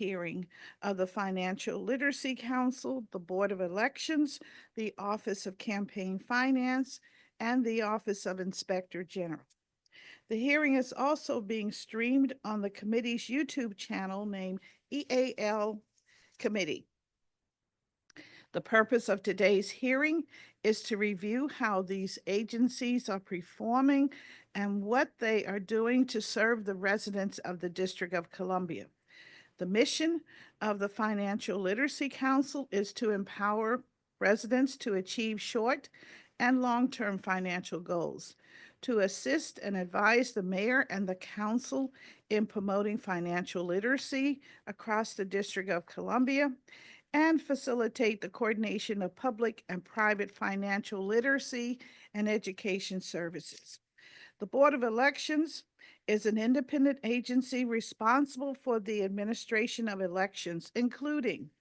hearing of the Financial Literacy Council, the Board of Elections, the Office of Campaign Finance, and the Office of Inspector General. The hearing is also being streamed on the committee's YouTube channel named EAL Committee. The purpose of today's hearing is to review how these agencies are performing and what they are doing to serve the residents of the District of Columbia. The mission of the Financial Literacy Council is to empower residents to achieve short and long-term financial goals, to assist and advise the mayor and the council in promoting financial literacy across the District of Columbia, and facilitate the coordination of public and private financial literacy and education services. The Board of Elections is an independent agency responsible for the administration of elections, including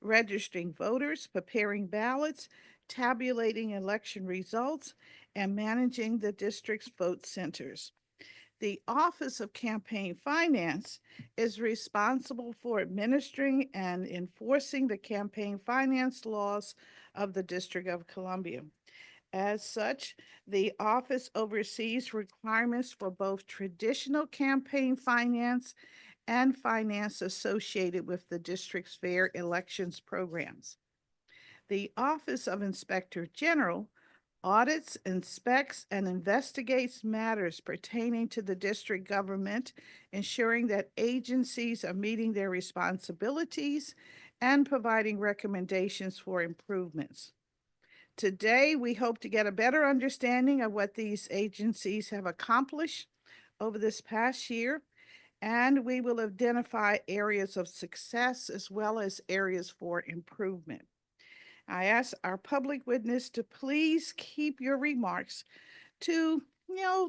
registering voters, preparing ballots, tabulating election results, and managing the district's vote centers. The Office of Campaign Finance is responsible for administering and enforcing the campaign finance laws of the District of Columbia. As such, the office oversees requirements for both traditional campaign finance and finance associated with the district's fair elections programs. The Office of Inspector General audits, inspects, and investigates matters pertaining to the district government, ensuring that agencies are meeting their responsibilities and providing recommendations for improvements. Today, we hope to get a better understanding of what these agencies have accomplished over this past year, and we will identify areas of success as well as areas for improvement. I ask our public witness to please keep your remarks to,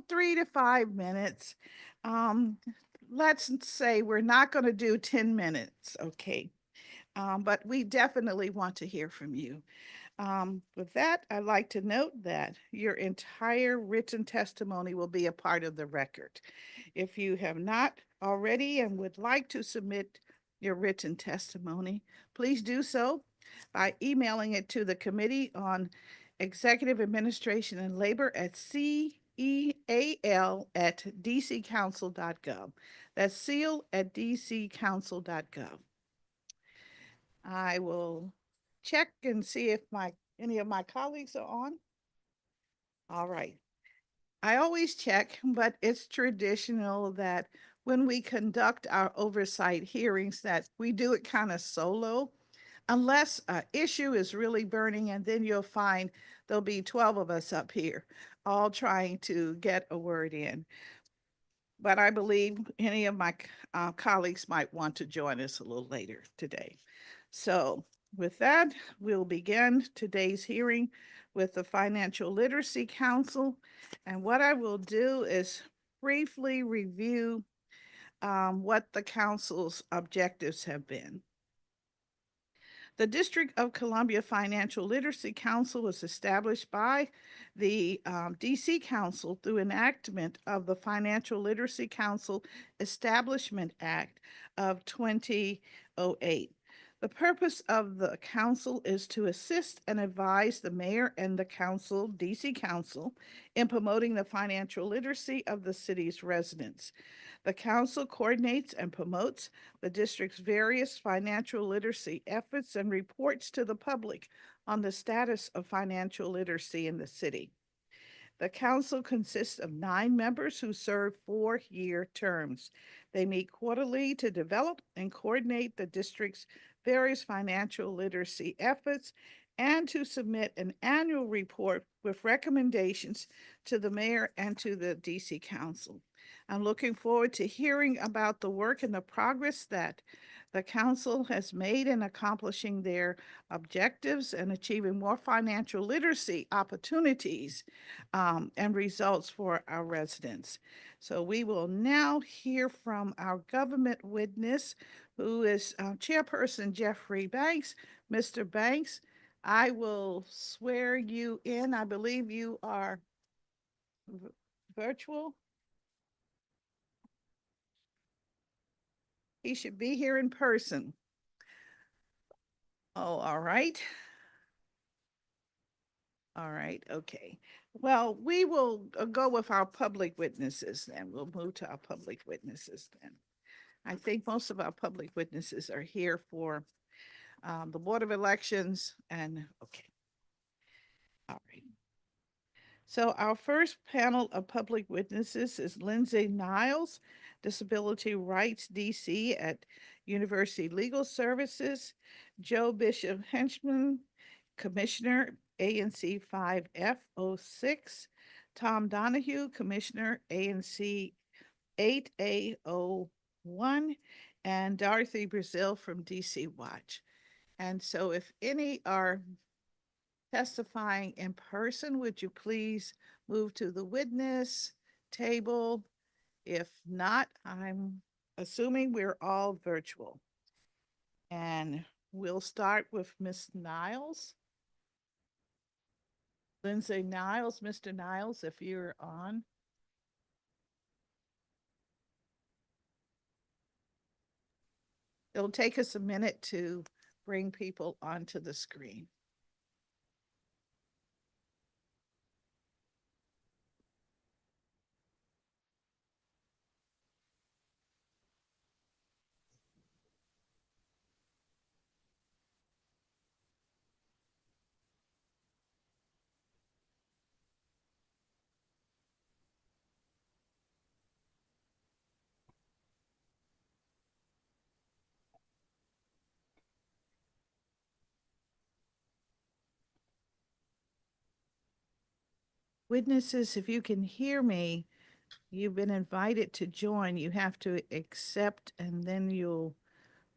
3 to 5 minutes. Let's say we're not going to do 10 minutes, okay? But we definitely want to hear from you. With that, I'd like to note that your entire written testimony will be a part of the record. If you have not already and would like to submit your written testimony, please do so by emailing it to the Committee on Executive Administration and Labor at CEAL@dccouncil.gov. That's CEAL@dccouncil.gov. I will check and see if any of my colleagues are on. All right. I always check, but it's traditional that when we conduct our oversight hearings that we do it kind of solo, unless an issue is really burning, and then you'll find there'll be 12 of us up here all trying to get a word in. But I believe any of my colleagues might want to join us a little later today. So with that, we'll begin today's hearing with the Financial Literacy Council. And what I will do is briefly review what the council's objectives have been. The District of Columbia Financial Literacy Council was established by the DC Council through enactment of the Financial Literacy Council Establishment Act of 2008. The purpose of the council is to assist and advise the mayor and the council, DC Council, in promoting the financial literacy of the city's residents. The council coordinates and promotes the district's various financial literacy efforts and reports to the public on the status of financial literacy in the city. The council consists of 9 members who serve 4-year terms. They meet quarterly to develop and coordinate the district's various financial literacy efforts and to submit an annual report with recommendations to the mayor and to the DC Council. I'm looking forward to hearing about the work and the progress that the council has made in accomplishing their objectives and achieving more financial literacy opportunities and results for our residents. So we will now hear from our government witness, who is Chairperson Jeffrey Banks. Mr. Banks, I will swear you in. I believe you are virtual. He should be here in person. Oh, all right. All right, okay. Well, we will go with our public witnesses then. We'll move to our public witnesses then. I think most of our public witnesses are here for the Board of Elections and, okay. All right. So our first panel of public witnesses is Lindsay Niles, Disability Rights DC at University Legal Services, Joe Bishop Henchman, Commissioner ANC 5F06, Tom Donahue, Commissioner ANC 8A01, and Dorothy Brazil from DC Watch. And so if any are testifying in person, would you please move to the witness table? If not, I'm assuming we're all virtual. And we'll start with Ms. Niles. Lindsay Niles, Mr. Niles, if you're on. It'll take us a minute to bring people onto the screen. Witnesses, if you can hear me, you've been invited to join. You have to accept and then you'll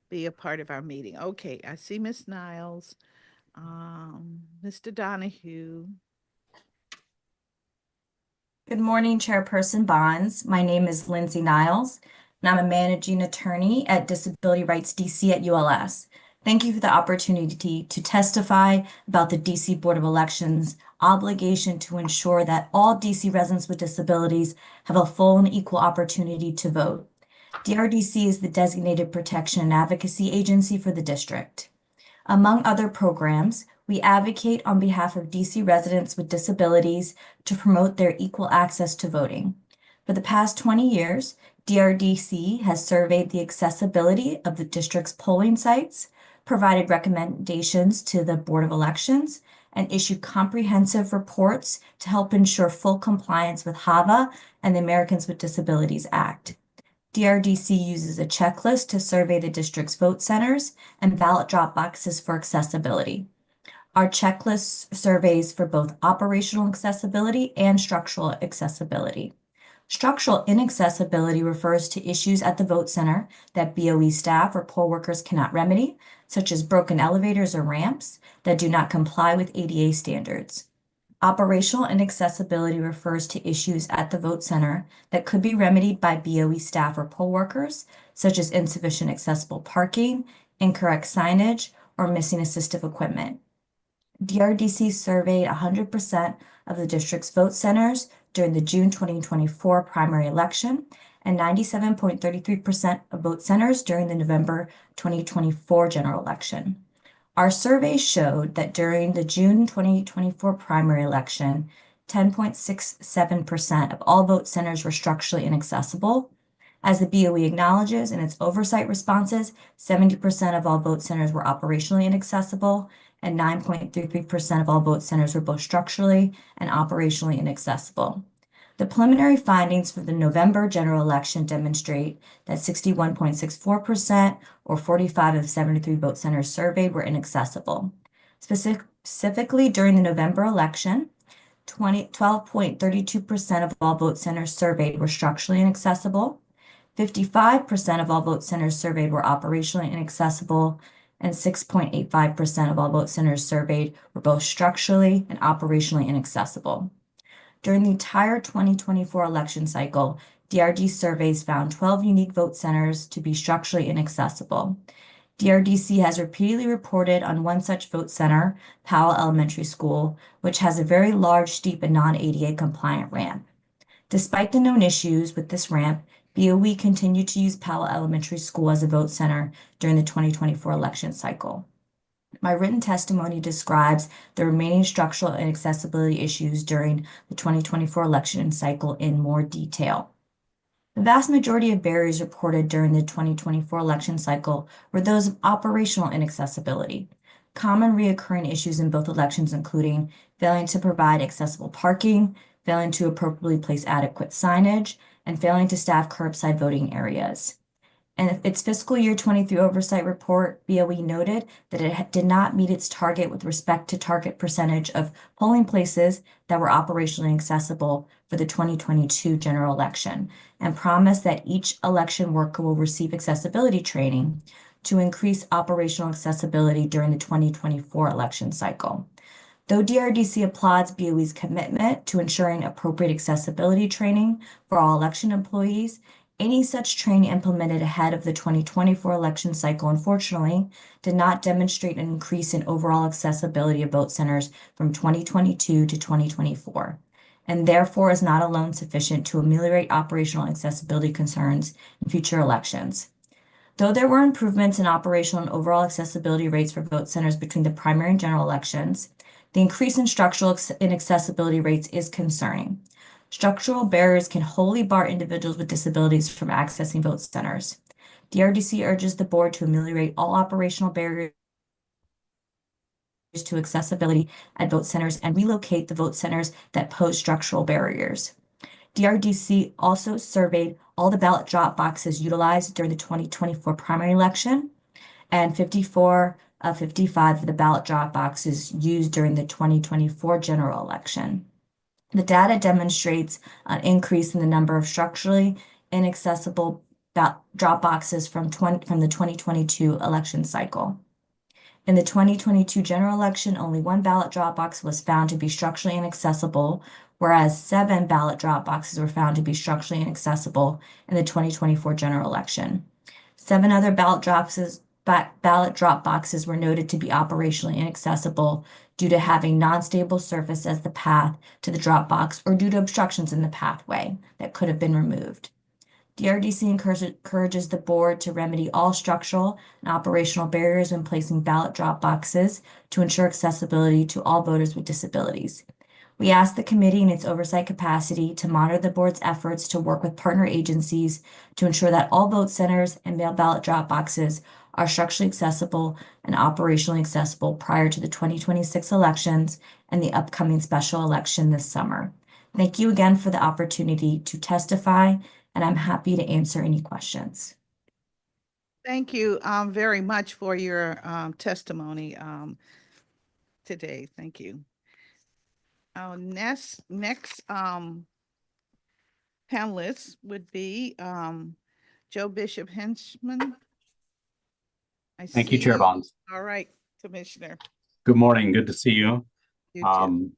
be a part of our meeting. Okay, I see Miss Niles, Mr. Donahue. Good morning, Chairperson Bonds. My name is Lindsay Niles, and I'm a managing attorney at Disability Rights DC at ULS. Thank you for the opportunity to testify about the DC Board of Elections' obligation to ensure that all DC residents with disabilities have a full and equal opportunity to vote. DRDC is the designated protection and advocacy agency for the district. Among other programs, we advocate on behalf of DC residents with disabilities to promote their equal access to voting. For the past 20 years, DRDC has surveyed the accessibility of the district's polling sites, provided recommendations to the Board of Elections, and issued comprehensive reports to help ensure full compliance with HAVA and the Americans with Disabilities Act. DRDC uses a checklist to survey the district's vote centers and ballot drop boxes for accessibility. Our checklist surveys for both operational accessibility and structural accessibility. Structural inaccessibility refers to issues at the vote center that BOE staff or poll workers cannot remedy, such as broken elevators or ramps that do not comply with ADA standards. Operational inaccessibility refers to issues at the vote center that could be remedied by BOE staff or poll workers, such as insufficient accessible parking, incorrect signage, or missing assistive equipment. DRDC surveyed 100% of the district's vote centers during the June 2024 primary election and 97.33% of vote centers during the November 2024 general election. Our survey showed that during the June 2024 primary election, 10.67% of all vote centers were structurally inaccessible. As the BOE acknowledges in its oversight responses, 70% of all vote centers were operationally inaccessible, and 9.33% of all vote centers were both structurally and operationally inaccessible. The preliminary findings for the November general election demonstrate that 61.64% or 45 of 73 vote centers surveyed were inaccessible. Specifically during the November election, 12.32% of all vote centers surveyed were structurally inaccessible, 55% of all vote centers surveyed were operationally inaccessible, and 6.85% of all vote centers surveyed were both structurally and operationally inaccessible. During the entire 2024 election cycle, DRD surveys found 12 unique vote centers to be structurally inaccessible. DRDC has repeatedly reported on one such vote center, Powell Elementary School, which has a very large, steep, and non-ADA compliant ramp. Despite the known issues with this ramp, BOE continued to use Powell Elementary School as a vote center during the 2024 election cycle. My written testimony describes the remaining structural and accessibility issues during the 2024 election cycle in more detail. The vast majority of barriers reported during the 2024 election cycle were those of operational inaccessibility. Common reoccurring issues in both elections including failing to provide accessible parking, failing to appropriately place adequate signage, and failing to staff curbside voting areas. In its fiscal year 23 oversight report, BOE noted that it did not meet its target with respect to target percentage of polling places that were operationally accessible for the 2022 general election and promised that each election worker will receive accessibility training to increase operational accessibility during the 2024 election cycle. Though DRDC applauds BOE's commitment to ensuring appropriate accessibility training for all election employees, any such training implemented ahead of the 2024 election cycle, unfortunately, did not demonstrate an increase in overall accessibility of vote centers from 2022 to 2024, and therefore is not alone sufficient to ameliorate operational accessibility concerns in future elections. Though there were improvements in operational and overall accessibility rates for vote centers between the primary and general elections, the increase in structural inaccessibility rates is concerning. Structural barriers can wholly bar individuals with disabilities from accessing vote centers. DRDC urges the board to ameliorate all operational barriers to accessibility at vote centers and relocate the vote centers that pose structural barriers. DRDC also surveyed all the ballot drop boxes utilized during the 2024 primary election and 54 of 55 of the ballot drop boxes used during the 2024 general election. The data demonstrates an increase in the number of structurally inaccessible drop boxes from the 2022 election cycle. In the 2022 general election, only one ballot drop box was found to be structurally inaccessible, whereas 7 ballot drop boxes were found to be structurally inaccessible in the 2024 general election. 7 other ballot drop boxes were noted to be operationally inaccessible due to having non-stable surface as the path to the drop box or due to obstructions in the pathway that could have been removed. DRDC encourages the board to remedy all structural and operational barriers when placing ballot drop boxes to ensure accessibility to all voters with disabilities. We ask the committee in its oversight capacity to monitor the board's efforts to work with partner agencies to ensure that all vote centers and mail ballot drop boxes are structurally accessible and operationally accessible prior to the 2026 elections and the upcoming special election this summer. Thank you again for the opportunity to testify, and I'm happy to answer any questions. Thank you very much for your testimony today. Thank you. Our next panelist would be Joe Bishop Henchman. Thank you, Chair Bonds. All right, Commissioner. Good morning. Good to see you. You too.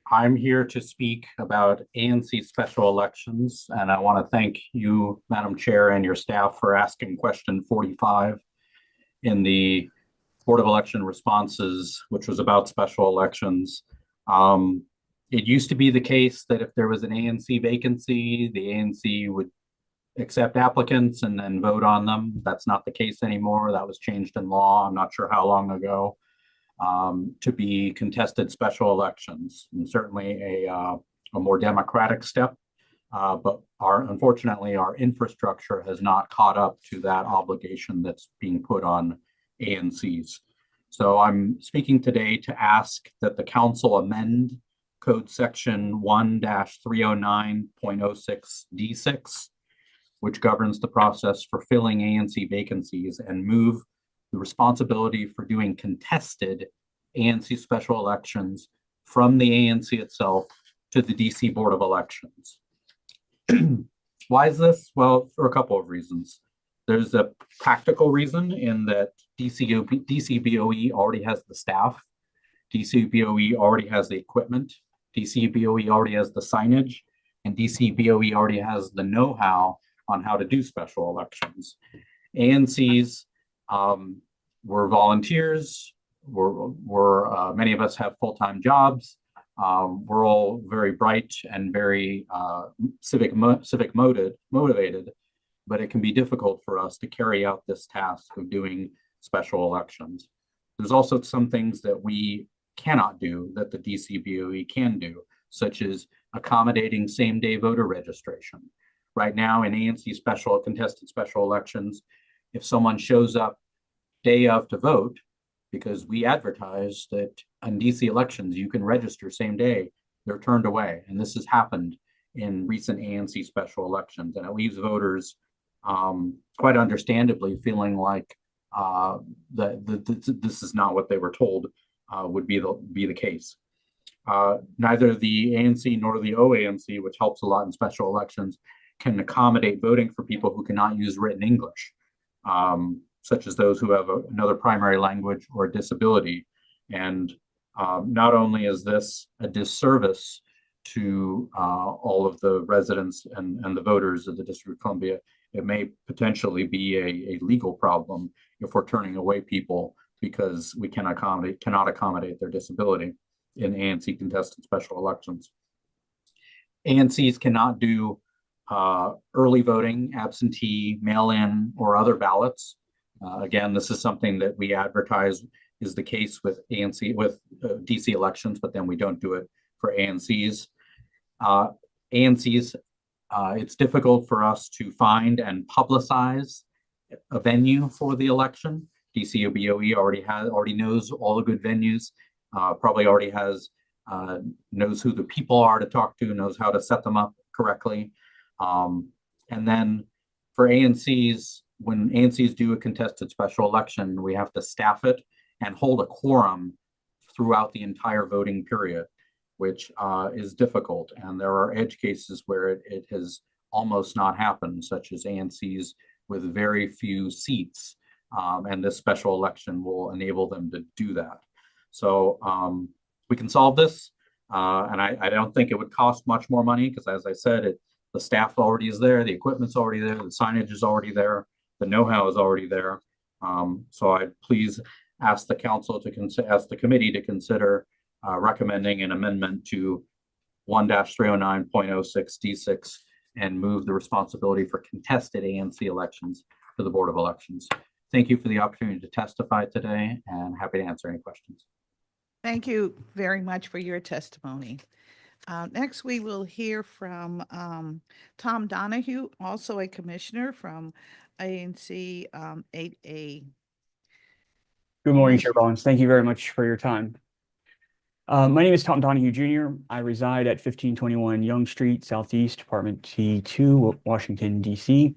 I'm here to speak about ANC special elections, and I want to thank you, Madam Chair, and your staff for asking question 45 in the Board of Election Responses, which was about special elections. It used to be the case that if there was an ANC vacancy, the ANC would accept applicants and then vote on them. That's not the case anymore. That was changed in law. I'm not sure how long ago, to be contested special elections, and certainly a more democratic step. But unfortunately, our infrastructure has not caught up to that obligation that's being put on ANCs. So I'm speaking today to ask that the council amend Code Section 1-309.06 which governs the process for filling ANC vacancies, and move the responsibility for doing contested ANC special elections from the ANC itself to the DC Board of Elections. Why is this? Well, for a couple of reasons. There's a practical reason in that DC BOE already has the staff, DC BOE already has the equipment, DC BOE already has the signage, and DC BOE already has the know-how on how to do special elections. ANCs were volunteers, many of us have full-time jobs. We're all very bright and very civic motivated, but it can be difficult for us to carry out this task of doing special elections. There's also some things that we cannot do that the DC BOE can do, such as accommodating same-day voter registration. Right now in ANC contested special elections, if someone shows up day of to vote, because we advertise that on DC elections, you can register same day, they're turned away. And this has happened in recent ANC special elections. And it leaves voters quite understandably feeling like this is not what they were told would be the case. Neither the ANC nor the OAMC, which helps a lot in special elections, can accommodate voting for people who cannot use written English, such as those who have another primary language or a disability. And not only is this a disservice to all of the residents and the voters of the District of Columbia, it may potentially be a legal problem if we're turning away people because we cannot accommodate their disability in ANC contested special elections. ANCs cannot do early voting, absentee, mail-in, or other ballots. Again, this is something that we advertise is the case with DC elections, but then we don't do it for ANCs. ANCs, it's difficult for us to find and publicize a venue for the election. DC BOE already knows all the good venues, probably already knows who the people are to talk to, knows how to set them up correctly. And then for ANCs, when ANCs do a contested special election, we have to staff it and hold a quorum throughout the entire voting period, which is difficult. And there are edge cases where it has almost not happened, such as ANCs with very few seats. And this special election will enable them to do that. So we can solve this. And I don't think it would cost much more money because, as I said, the staff already is there, the equipment's already there, the signage is already there, the know-how is already there. So I'd please ask the council ask the committee to consider recommending an amendment to 1-309.06 D6 and move the responsibility for contested ANC elections to the Board of Elections. Thank you for the opportunity to testify today, and happy to answer any questions. Thank you very much for your testimony. Next, we will hear from Tom Donahue, also a commissioner from ANC 8A. Good morning, Chair Bowens. Thank you very much for your time. My name is Tom Donahue, Jr. I reside at 1521 Yonge Street, Southeast, Apartment T2, Washington, D.C.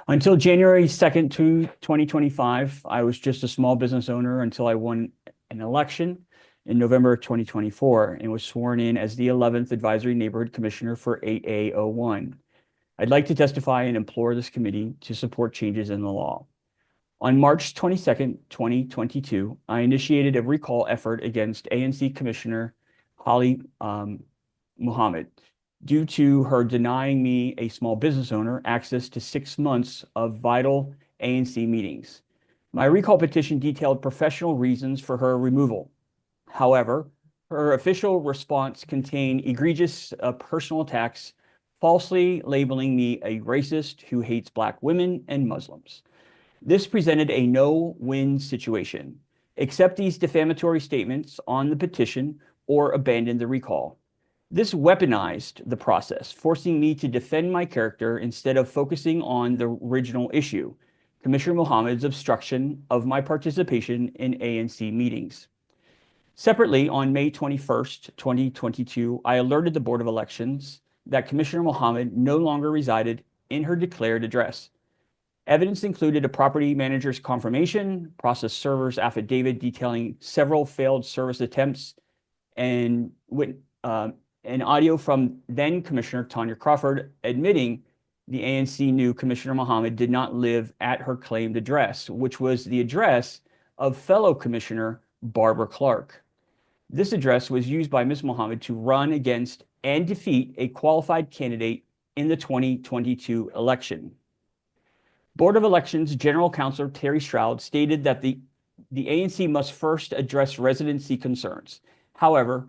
Until January 2nd, 2025, I was just a small business owner until I won an election in November 2024 and was sworn in as the 11th Advisory Neighborhood Commissioner for 8A01. I'd like to testify and implore this committee to support changes in the law. On March 22nd, 2022, I initiated a recall effort against ANC Commissioner Holly Muhammad due to her denying me, a small business owner, access to 6 months of vital ANC meetings. My recall petition detailed professional reasons for her removal. However, her official response contained egregious personal attacks, falsely labeling me a racist who hates Black women and Muslims. This presented a no-win situation. Accept these defamatory statements on the petition or abandon the recall. This weaponized the process, forcing me to defend my character instead of focusing on the original issue, Commissioner Muhammad's obstruction of my participation in ANC meetings. Separately, on May 21st, 2022, I alerted the Board of Elections that Commissioner Muhammad no longer resided in her declared address. Evidence included a property manager's confirmation, process server's affidavit detailing several failed service attempts, and an audio from then Commissioner Tanya Crawford admitting the ANC knew Commissioner Muhammad did not live at her claimed address, which was the address of fellow Commissioner Barbara Clark. This address was used by Ms. Muhammad to run against and defeat a qualified candidate in the 2022 election. Board of Elections General Counsel Terry Stroud stated that the ANC must first address residency concerns. However,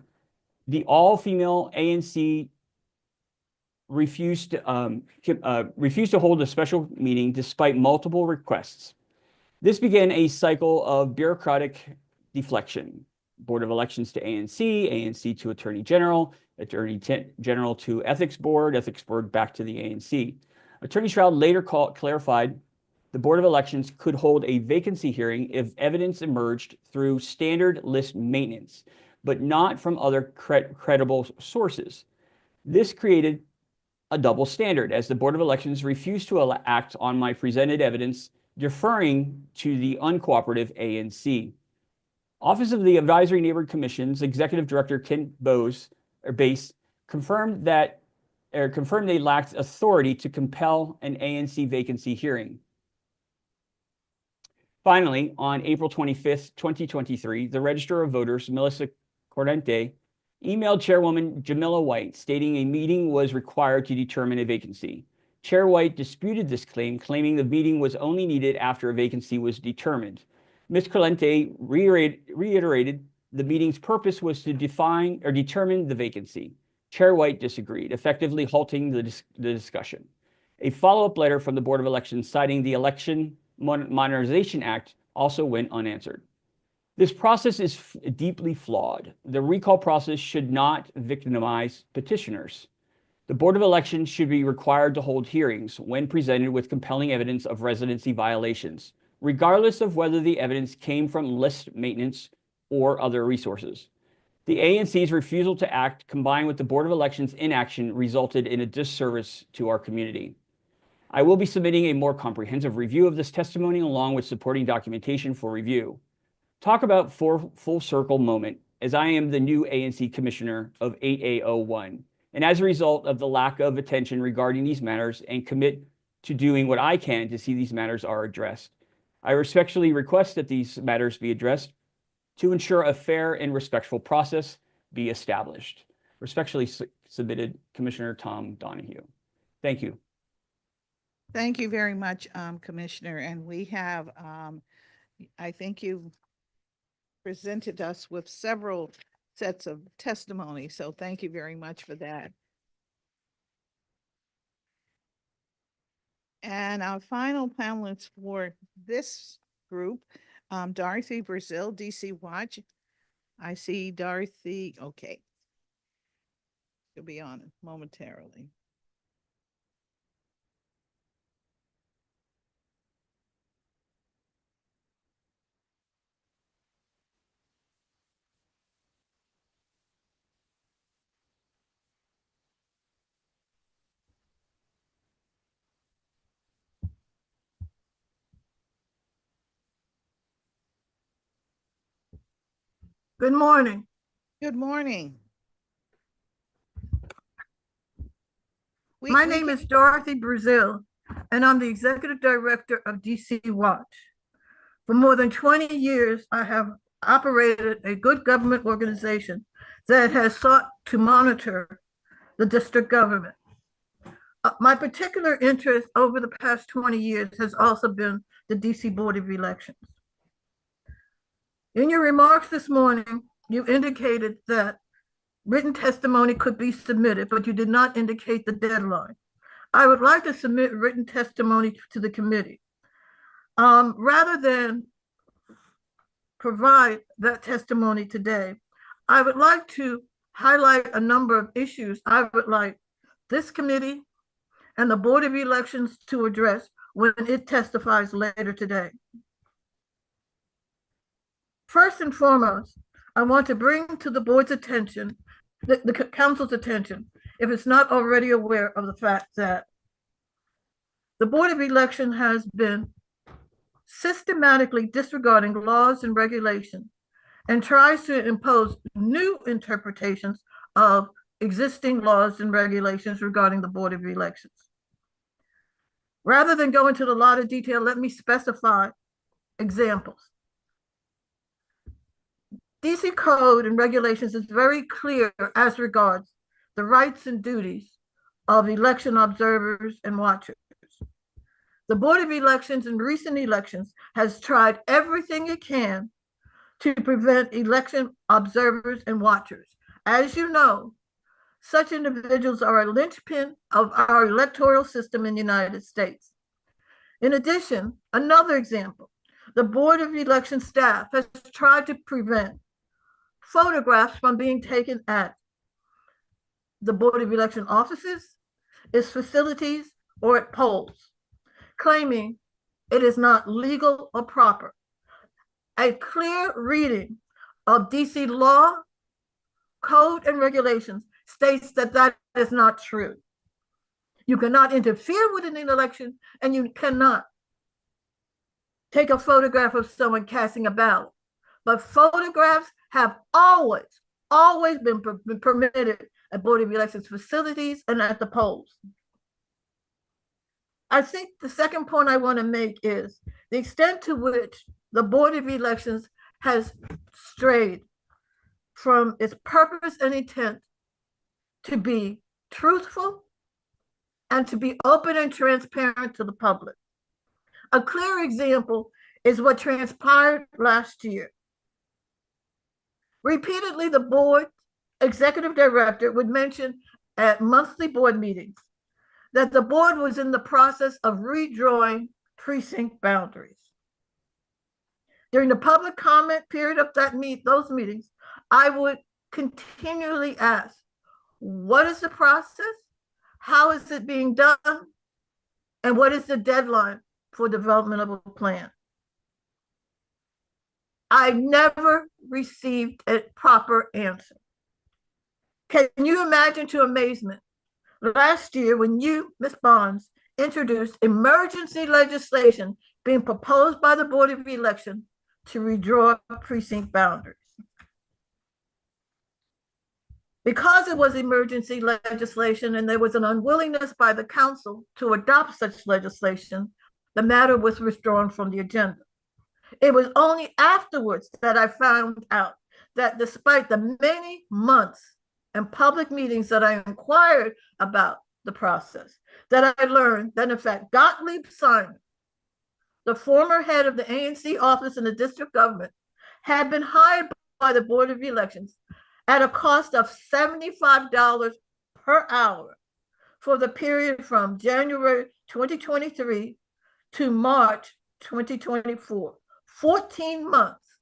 The all-female ANC refused to hold a special meeting despite multiple requests. This began a cycle of bureaucratic deflection. Board of Elections to ANC, ANC to Attorney General, Attorney General to Ethics Board back to the ANC. Attorney Stroud later clarified the Board of Elections could hold a vacancy hearing if evidence emerged through standard list maintenance, but not from other credible sources. This created a double standard, as the Board of Elections refused to act on my presented evidence, deferring to the uncooperative ANC. Office of the Advisory Neighborhood Commission's Executive Director Ken Bass confirmed they lacked authority to compel an ANC vacancy hearing. Finally, on April 25th, 2023, the Register of Voters, Melissa Corrente, emailed Chairwoman Jamila White stating a meeting was required to determine a vacancy. Chair White disputed this claim, claiming the meeting was only needed after a vacancy was determined. Ms. Corrente reiterated the meeting's purpose was to define or determine the vacancy. Chair White disagreed, effectively halting the discussion. A follow-up letter from the Board of Elections citing the Election Modernization Act also went unanswered. This process is deeply flawed. The recall process should not victimize petitioners. The Board of Elections should be required to hold hearings when presented with compelling evidence of residency violations, regardless of whether the evidence came from list maintenance or other resources. The ANC's refusal to act, combined with the Board of Elections' inaction, resulted in a disservice to our community. I will be submitting a more comprehensive review of this testimony along with supporting documentation for review. Talk about full circle moment, as I am the new ANC Commissioner of 8A01, and as a result of the lack of attention regarding these matters, and commit to doing what I can to see these matters are addressed. I respectfully request that these matters be addressed to ensure a fair and respectful process be established. Respectfully submitted, Commissioner Tom Donahue. Thank you. Thank you very much, Commissioner. And we have, I think you've presented us with several sets of testimony, so thank you very much for that. And our final panelists for this group, Dorothy Brazil, DC Watch. I see Dorothy, okay. She'll be on momentarily. Good morning. Good morning. My name is Dorothy Brazil, and I'm the Executive Director of DC Watch. For more than 20 years, I have operated a good government organization that has sought to monitor the district government. My particular interest over the past 20 years has also been the DC Board of Elections. In your remarks this morning, you indicated that written testimony could be submitted, but you did not indicate the deadline. I would like to submit written testimony to the committee. Rather than provide that testimony today, I would like to highlight a number of issues I would like this committee and the Board of Elections to address when it testifies later today. First and foremost, I want to bring to the board's attention, the council's attention, if it's not already aware of the fact that the Board of Election has been systematically disregarding laws and regulations and tries to impose new interpretations of existing laws and regulations regarding the Board of Elections. Rather than go into a lot of detail, let me specify examples. DC Code and regulations is very clear as regards the rights and duties of election observers and watchers. The Board of Elections in recent elections has tried everything it can to prevent election observers and watchers, As you know, such individuals are a linchpin of our electoral system in the United States. In addition, another example, the Board of Election staff has tried to prevent photographs from being taken at the Board of Election offices, its facilities, or at polls, claiming it is not legal or proper. A clear reading of DC law, code, and regulations states that that is not true. You cannot interfere with an election, and you cannot take a photograph of someone casting a ballot. But photographs have always been permitted at Board of Elections facilities and at the polls. I think the second point I want to make is the extent to which the Board of Elections has strayed from its purpose and intent to be truthful and to be open and transparent to the public. A clear example is what transpired last year. Repeatedly, the board executive director would mention at monthly board meetings that the board was in the process of redrawing precinct boundaries. During the public comment period of those meetings, I would continually ask, what is the process? How is it being done? And what is the deadline for development of a plan? I never received a proper answer. Can you imagine to amazement? Last year, when you, Ms. Bonds, introduced emergency legislation being proposed by the Board of Election to redraw precinct boundaries. Because it was emergency legislation and there was an unwillingness by the council to adopt such legislation, the matter was withdrawn from the agenda. It was only afterwards that I found out that despite the many months and public meetings that I inquired about the process, that I learned that in fact Gottlieb Simon, the former head of the ANC office in the district government, had been hired by the Board of Elections at a cost of $75 per hour for the period from January 2023 to March 2024, 14 months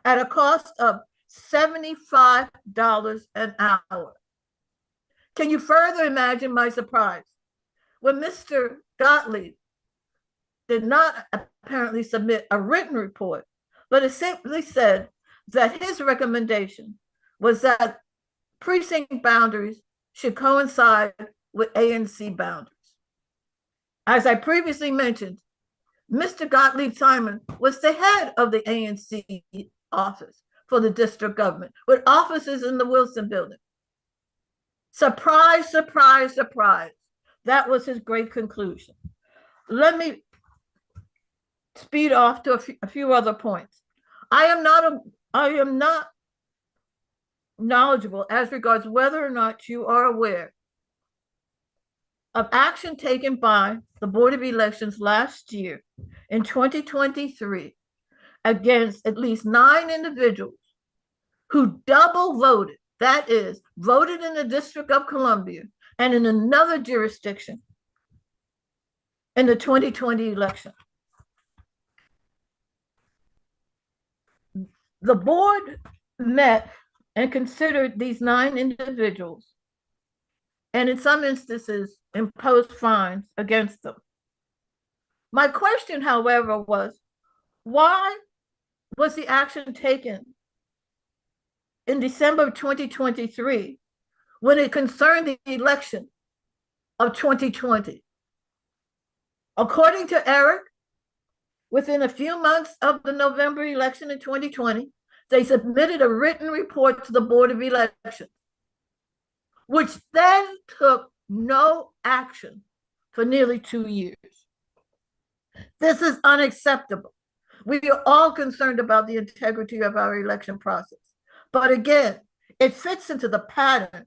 at a cost of $75 an hour. Can you further imagine my surprise when Mr. Gottlieb did not apparently submit a written report, but it simply said that his recommendation was that precinct boundaries should coincide with ANC boundaries. As I previously mentioned, Mr. Gottlieb Simon was the head of the ANC office for the district government with offices in the Wilson building. Surprise, surprise, surprise. That was his great conclusion. Let me speed off to a few other points. I am not knowledgeable as regards whether or not you are aware of action taken by the Board of Elections last year in 2023 against at least 9 individuals who double voted, that is, voted in the District of Columbia and in another jurisdiction in the 2020 election. The board met and considered these 9 individuals and in some instances imposed fines against them. My question, however, was why was the action taken in December of 2023 when it concerned the election of 2020? According to Eric, within a few months of the November election in 2020, they submitted a written report to the Board of Elections, which then took no action for nearly 2 years. This is unacceptable. We are all concerned about the integrity of our election process. But again, it fits into the pattern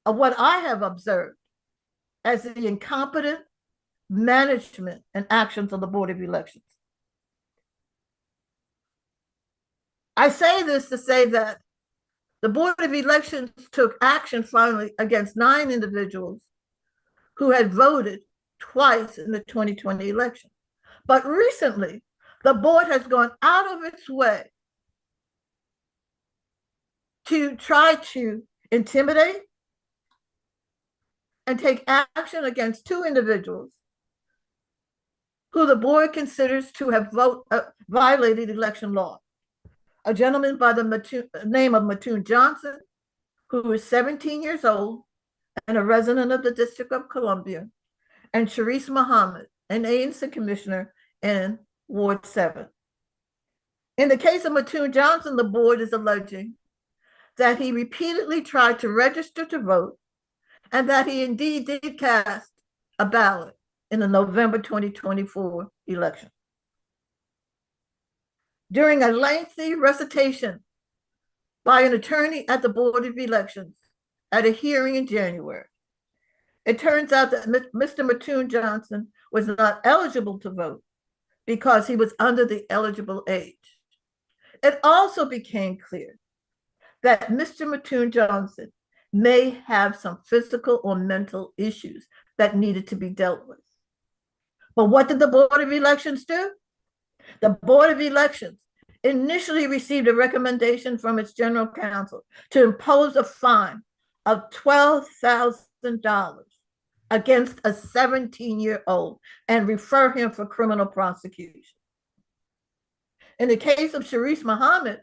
of what I have observed as the incompetent management and actions of the Board of Elections. I say this to say that the Board of Elections took action finally against 9 individuals who had voted twice in the 2020 election. But recently, the board has gone out of its way to try to intimidate and take action against 2 individuals who the board considers to have violated election law. A gentleman by the name of Mattoon Johnson, who is 17 years old and a resident of the District of Columbia, and Sharice Muhammad, an ANC commissioner in Ward 7. In the case of Mattoon Johnson, the board is alleging that he repeatedly tried to register to vote and that he indeed did cast a ballot in the November 2024 election. During a lengthy recitation by an attorney at the Board of Elections at a hearing in January, it turns out that Mr. Mattoon Johnson was not eligible to vote because he was under the eligible age. It also became clear that Mr. Mattoon Johnson may have some physical or mental issues that needed to be dealt with. But what did the Board of Elections do? The Board of Elections initially received a recommendation from its general counsel to impose a fine of $12,000 against a 17-year-old and refer him for criminal prosecution. In the case of Sharice Muhammad,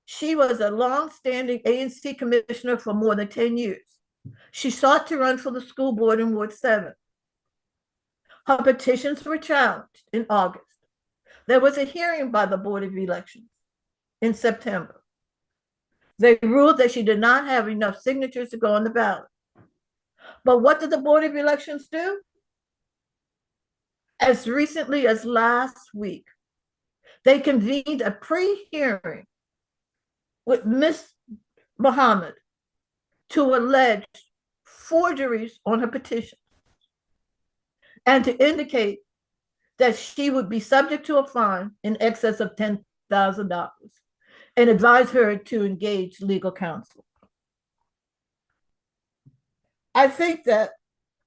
she was a long-standing ANC commissioner for more than 10 years. She sought to run for the school board in Ward 7. Her petitions were challenged in August. There was a hearing by the Board of Elections in September. They ruled that she did not have enough signatures to go on the ballot. But what did the Board of Elections do? As recently as last week, they convened a pre-hearing with Ms. Muhammad to allege forgeries on her petition and to indicate that she would be subject to a fine in excess of $10,000 and advise her to engage legal counsel. I think that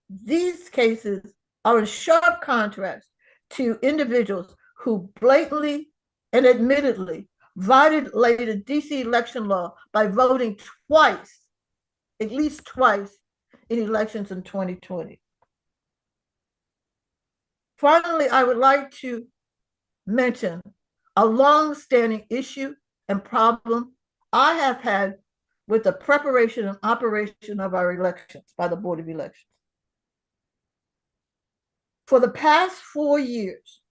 these cases are in sharp contrast to individuals who blatantly and admittedly violated DC election law by voting twice, at least twice, in elections in 2020. Finally, I would like to mention a long-standing issue and problem I have had with the preparation and operation of our elections by the Board of Elections. For the past 4 years,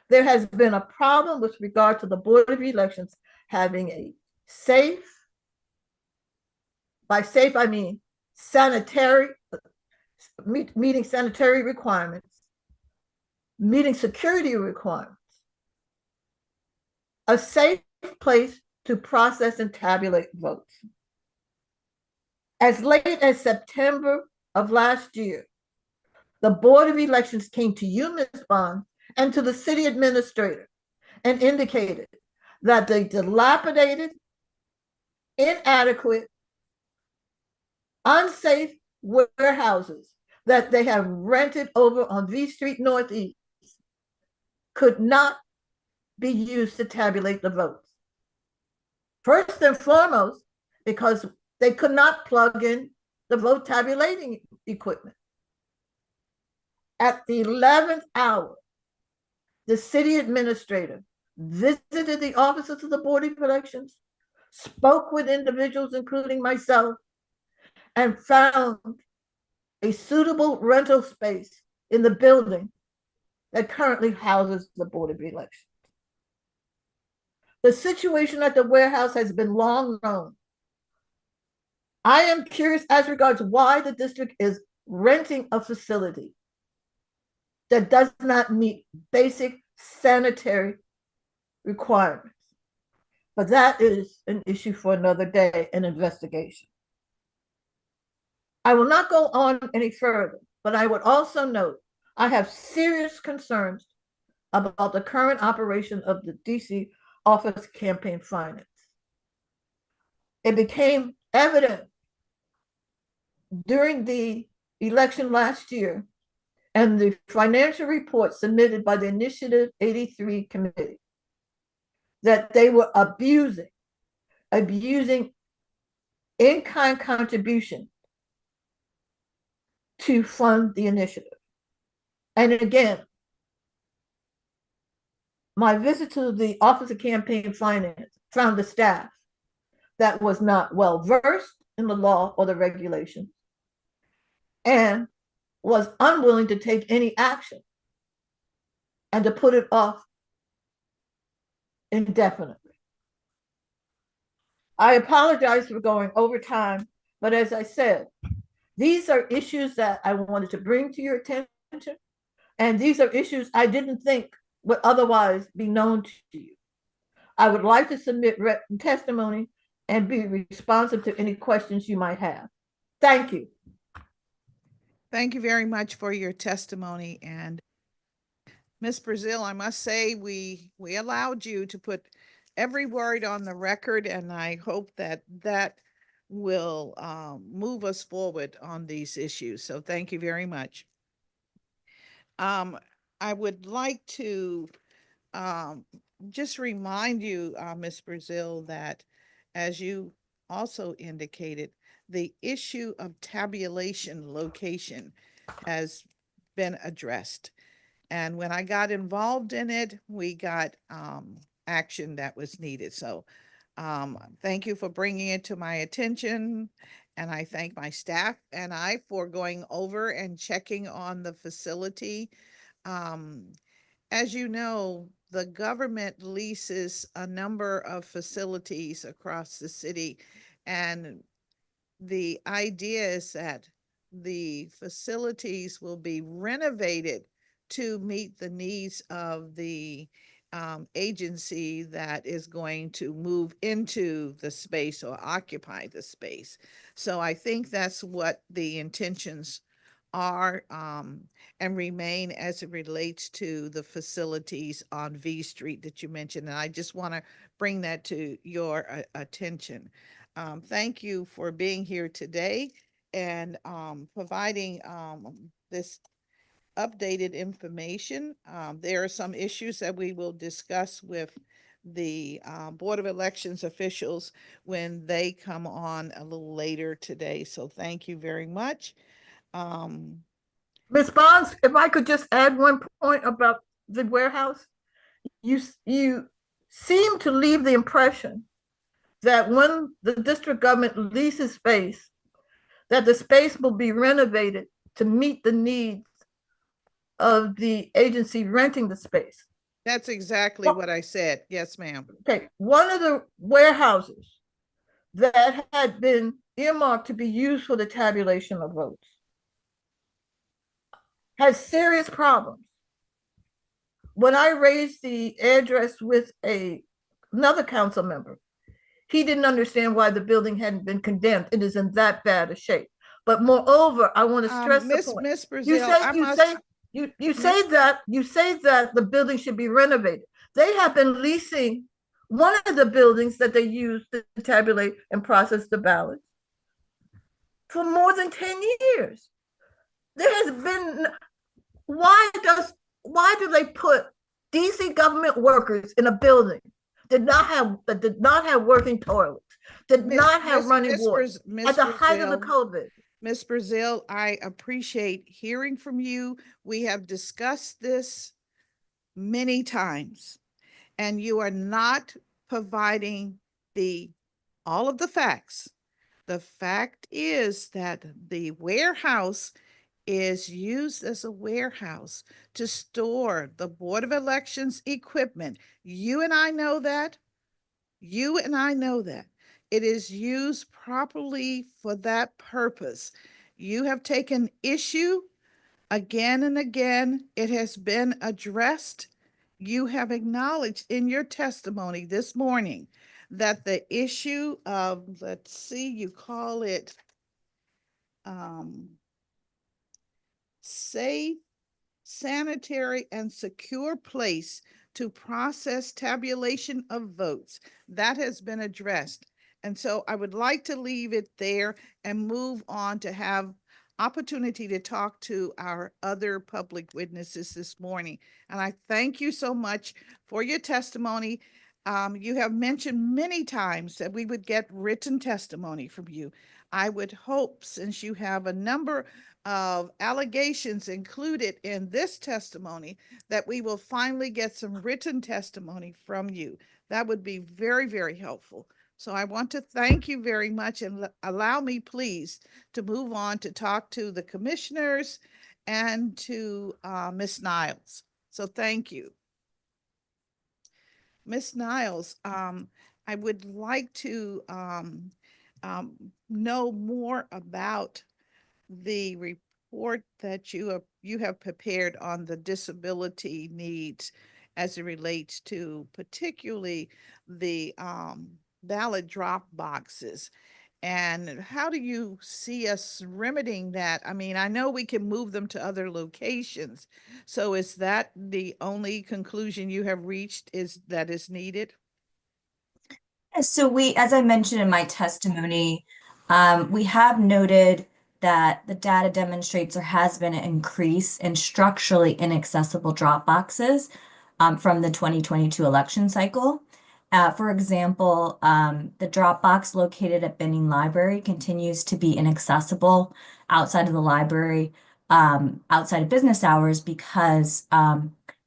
there has been a problem with regard to the Board of Elections having a safe, by safe I mean sanitary, meeting sanitary requirements, meeting security requirements, a safe place to process and tabulate votes. As late as September of last year, the Board of Elections came to you, Ms. Bonds, and to the city administrator and indicated that the dilapidated, inadequate, unsafe warehouses that they have rented over on V Street Northeast could not be used to tabulate the votes. First and foremost, because they could not plug in the vote tabulating equipment. At the 11th hour, the city administrator visited the offices of the Board of Elections, spoke with individuals, including myself, and found a suitable rental space in the building that currently houses the Board of Elections. The situation at the warehouse has been long known. I am curious as regards why the district is renting a facility that does not meet basic sanitary requirements. But that is an issue for another day, an investigation. I will not go on any further, but I would also note I have serious concerns about the current operation of the DC Office of Campaign Finance. it became evident during the election last year and the financial report submitted by the Initiative 83 committee that they were abusing in-kind contribution to fund the initiative. And again, my visit to the Office of Campaign Finance found the staff that was not well versed in the law or the regulations and was unwilling to take any action and to put it off indefinitely. I apologize for going over time, but as I said, these are issues that I wanted to bring to your attention, and these are issues I didn't think would otherwise be known to you. I would like to submit written testimony and be responsive to any questions you might have. Thank you. Thank you very much for your testimony. And Ms. Brazil, I must say we allowed you to put every word on the record, and I hope that that will move us forward on these issues. So thank you very much. I would like to just remind you, Ms. Brazil, that as you also indicated, the issue of tabulation location has been addressed. And when I got involved in it, we got action that was needed. So thank you for bringing it to my attention. And I thank my staff and I for going over and checking on the facility. As you know, the government leases a number of facilities across the city, and the idea is that the facilities will be renovated to meet the needs of the agency that is going to move into the space or occupy the space. So I think that's what the intentions are and remain as it relates to the facilities on V Street that you mentioned. And I just want to bring that to your attention. Thank you for being here today and providing this updated information. There are some issues that we will discuss with the Board of Elections officials when they come on a little later today. So thank you very much. Ms. Bonds, if I could just add one point about the warehouse. You seem to leave the impression that when the district government leases space, that the space will be renovated to meet the needs of the agency renting the space. That's exactly what I said. Yes, ma'am. Okay, one of the warehouses that had been earmarked to be used for the tabulation of votes has serious problems. When I raised the address with another council member, he didn't understand why the building hadn't been condemned. It is in that bad a shape. But moreover, I want to stress the point. Miss Brazil, you say that the building should be renovated. They have been leasing one of the buildings that they use to tabulate and process the ballots for more than 10 years. There has been, why do they put DC government workers in a building that did not have working toilets, did not have running water at the height of the COVID? Ms. Brazil, I appreciate hearing from you. We have discussed this many times, and you are not providing all of the facts. The fact is that the warehouse is used as a warehouse to store the Board of Elections equipment. You and I know that. You and I know that. It is used properly for that purpose. You have taken issue again and again. It has been addressed. You have acknowledged in your testimony this morning that the issue of, let's see, you call it safe, sanitary, and secure place to process tabulation of votes. That has been addressed. And so I would like to leave it there and move on to have opportunity to talk to our other public witnesses this morning. And I thank you so much for your testimony. You have mentioned many times that we would get written testimony from you. I would hope, since you have a number of allegations included in this testimony, that we will finally get some written testimony from you. That would be very, very helpful. So I want to thank you very much, and allow me, please, to move on to talk to the commissioners and to Ms. Niles. So thank you. Ms. Niles, I would like to know more about the report that you have prepared on the disability needs as it relates to particularly the ballot drop boxes. And how do you see us remedying that? I mean, I know we can move them to other locations. So is that the only conclusion you have reached, is that is needed? So as I mentioned in my testimony, we have noted that the data demonstrates there has been an increase in structurally inaccessible drop boxes from the 2022 election cycle. For example, the drop box located at Benning Library continues to be inaccessible outside of the library, outside of business hours, because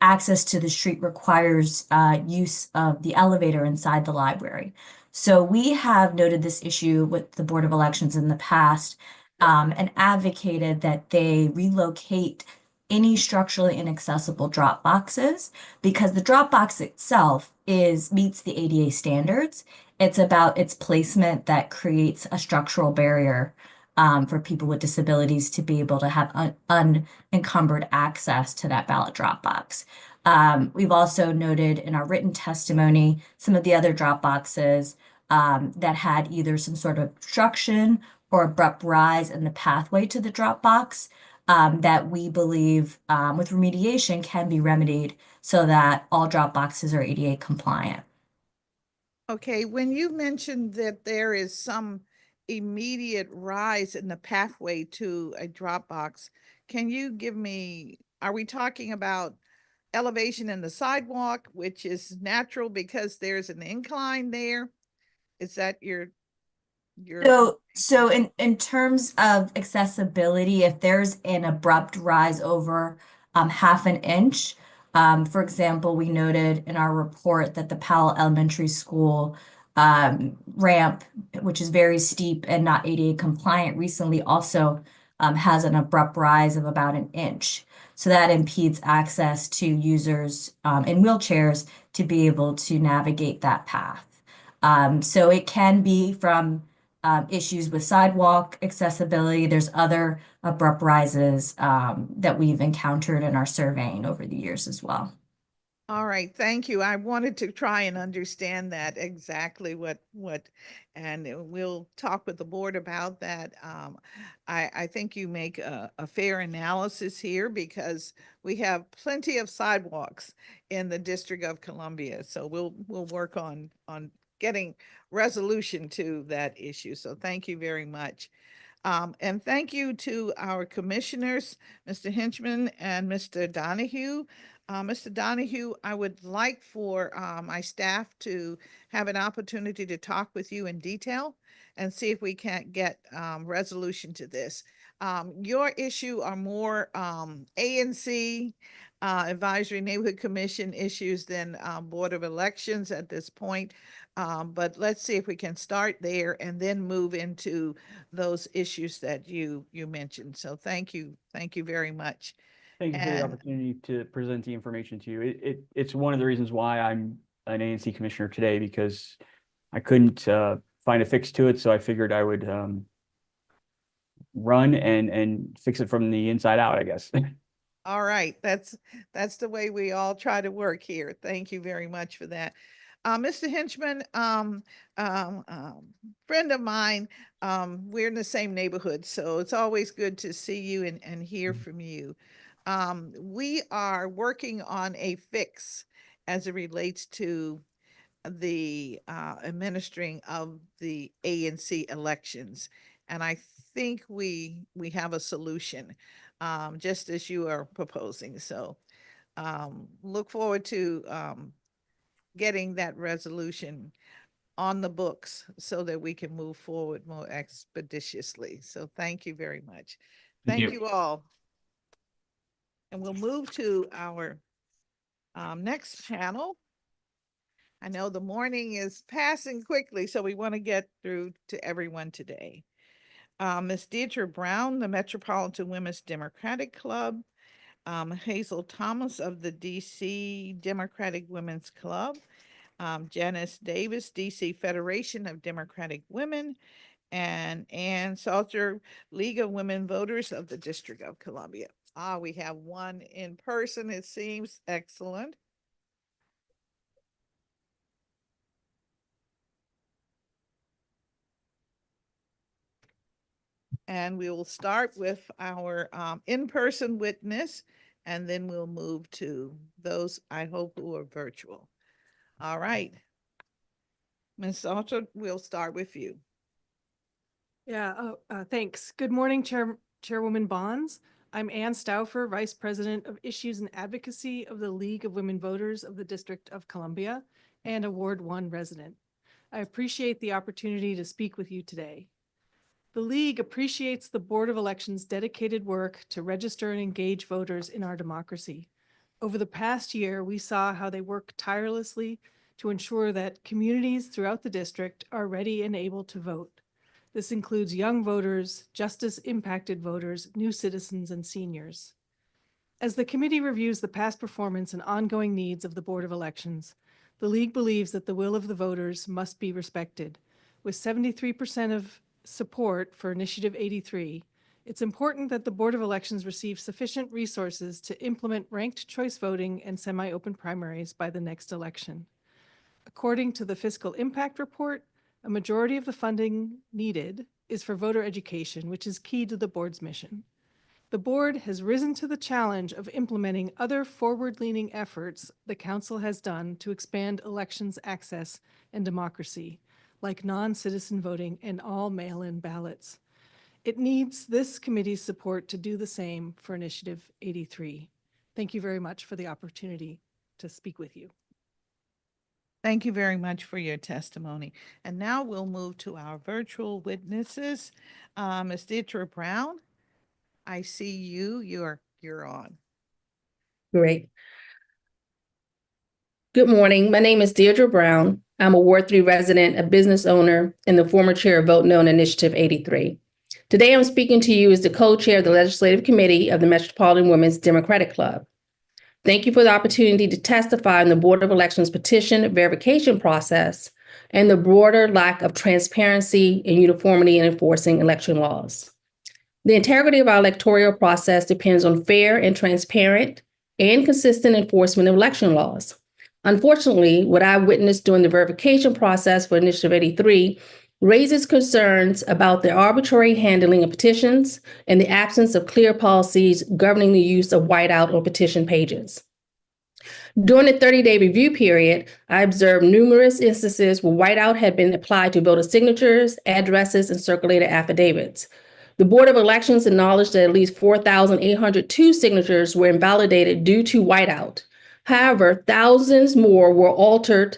access to the street requires use of the elevator inside the library. So we have noted this issue with the Board of Elections in the past, and advocated that they relocate any structurally inaccessible drop boxes, because the drop box itself meets the ADA standards. It's about its placement that creates a structural barrier for people with disabilities to be able to have unencumbered access to that ballot drop box. We've also noted in our written testimony some of the other drop boxes that had either some sort of obstruction or abrupt rise in the pathway to the drop box, that we believe with remediation can be remedied so that all drop boxes are ADA compliant. Okay, when you mentioned that there is some immediate rise in the pathway to a drop box, can you give me, are we talking about elevation in the sidewalk, which is natural because there's an incline there? Is that your So in terms of accessibility, if there's an abrupt rise over half an inch, for example, we noted in our report that the Powell Elementary School ramp, which is very steep and not ADA compliant, recently also has an abrupt rise of about an inch. So that impedes access to users in wheelchairs to be able to navigate that path. So it can be from issues with sidewalk accessibility. There's other abrupt rises that we've encountered in our surveying over the years as well. All right, thank you. I wanted to try and understand that exactly and we'll talk with the board about that. I think you make a fair analysis here, because we have plenty of sidewalks in the District of Columbia. So we'll work on getting resolution to that issue. So thank you very much. And thank you to our commissioners, Mr. Hinchman and Mr. Donahue. Mr. Donahue, I would like for my staff to have an opportunity to talk with you in detail and see if we can't get resolution to this. Your issue are more ANC, Advisory Neighborhood Commission issues than Board of Elections at this point. But let's see if we can start there and then move into those issues that you mentioned. So thank you very much. Thank you for the And opportunity to present the information to you. It's one of the reasons why I'm an ANC commissioner today, because I couldn't find a fix to it. So I figured I would run and fix it from the inside out, I guess. all right, that's the way we all try to work here. Thank you very much for that. Mr. Hinchman, friend of mine, we're in the same neighborhood, so it's always good to see you and hear from you. We are working on a fix as it relates to the administering of the ANC elections. And I think we have a solution, just as you are proposing. So look forward to getting that resolution on the books so that we can move forward more expeditiously. So thank you very much. Thank you all. And we'll move to our next panel. I know the morning is passing quickly, so we want to get through to everyone today. Ms. Deirdre Brown, the Metropolitan Women's Democratic Club, Hazel Thomas of the DC Democratic Women's Club, Janice Davis, DC Federation of Democratic Women, and Ann Salter, League of Women Voters of the District of Columbia. We have one in person, it seems. Excellent. And we will start with our in-person witness, and then we'll move to those, I hope, who are virtual. All right. Ms. Salter, we'll start with you. Yeah, thanks. Good morning, Chairwoman Bonds. I'm Ann Stauffer, Vice President of Issues and Advocacy of the League of Women Voters of the District of Columbia and a Ward 1 resident. I appreciate the opportunity to speak with you today. The League appreciates the Board of Elections' dedicated work to register and engage voters in our democracy. Over the past year, we saw how they work tirelessly to ensure that communities throughout the district are ready and able to vote. This includes young voters, justice-impacted voters, new citizens, and seniors. As the committee reviews the past performance and ongoing needs of the Board of Elections, the League believes that the will of the voters must be respected. With 73% of support for Initiative 83, it's important that the Board of Elections receive sufficient resources to implement ranked choice voting and semi-open primaries by the next election. According to the Fiscal Impact Report, a majority of the funding needed is for voter education, which is key to the board's mission. The board has risen to the challenge of implementing other forward-leaning efforts the council has done to expand elections access and democracy, like non-citizen voting and all mail-in ballots. It needs this committee's support to do the same for Initiative 83. Thank you very much for the opportunity to speak with you. Thank you very much for your testimony. And now we'll move to our virtual witnesses. Ms. Deirdre Brown, I see you. You're on. Great. Good morning. My name is Deirdre Brown. I'm a Ward 3 resident, a business owner, and the former chair of Vote No on Initiative 83. Today, I'm speaking to you as the co-chair of the Legislative Committee of the Metropolitan Women's Democratic Club. Thank you for the opportunity to testify on the Board of Elections petition verification process and the broader lack of transparency and uniformity in enforcing election laws. The integrity of our electoral process depends on fair and transparent and consistent enforcement of election laws. Unfortunately, what I witnessed during the verification process for Initiative 83 raises concerns about the arbitrary handling of petitions and the absence of clear policies governing the use of whiteout on petition pages. During the 30-day review period, I observed numerous instances where whiteout had been applied to voter signatures, addresses, and circulated affidavits. The Board of Elections acknowledged that at least 4,802 signatures were invalidated due to whiteout. However, thousands more were altered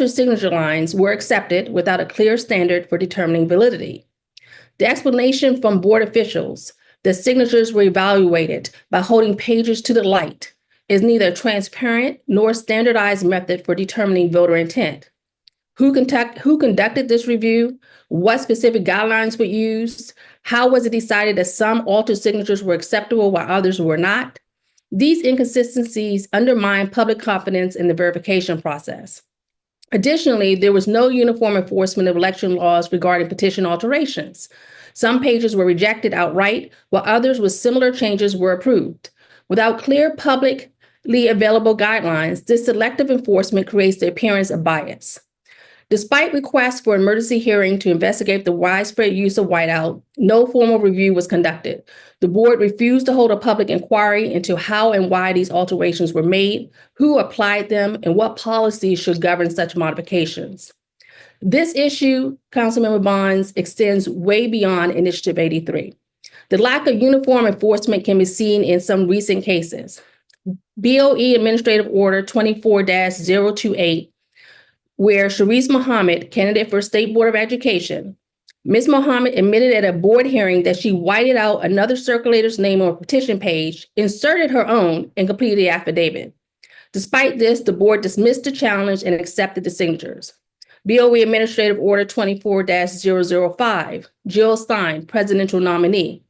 signature lines were accepted without a clear standard for determining validity. The explanation from board officials that signatures were evaluated by holding pages to the light is neither a transparent nor standardized method for determining voter intent. Who conducted this review? What specific guidelines were used? How was it decided that some altered signatures were acceptable while others were not? These inconsistencies undermine public confidence in the verification process. Additionally, there was no uniform enforcement of election laws regarding petition alterations. Some pages were rejected outright, while others with similar changes were approved. Without clear publicly available guidelines, this selective enforcement creates the appearance of bias. Despite requests for emergency hearing to investigate the widespread use of whiteout, no formal review was conducted. The board refused to hold a public inquiry into how and why these alterations were made, who applied them, and what policies should govern such modifications. This issue, Councilmember Bonds, extends way beyond Initiative 83. The lack of uniform enforcement can be seen in some recent cases. BOE Administrative Order 24-028, where Sharice Muhammad, candidate for State Board of Education, Ms. Muhammad admitted at a board hearing that she whited out another circulator's name on a petition page, inserted her own, and completed the affidavit. Despite this, the board dismissed the challenge and accepted the signatures. BOE Administrative Order 24-005, Jill Stein, presidential nominee.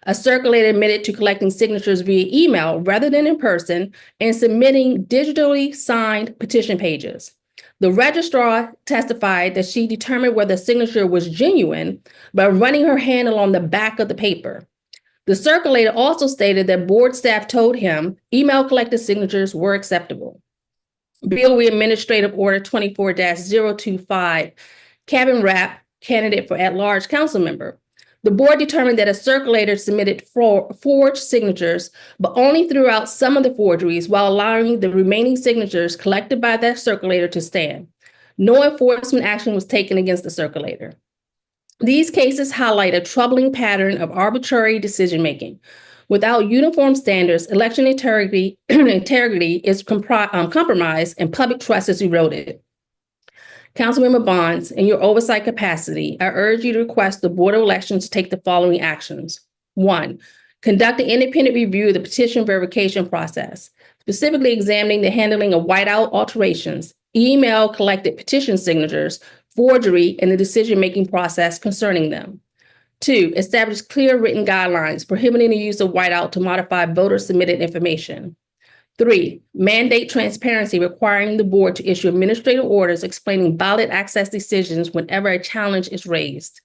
A circulator admitted to collecting signatures via email rather than in person and submitting digitally signed petition pages. The registrar testified that she determined whether the signature was genuine by running her hand along the back of the paper. The circulator also stated that board staff told him email collected signatures were acceptable. BOE Administrative Order 24-025, Kevin Rapp, candidate for at-large council member. The board determined that a circulator submitted forged signatures, but only threw out some of the forgeries while allowing the remaining signatures collected by that circulator to stand. No enforcement action was taken against the circulator. These cases highlight a troubling pattern of arbitrary decision-making. Without uniform standards, election integrity is compromised and public trust is eroded. Councilmember Bonds, in your oversight capacity, I urge you to request the Board of Elections to take the following actions. 1, conduct an independent review of the petition verification process, specifically examining the handling of whiteout alterations, email collected petition signatures, forgery, and the decision-making process concerning them. 2, establish clear written guidelines prohibiting the use of whiteout to modify voter-submitted information. 3, mandate transparency requiring the board to issue administrative orders explaining ballot access decisions whenever a challenge is raised.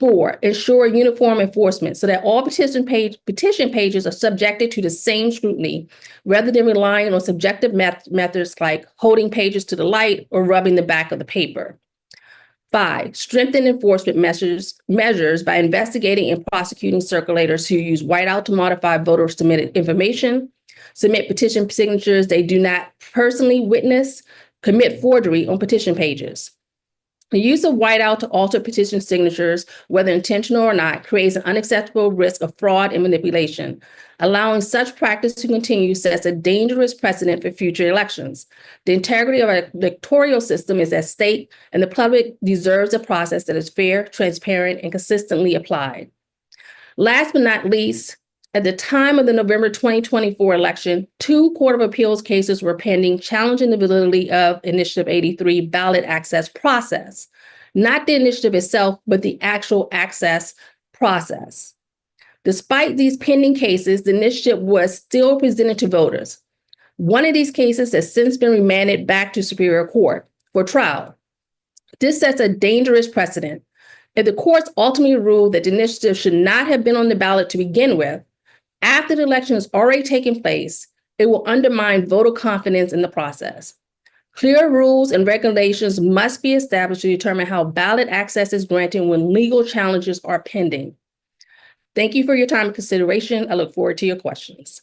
4, ensure uniform enforcement so that all petition pages are subjected to the same scrutiny rather than relying on subjective methods like holding pages to the light or rubbing the back of the paper. 5, strengthen enforcement measures by investigating and prosecuting circulators who use whiteout to modify voter submitted information, submit petition signatures they do not personally witness, commit forgery on petition pages. The use of whiteout to alter petition signatures, whether intentional or not, creates an unacceptable risk of fraud and manipulation. Allowing such practice to continue sets a dangerous precedent for future elections. The integrity of our electoral system is at stake, and the public deserves a process that is fair, transparent, and consistently applied. Last but not least, at the time of the November 2024 election, 2 Court of Appeals cases were pending challenging the validity of Initiative 83 ballot access process. Not the initiative itself, but the actual access process. Despite these pending cases, the initiative was still presented to voters. One of these cases has since been remanded back to Superior Court for trial. This sets a dangerous precedent. If the courts ultimately rule that the initiative should not have been on the ballot to begin with, after the election has already taken place, it will undermine voter confidence in the process. Clear rules and regulations must be established to determine how ballot access is granted when legal challenges are pending. Thank you for your time and consideration. I look forward to your questions.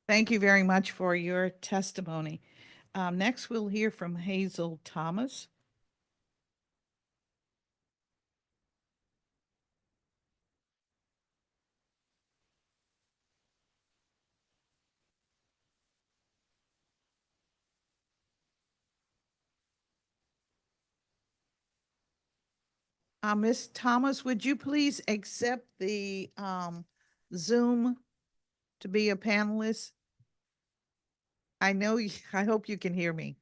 Thank you very much for your testimony. Next, we'll hear from Hazel Thomas. Ms. Thomas, would you please accept the Zoom to be a panelist? I know, I hope you can hear me.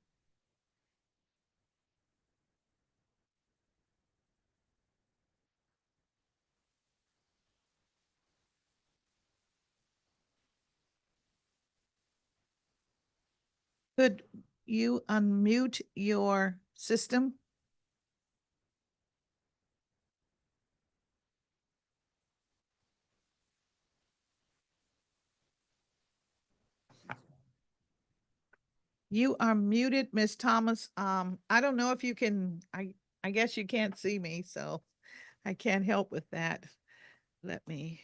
Could you unmute your system? You are muted, Ms. Thomas. I don't know if you can, I guess you can't see me, so I can't help with that. I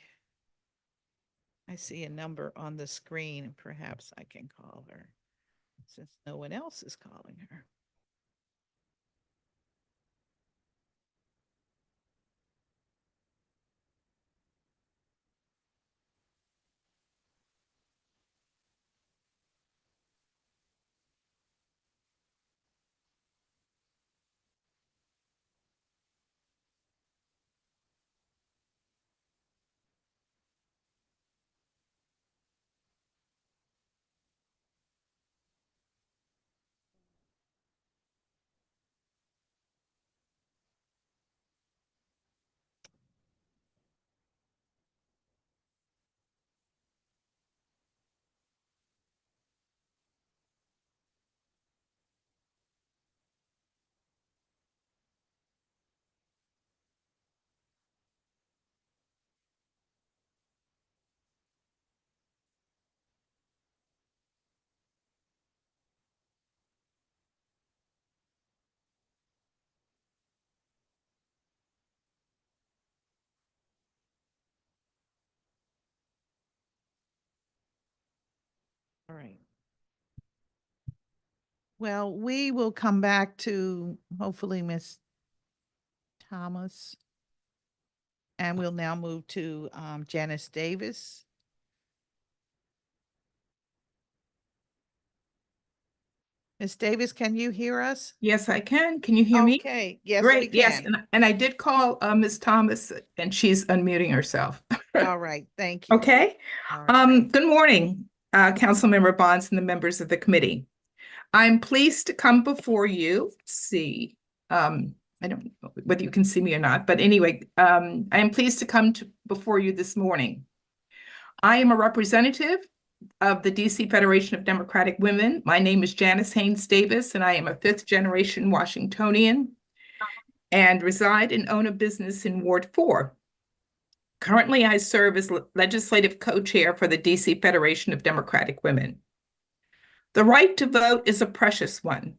see a number on the screen and perhaps I can call her since no one else is calling her. All right. Well, we will come back to hopefully Ms. Thomas. And we'll now move to Janice Davis. Ms. Davis, can you hear us? Yes, I can. Can you hear me? Okay, yes, we Great, yes. can. And I did call Ms. Thomas and she's unmuting herself. All right, thank you. Okay. All right. Good morning, Councilmember Bonds and the members of the committee. I'm pleased to come before you. Let's see, I don't know whether you can see me or not, but anyway, I am pleased to come before you this morning. I am a representative of the DC Federation of Democratic Women. My name is Janice Haynes Davis, and I am a fifth-generation Washingtonian and reside and own a business in Ward 4. Currently, I serve as legislative co-chair for the DC Federation of Democratic Women. The right to vote is a precious one.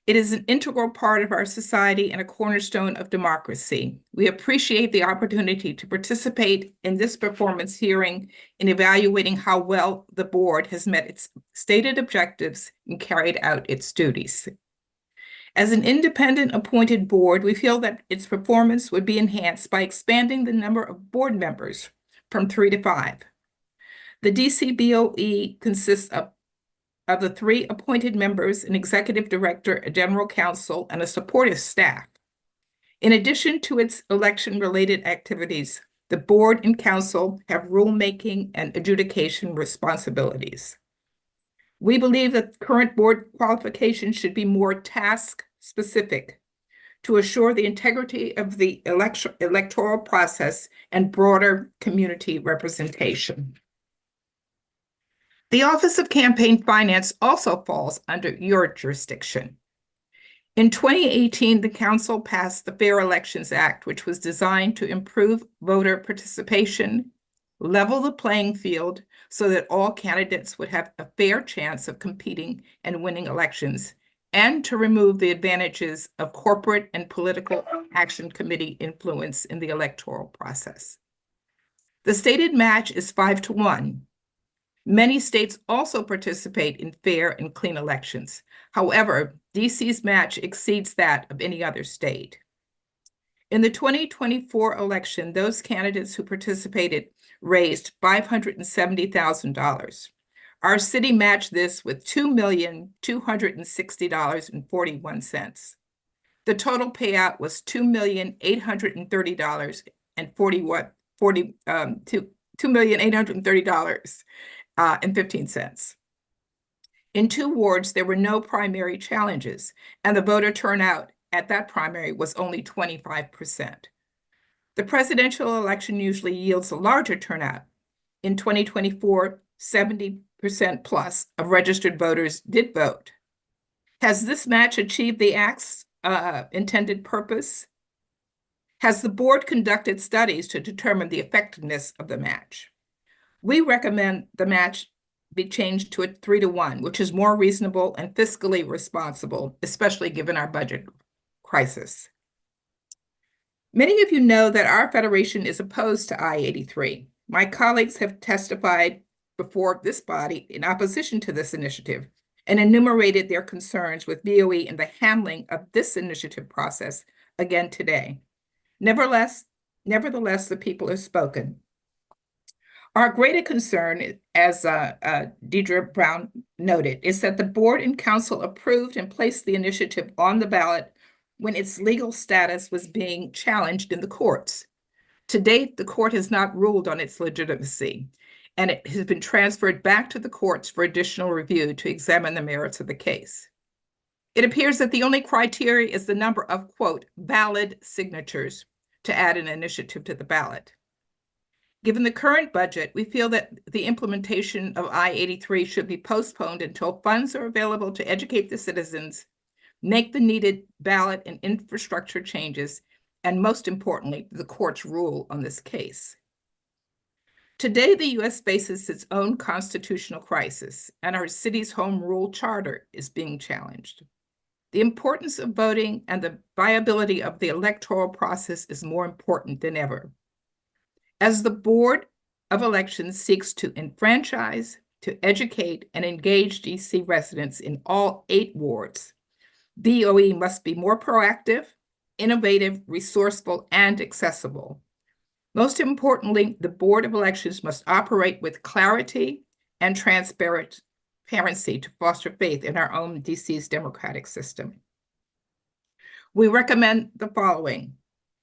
It is an integral part of our society and a cornerstone of democracy. We appreciate the opportunity to participate in this performance hearing in evaluating how well the board has met its stated objectives and carried out its duties. As an independent appointed board, we feel that its performance would be enhanced by expanding the number of board members from 3 to 5. The DC BOE consists of the 3 appointed members, an executive director, a general counsel, and a supportive staff. In addition to its election-related activities, the board and council have rulemaking and adjudication responsibilities. We believe that current board qualifications should be more task-specific to assure the integrity of the electoral process and broader community representation. The Office of Campaign Finance also falls under your jurisdiction. In 2018, the Council passed the Fair Elections Act, which was designed to improve voter participation, level the playing field so that all candidates would have a fair chance of competing and winning elections, and to remove the advantages of corporate and political action committee influence in the electoral process. The stated match is 5-1. Many states also participate in fair and clean elections. However, DC's match exceeds that of any other state. In the 2024 election, those candidates who participated raised $570,000. Our city matched this with $2,260.41. The total payout was $2,830.15. In 2 wards, there were no primary challenges, and the voter turnout at that primary was only 25%. The presidential election usually yields a larger turnout. In 2024, 70% plus of registered voters did vote. Has this match achieved the Act's intended purpose? Has the board conducted studies to determine the effectiveness of the match? We recommend the match be changed to a 3-to-1, which is more reasonable and fiscally responsible, especially given our budget crisis. Many of you know that our federation is opposed to I-83. My colleagues have testified before this body in opposition to this initiative and enumerated their concerns with BOE and the handling of this initiative process again today. Nevertheless, the people have spoken. Our greater concern, as Deidre Brown noted, is that the board and council approved and placed the initiative on the ballot when its legal status was being challenged in the courts. To date, the court has not ruled on its legitimacy, and it has been transferred back to the courts for additional review to examine the merits of the case. It appears that the only criteria is the number of, quote, valid signatures to add an initiative to the ballot. Given the current budget, we feel that the implementation of I-83 should be postponed until funds are available to educate the citizens, make the needed ballot and infrastructure changes, and most importantly, the court's rule on this case. Today, the U.S. faces its own constitutional crisis, and our city's home rule charter is being challenged. The importance of voting and the viability of the electoral process is more important than ever. As the Board of Elections seeks to enfranchise, to educate, and engage DC residents in all 8 wards, BOE must be more proactive, innovative, resourceful, and accessible. Most importantly, the Board of Elections must operate with clarity and transparency to foster faith in our own DC's democratic system. We recommend the following: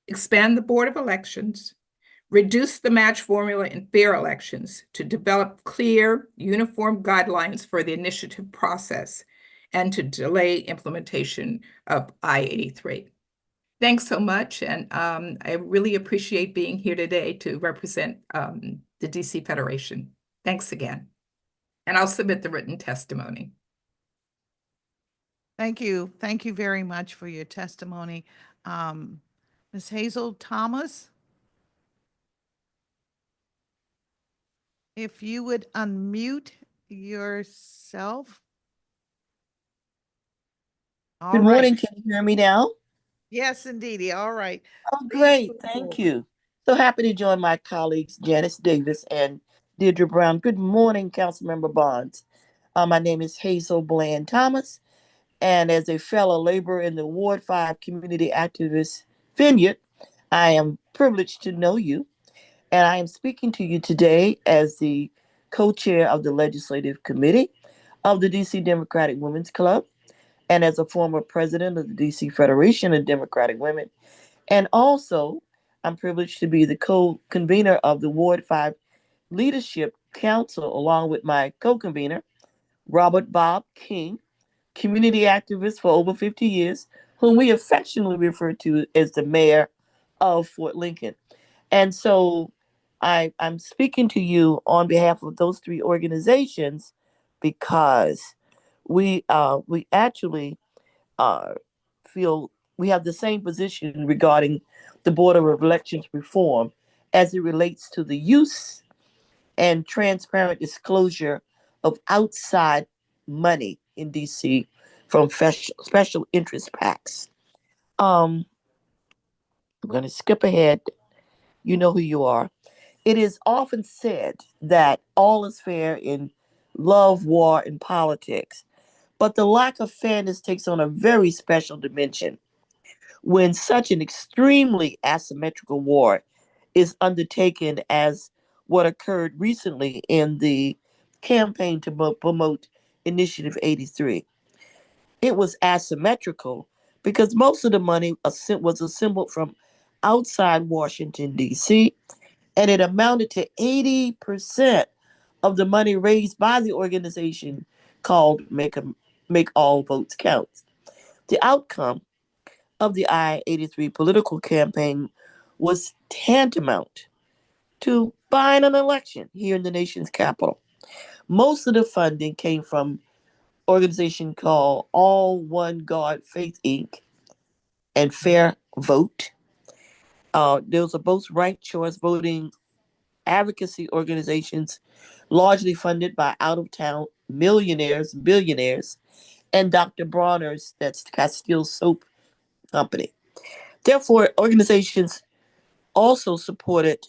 expand the Board of Elections, reduce the match formula in fair elections to develop clear, uniform guidelines for the initiative process, and to delay implementation of I-83. Thanks so much, and I really appreciate being here today to represent the DC Federation. Thanks again. And I'll submit the written testimony. Thank you. Thank you very much for your testimony. Ms. Hazel Thomas? If you would unmute yourself. All Good right. morning. Can you hear me now? Yes, indeedy. All right. Oh, Please great. move Thank forward. you. So happy to join my colleagues, Janice Davis and Deirdre Brown. Good morning, Councilmember Bonds. My name is Hazel Bland Thomas, and as a fellow laborer in the Ward 5 community activist vineyard, I am privileged to know you, and I am speaking to you today as the co-chair of the Legislative Committee of the DC Democratic Women's Club, and as a former president of the DC Federation of Democratic Women. And also, I'm privileged to be the co-convener of the Ward 5 Leadership Council, along with my co-convener, Robert Bob King, community activist for over 50 years, whom we affectionately refer to as the mayor of Fort Lincoln. And so I'm speaking to you on behalf of those 3 organizations because we actually feel we have the same position regarding the Board of Elections reform as it relates to the use and transparent disclosure of outside money in DC from special interest PACs. I'm going to skip ahead. You know who you are. It is often said that all is fair in love, war, and politics, but the lack of fairness takes on a very special dimension when such an extremely asymmetrical war is undertaken as what occurred recently in the campaign to promote Initiative 83. It was asymmetrical because most of the money was assembled from outside Washington, D.C., and it amounted to 80% of the money raised by the organization called Make All Votes Count. The outcome of the I-83 political campaign was tantamount to buying an election here in the nation's capital. Most of the funding came from an organization called All One God Faith Inc. and Fair Vote. There was a both ranked choice voting advocacy organizations, largely funded by out-of-town millionaires, billionaires, and Dr. Bronner's, that's Castile Soap Company. Therefore, organizations also supported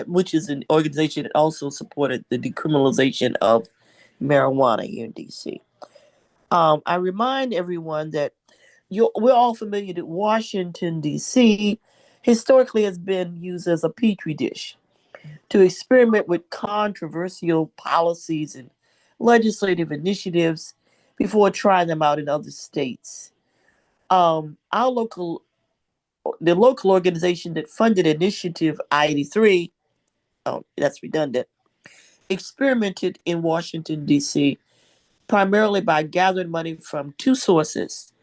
which is an organization that also supported the decriminalization of marijuana here in DC. I remind everyone that we're all familiar that Washington, D.C. historically has been used as a petri dish to experiment with controversial policies and legislative initiatives before trying them out in other states. The local organization that funded Initiative I-83, oh, that's redundant, experimented in Washington, D.C., primarily by gathering money from two sources: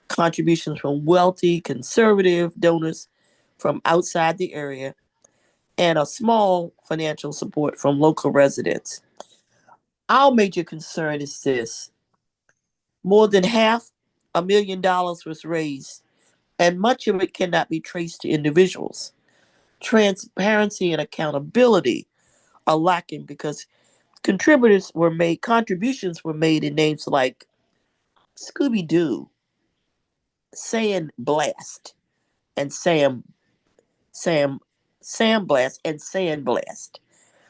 contributions from wealthy conservative donors from outside the area, and a small financial support from local residents. Our major concern is this: more than $500,000 was raised, and much of it cannot be traced to individuals. Transparency and accountability are lacking because contributions were made in names like Scooby Doo, Sand Blast, and Sam Blast and Sand Blast.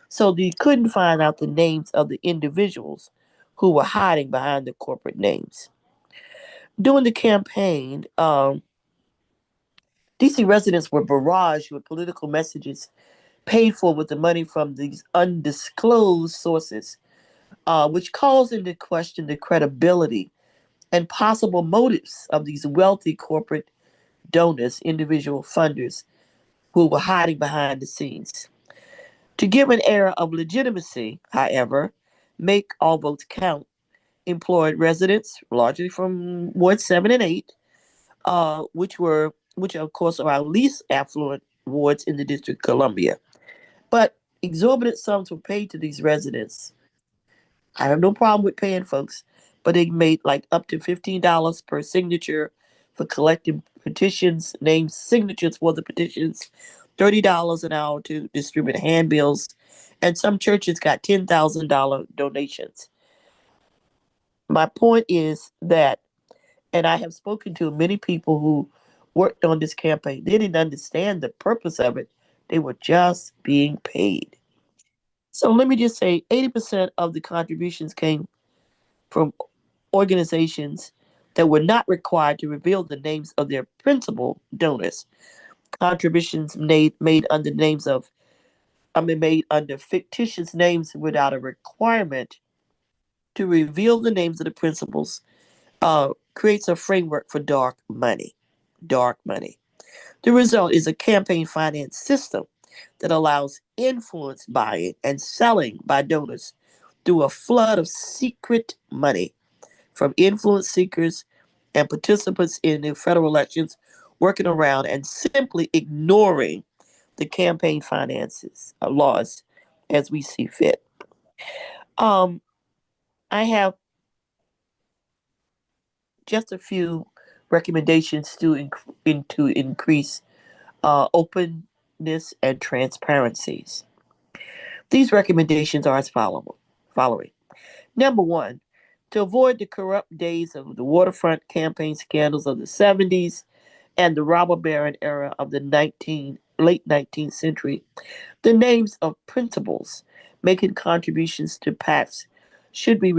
So they couldn't find out the names of the individuals who were hiding behind the corporate names. During the campaign, DC residents were barraged with political messages paid for with the money from these undisclosed sources, which calls into question the credibility and possible motives of these wealthy corporate donors, individual funders who were hiding behind the scenes. To give an air of legitimacy, however, Make All Votes Count employed residents, largely from Ward 7 and 8, which of course are our least affluent wards in the District of Columbia. But exorbitant sums were paid to these residents. I have no problem with paying folks, but they made like up to $15 per signature for collecting petitions, named signatures for the petitions, $30 an hour to distribute handbills, and some churches got $10,000 donations. My point is that, and I have spoken to many people who worked on this campaign, they didn't understand the purpose of it. They were just being paid. So let me just say 80% of the contributions came from organizations that were not required to reveal the names of their principal donors. Contributions made under made under fictitious names without a requirement to reveal the names of the principals creates a framework for dark money. Dark money. The result is a campaign finance system that allows influence buying and selling by donors through a flood of secret money from influence seekers and participants in the federal elections working around and simply ignoring the campaign finances laws as we see fit. I have just a few recommendations to increase openness and transparencies. These recommendations are as following. Number one, to avoid the corrupt days of the waterfront campaign scandals of the 70s and the robber baron era of the late 19th century, the names of principals making contributions to PACs should be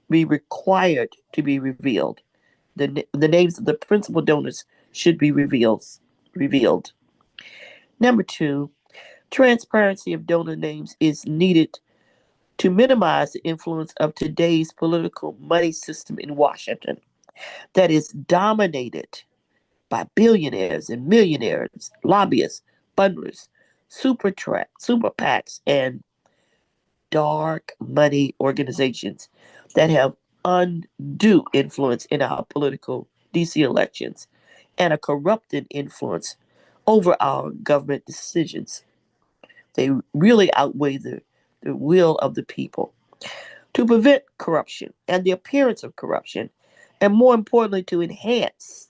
required to be revealed. The names of the principal donors should be revealed. Number two, transparency of donor names is needed to minimize the influence of today's political money system in Washington that is dominated by billionaires and millionaires, lobbyists, funders, super PACs, and dark money organizations that have undue influence in our political DC elections and a corrupted influence over our government decisions. They really outweigh the will of the people. To prevent corruption and the appearance of corruption, and more importantly, to enhance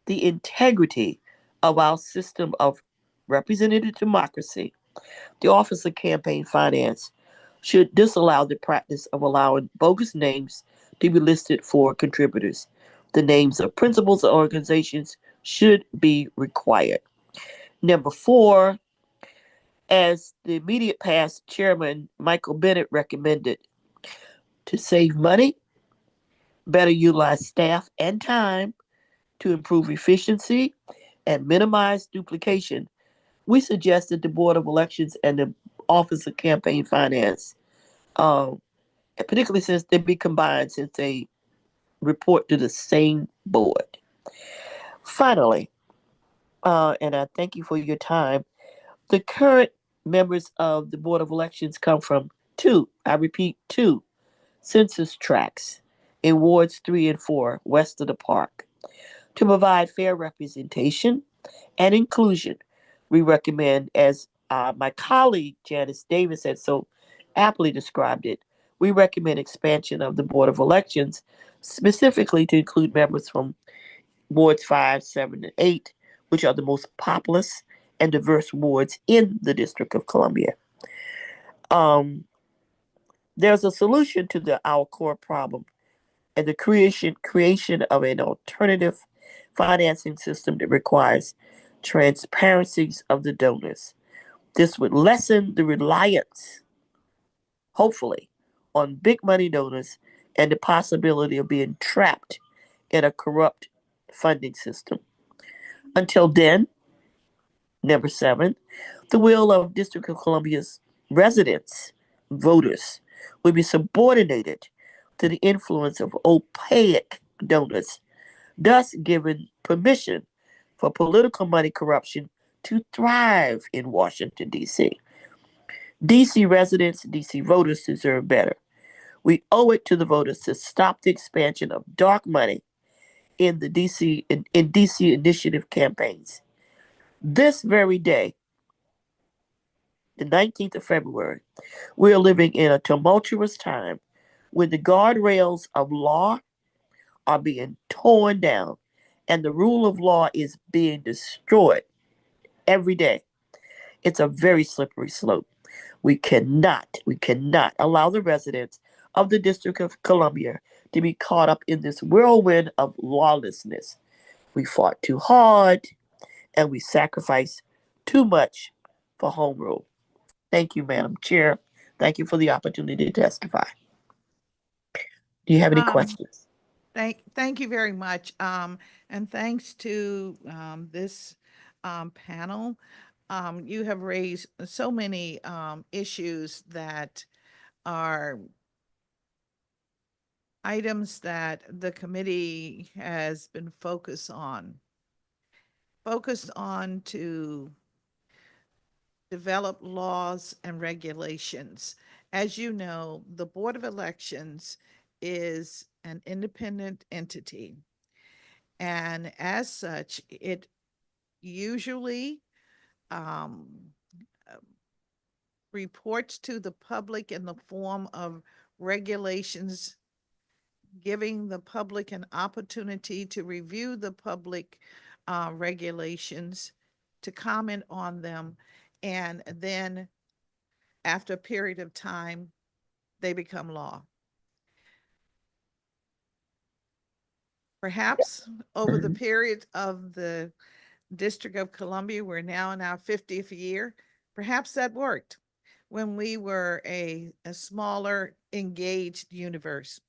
the integrity of our system of representative democracy, The Office of Campaign Finance should disallow the practice of allowing bogus names to be listed for contributors. The names of principals or organizations should be required. Number 4, as the immediate past Chairman Michael Bennett recommended, to save money, better utilize staff and time to improve efficiency and minimize duplication, we suggested the Board of Elections and the Office of Campaign Finance, particularly since they be combined, since they report to the same board. Finally, and I thank you for your time, the current members of the Board of Elections come from 2, I repeat, 2 census tracts in wards 3 and 4 west of the park. To provide fair representation and inclusion, we recommend, as my colleague Janice Davis had so aptly described it, we recommend expansion of the Board of Elections specifically to include members from wards 5, 7, and 8, which are the most populous and diverse wards in the District of Columbia. There's a solution to our core problem, and the creation of an alternative financing system that requires transparencies of the donors. This would lessen the reliance, hopefully, on big money donors and the possibility of being trapped in a corrupt funding system. Until then, number 7, the will of District of Columbia's residents, voters, will be subordinated to the influence of opaque donors, thus giving permission for political money corruption to thrive in Washington, D.C. D.C. residents, D.C. voters deserve better. We owe it to the voters to stop the expansion of dark money in the D.C. in D.C. initiative campaigns. This very day, the 19th of February, we are living in a tumultuous time when the guardrails of law are being torn down and the rule of law is being destroyed every day. It's a very slippery slope. We cannot allow the residents of the District of Columbia to be caught up in this whirlwind of lawlessness. We fought too hard and we sacrificed too much for home rule. Thank you, Madam Chair. Thank you for the opportunity to testify. Do you have any questions? Thank you very much. And thanks to this panel. You have raised so many issues that are items that the committee has been focused on to develop laws and regulations. As you know, the Board of Elections is an independent entity. And as such, it usually reports to the public in the form of regulations, giving the public an opportunity to review the public regulations, to comment on them, and then after a period of time, they become law. Perhaps over the period of the District of Columbia, we're now in our 50th year, perhaps that worked when we were a smaller, engaged universe.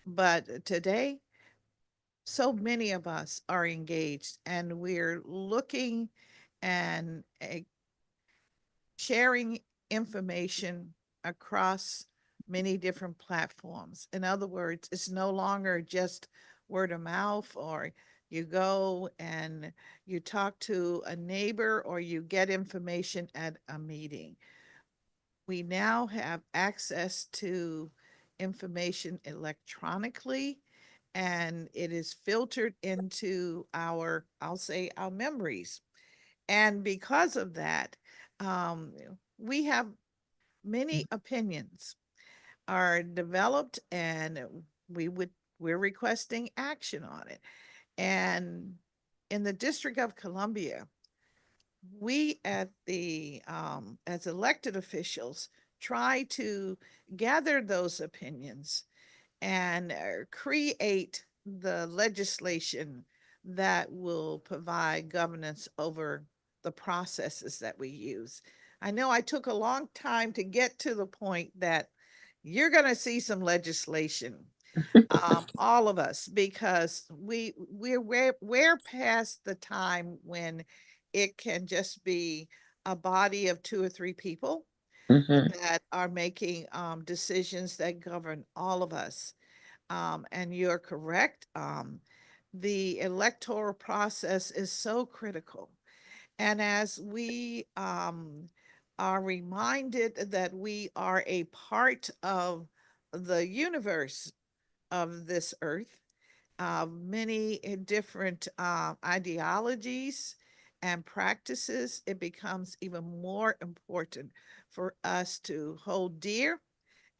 But today, so many of us are engaged and we're looking and sharing information across many different platforms. In other words, it's no longer just word of mouth, or you go and you talk to a neighbor or you get information at a meeting. We now have access to information electronically, and it is filtered into our, I'll say, our memories. And because of that, we have many opinions are developed, and we're requesting action on it. And in the District of Columbia, we at the, as elected officials, try to gather those opinions and create the legislation that will provide governance over the processes that we use. I know I took a long time to get to the point that you're going to see some legislation, all of us, because we're past the time when it can just be a body of 2 or 3 people that are making decisions that govern all of us. And you're correct. The electoral process is so critical. And as we are reminded that we are a part of the universe of this earth, many different ideologies and practices, it becomes even more important for us to hold dear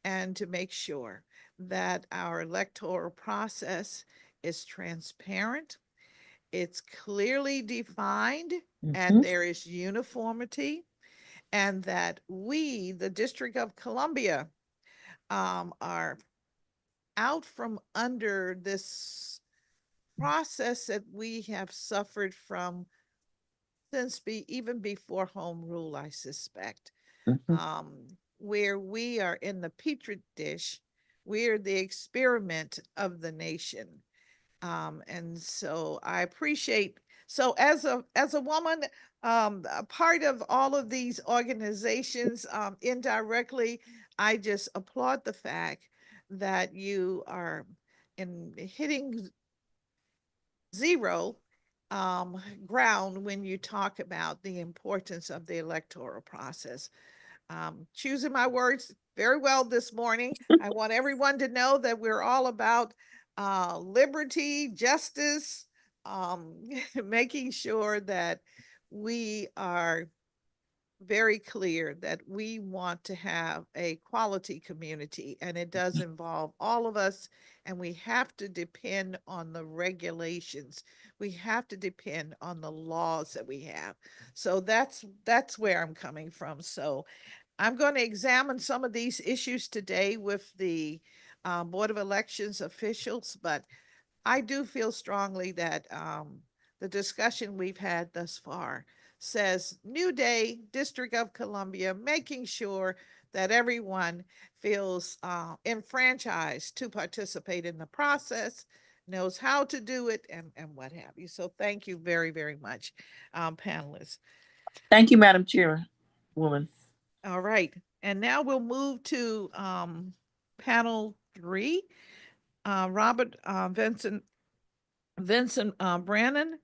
and to make sure that our electoral process is transparent, it's clearly defined, and there is uniformity, and that we, the District of Columbia, are out from under this process that we have suffered from since even before home rule, I suspect, where we are in the petri dish, we're the experiment of the nation. And so I appreciate, so as a woman, a part of all of these organizations, indirectly, I just applaud the fact that you are in hitting zero ground when you talk about the importance of the electoral process. Choosing my words very well this morning. I want everyone to know that we're all about liberty, justice, making sure that we are very clear that we want to have a quality community, and it does involve all of us, and we have to depend on the regulations. We have to depend on the laws that we have. So that's where I'm coming from. So I'm going to examine some of these issues today with the Board of Elections officials, but I do feel strongly that the discussion we've had thus far says New Day, District of Columbia, making sure that everyone feels enfranchised to participate in the process, knows how to do it, and what have you. So thank you very, very much, panelists. Thank you, Madam Chairwoman. All right. And now we'll move to panel 3. Robert Vincent Brannon,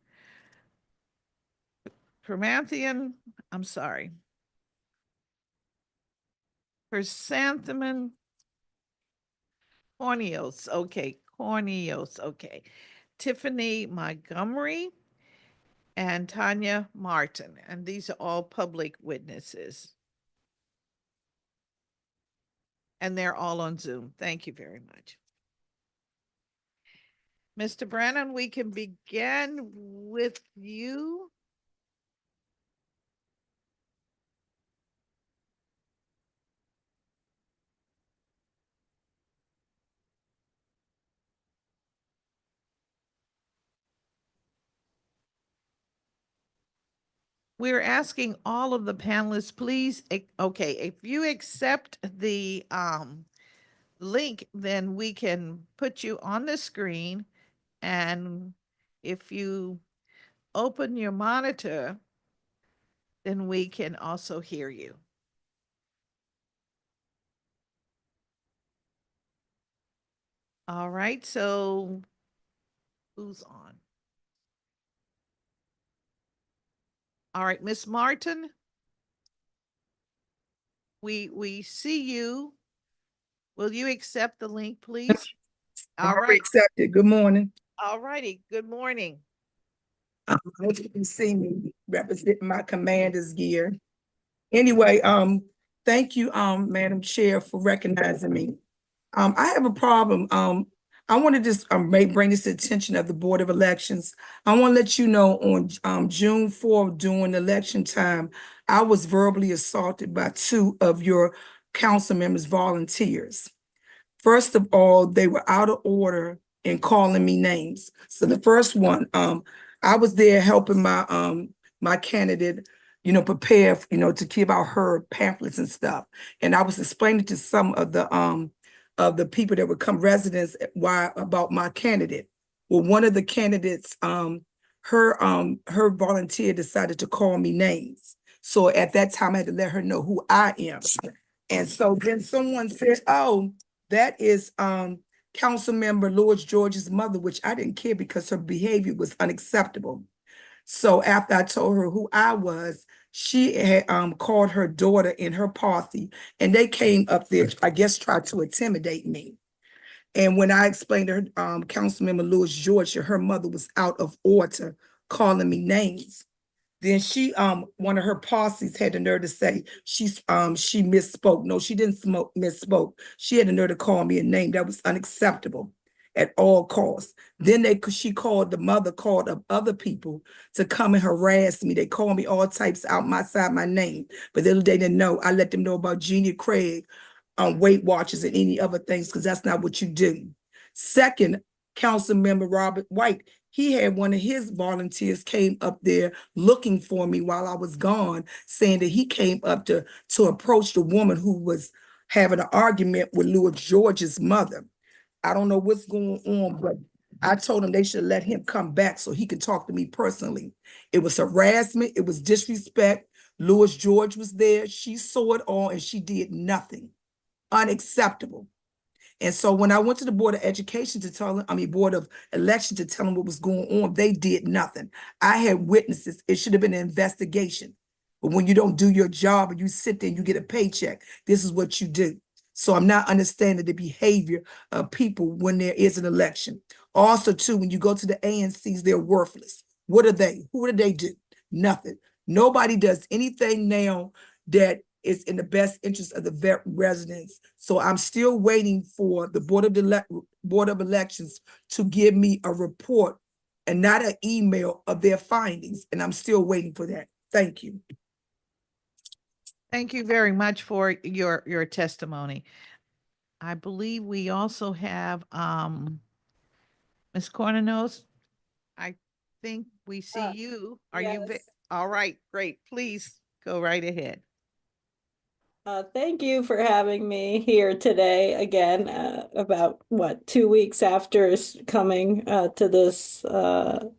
Chrysanthemum, I'm sorry. Chrysanthemum Cornelius, okay, Cornelius, okay. Tiffany Montgomery and Tanya Martin, and these are all public witnesses. And they're all on Zoom. Thank you very much. Mr. Brannon, we can begin with you. We're asking all of the panelists, please, okay, if you accept the link, then we can put you on the screen. And if you open your monitor, then we can also hear you. All right, so who's on? All right, Miss Martin, we see you. Will you accept the link, please? All right. Accepted. Good morning. All righty. Good morning. As you can see me representing my commander's gear. Anyway, thank you, Madam Chair, for recognizing me. I have a problem. I want to just bring this to the attention of the Board of Elections. I want to let you know on June 4th, during election time, I was verbally assaulted by 2 of your council members, volunteers. First of all, they were out of order in calling me names. So the first one, I was there helping my candidate, prepare, to give out her pamphlets and stuff. And I was explaining to some of the people that would come residents about my candidate. Well, one of the candidates, her volunteer decided to call me names. So at that time, I had to let her know who I am. And so then someone said, "Oh, that is council member Lord George's mother," which I didn't care because her behavior was unacceptable. So after I told her who I was, she had called her daughter in her posse, and they came up there, I guess, tried to intimidate me. And when I explained to her, Councilmember Lewis George, her mother was out of order, calling me names. Then one of her posses had the nerve to say she misspoke. No, she didn't misspoke. She had the nerve to call me a name that was unacceptable at all costs. Then she called the mother, called up other people to come and harass me. They called me all types out my name, but little they didn't know. I let them know about Genia Craig, Weight Watchers, and any other things, because that's not what you do. Second, Council Member Robert White, he had one of his volunteers came up there looking for me while I was gone, saying that he came up to approach the woman who was having an argument with Lewis George's mother. I don't know what's going on, but I told him they should let him come back so he could talk to me personally. It was harassment. It was disrespect. Lewis George was there. She saw it all and she did nothing. Unacceptable. And so when I went to the Board of Education to tell them, Board of Election to tell them what was going on, they did nothing. I had witnesses. It should have been an investigation. But when you don't do your job and you sit there and you get a paycheck, this is what you do. So I'm not understanding the behavior of people when there is an election. Also, too, when you go to the ANCs, they're worthless. What are they? Who do they do? Nothing. Nobody does anything now that is in the best interest of the residents. So I'm still waiting for the Board of Elections to give me a report and not an email of their findings. And I'm still waiting for that. Thank you. Thank you very much for your testimony. I believe we also have Ms. Cornenos. I think we see you. Are you Yes. all right? Great. Please go right ahead. Thank you for having me here today again, about 2 weeks after coming to this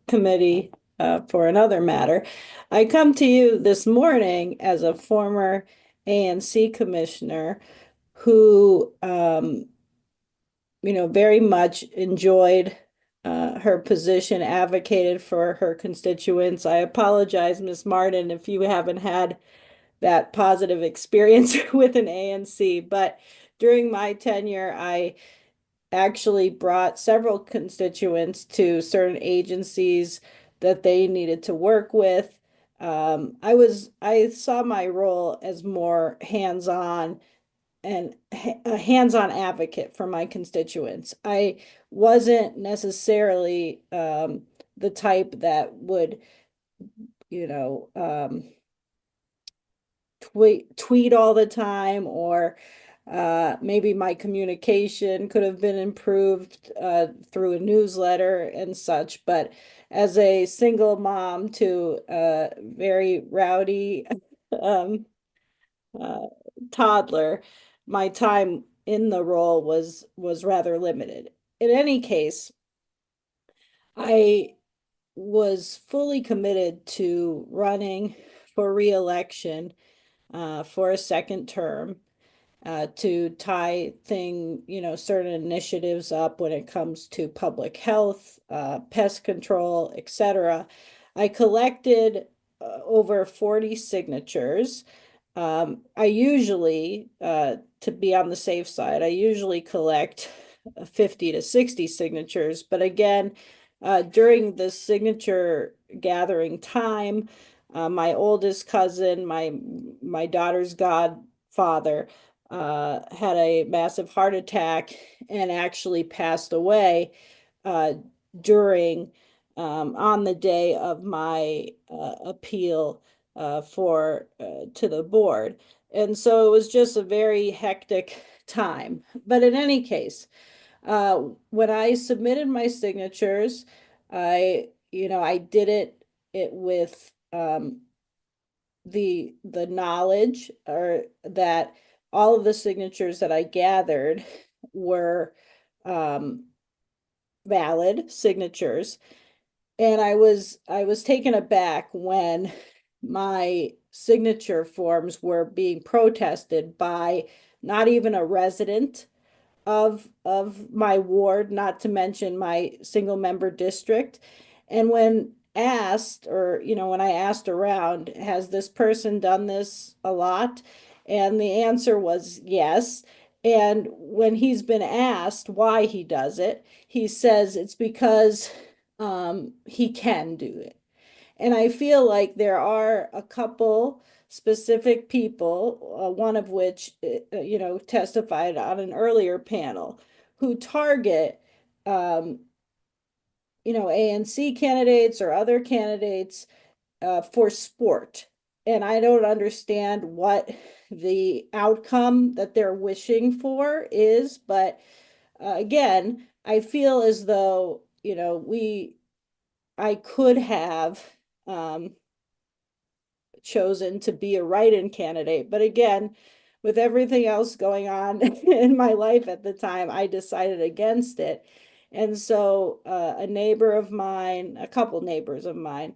committee for another matter. I come to you this morning as a former ANC commissioner who, very much enjoyed her position, advocated for her constituents. I apologize, Ms. Martin, if you haven't had that positive experience with an ANC. But during my tenure, I actually brought several constituents to certain agencies that they needed to work with. I saw my role as more hands-on and a hands-on advocate for my constituents. I wasn't necessarily the type that would, tweet all the time, or maybe my communication could have been improved through a newsletter and such. But as a single mom to a very rowdy toddler, my time in the role was rather limited. In any case, I was fully committed to running for re-election for a second term to tie certain initiatives up when it comes to public health, pest control, etc. I collected over 40 signatures. I usually, to be on the safe side, I usually collect 50 to 60 signatures. But again, during the signature gathering time, my oldest cousin, my daughter's godfather, had a massive heart attack and actually passed away during on the day of my appeal to the board. And so it was just a very hectic time. But in any case, when I submitted my signatures, I did it with the knowledge or that all of the signatures that I gathered were valid signatures. And I was taken aback when my signature forms were being protested by not even a resident of my ward, not to mention my single member district. And when asked, or when I asked around, has this person done this a lot? And the answer was yes. And when he's been asked why he does it, he says it's because he can do it. And I feel like there are a couple specific people, one of which, testified on an earlier panel, who target, ANC candidates or other candidates for sport. And I don't understand what the outcome that they're wishing for is, but again, I feel as though, I could have chosen to be a write-in candidate. But again, with everything else going on in my life at the time, I decided against it. And so a neighbor of mine, a couple neighbors of mine,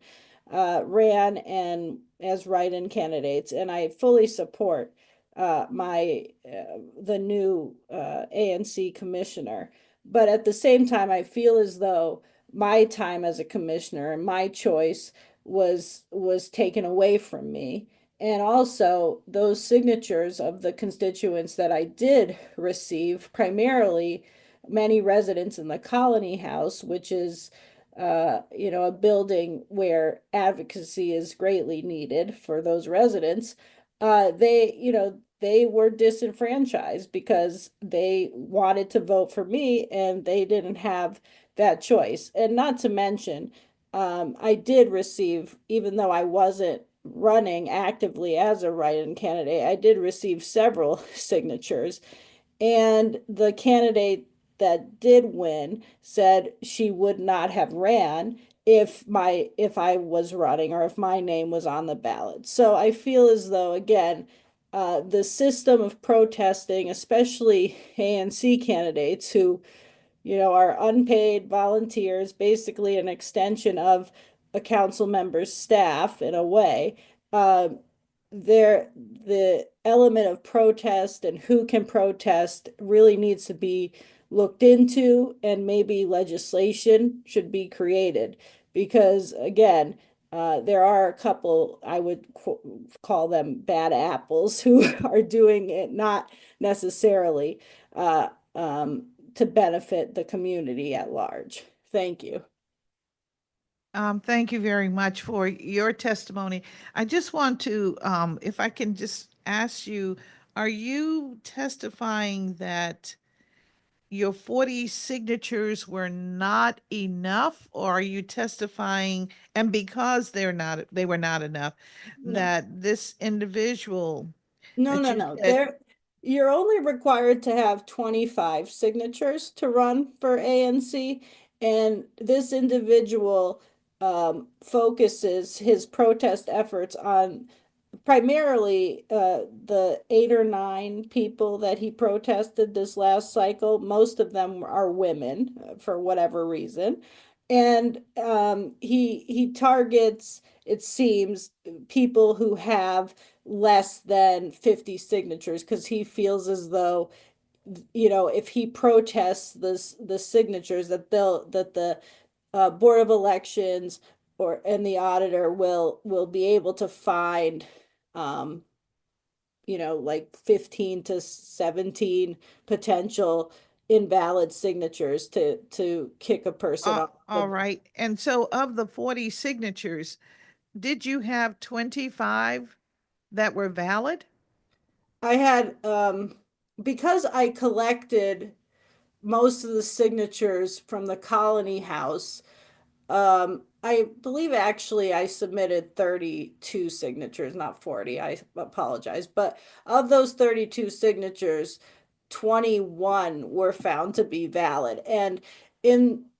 ran and as write-in candidates, and I fully support the new ANC commissioner. But at the same time, I feel as though my time as a commissioner and my choice was taken away from me. And also those signatures of the constituents that I did receive, primarily many residents in the Colony House, which is a building where advocacy is greatly needed for those residents. They were disenfranchised because they wanted to vote for me and they didn't have that choice. And not to mention, I did receive, even though I wasn't running actively as a write-in candidate, I did receive several signatures. And the candidate that did win said she would not have ran if I was running or if my name was on the ballot. So I feel as though, again, the system of protesting, especially ANC candidates who are unpaid volunteers, basically an extension of a council member's staff in a way. The element of protest and who can protest really needs to be looked into, and maybe legislation should be created. Because again, there are a couple, I would call them bad apples, who are doing it not necessarily to benefit the community at large. Thank you. Thank you very much for your testimony. I just want to, if I can just ask you, are you testifying that your 40 signatures were not enough, or are you testifying, and because they were not enough, No. that this individual No, that no, you no. said- You're only required to have 25 signatures to run for ANC, and this individual focuses his protest efforts on primarily the 8 or 9 people that he protested this last cycle. Most of them are women for whatever reason. And he targets, it seems, people who have less than 50 signatures because he feels as though, if he protests the signatures, that the Board of Elections and the auditor will be able to find like 15 to 17 potential invalid signatures to kick a person off. all right. And so of the 40 signatures, did you have 25 that were valid? I had because I collected most of the signatures from the Colony House, I believe actually I submitted 32 signatures, not 40. I apologize. But of those 32 signatures, 21 were found to be valid. And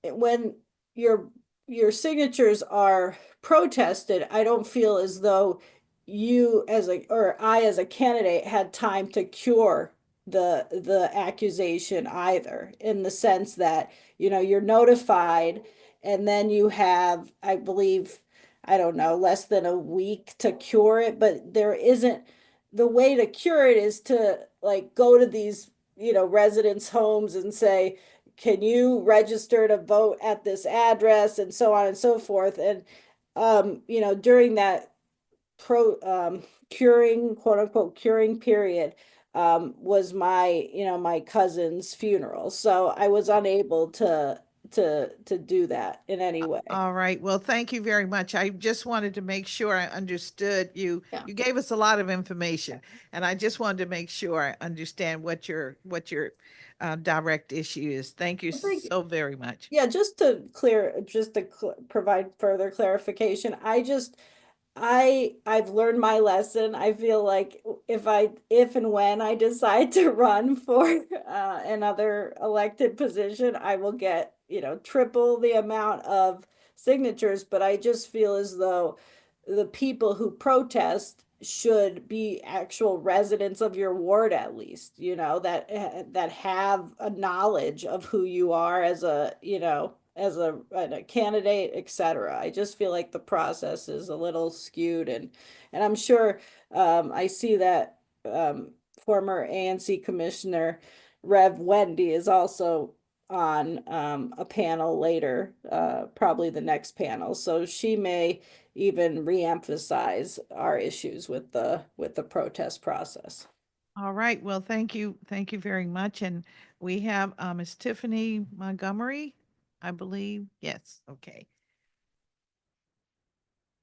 when your your signatures are protested, I don't feel as though you as a or I as a candidate had time to cure the accusation either, in the sense that, you're notified and then you have, I believe, I don't know, less than a week to cure it, but there isn't, the way to cure it is to like go to these, residents' homes and say, can you register to vote at this address, and so on and so forth. And during that curing, quote unquote, curing period, was my cousin's funeral. So I was unable to do that in any way. All right. Well, thank you very much. I just wanted to make sure I understood you. Yeah. You gave us a lot of information, and I just wanted to make sure I understand what your direct issue is. Thank you Well, thank you. so very much. Yeah, just to provide further clarification, I've learned my lesson. I feel like if and when I decide to run for another elected position, I will get, triple the amount of signatures. But I just feel as though the people who protest should be actual residents of your ward, at least, that have a knowledge of who you are as a, as a candidate, etc. I just feel like the process is a little skewed, and I'm sure I see that former ANC Commissioner Rev Wendy is also on a panel later, probably the next panel. So she may even reemphasize our issues with the protest process. All right. Well, thank you. Thank you very much. And we have Ms. Tiffany Montgomery, I believe. Yes. Okay.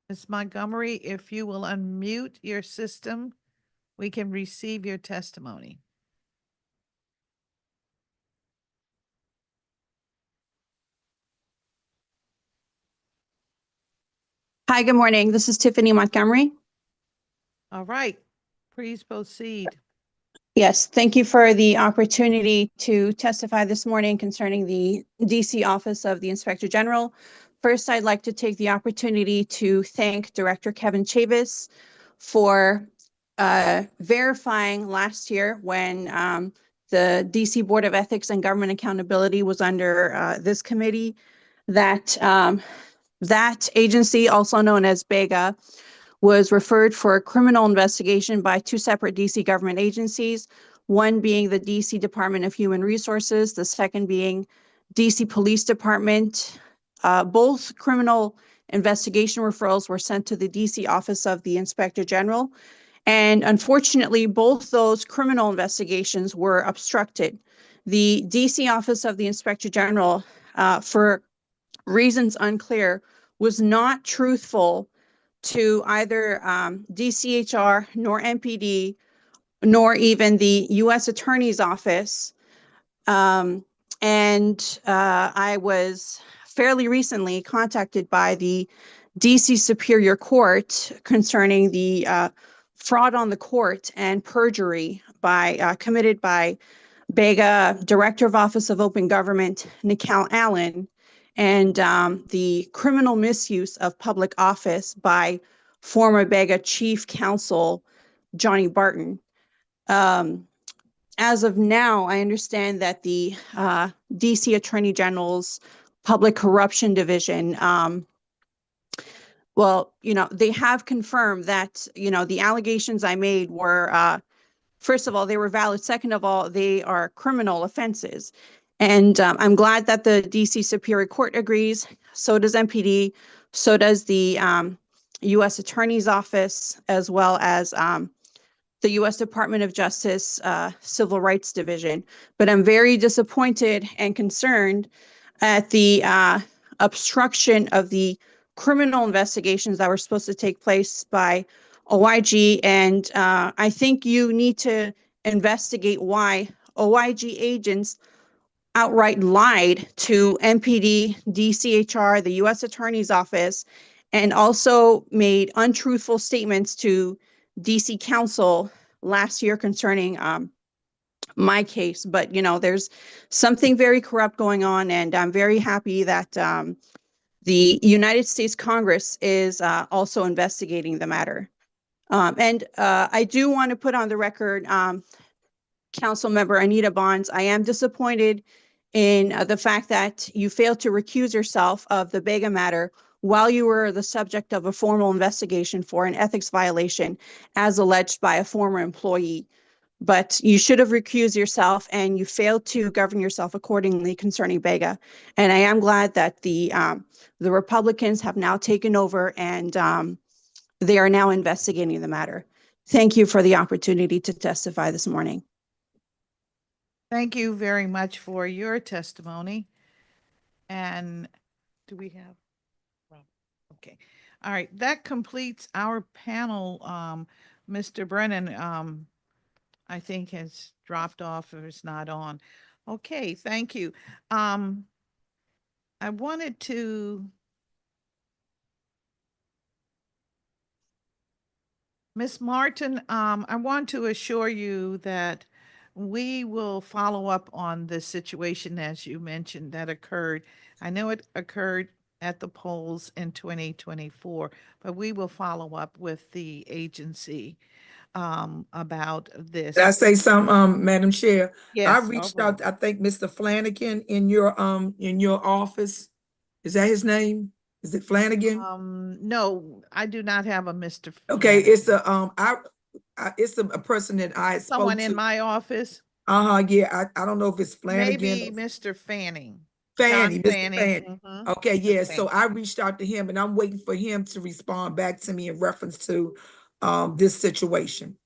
Ms. Montgomery, if you will unmute your system, we can receive your testimony. Hi, good morning. This is Tiffany Montgomery. All right. Please proceed. Yes, thank you for the opportunity to testify this morning concerning the DC Office of the Inspector General. First, I'd like to take the opportunity to thank Director Kevin Chavis for verifying last year when the DC Board of Ethics and Government Accountability was under this committee, that that agency, also known as BEGA, was referred for a criminal investigation by two separate DC government agencies, one being the DC Department of Human Resources, the second being DC Police Department. Both criminal investigation referrals were sent to the DC Office of the Inspector General. And unfortunately, both those criminal investigations were obstructed. The DC Office of the Inspector General, for reasons unclear, was not truthful to either DCHR nor MPD, nor even the U.S. Attorney's Office. And I was fairly recently contacted by the DC Superior Court concerning the fraud on the court and perjury committed by BEGA Director of Office of Open Government, Nikhil Allen, and the criminal misuse of public office by former BEGA Chief Counsel Johnny Barton. As of now, I understand that the DC Attorney General's Public Corruption Division, they have confirmed that, the allegations I made were, first of all, they were valid. Second of all, they are criminal offenses. And I'm glad that the DC Superior Court agrees. So does MPD. So does the U.S. Attorney's Office, as well as the U.S. Department of Justice Civil Rights Division. But I'm very disappointed and concerned at the obstruction of the criminal investigations that were supposed to take place by OIG. And I think you need to investigate why OIG agents outright lied to MPD, DCHR, the U.S. Attorney's Office, and also made untruthful statements to DC Council last year concerning my case. But, you know, there's something very corrupt going on, and I'm very happy that the United States Congress is also investigating the matter. And I do want to put on the record, Councilmember Anita Bonds, I am disappointed in the fact that you failed to recuse yourself of the Bega matter while you were the subject of a formal investigation for an ethics violation as alleged by a former employee. But you should have recused yourself, and you failed to govern yourself accordingly concerning Bega. And I am glad that the Republicans have now taken over, and they are now investigating the matter. Thank you for the opportunity to testify this morning. Thank you very much for your testimony. And do we have? Okay. All right. That completes our panel. Mr. Brennan, I think has dropped off or is not on. Okay. Thank you. I wanted to Ms. Martin, I want to assure you that we will follow up on this situation, as you mentioned, that occurred. I know it occurred at the polls in 2024, but we will follow up with the agency about this. Did I say something, Madam Chair? Yes, I all reached right. out, I think, Mr. Flanagan in your office. Is that his name? Is it Flanagan? No, I do not have a Mr. Okay, Flanagan. it's it's a person that I spoke Someone to. in my office? Yeah, I don't know if it's Flanagan. Maybe Mr. Fanning. Fanny, John Mr. Fanning. Fanny. Mhm. Okay, Mr. yeah, so Fanning. I reached out to him and I'm waiting for him to respond back to me in reference to this situation.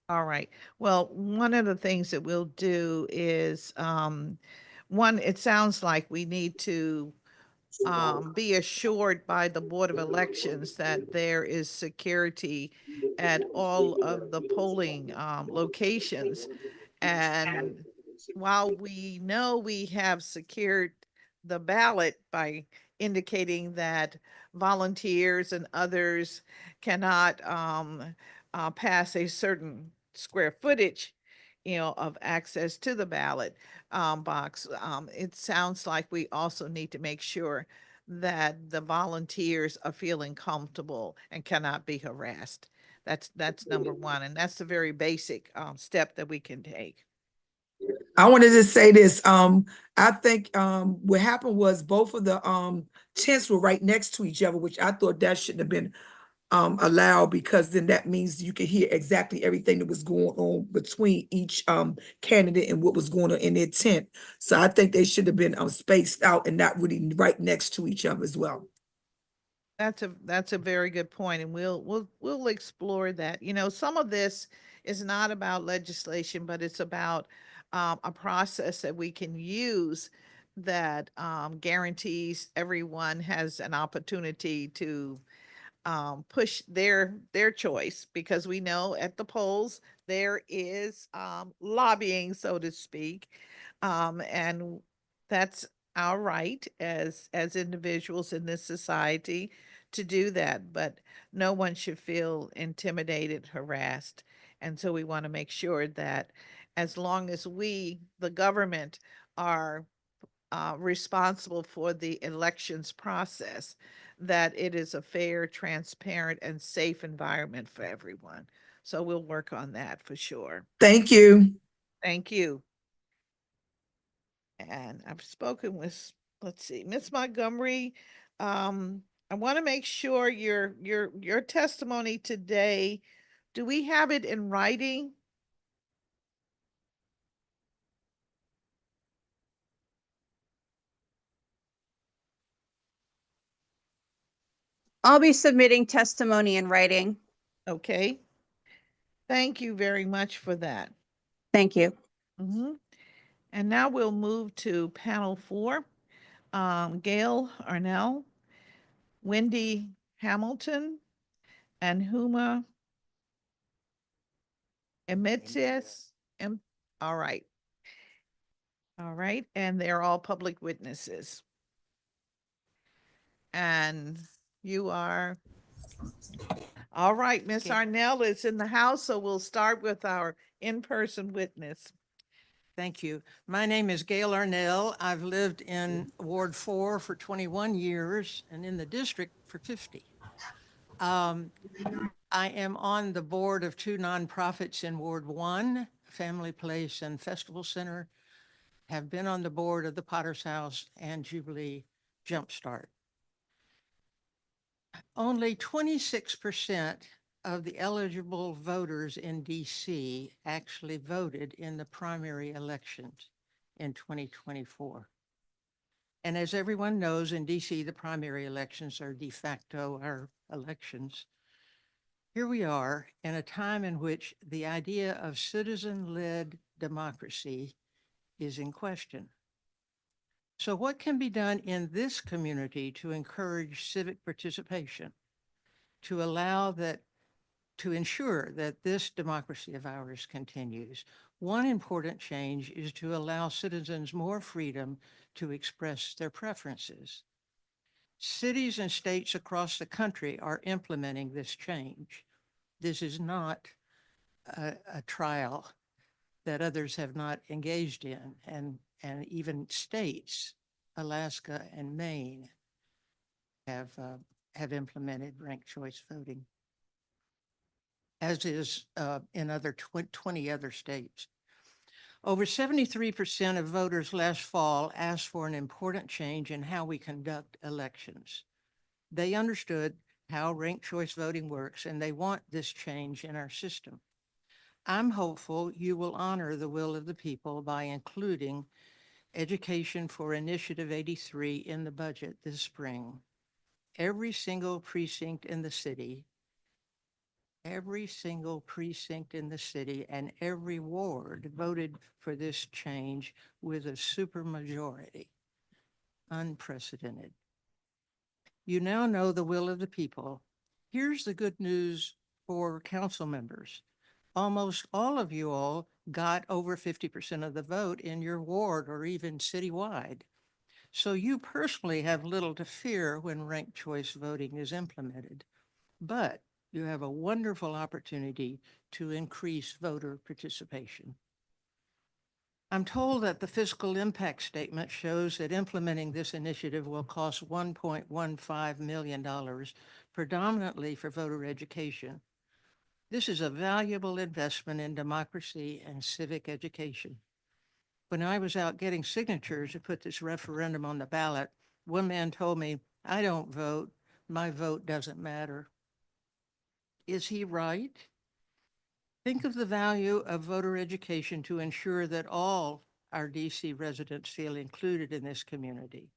All right. Well, one of the things that we'll do is, one, it sounds like we need to be assured by the Board of Elections that there is security at all of the polling locations. And while we know we have secured the ballot by indicating that volunteers and others cannot pass a certain square footage, of access to the ballot box, it sounds like we also need to make sure that the volunteers are feeling comfortable and cannot be harassed. That's number one, and that's the very basic step that we can take. I wanted to say this. I think what happened was both of the tents were right next to each other, which I thought that shouldn't have been allowed, because then that means you could hear exactly everything that was going on between each candidate and what was going on in their tent. So I think they should have been spaced out and not really right next to each other as well. That's a very good point, and we'll explore that. Some of this is not about legislation, but it's about a process that we can use that guarantees everyone has an opportunity to push their choice, because we know at the polls there is lobbying, so to speak, and that's our right as individuals in this society to do that. But no one should feel intimidated, harassed, and so we want to make sure that as long as we, the government, are responsible for the elections process, that it is a fair, transparent, and safe environment for everyone. So we'll work on that for sure. Thank you. Thank you. And I've spoken with, let's see, Ms. Montgomery. I want to make sure your testimony today, do we have it in writing? I'll be submitting testimony in writing. Okay. Thank you very much for that. Thank you. And now we'll move to panel 4. Gail Arnell, Wendy Hamilton, and Huma Emetius, all right. All right, and they're all public witnesses. And you are, all right, Miss Arnell is in the house, so we'll start with our in-person witness. Thank you. My name is Gail Arnell. I've lived in Ward 4 for 21 years and in the district for 50. I am on the board of 2 nonprofits in Ward 1, Family Place and Festival Center, have been on the board of the Potter's House and Jubilee Jumpstart. Only 26% of the eligible voters in DC actually voted in the primary elections in 2024. And as everyone knows, in DC, the primary elections are de facto our elections. Here we are in a time in which the idea of citizen-led democracy is in question. So what can be done in this community to encourage civic participation, to ensure that this democracy of ours continues? One important change is to allow citizens more freedom to express their preferences. Cities and states across the country are implementing this change. This is not a trial that others have not engaged in, and even states, Alaska and Maine, have implemented ranked choice voting, as is in 20 other states. Over 73% of voters last fall asked for an important change in how we conduct elections. They understood how ranked choice voting works, and they want this change in our system. I'm hopeful you will honor the will of the people by including Education for Initiative 83 in the budget this spring. Every single precinct in the city, and every ward voted for this change with a supermajority. Unprecedented. You now know the will of the people. Here's the good news for council members. Almost all of you all got over 50% of the vote in your ward or even citywide. So you personally have little to fear when ranked choice voting is implemented, but you have a wonderful opportunity to increase voter participation. I'm told that the fiscal impact statement shows that implementing this initiative will cost $1.15 million, predominantly for voter education. This is a valuable investment in democracy and civic education. When I was out getting signatures to put this referendum on the ballot, one man told me, "I don't vote. My vote doesn't matter." Is he right? Think of the value of voter education to ensure that all our DC residents feel included in this community.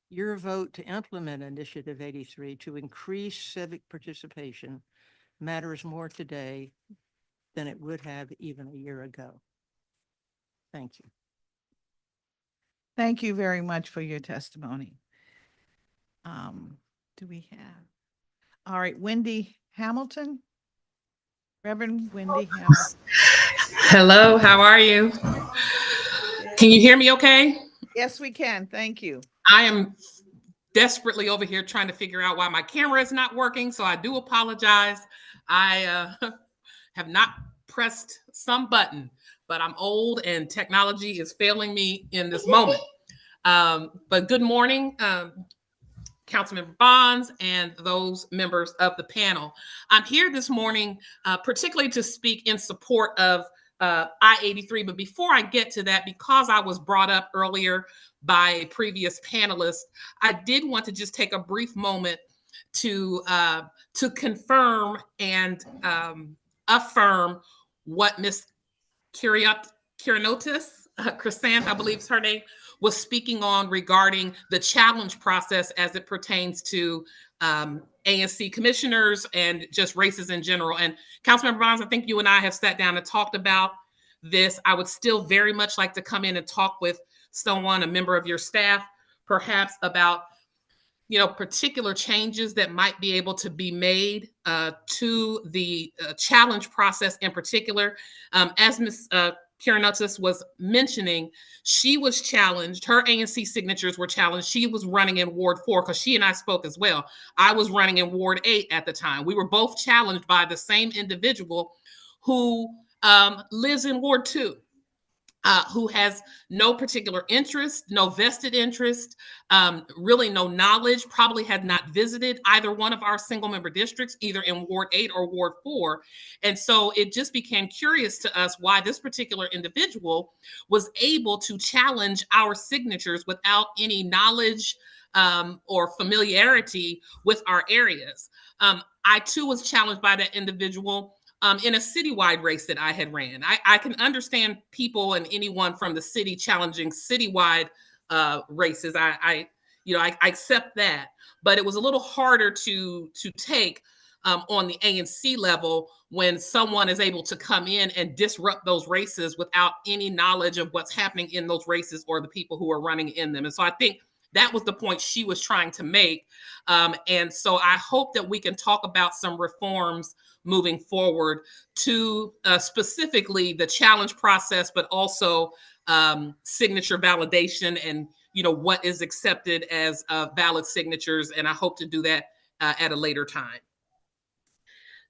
Your vote to implement Initiative 83 to increase civic participation matters more today than it would have even a year ago. Thank you. Thank you very much for your testimony. Do we have? All right, Wendy Hamilton. Reverend Wendy Hamilton. Hello, how are you? Can you hear me okay? Yes, we can. Thank you. I am desperately over here trying to figure out why my camera is not working, so I do apologize. I have not pressed some button, but I'm old and technology is failing me in this moment. But good morning, Councilmember Bonds and those members of the panel. I'm here this morning particularly to speak in support of I-83, but before I get to that, because I was brought up earlier by a previous panelist, I did want to just take a brief moment to confirm and affirm what Ms. Kirinotis, Crescent, I believe is her name, was speaking on regarding the challenge process as it pertains to ANC commissioners and just races in general. And Councilmember Bonds, I think you and I have sat down and talked about this. I would still very much like to come in and talk with someone, a member of your staff, perhaps about particular changes that might be able to be made to the challenge process in particular. As Ms. Kieranotis was mentioning, she was challenged. Her ANC signatures were challenged. She was running in Ward 4 because she and I spoke as well. I was running in Ward 8 at the time. We were both challenged by the same individual who lives in Ward 2. Who has no particular interest, no vested interest, really no knowledge, probably had not visited either one of our single member districts, either in Ward 8 or Ward 4. And so it just became curious to us why this particular individual was able to challenge our signatures without any knowledge or familiarity with our areas. I too was challenged by that individual in a citywide race that I had ran. I can understand people and anyone from the city challenging citywide races. I accept that, but it was a little harder to take on the ANC level when someone is able to come in and disrupt those races without any knowledge of what's happening in those races or the people who are running in them. And so I think that was the point she was trying to make. And so I hope that we can talk about some reforms moving forward to specifically the challenge process, but also signature validation and what is accepted as valid signatures. And I hope to do that at a later time.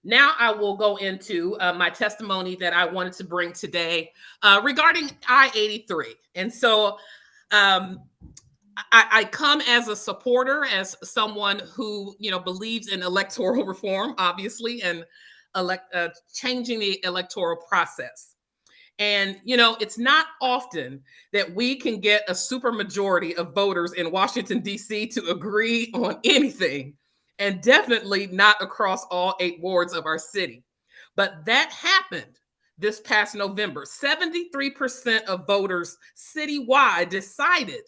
Now I will go into my testimony that I wanted to bring today regarding I-83. And so I come as a supporter, as someone who, believes in electoral reform, obviously, and changing the electoral process. And, it's not often that we can get a supermajority of voters in Washington, D.C. to agree on anything, and definitely not across all 8 wards of our city. But that happened this past November. 73% of voters citywide decided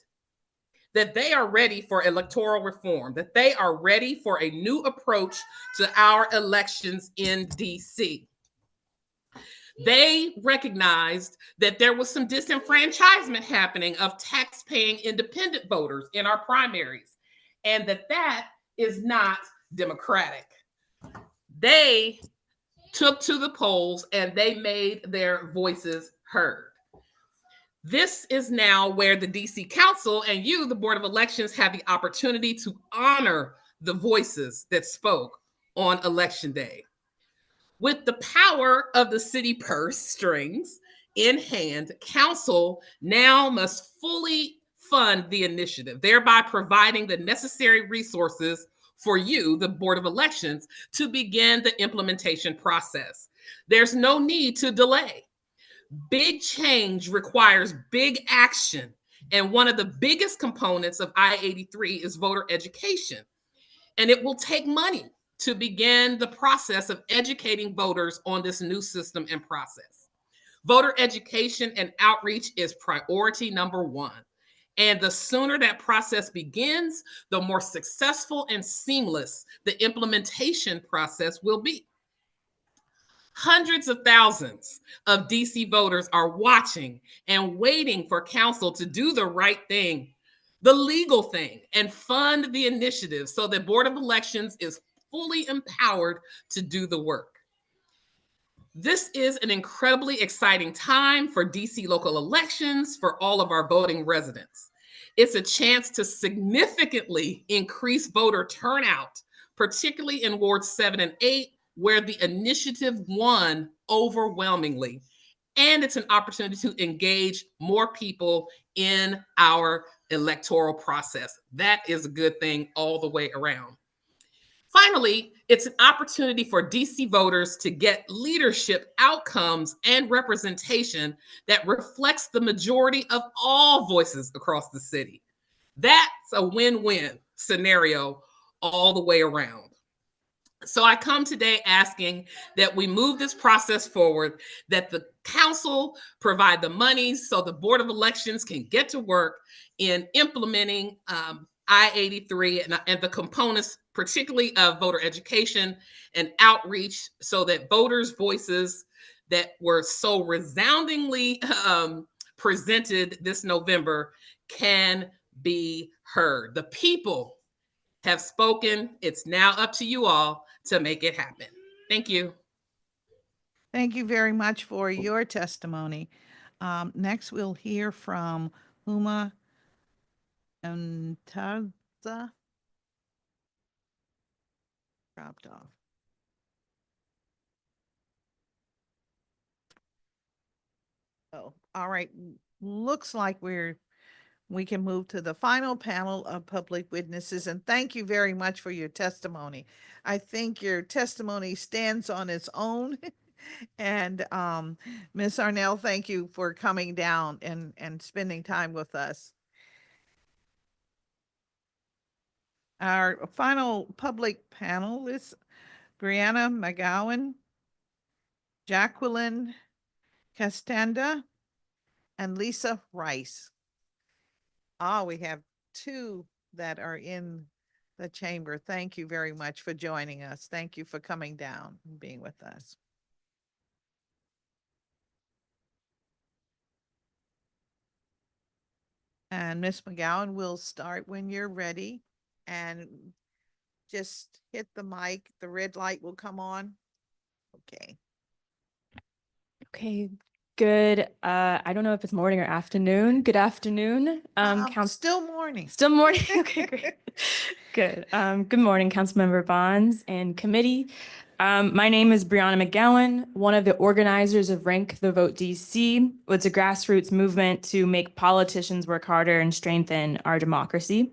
that they are ready for electoral reform, that they are ready for a new approach to our elections in DC. They recognized that there was some disenfranchisement happening of tax-paying independent voters in our primaries, and that is not democratic. They took to the polls and they made their voices heard. This is now where the DC Council and you, the Board of Elections, have the opportunity to honor the voices that spoke on Election Day. With the power of the city purse strings in hand, Council now must fully fund the initiative, thereby providing the necessary resources for you, the Board of Elections, to begin the implementation process. There's no need to delay. Big change requires big action. And one of the biggest components of I-83 is voter education. And it will take money to begin the process of educating voters on this new system and process. Voter education and outreach is priority number 1. And the sooner that process begins, the more successful and seamless the implementation process will be. Hundreds of thousands of DC voters are watching and waiting for Council to do the right thing, the legal thing, and fund the initiative so that Board of Elections is fully empowered to do the work. This is an incredibly exciting time for DC local elections for all of our voting residents. It's a chance to significantly increase voter turnout, particularly in Wards 7 and 8, where the initiative won overwhelmingly. And it's an opportunity to engage more people in our electoral process. That is a good thing all the way around. Finally, it's an opportunity for DC voters to get leadership outcomes and representation that reflects the majority of all voices across the city. That's a win-win scenario all the way around. So I come today asking that we move this process forward, that the Council provide the money so the Board of Elections can get to work in implementing I-83 and the components, particularly of voter education and outreach, so that voters' voices that were so resoundingly presented this November can be heard. The people have spoken. It's now up to you all to make it happen. Thank you. Thank you very much for your testimony. Next, we'll hear from Huma and Taza. Dropped off. Oh, all right. Looks like we can move to the final panel of public witnesses, and thank you very much for your testimony. I think your testimony stands on its own. And Ms. Arnell, thank you for coming down and spending time with us. Our final public panel is Brianna McGowan, Jacqueline Castanda, and Lisa Rice. We have two that are in the chamber. Thank you very much for joining us. Thank you for coming down and being with us. And Ms. McGowan, we'll start when you're ready, and just hit the mic. The red light will come on. Okay. Okay, good. I don't know if it's morning or afternoon. Good afternoon. Still morning. Still morning. Okay, great. Good. Good morning, Councilmember Bonds and committee. My name is Brianna McGowan, one of the organizers of Rank the Vote DC. It's a grassroots movement to make politicians work harder and strengthen our democracy.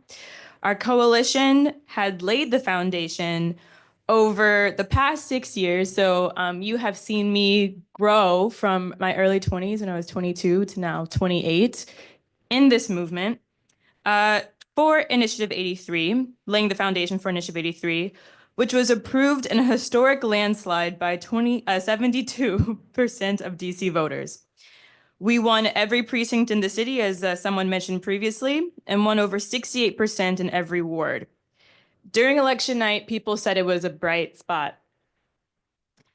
Our coalition had laid the foundation over the past 6 years. So you have seen me grow from my early 20s when I was 22 to now 28 in this movement for Initiative 83, laying the foundation for Initiative 83, which was approved in a historic landslide by 72% of DC voters. We won every precinct in the city, as someone mentioned previously, and won over 68% in every ward. During election night, people said it was a bright spot.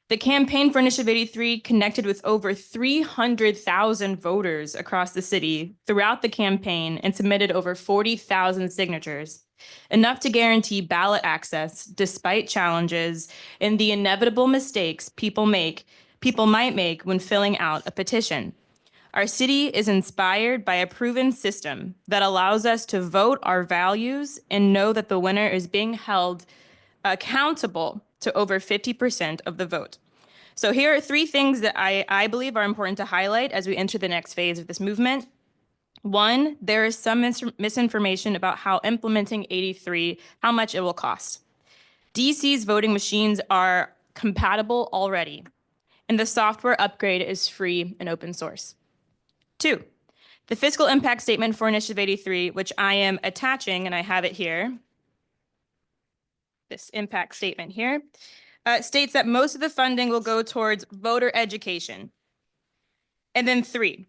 The campaign for Initiative 83 connected with over 300,000 voters across the city throughout the campaign and submitted over 40,000 signatures, enough to guarantee ballot access despite challenges and the inevitable mistakes people might make when filling out a petition. Our city is inspired by a proven system that allows us to vote our values and know that the winner is being held accountable to over 50% of the vote. So here are 3 things that I believe are important to highlight as we enter the next phase of this movement. 1, there is some misinformation about how implementing 83, how much it will cost. DC's voting machines are compatible already, and the software upgrade is free and open source. 2, the fiscal impact statement for Initiative 83, which I am attaching, and I have it here, this impact statement here, states that most of the funding will go towards voter education. And then 3,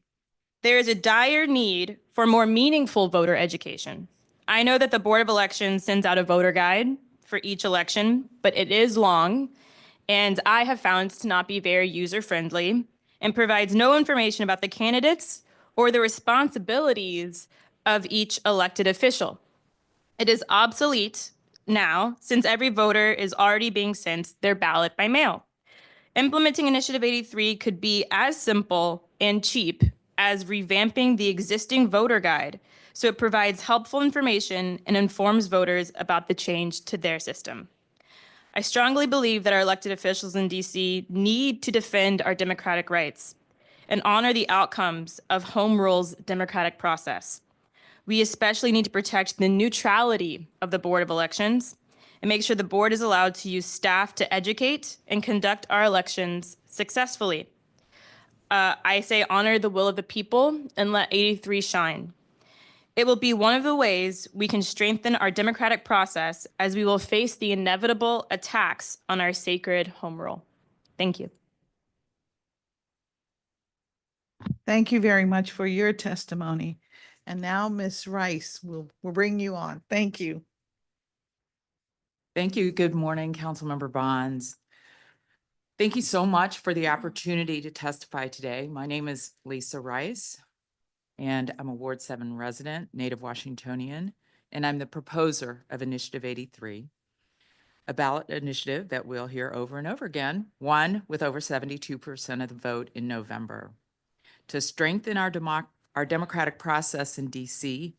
there is a dire need for more meaningful voter education. I know that the Board of Elections sends out a voter guide for each election, but it is long, and I have found to not be very user-friendly and provides no information about the candidates or the responsibilities of each elected official. It is obsolete now, since every voter is already being sent their ballot by mail. Implementing Initiative 83 could be as simple and cheap as revamping the existing voter guide, so it provides helpful information and informs voters about the change to their system. I strongly believe that our elected officials in DC need to defend our democratic rights and honor the outcomes of Home Rule's democratic process. We especially need to protect the neutrality of the Board of Elections and make sure the board is allowed to use staff to educate and conduct our elections successfully. I say honor the will of the people and let 83 shine. It will be one of the ways we can strengthen our democratic process as we will face the inevitable attacks on our sacred home rule. Thank you. Thank you very much for your testimony. And now Ms. Rice will bring you on. Thank you. Thank you. Good morning, Councilmember Bonds. Thank you so much for the opportunity to testify today. My name is Lisa Rice, and I'm a Ward 7 resident, native Washingtonian, and I'm the proposer of Initiative 83, a ballot initiative that we'll hear over and over again, won with over 72% of the vote in November. To strengthen our democratic process in DC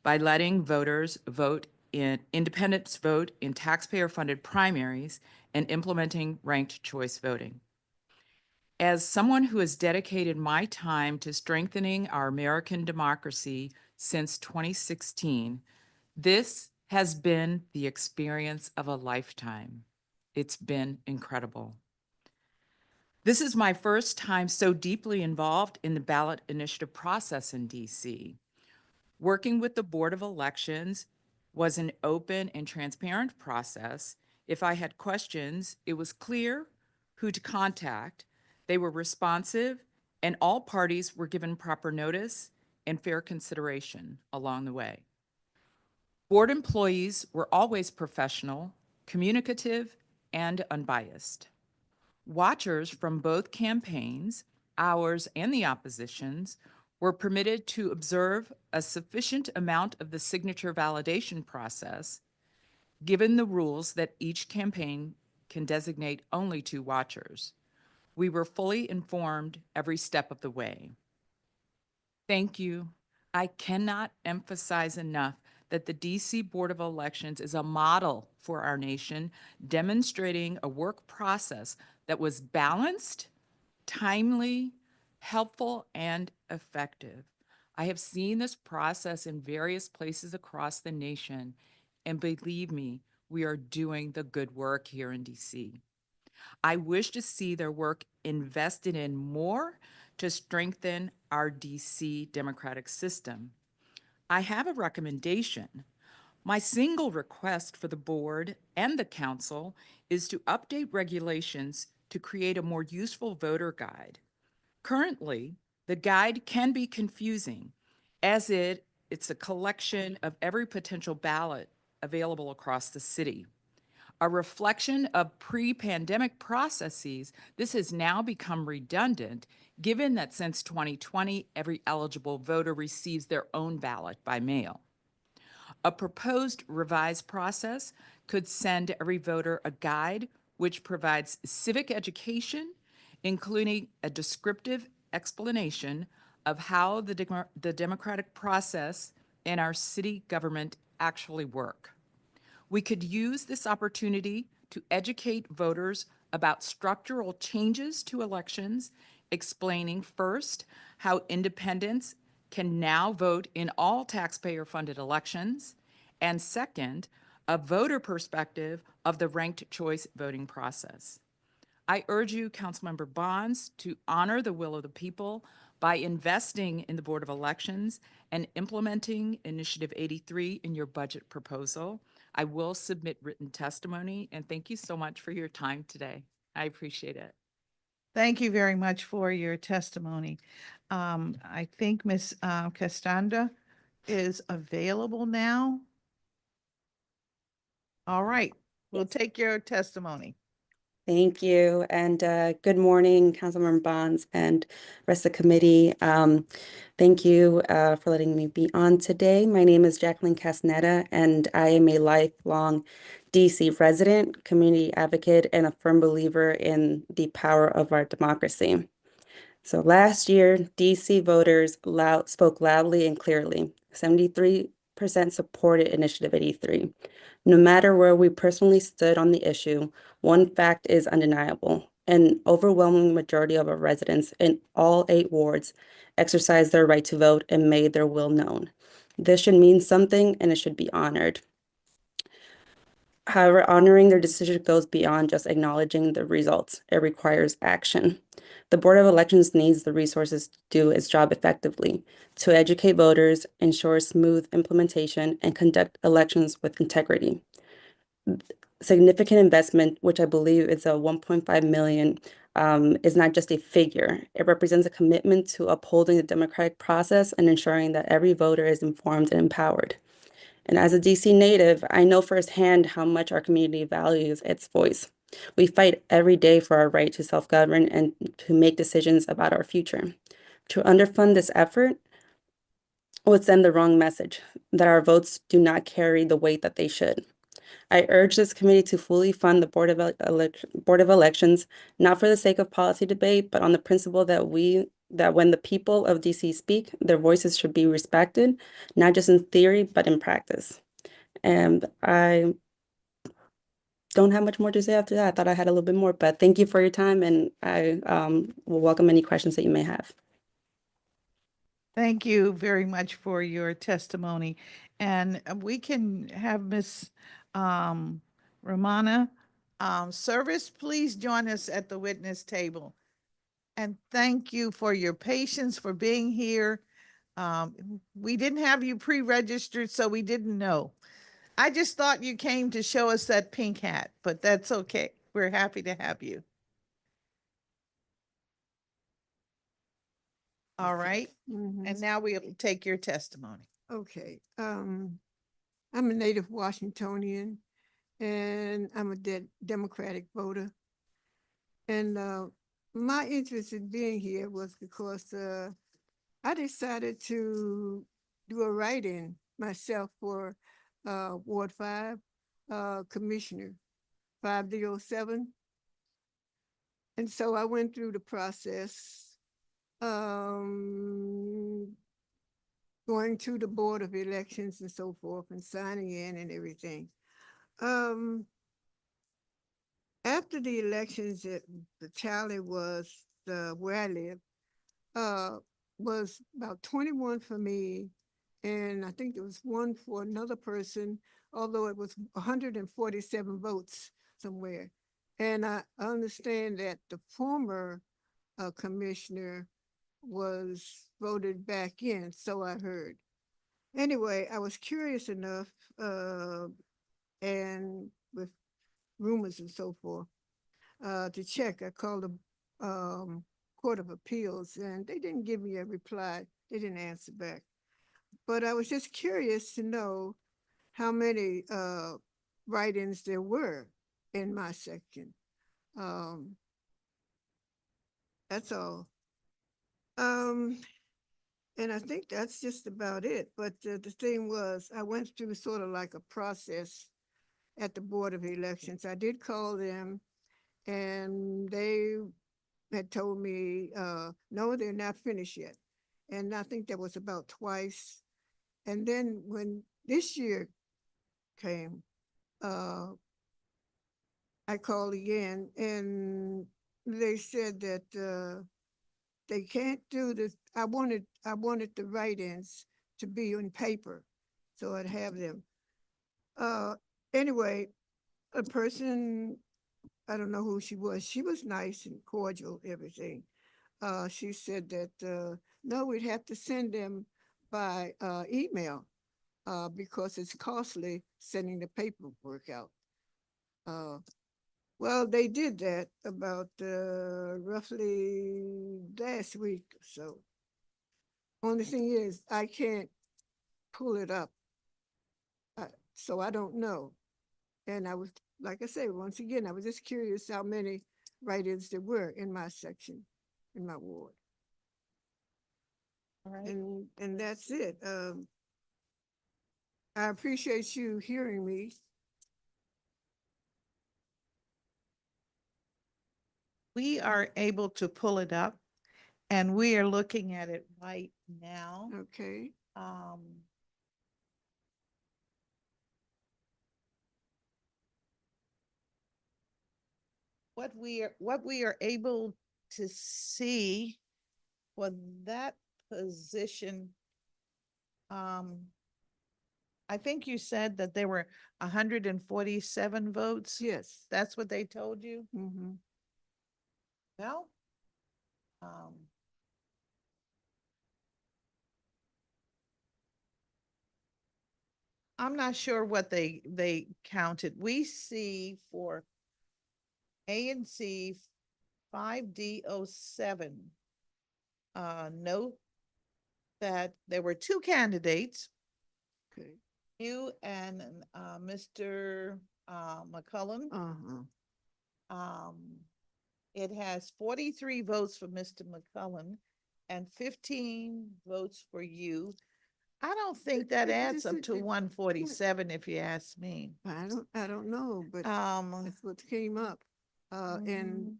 by letting voters vote in independents vote in taxpayer-funded primaries and implementing ranked choice voting. As someone who has dedicated my time to strengthening our American democracy since 2016, this has been the experience of a lifetime. It's been incredible. This is my first time so deeply involved in the ballot initiative process in DC. Working with the Board of Elections was an open and transparent process. If I had questions, it was clear who to contact. They were responsive, and all parties were given proper notice and fair consideration along the way. Board employees were always professional, communicative, and unbiased. Watchers from both campaigns, ours and the opposition's, were permitted to observe a sufficient amount of the signature validation process, given the rules that each campaign can designate only 2 watchers. We were fully informed every step of the way. Thank you. I cannot emphasize enough that the DC Board of Elections is a model for our nation, demonstrating a work process that was balanced, timely, helpful, and effective. I have seen this process in various places across the nation, and believe me, we are doing the good work here in DC. I wish to see their work invested in more to strengthen our DC democratic system. I have a recommendation. My single request for the board and the council is to update regulations to create a more useful voter guide. Currently, the guide can be confusing, as it's a collection of every potential ballot available across the city. A reflection of pre-pandemic processes, this has now become redundant, given that since 2020, every eligible voter receives their own ballot by mail. A proposed revised process could send every voter a guide which provides civic education, including a descriptive explanation of how the democratic process and our city government actually work. We could use this opportunity to educate voters about structural changes to elections, explaining first how independents can now vote in all taxpayer-funded elections, and second, a voter perspective of the ranked choice voting process. I urge you, Councilmember Bonds, to honor the will of the people by investing in the Board of Elections and implementing Initiative 83 in your budget proposal. I will submit written testimony, and thank you so much for your time today. I appreciate it. Thank you very much for your testimony. I think Ms. Castanda is available now. All right, we'll take your testimony. Thank you, and good morning, Councilmember Bonds and rest of the committee. Thank you for letting me be on today. My name is Jacqueline Casnetta, and I am a lifelong DC resident, community advocate, and a firm believer in the power of our democracy. So last year, DC voters spoke loudly and clearly. 73% supported Initiative 83. No matter where we personally stood on the issue, one fact is undeniable. An overwhelming majority of our residents in all 8 wards exercised their right to vote and made their will known. This should mean something, and it should be honored. However, honoring their decision goes beyond just acknowledging the results. It requires action. The Board of Elections needs the resources to do its job effectively, to educate voters, ensure smooth implementation, and conduct elections with integrity. Significant investment, which I believe is a 1.5 million, is not just a figure. It represents a commitment to upholding the democratic process and ensuring that every voter is informed and empowered. And as a DC native, I know firsthand how much our community values its voice. We fight every day for our right to self-govern and to make decisions about our future. To underfund this effort, would send the wrong message, that our votes do not carry the weight that they should. I urge this committee to fully fund the Board of Elections, not for the sake of policy debate, but on the principle that when the people of DC speak, their voices should be respected, not just in theory, but in practice. And I don't have much more to say after that. I thought I had a little bit more, but thank you for your time, and I will welcome any questions that you may have. Thank you very much for your testimony. And we can have Miss Romana Service, please join us at the witness table. And thank you for your patience, for being here. We didn't have you pre-registered, so we didn't know. I just thought you came to show us that pink hat, but that's okay. We're happy to have you. All right. And now we'll take your testimony. Okay. I'm a native Washingtonian and I'm a Democratic voter. And my interest in being here was because I decided to do a write-in myself for Ward 5 Commissioner 5D07. And so I went through the process, going to the Board of Elections and so forth and signing in and everything. After the elections, the tally was where I live, was about 21 for me, and I think there was one for another person, although it was 147 votes somewhere. And I understand that the former commissioner was voted back in, so I heard. Anyway, I was curious enough, and with rumors and so forth, to check. I called the Court of Appeals, and they didn't give me a reply. They didn't answer back. But I was just curious to know how many write-ins there were in my section. That's all. And I think that's just about it. But the thing was, I went through sort of like a process at the Board of Elections. I did call them, and they had told me, no, they're not finished yet. And I think that was about twice. And then when this year came, I called again, and they said that they can't do this. I wanted the write-ins to be on paper, so I'd have them. Anyway, a person, I don't know who she was nice and cordial, everything. She said that, no, we'd have to send them by email because it's costly sending the paperwork out. Well, they did that about roughly last week or so. Only thing is, I can't pull it up, so I don't know. And I was, like I say, once again, I was just curious how many write-ins there were in my section, in my ward. All right. And that's it. I appreciate you hearing me. We are able to pull it up, and we are looking at it right now. Okay. What we are able to see for that position, I think you said that there were 147 votes. Yes. That's what they told you? Mm-hmm. Well, I'm not sure what they counted. We see for ANC 5D07, note that there were two candidates. Okay. You and Mr. McCullum. It has 43 votes for Mr. McCullum and 15 votes for you. I don't think that It adds just- up to 147 if you ask me. I don't know, but that's what came up. And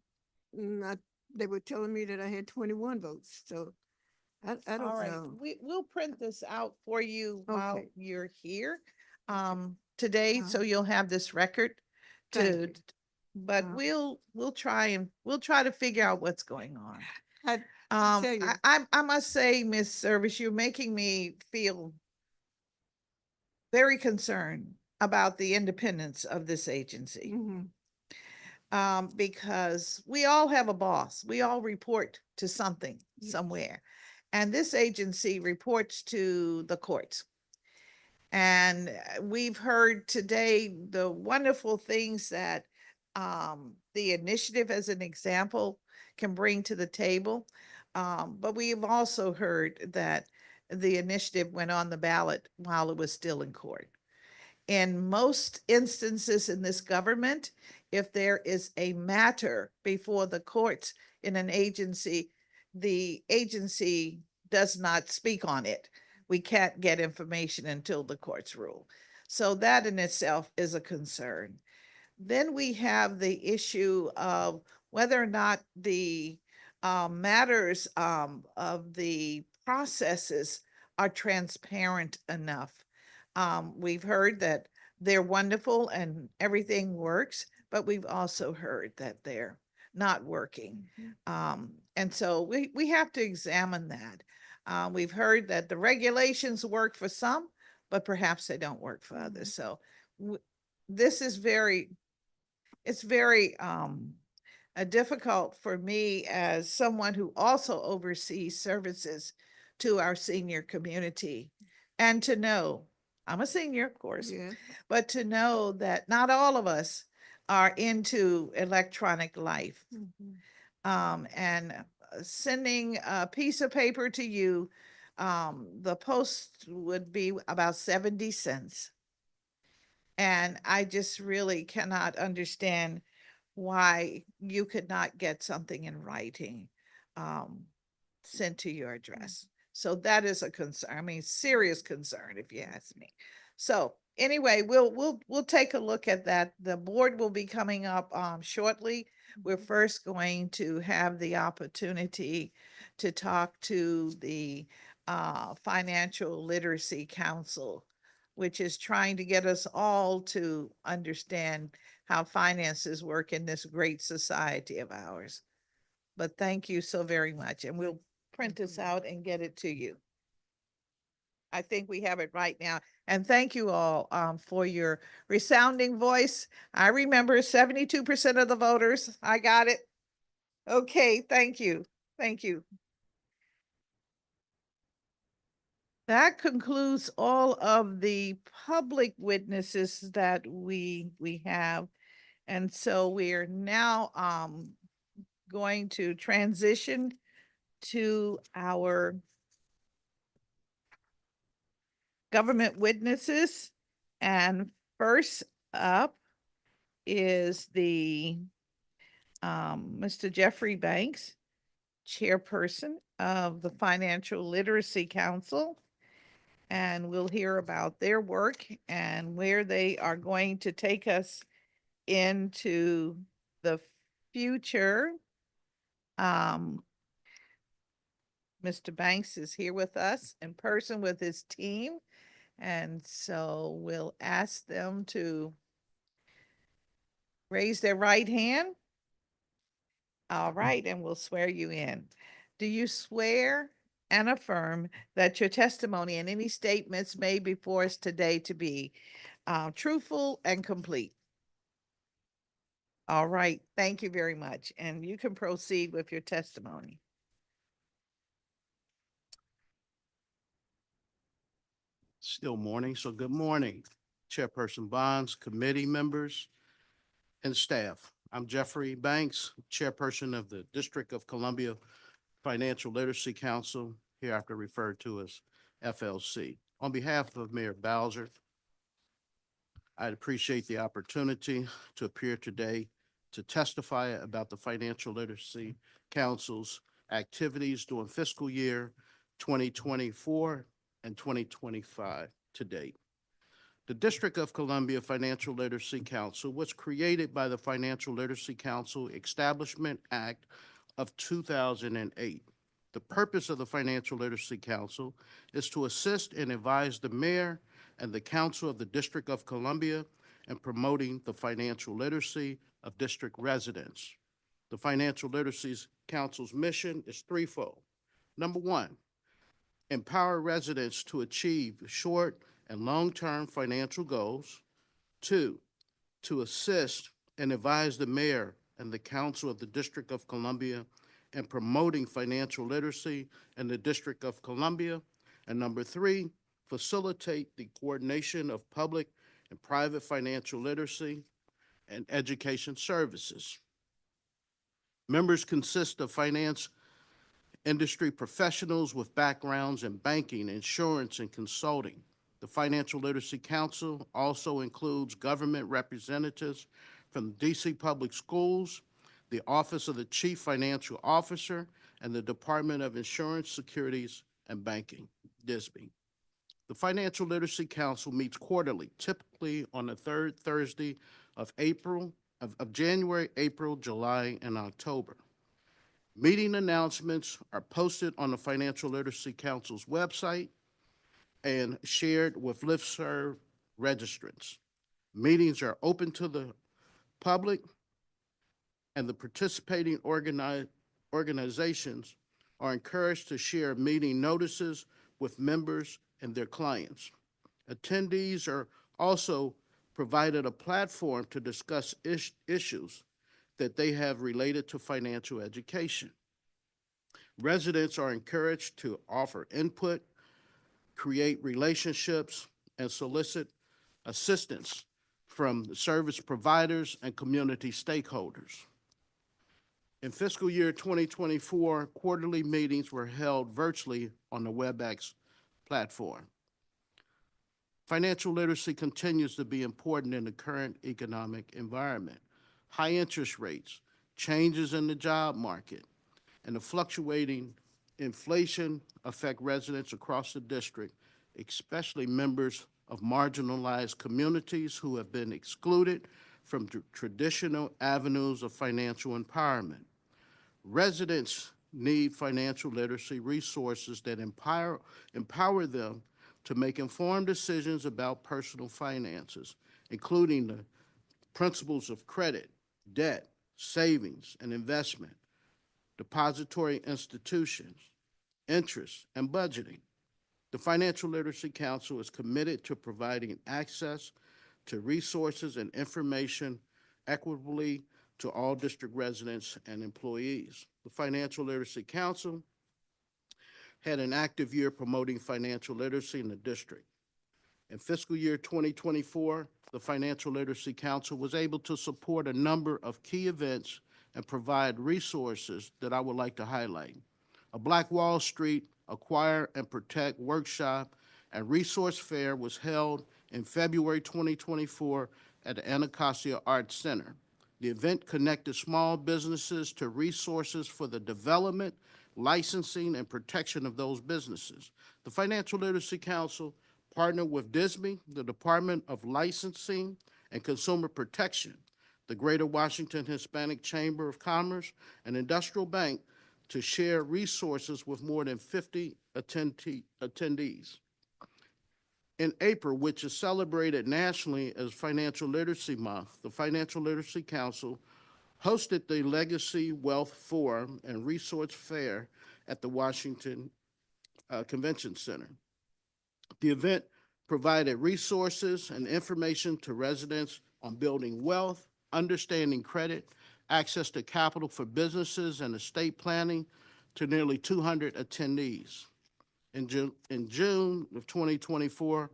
they were telling me that I had 21 votes, so I All don't right, know. we'll print this out for you while Okay. you're here today, so Uh-huh. you'll have this record Thank to, you. but we'll try to figure out what's going on. I tell you. I must say, Miss Service, you're making me feel very concerned about the independence of this agency. Because we all have a boss. We all report to something somewhere. And this agency reports to the courts. And we've heard today the wonderful things that the initiative, as an example, can bring to the table. But we've also heard that the initiative went on the ballot while it was still in court. In most instances in this government, if there is a matter before the courts in an agency, the agency does not speak on it. We can't get information until the courts rule. So that in itself is a concern. Then we have the issue of whether or not the matters of the processes are transparent enough. We've heard that they're wonderful and everything works, but we've also heard that they're not working. And so we have to examine that. We've heard that the regulations work for some, but perhaps they don't work for others. So this is it's very difficult for me as someone who also oversees services to our senior community, and to know, I'm a senior, of course, but to know that not all of us are into electronic life. And sending a piece of paper to you, the post would be about 70 cents. And I just really cannot understand why you could not get something in writing sent to your address. So that is a concern. I mean, serious concern, if you ask me. So anyway, we'll take a look at that. The board will be coming up shortly. We're first going to have the opportunity to talk to the Financial Literacy Council, which is trying to get us all to understand how finances work in this great society of ours. But thank you so very much, and we'll print this out and get it to you. I think we have it right now. And thank you all for your resounding voice. I remember 72% of the voters. I got it. Okay, thank you. Thank you. That concludes all of the public witnesses that we have. And so we are now going to transition to our government witnesses. And first up is the Mr. Jeffrey Banks, chairperson of the Financial Literacy Council. And we'll hear about their work and where they are going to take us into the future. Mr. Banks is here with us in person with his team. And so we'll ask them to raise their right hand. All right, and we'll swear you in. Do you swear and affirm that your testimony and any statements made before us today to be truthful and complete? All right, thank you very much. And you can proceed with your testimony. Still morning, so good morning, Chairperson Bonds, committee members, and staff. I'm Jeffrey Banks, Chairperson of the District of Columbia Financial Literacy Council, hereafter referred to as FLC. On behalf of Mayor Bowser, I'd appreciate the opportunity to appear today to testify about the Financial Literacy Council's activities during fiscal year 2024 and 2025 to date. The District of Columbia Financial Literacy Council was created by the Financial Literacy Council Establishment Act of 2008. The purpose of the Financial Literacy Council is to assist and advise the mayor and the council of the District of Columbia in promoting the financial literacy of district residents. The Financial Literacy Council's mission is threefold. Number one, empower residents to achieve short and long-term financial goals. Two, to assist and advise the mayor and the council of the District of Columbia in promoting financial literacy in the District of Columbia. And number three, facilitate the coordination of public and private financial literacy and education services. Members consist of finance industry professionals with backgrounds in banking, insurance, and consulting. The Financial Literacy Council also includes government representatives from DC Public Schools, the Office of the Chief Financial Officer, and the Department of Insurance, Securities, and Banking, DSB. The Financial Literacy Council meets quarterly, typically on the third Thursday of January, April, July, and October. Meeting announcements are posted on the Financial Literacy Council's website and shared with listserv registrants. Meetings are open to the public, and the participating organizations are encouraged to share meeting notices with members and their clients. Attendees are also provided a platform to discuss issues that they have related to financial education. Residents are encouraged to offer input, create relationships, and solicit assistance from service providers and community stakeholders. In fiscal year 2024, quarterly meetings were held virtually on the WebEx platform. Financial literacy continues to be important in the current economic environment. High interest rates, changes in the job market, and the fluctuating inflation affect residents across the district, especially members of marginalized communities who have been excluded from traditional avenues of financial empowerment. Residents need financial literacy resources that empower them to make informed decisions about personal finances, including the principles of credit, debt, savings, and investment, depository institutions, interest, and budgeting. The Financial Literacy Council is committed to providing access to resources and information equitably to all district residents and employees. The Financial Literacy Council had an active year promoting financial literacy in the district. In fiscal year 2024, the Financial Literacy Council was able to support a number of key events and provide resources that I would like to highlight. A Black Wall Street Acquire and Protect workshop and resource fair was held in February 2024 at the Anacostia Arts Center. The event connected small businesses to resources for the development, licensing, and protection of those businesses. The Financial Literacy Council partnered with DSB, the Department of Licensing and Consumer Protection, the Greater Washington Hispanic Chamber of Commerce, and Industrial Bank to share resources with more than 50 attendees. In April, which is celebrated nationally as Financial Literacy Month, the Financial Literacy Council hosted the Legacy Wealth Forum and Resource Fair at the Washington Convention Center. The event provided resources and information to residents on building wealth, understanding credit, access to capital for businesses, and estate planning to nearly 200 attendees. In June of 2024,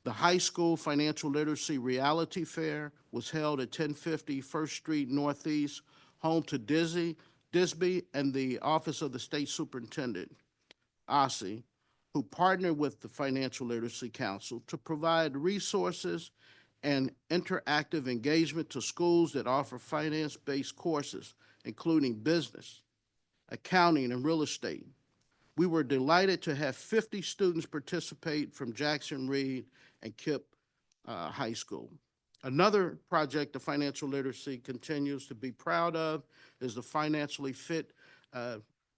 the High School Financial Literacy Reality Fair was held at 1050 First Street Northeast, home to DSB and the Office of the State Superintendent, OSSI, who partnered with the Financial Literacy Council to provide resources and interactive engagement to schools that offer finance-based courses, including business, accounting, and real estate. We were delighted to have 50 students participate from Jackson Reed and Kipp High School. Another project the financial literacy continues to be proud of is the Financially Fit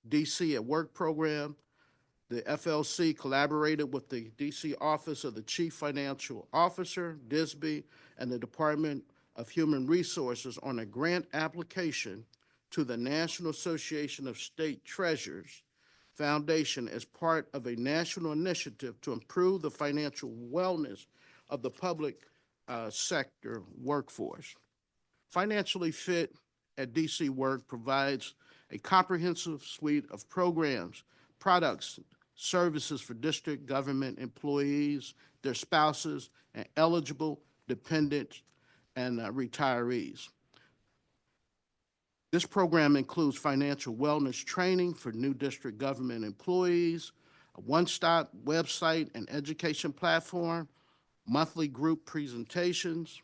DC at Work program. The FLC collaborated with the DC Office of the Chief Financial Officer, DISB, and the Department of Human Resources on a grant application to the National Association of State Treasurers Foundation as part of a national initiative to improve the financial wellness of the public sector workforce. Financially Fit at DC Work provides a comprehensive suite of programs, products, services for district government employees, their spouses, and eligible dependents and retirees. This program includes financial wellness training for new district government employees, a one-stop website and education platform, monthly group presentations,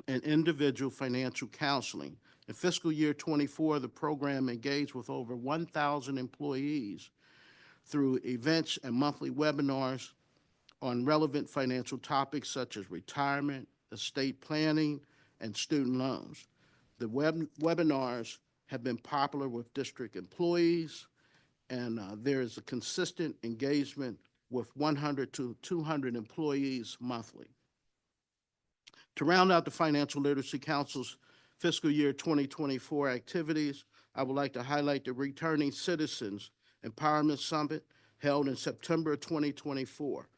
and individual financial counseling. In fiscal year 24, the program engaged with over 1,000 employees through events and monthly webinars on relevant financial topics such as retirement, estate planning, and student loans. The webinars have been popular with district employees, and there is a consistent engagement with 100 to 200 employees monthly. To round out the Financial Literacy Council's fiscal year 2024 activities, I would like to highlight the Returning Citizens Empowerment Summit held in September 2024.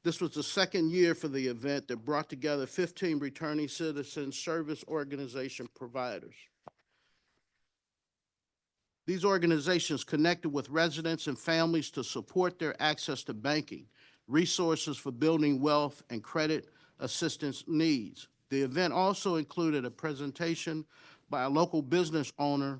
This was the second year for the event that brought together 15 returning citizen service organization providers. These organizations connected with residents and families to support their access to banking, resources for building wealth, and credit assistance needs. The event also included a presentation by a local business owner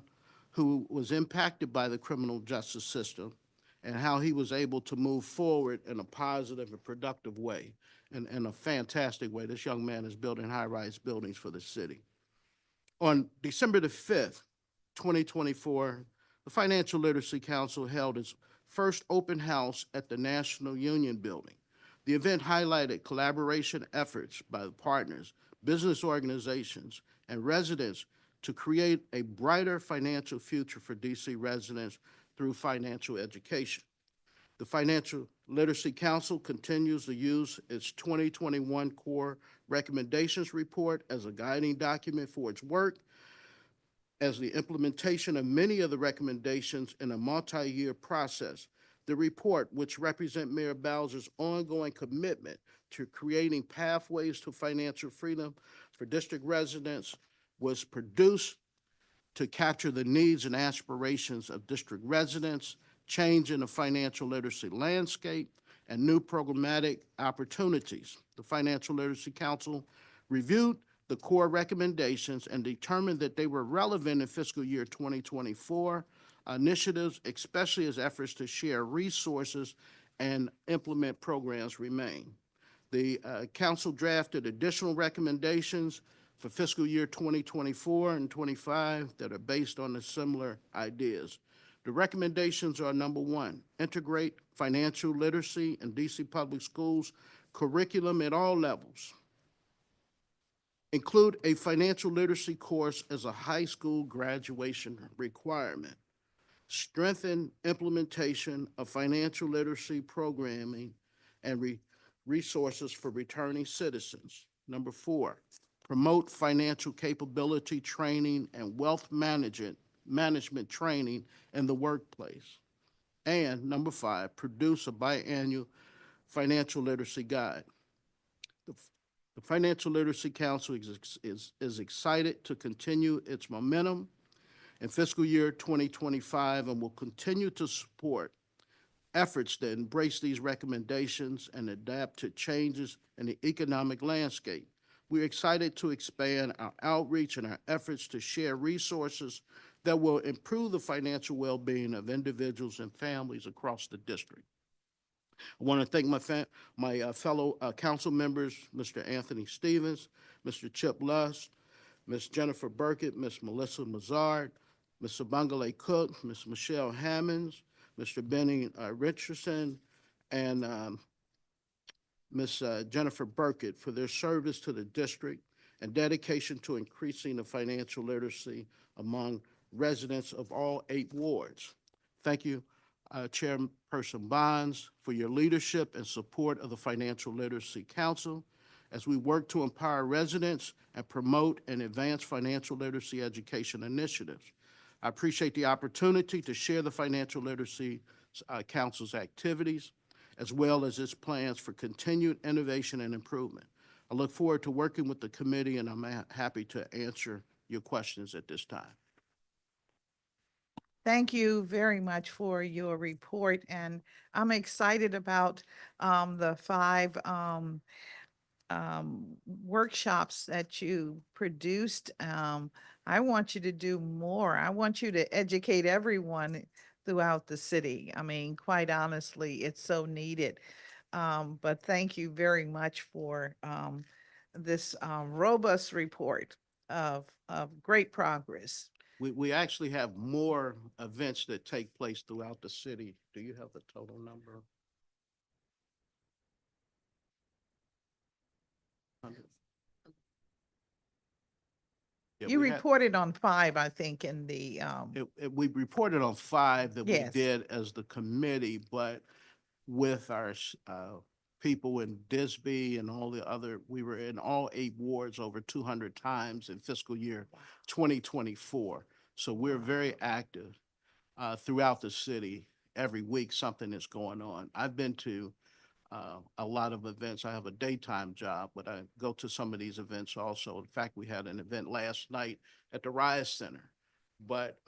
who was impacted by the criminal justice system and how he was able to move forward in a positive and productive way, and in a fantastic way. This young man is building high-rise buildings for the city. On December the 5th, 2024, the Financial Literacy Council held its first open house at the National Union Building. The event highlighted collaboration efforts by the partners, business organizations, and residents to create a brighter financial future for DC residents through financial education. The Financial Literacy Council continues to use its 2021 Core Recommendations Report as a guiding document for its work, as the implementation of many of the recommendations in a multi-year process. The report, which represents Mayor Bowser's ongoing commitment to creating pathways to financial freedom for district residents, was produced to capture the needs and aspirations of district residents, change in the financial literacy landscape, and new programmatic opportunities. The Financial Literacy Council reviewed the core recommendations and determined that they were relevant in fiscal year 2024 initiatives, especially as efforts to share resources and implement programs remain. The council drafted additional recommendations for fiscal year 2024 and 25 that are based on the similar ideas. The recommendations are: number one, integrate financial literacy in DC Public Schools curriculum at all levels. Include a financial literacy course as a high school graduation requirement. Strengthen implementation of financial literacy programming and resources for returning citizens. Number four, promote financial capability training and wealth management training in the workplace. And number five, produce a biannual financial literacy guide. The Financial Literacy Council is excited to continue its momentum in fiscal year 2025 and will continue to support efforts that embrace these recommendations and adapt to changes in the economic landscape. We're excited to expand our outreach and our efforts to share resources that will improve the financial well-being of individuals and families across the district. I want to thank my fellow council members, Mr. Anthony Stevens, Mr. Chip Lust, Ms. Jennifer Burkett, Ms. Melissa Mazard, Ms. Bangale Cook, Ms. Michelle Hammonds, Mr. Benny Richardson, and Ms. Jennifer Burkett for their service to the district and dedication to increasing the financial literacy among residents of all 8 wards. Thank you, Chairperson Bonds, for your leadership and support of the Financial Literacy Council as we work to empower residents and promote and advance financial literacy education initiatives. I appreciate the opportunity to share the Financial Literacy Council's activities, as well as its plans for continued innovation and improvement. I look forward to working with the committee, and I'm happy to answer your questions at this time. Thank you very much for your report, and I'm excited about the 5 workshops that you produced. I want you to do more. I want you to educate everyone throughout the city. I mean, quite honestly, it's so needed. But thank you very much for this robust report of great progress. We actually have more events that take place throughout the city. Do you have the total number? Yeah, You we had- reported on 5, I think, in the, we reported on 5 that Yes. we did as the committee, but with our people in Disby and all the other, we were in all 8 wards over 200 times in fiscal year 2024. So we're very active throughout the city. Every week something is going on. I've been to a lot of events. I have a daytime job, but I go to some of these events also. In fact, we had an event last night at the Rise Center, but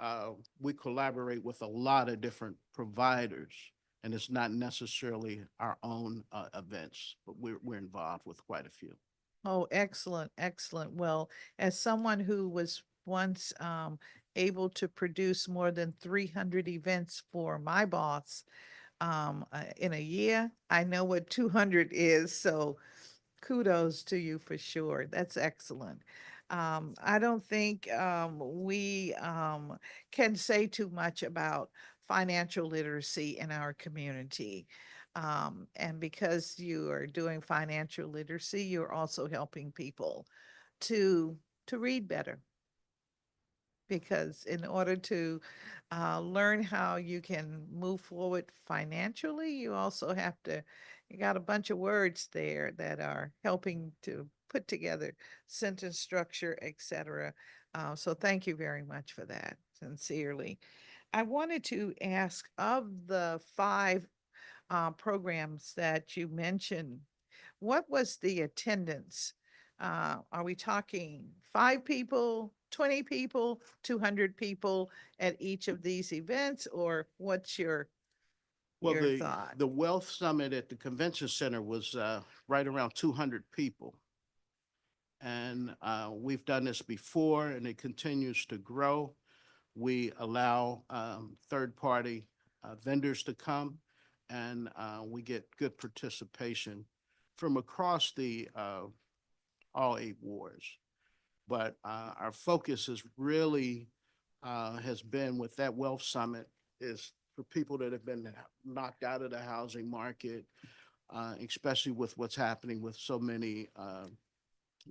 we collaborate with a lot of different providers, and it's not necessarily our own events, but we're involved with quite a few. oh, excellent, excellent. Well, as someone who was once able to produce more than 300 events for my boss in a year, I know what 200 is. So kudos to you for sure. That's excellent. I don't think we can say too much about financial literacy in our community. And because you are doing financial literacy, you're also helping people to read better. Because in order to learn how you can move forward financially, you also have to, you got a bunch of words there that are helping to put together sentence structure, etc. So thank you very much for that, sincerely. I wanted to ask, of the 5 programs that you mentioned, what was the attendance? Are we talking 5 people, 20 people, 200 people at each of these events, or what's your thought? The Wealth Summit at the Convention Center was right around 200 people. And we've done this before, and it continues to grow. We allow third-party vendors to come, and we get good participation from across the all 8 wards. But our focus is really has been with that Wealth Summit is for people that have been knocked out of the housing market, especially with what's happening with so many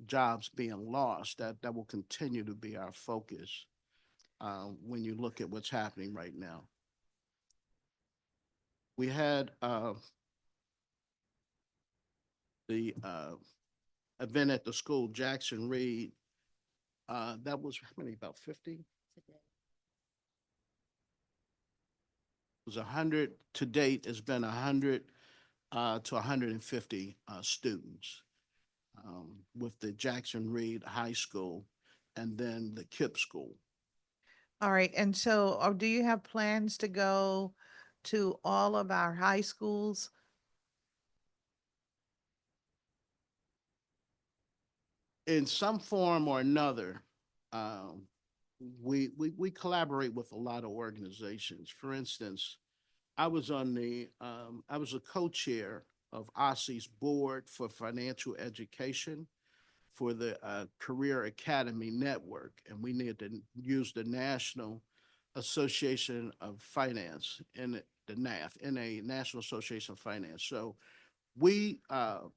jobs being lost. That will continue to be our focus when you look at what's happening right now. We had the event at the school, Jackson Reed. That was how many, about 50? It was 100 to date. It's been 100 to 150 students with the Jackson Reed High School and then the KIPP School. All right, and so do you have plans to go to all of our high schools? In some form or another, we collaborate with a lot of organizations. For instance, I was a co-chair of OSCE's board for financial education for the Career Academy Network, and we need to use the National Association of Finance. And the NAF, National Association of Finance. So we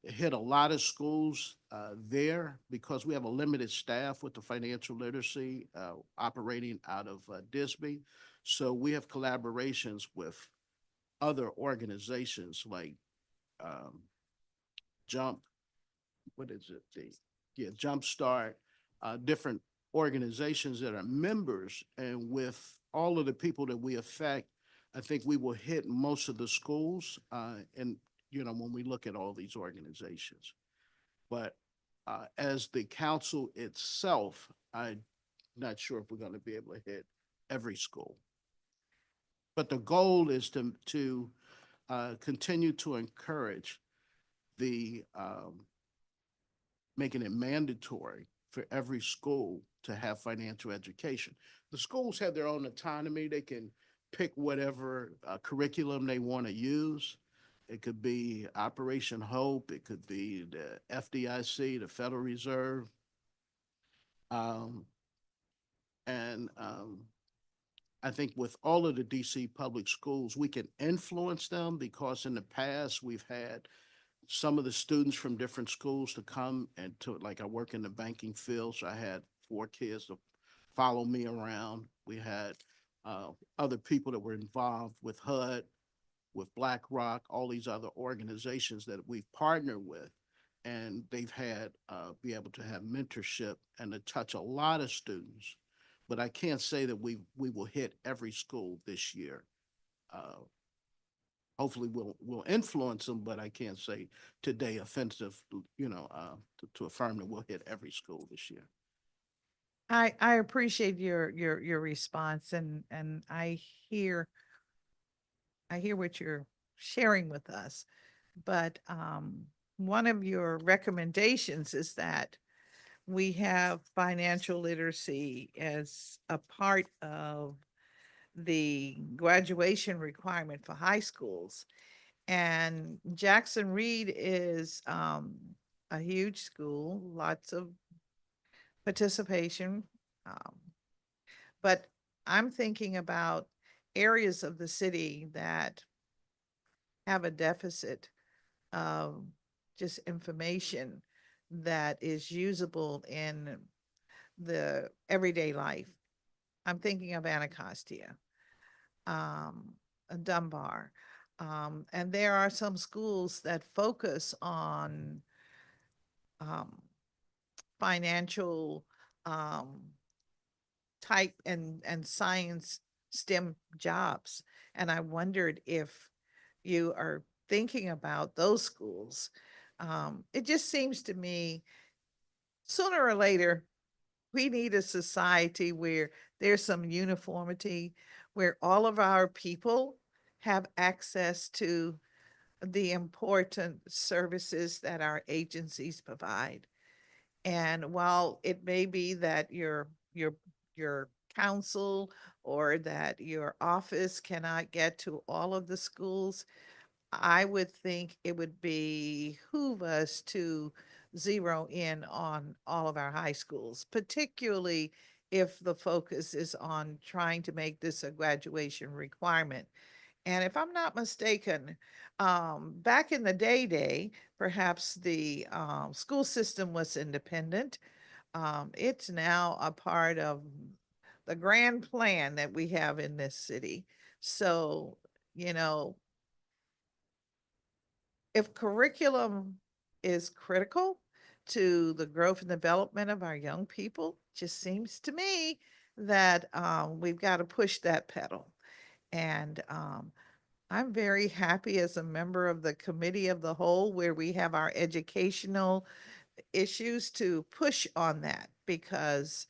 hit a lot of schools there because we have a limited staff with the financial literacy operating out of Disby. So we have collaborations with other organizations like Jump, what is it? Jumpstart, different organizations that are members. And with all of the people that we affect, I think we will hit most of the schools. And when we look at all these organizations. But as the council itself, I'm not sure if we're going to be able to hit every school. But the goal is to continue to encourage the making it mandatory for every school to have financial education. The schools have their own autonomy. They can pick whatever curriculum they want to use. It could be Operation Hope. It could be the FDIC, the Federal Reserve. I think with all of the DC public schools, we can influence them because in the past we've had some of the students from different schools to come and like I work in the banking field, so I had 4 kids to follow me around. We had other people that were involved with HUD, with BlackRock, all these other organizations that we've partnered with, and they've had be able to have mentorship and to touch a lot of students. But I can't say that we will hit every school this year. Hopefully we'll influence them, but I can't say today offensive, to affirm that we'll hit every school this year. I appreciate your response, and I hear what you're sharing with us. But one of your recommendations is that we have financial literacy as a part of the graduation requirement for high schools. And Jackson Reed is a huge school, lots of participation. But I'm thinking about areas of the city that have a deficit of just information that is usable in the everyday life. I'm thinking of Anacostia, Dunbar, and there are some schools that focus on financial type and science STEM jobs. And I wondered if you are thinking about those schools. It just seems to me sooner or later, we need a society where there's some uniformity, where all of our people have access to the important services that our agencies provide. And while it may be that your council or that your office cannot get to all of the schools, I would think it would behoove us to zero in on all of our high schools, particularly if the focus is on trying to make this a graduation requirement. And if I'm not mistaken, back in the day, perhaps the school system was independent. It's now a part of the grand plan that we have in this city. So, if curriculum is critical to the growth and development of our young people, just seems to me that we've got to push that pedal. And I'm very happy as a member of the committee of the whole where we have our educational issues to push on that, because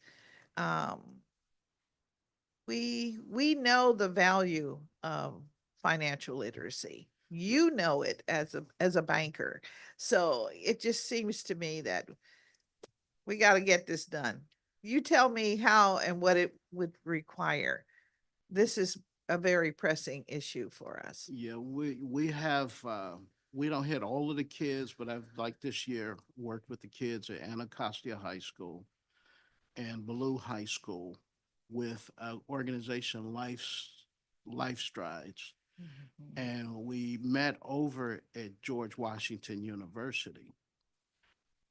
we know the value of financial literacy. You know it as a banker. So it just seems to me that we got to get this done. You tell me how and what it would require. This is a very pressing issue for us. Yeah, we have we don't hit all of the kids, but I've like this year worked with the kids at Anacostia High School and Ballou High School with organization Life Strides. And we met over at George Washington University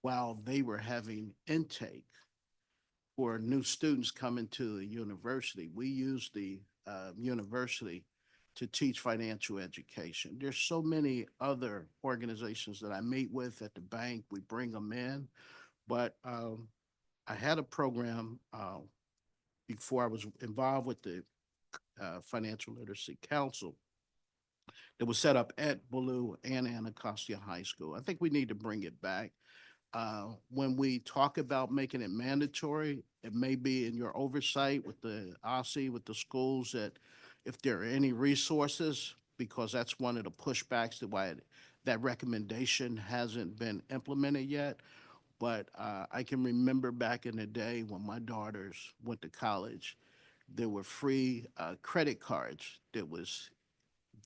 while they were having intake for new students coming to the university. We used the university to teach financial education. There's so many other organizations that I meet with at the bank. We bring them in, but I had a program before I was involved with the Financial Literacy Council that was set up at Ballou and Anacostia High School. I think we need to bring it back. When we talk about making it mandatory, it may be in your oversight with the OSCE, with the schools, that if there are any resources, because that's one of the pushbacks to why that recommendation hasn't been implemented yet. But I can remember back in the day when my daughters went to college, there were free credit cards that was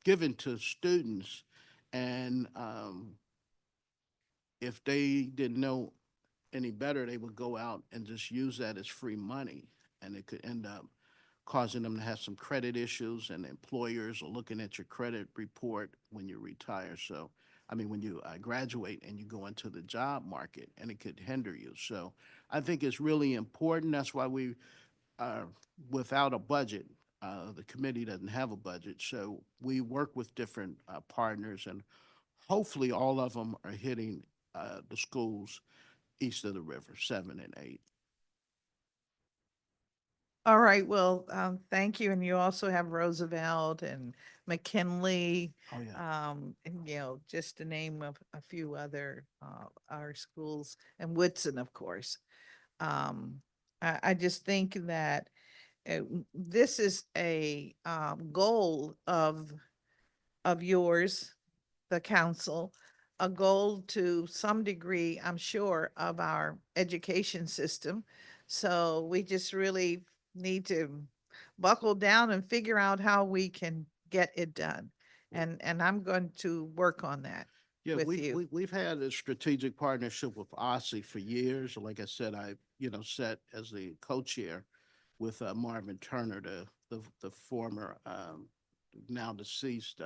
given to students, and if they didn't know any better, they would go out and just use that as free money, and it could end up causing them to have some credit issues, and employers are looking at your credit report when you retire. So, I mean, when you graduate and you go into the job market, and it could hinder you. So I think it's really important. That's why we are without a budget. The committee doesn't have a budget, so we work with different partners, and hopefully all of them are hitting the schools east of the river, 7 and 8. All right, well, thank you. And you also have Roosevelt and McKinley. Oh, yeah. And, just to name a few other, our schools, and Woodson, of course. I just think that this is a goal of yours, the council, a goal to some degree, I'm sure, of our education system. So we just really need to buckle down and figure out how we can get it done. And I'm going to work on that Yeah, with you. we've had a strategic partnership with OSCE for years. Like I said, I sat as the co-chair with Marvin Turner, the former now deceased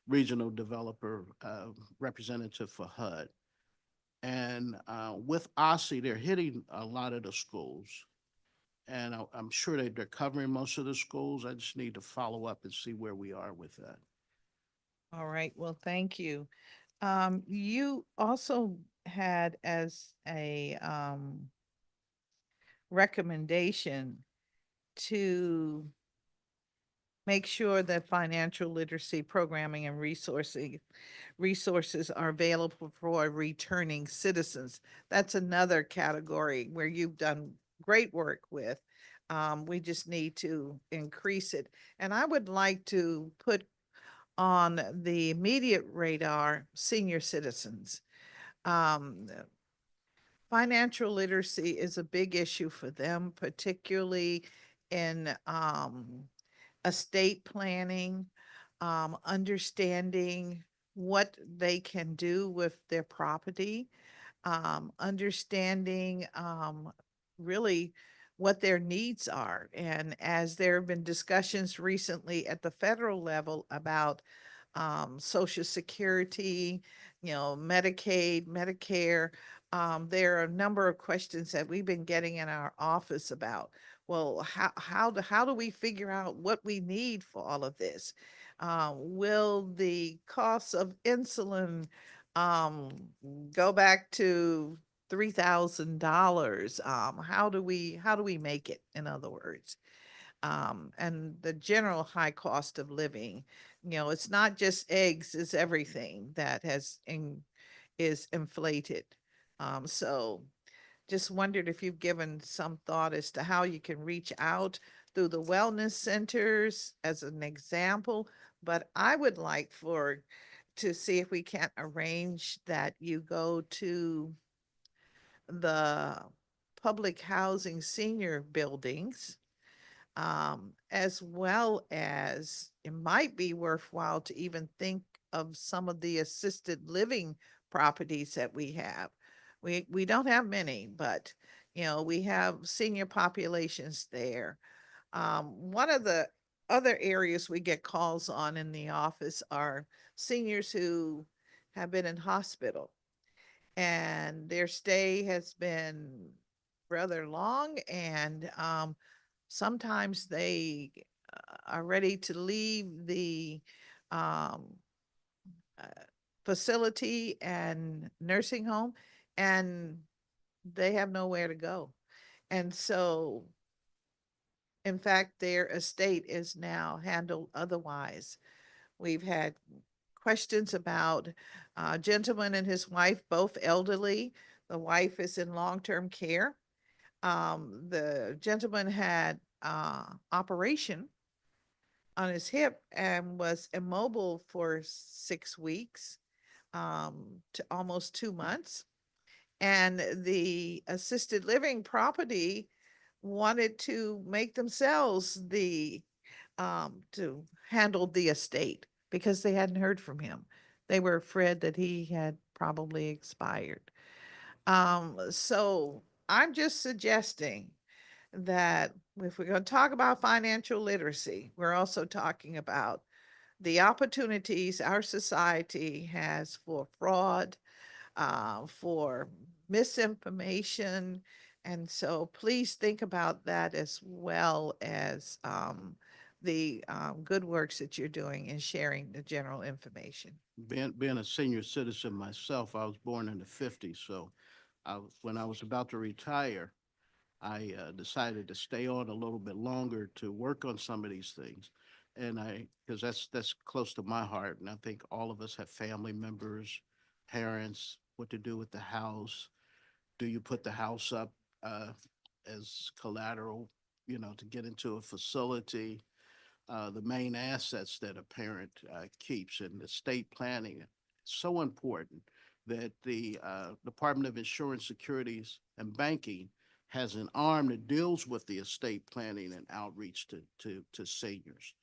regional developer representative for HUD. And with OSCE, they're hitting a lot of the schools. And I'm sure they're covering most of the schools. I just need to follow up and see where we are with that. All right, well, thank you. You also had as a recommendation to make sure that financial literacy programming and resources are available for returning citizens. That's another category where you've done great work with. We just need to increase it. And I would like to put on the immediate radar senior citizens. Financial literacy is a big issue for them, particularly in estate planning, understanding what they can do with their property, understanding really what their needs are. And as there have been discussions recently at the federal level about Social Security, Medicaid, Medicare, there are a number of questions that we've been getting in our office about, well, how do we figure out what we need for all of this? Will the cost of insulin go back to $3,000? How do we make it, in other words? And the general high cost of living. It's not just eggs, it's everything that is inflated. So just wondered if you've given some thought as to how you can reach out through the wellness centers as an example. But I would like to see if we can't arrange that you go to the public housing senior buildings, as well as it might be worthwhile to even think of some of the assisted living properties that we have. We don't have many, but we have senior populations there. One of the other areas we get calls on in the office are seniors who have been in hospital and their stay has been rather long, and sometimes they are ready to leave the um, uh, facility and nursing home, and they have nowhere to go. And so, in fact, their estate is now handled otherwise. We've had questions about a gentleman and his wife, both elderly. The wife is in long-term care. The gentleman had operation on his hip and was immobile for 6 weeks to almost 2 months. And the assisted living property wanted to make themselves the to handle the estate because they hadn't heard from him. They were afraid that he had probably expired. So I'm just suggesting that if we're going to talk about financial literacy, we're also talking about the opportunities our society has for fraud, for misinformation. And so please think about that as well as the good works that you're doing in sharing the general information. Being a senior citizen myself, I was born in the 50s, so when I was about to retire, I decided to stay on a little bit longer to work on some of these things. And because that's close to my heart, and I think all of us have family members, parents, what to do with the house. Do you put the house up as collateral, to get into a facility? The main assets that a parent keeps, and estate planning. So important that the Department of Insurance, Securities, and Banking has an arm that deals with the estate planning and outreach to seniors.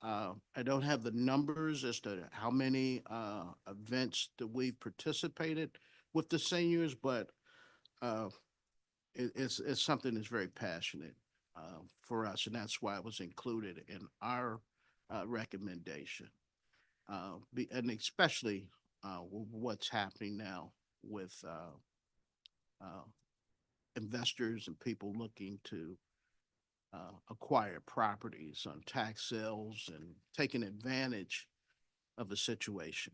I don't have the numbers as to how many events that we've participated with the seniors, but uh, it's something that's very passionate for us, and that's why it was included in our recommendation. And especially what's happening now with investors and people looking to acquire properties on tax sales and taking advantage of a situation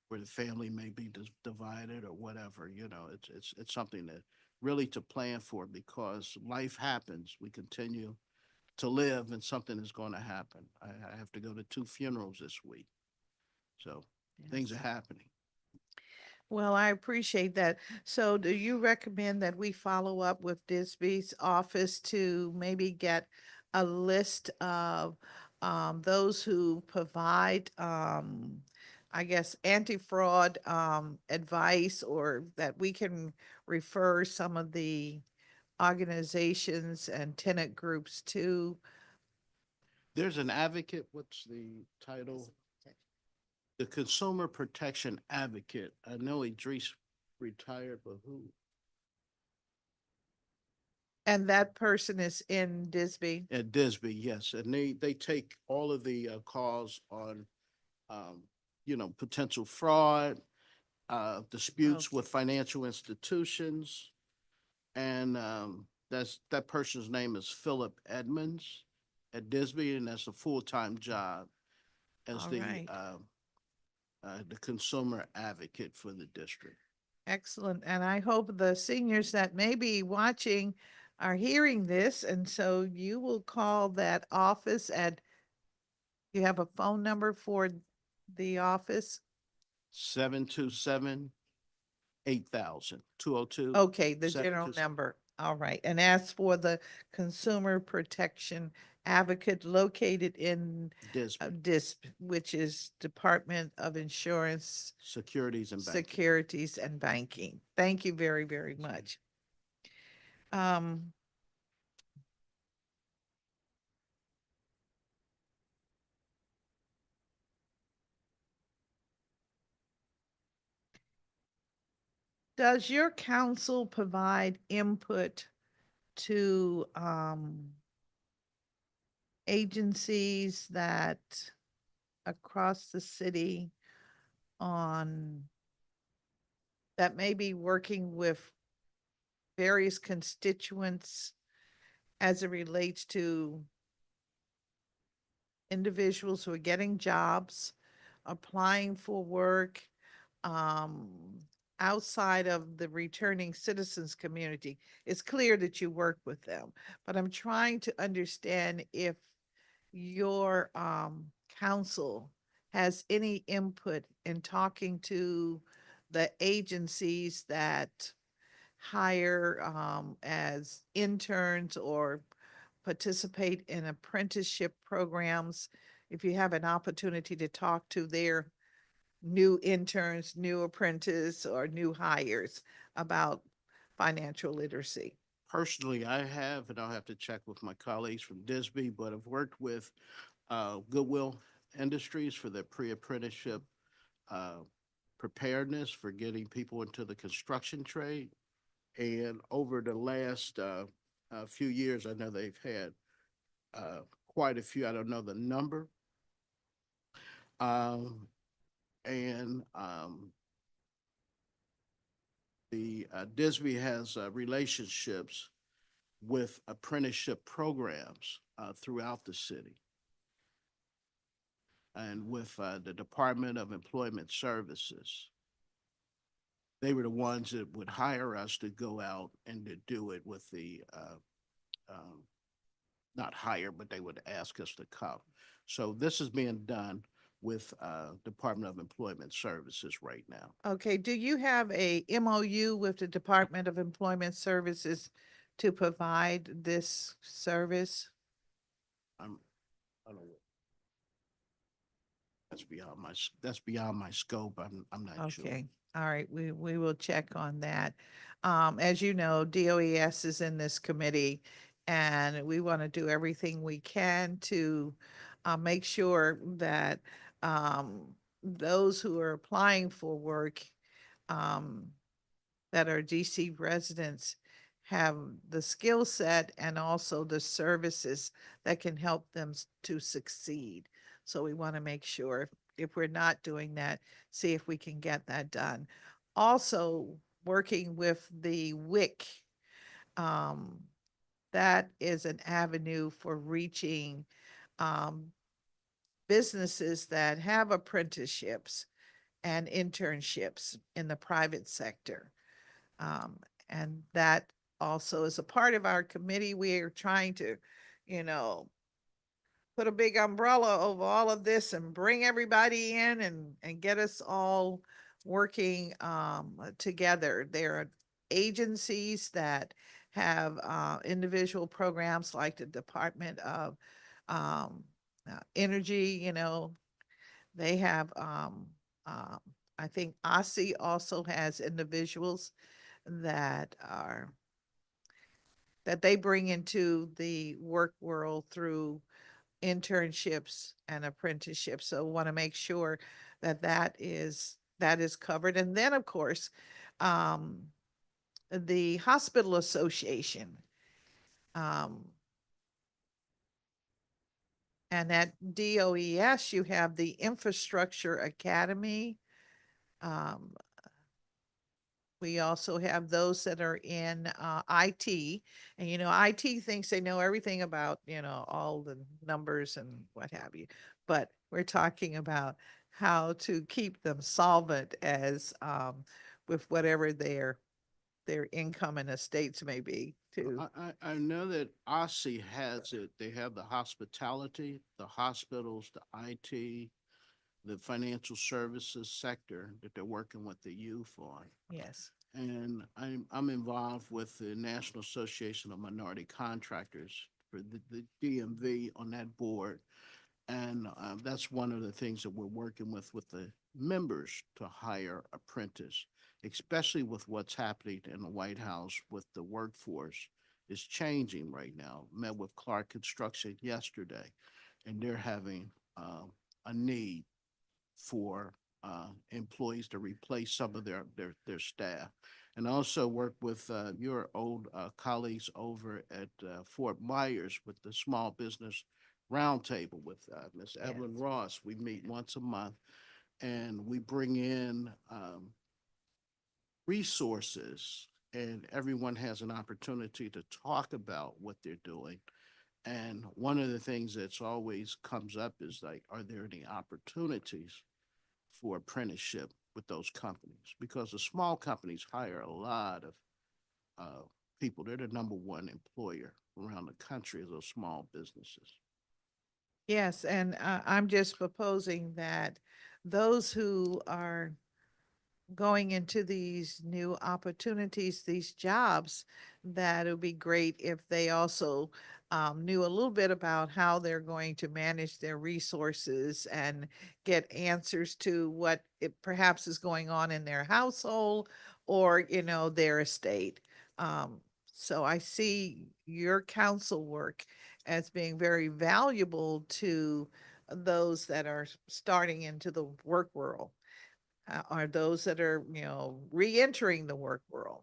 where the family may be divided or whatever. It's something that really to plan for, because life happens. We continue to live, and something is going to happen. I have to go to 2 funerals this week, so things are happening. Well, I appreciate that. So do you recommend that we follow up with Disby's office to maybe get a list of those who provide, I guess, anti-fraud advice, or that we can refer some of the organizations and tenant groups to? There's an advocate. What's the title? The Consumer Protection Advocate. I know Idris retired, but who? And that person is in Disby? At Disby, yes. And they take all of the calls on, potential fraud, disputes with financial institutions. And that person's name is Philip Edmonds at Disby, and that's a full-time job as All the right. the consumer advocate for the district. Excellent. And I hope the seniors that may be watching are hearing this. And so you will call that office at, you have a phone number for the office? 727-8000, 202. Okay, the general number. All right. And ask for the Consumer Protection Advocate located in DISP, which is Department of Insurance, Securities and Banking. Securities and Banking. Thank you very, very much. Does your council provide input to agencies that across the city that may be working with various constituents as it relates to individuals who are getting jobs, applying for work, um, outside of the returning citizens community. It's clear that you work with them, but I'm trying to understand if your council has any input in talking to the agencies that hire as interns or participate in apprenticeship programs. If you have an opportunity to talk to their new interns, new apprentices, or new hires about financial literacy. Personally, I have, and I'll have to check with my colleagues from Disby, but I've worked with Goodwill Industries for their pre-apprenticeship uh, preparedness for getting people into the construction trade. And over the last few years, I know they've had quite a few. I don't know the number. And the Disby has relationships with apprenticeship programs throughout the city and with the Department of Employment Services. They were the ones that would hire us to go out and to do it with the, not hire, but they would ask us to come. So this is being done with Department of Employment Services right now. Okay, do you have a MOU with the Department of Employment Services to provide this service? I don't know. That's beyond my scope. I'm not sure. Okay, all right, we will check on that. As you know, DOES is in this committee, and we want to do everything we can to make sure that those who are applying for work that are DC residents have the skill set and also the services that can help them to succeed. So we want to make sure if we're not doing that, see if we can get that done. Also, working with the WIC, that is an avenue for reaching businesses that have apprenticeships and internships in the private sector. And that also is a part of our committee. We are trying to, you know, put a big umbrella over all of this and bring everybody in and get us all working together. There are agencies that have individual programs like the Department of Energy, you know, they have, I think OSCE also has individuals that they bring into the work world through internships and apprenticeships. So want to make sure that that is covered. And then of course, the Hospital Association, and at DOES, you have the Infrastructure Academy. We also have those that are in IT, and you know, IT thinks they know everything about, you know, all the numbers and what have you. But we're talking about how to keep them solvent as with whatever their income and estates may be too. I know that OSCE has it. They have the hospitality, the hospitals, the IT, the financial services sector that they're working with the youth on. Yes. And I'm involved with the National Association of Minority Contractors for the DMV on that board. And that's one of the things that we're working with the members to hire apprentice, especially with what's happening in the White House with the workforce is changing right now. Met with Clark Construction yesterday, and they're having a need for employees to replace some of their staff. And also work with your old colleagues over at Fort Myers with the Small Business roundtable with Ms. Evelyn Ross. We meet once a month, and we bring in resources, and everyone has an opportunity to talk about what they're doing. And one of the things that's always comes up is like, are there any opportunities for apprenticeship with those companies? Because the small companies hire a lot of people. They're the number one employer around the country of those small businesses. Yes, and I'm just proposing that those who are going into these new opportunities, these jobs, that it would be great if they also knew a little bit about how they're going to manage their resources and get answers to what it perhaps is going on in their household or, their estate. So I see your council work as being very valuable to those that are starting into the work world, are those that are, re-entering the work world.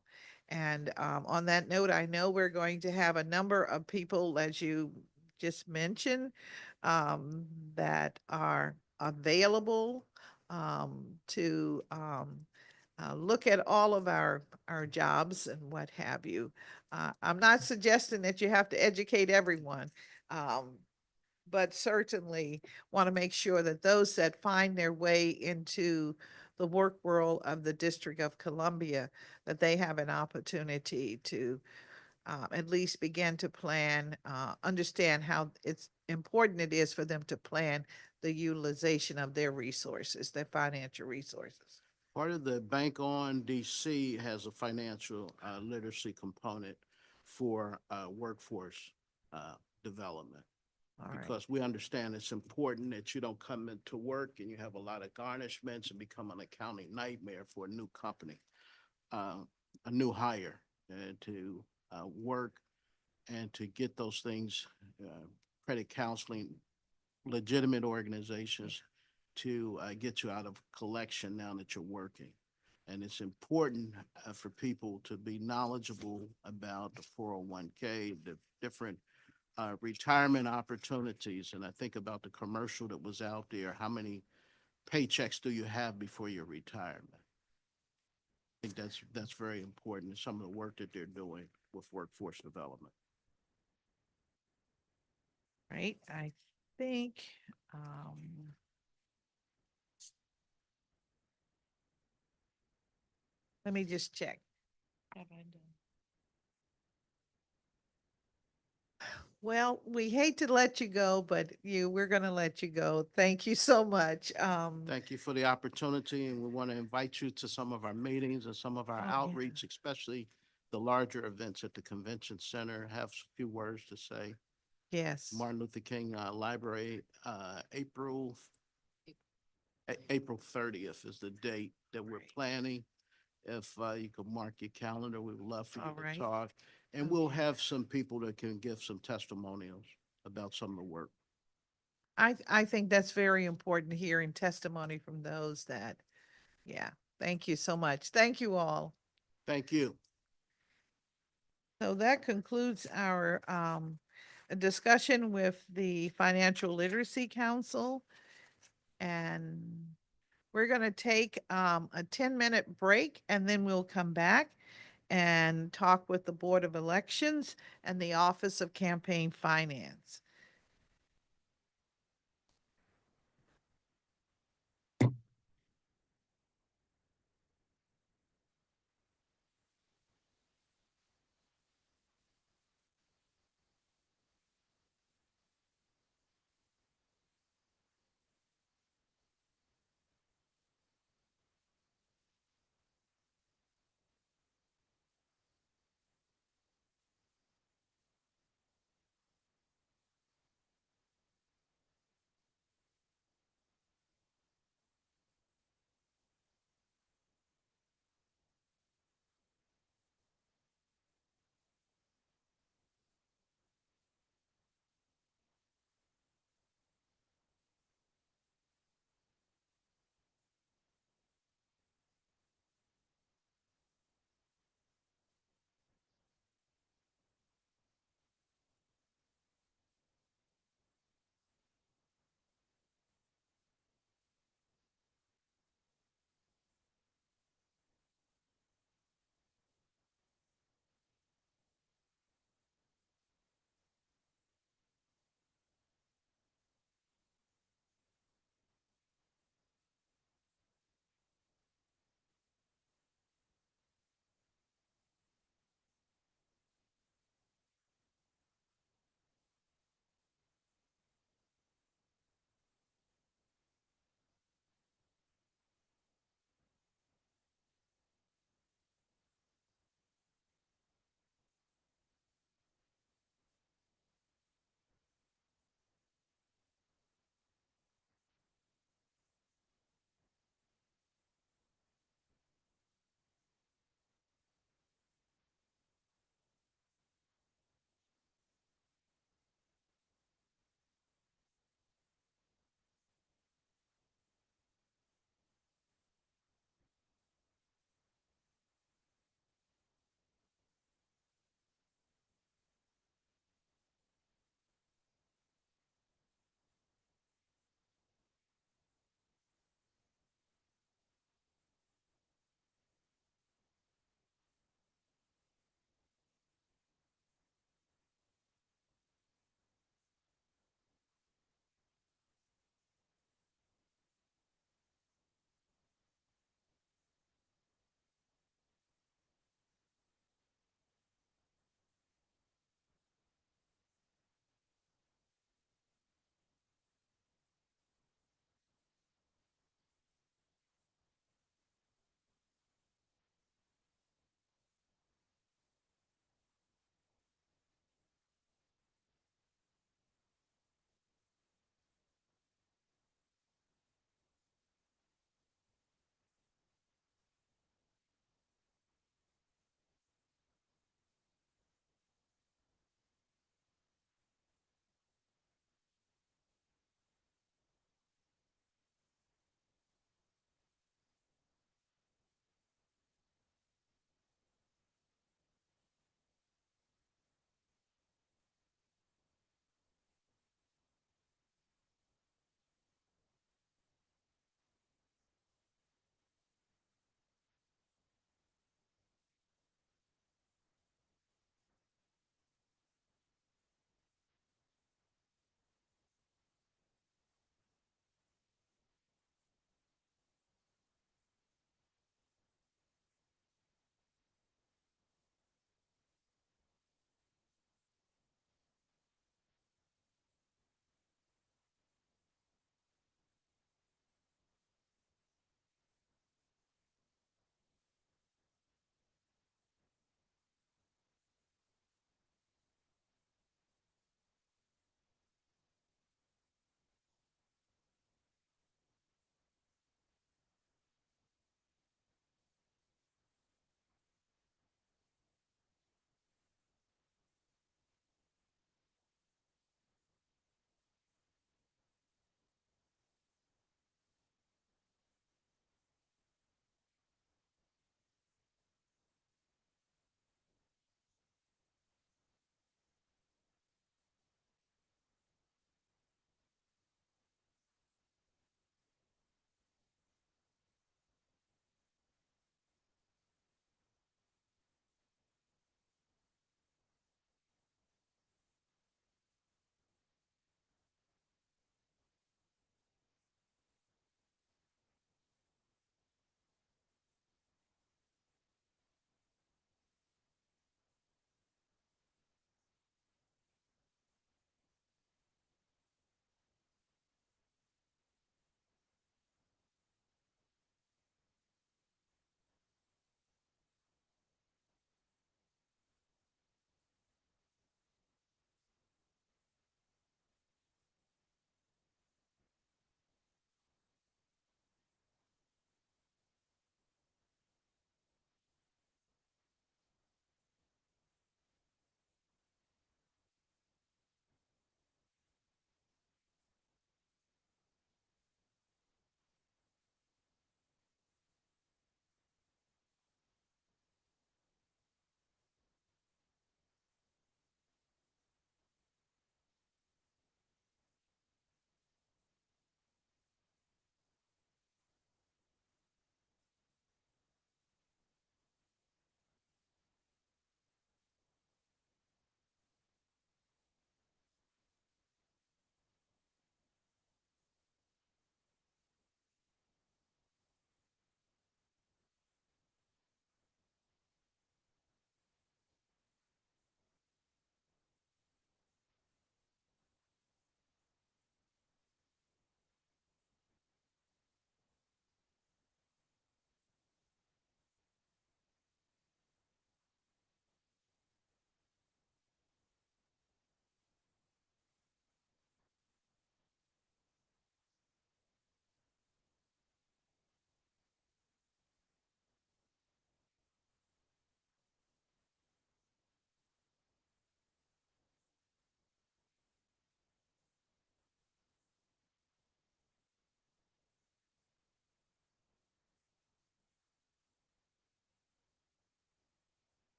And on that note, I know we're going to have a number of people, as you just mentioned, that are available to look at all of our jobs and what have you. I'm not suggesting that you have to educate everyone. But certainly want to make sure that those that find their way into the work world of the District of Columbia, that they have an opportunity to at least begin to plan, understand how it's important it is for them to plan the utilization of their resources, their financial resources. Part of the Bank On DC has a financial literacy component for workforce development. All right. Because we understand it's important that you don't come into work and you have a lot of garnishments and become an accounting nightmare for a new company, a new hire, and to work and to get those things, credit counseling, legitimate organizations to get you out of collection now that you're working. And it's important for people to be knowledgeable about the 401k, the different retirement opportunities. And I think about the commercial that was out there. How many paychecks do you have before your retirement? I think that's very important. Some of the work that they're doing with workforce development. Right. I think let me just check. Have I done? Well, we hate to let you go, but we're going to let you go. Thank you so much. Thank you for the opportunity, and we want to invite you to some of our meetings and some of our yeah. outreach, especially the larger events at the convention center. Have a few words to say. Yes. Martin Luther King Library, April 30th is the date that we're planning. If you could mark your calendar, we would love for you All to right. talk. And we'll have some people that can give some testimonials about some of the work. I think that's very important, hearing testimony from those that, thank you so much. Thank you all. Thank you. So that concludes our discussion with the Financial Literacy Council. And we're going to take a 10-minute break, and then we'll come back and talk with the Board of Elections and the Office of Campaign Finance.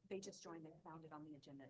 They just joined, they found it on the agenda.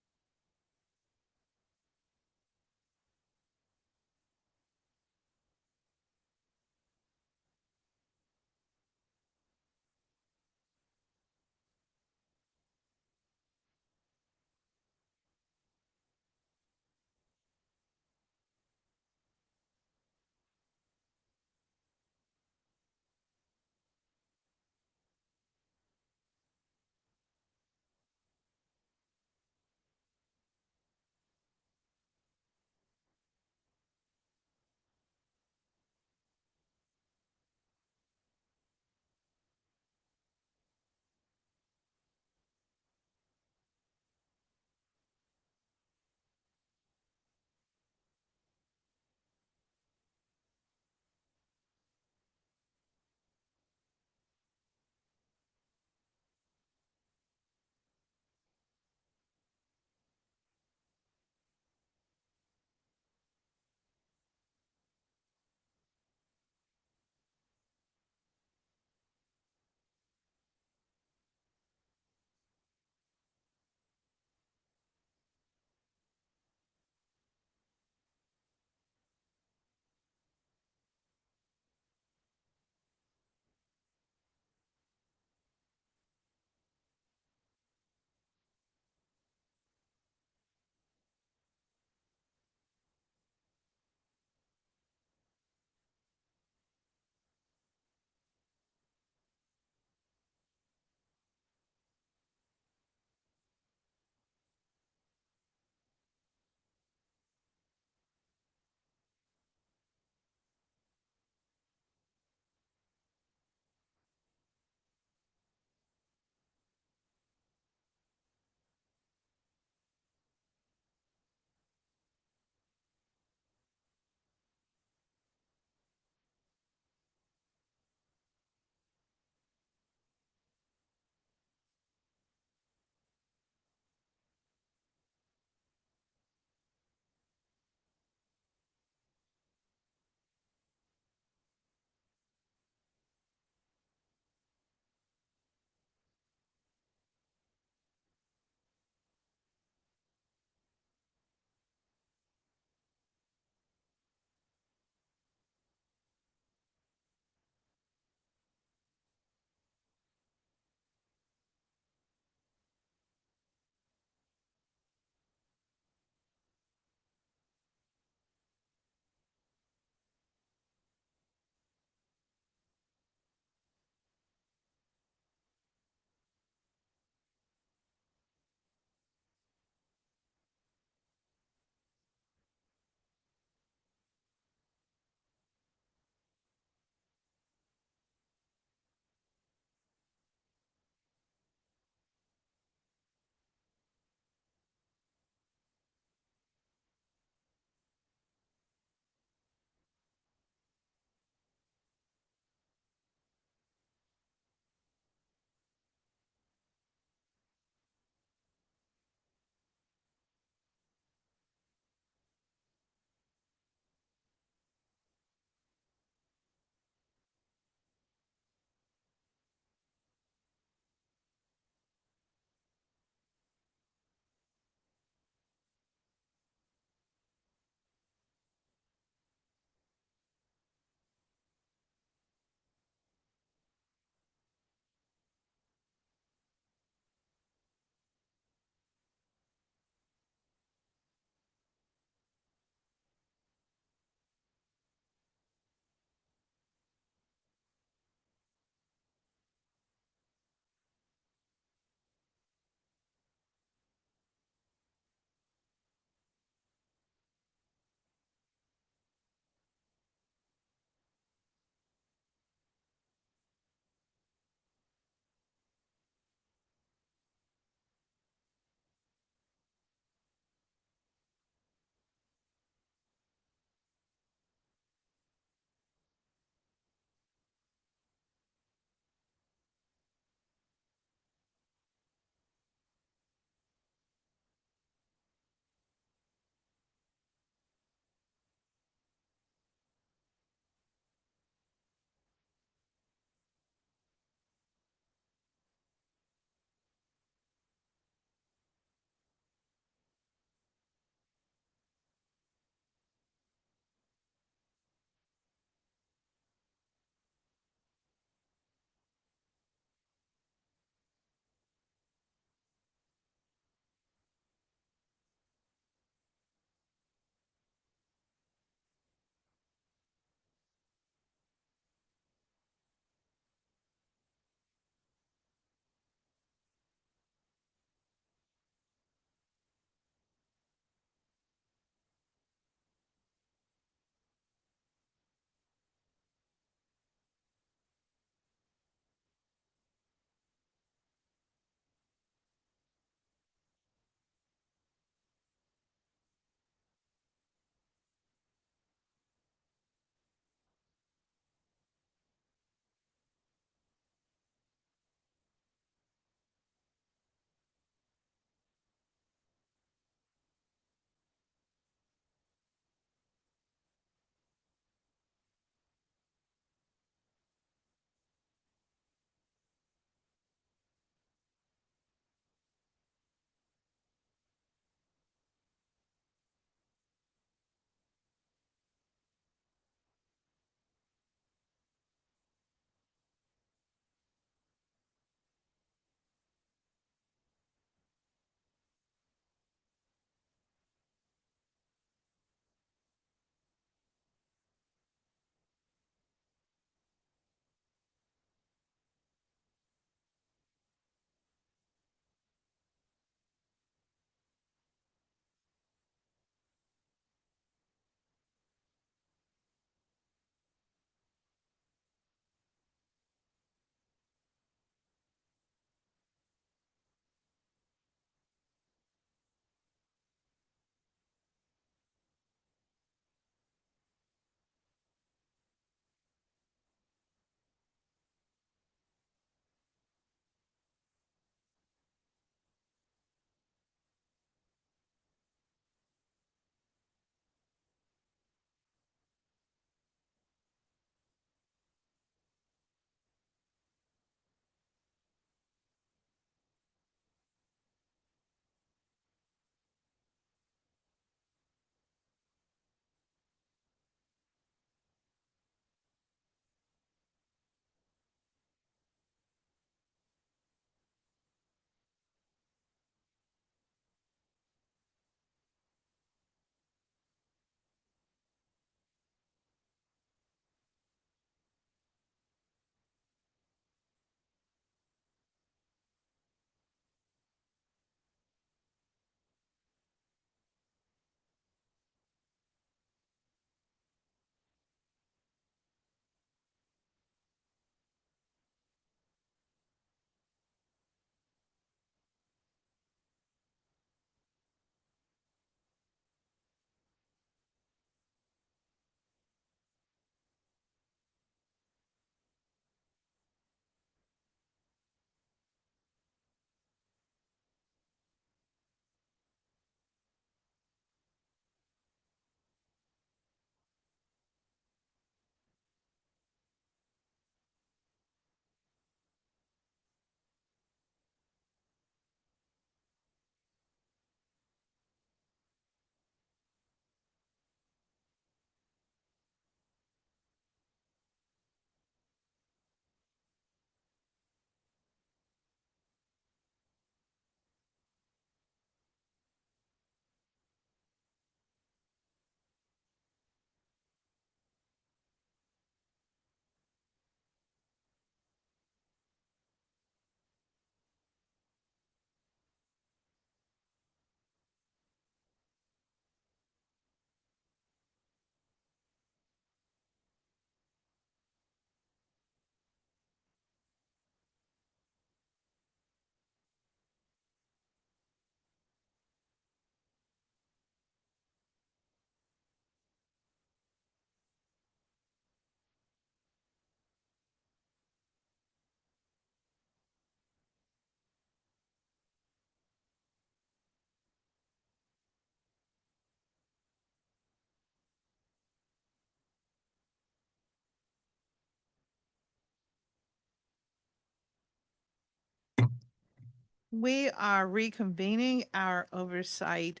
We are reconvening our oversight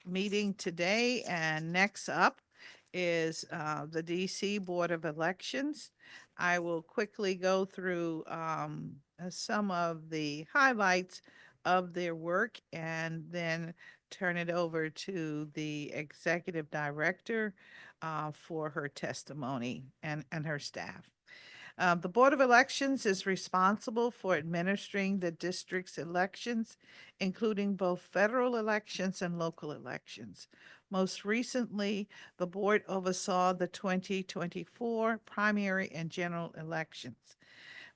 meeting today, and next up is the DC Board of Elections. I will quickly go through some of the highlights of their work and then turn it over to the Executive Director for her testimony and her staff. The Board of Elections is responsible for administering the district's elections, including both federal elections and local elections. Most recently, the board oversaw the 2024 primary and general elections.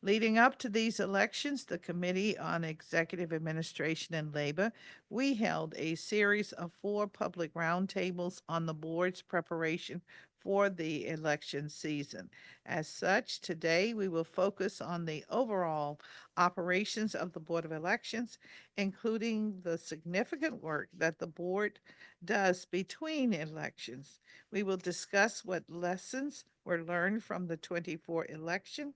Leading up to these elections, the Committee on Executive Administration and Labor, we held a series of 4 public roundtables on the board's preparation for the election season. As such, today we will focus on the overall operations of the Board of Elections, including the significant work that the board does between elections. We will discuss what lessons were learned from the 24 election,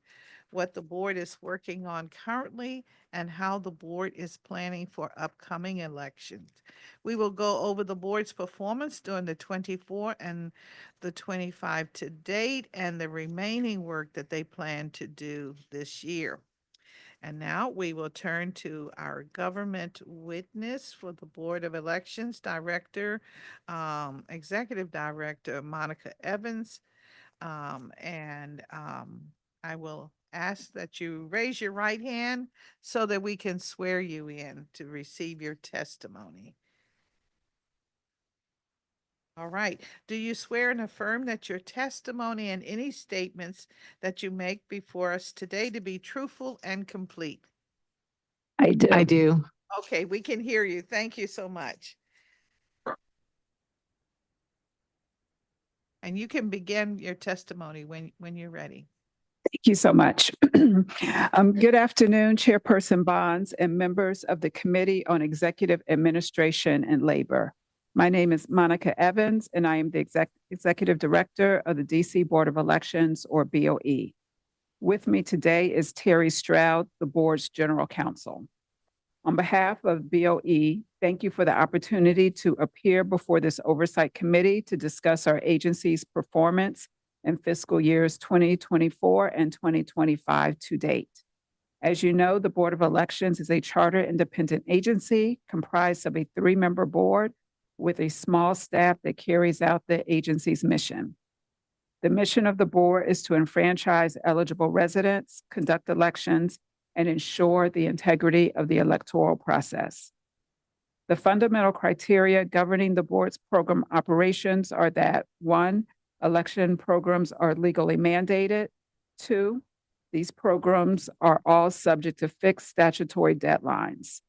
what the board is working on currently, and how the board is planning for upcoming elections. We will go over the board's performance during the 24 and the 25 to date and the remaining work that they plan to do this year. And now we will turn to our government witness for the Board of Elections, Executive Director Monica Evans. I will ask that you raise your right hand so that we can swear you in to receive your testimony. All right. Do you swear and affirm that your testimony and any statements that you make before us today to be truthful and complete? I do. I do. Okay, we can hear you. Thank you so much. And you can begin your testimony when you're ready. Thank you so much. Good afternoon, Chairperson Bonds and members of the Committee on Executive Administration and Labor. My name is Monica Evans, and I am the Executive Director of the DC Board of Elections, or BOE. With me today is Terry Stroud, the board's General Counsel. On behalf of BOE, thank you for the opportunity to appear before this Oversight Committee to discuss our agency's performance in fiscal years 2024 and 2025 to date. As you know, the Board of Elections is a chartered independent agency comprised of a 3-member board with a small staff that carries out the agency's mission. The mission of the board is to enfranchise eligible residents, conduct elections, and ensure the integrity of the electoral process. The fundamental criteria governing the board's program operations are that 1, election programs are legally mandated. 2, these programs are all subject to fixed statutory deadlines.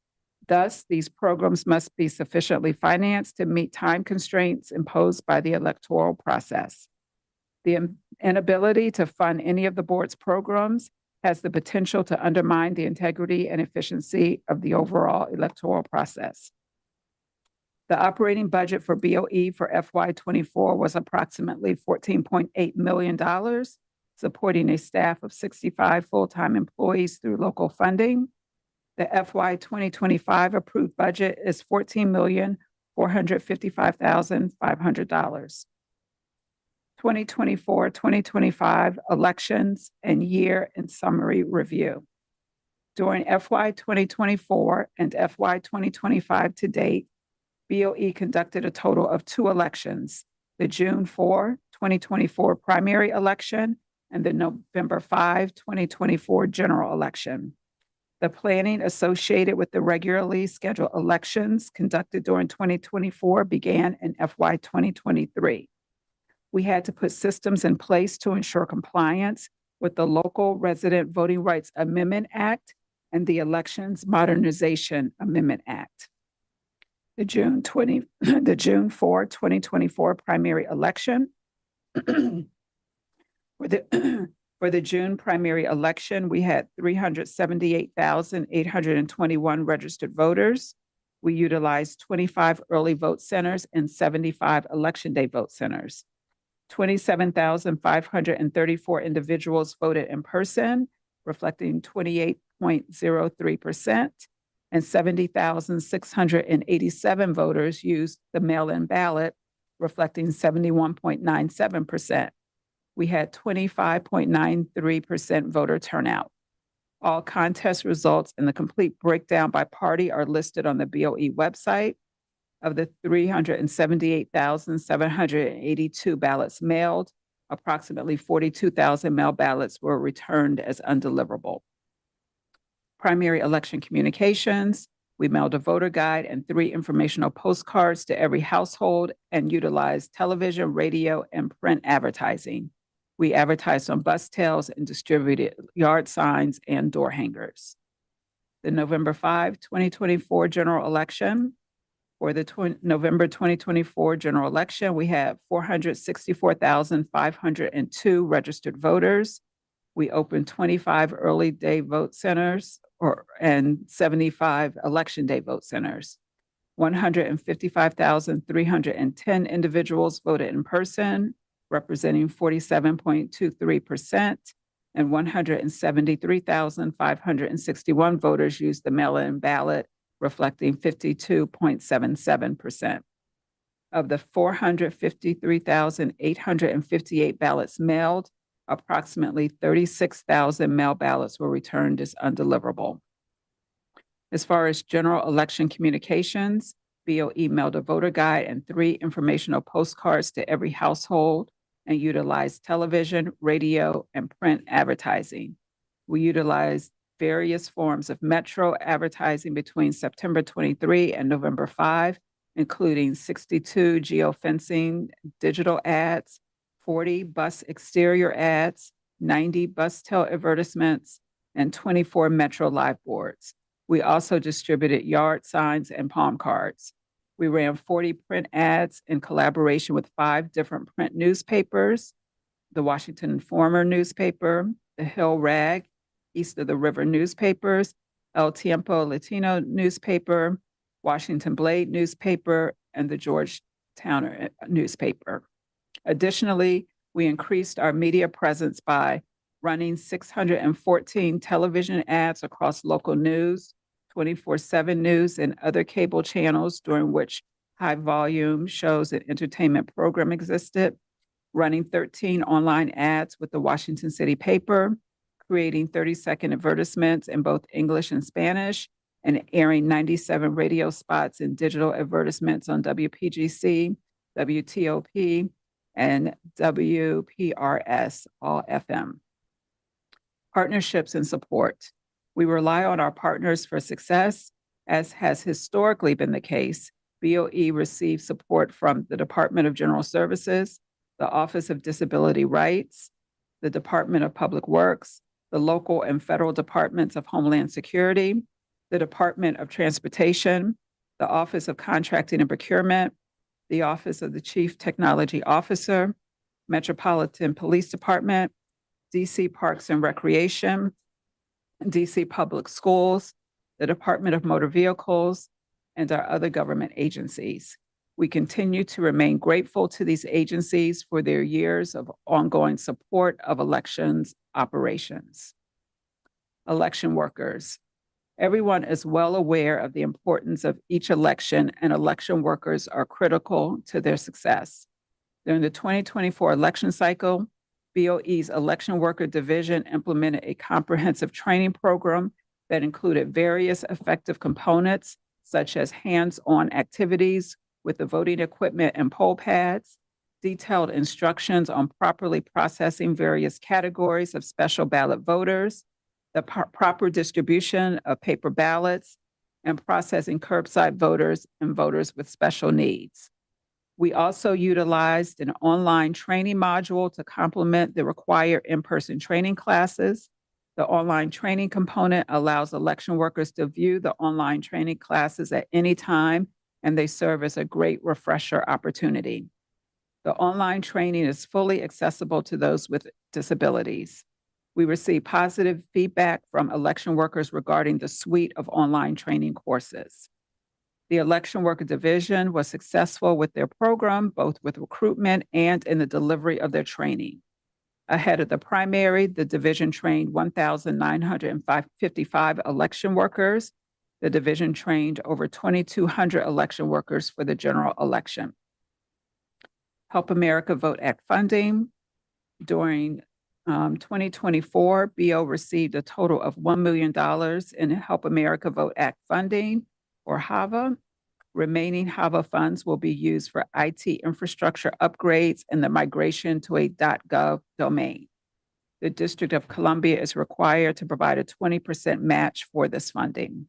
Thus, these programs must be sufficiently financed to meet time constraints imposed by the electoral process. The inability to fund any of the board's programs has the potential to undermine the integrity and efficiency of the overall electoral process. The operating budget for BOE for FY24 was approximately $14.8 million, supporting a staff of 65 full-time employees through local funding. The FY 2025 approved budget is $14,455,500. 2024-2025 elections and year in summary review. During FY 2024 and FY 2025 to date, BOE conducted a total of 2 elections, the June 4, 2024 primary election and the November 5, 2024 general election. The planning associated with the regularly scheduled elections conducted during 2024 began in FY 2023. We had to put systems in place to ensure compliance with the Local Resident Voting Rights Amendment Act and the Elections Modernization Amendment Act. The June 4, 2024 primary election. For the June primary election, we had 378,821 registered voters. We utilized 25 early vote centers and 75 election day vote centers. 27,534 individuals voted in person, reflecting 28.2% 0.03%, and 70,687 voters used the mail-in ballot, reflecting 71.97%. We had 25.93% voter turnout. All contest results and the complete breakdown by party are listed on the BOE website. Of the 378,782 ballots mailed, approximately 42,000 mail ballots were returned as undeliverable. Primary election communications, we mailed a voter guide and 3 informational postcards to every household and utilized television, radio, and print advertising. We advertised on bus tails and distributed yard signs and door hangers. The November 5, 2024 general election. For the November 2024 general election, we had 464,502 registered voters. We opened 25 early day vote centers and 75 election day vote centers. 155,310 individuals voted in person, representing 47.23%, and 173,561 voters used the mail-in ballot, reflecting 52.77%. Of the 453,858 ballots mailed, approximately 36,000 mail ballots were returned as undeliverable. As far as general election communications, BOE mailed a voter guide and 3 informational postcards to every household and utilized television, radio, and print advertising. We utilized various forms of metro advertising between September 23 and November 5, including 62 geofencing digital ads, 40 bus exterior ads, 90 bus tail advertisements, and 24 metro live boards. We also distributed yard signs and palm cards. We ran 40 print ads in collaboration with 5 different print newspapers, the Washington Informer newspaper, the Hill Rag, East of the River newspapers, El Tiempo Latino newspaper, Washington Blade newspaper, and the Georgetown newspaper. Additionally, we increased our media presence by running 614 television ads across local news, 24/7 news, and other cable channels during which high volume shows and entertainment program existed, running 13 online ads with the Washington City paper, creating 30-second advertisements in both English and Spanish, and airing 97 radio spots and digital advertisements on WPGC, WTOP, and WPRS, all FM. Partnerships and support. We rely on our partners for success, as has historically been the case. BOE received support from the Department of General Services, the Office of Disability Rights, the Department of Public Works, the local and federal departments of Homeland Security, the Department of Transportation, the Office of Contracting and Procurement, the Office of the Chief Technology Officer, Metropolitan Police Department, DC Parks and Recreation, DC Public Schools, the Department of Motor Vehicles, and our other government agencies. We continue to remain grateful to these agencies for their years of ongoing support of elections operations. Election workers. Everyone is well aware of the importance of each election, and election workers are critical to their success. During the 2024 election cycle, BOE's Election Worker Division implemented a comprehensive training program that included various effective components, such as hands-on activities with the voting equipment and poll pads, detailed instructions on properly processing various categories of special ballot voters, the proper distribution of paper ballots, and processing curbside voters and voters with special needs. We also utilized an online training module to complement the required in-person training classes. The online training component allows election workers to view the online training classes at any time, and they serve as a great refresher opportunity. The online training is fully accessible to those with disabilities. We receive positive feedback from election workers regarding the suite of online training courses. The Election Worker Division was successful with their program, both with recruitment and in the delivery of their training. Ahead of the primary, the division trained 1,955 election workers. The division trained over 2,200 election workers for the general election. Help America Vote Act funding. During 2024, BO received a total of $1 million in Help America Vote Act funding or HAVA. Remaining HAVA funds will be used for IT infrastructure upgrades and the migration to a .gov domain. The District of Columbia is required to provide a 20% match for this funding.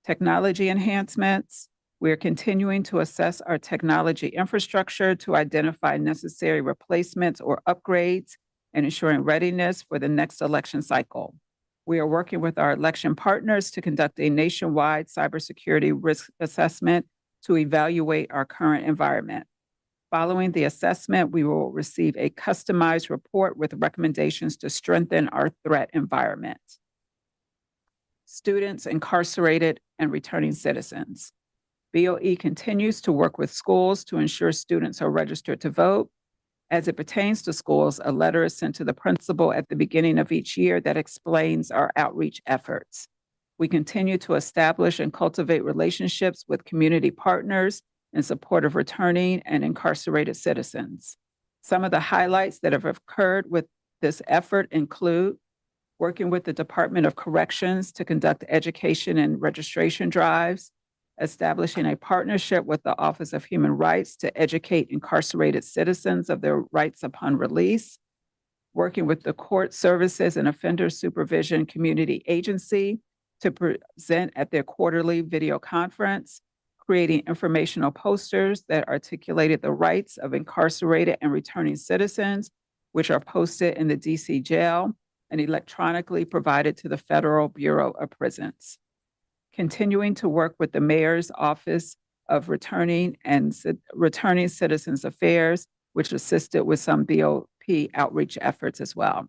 Technology enhancements. We are continuing to assess our technology infrastructure to identify necessary replacements or upgrades and ensuring readiness for the next election cycle. We are working with our election partners to conduct a nationwide cybersecurity risk assessment to evaluate our current environment. Following the assessment, we will receive a customized report with recommendations to strengthen our threat environment. Students incarcerated and returning citizens. BOE continues to work with schools to ensure students are registered to vote. As it pertains to schools, a letter is sent to the principal at the beginning of each year that explains our outreach efforts. We continue to establish and cultivate relationships with community partners in support of returning and incarcerated citizens. Some of the highlights that have occurred with this effort include working with the Department of Corrections to conduct education and registration drives, establishing a partnership with the Office of Human Rights to educate incarcerated citizens of their rights upon release, working with the Court Services and Offender Supervision Community Agency to present at their quarterly video conference, creating informational posters that articulated the rights of incarcerated and returning citizens, which are posted in the DC jail and electronically provided to the Federal Bureau of Prisons. Continuing to work with the Mayor's Office of Returning Citizens Affairs, which assisted with some BOP outreach efforts as well.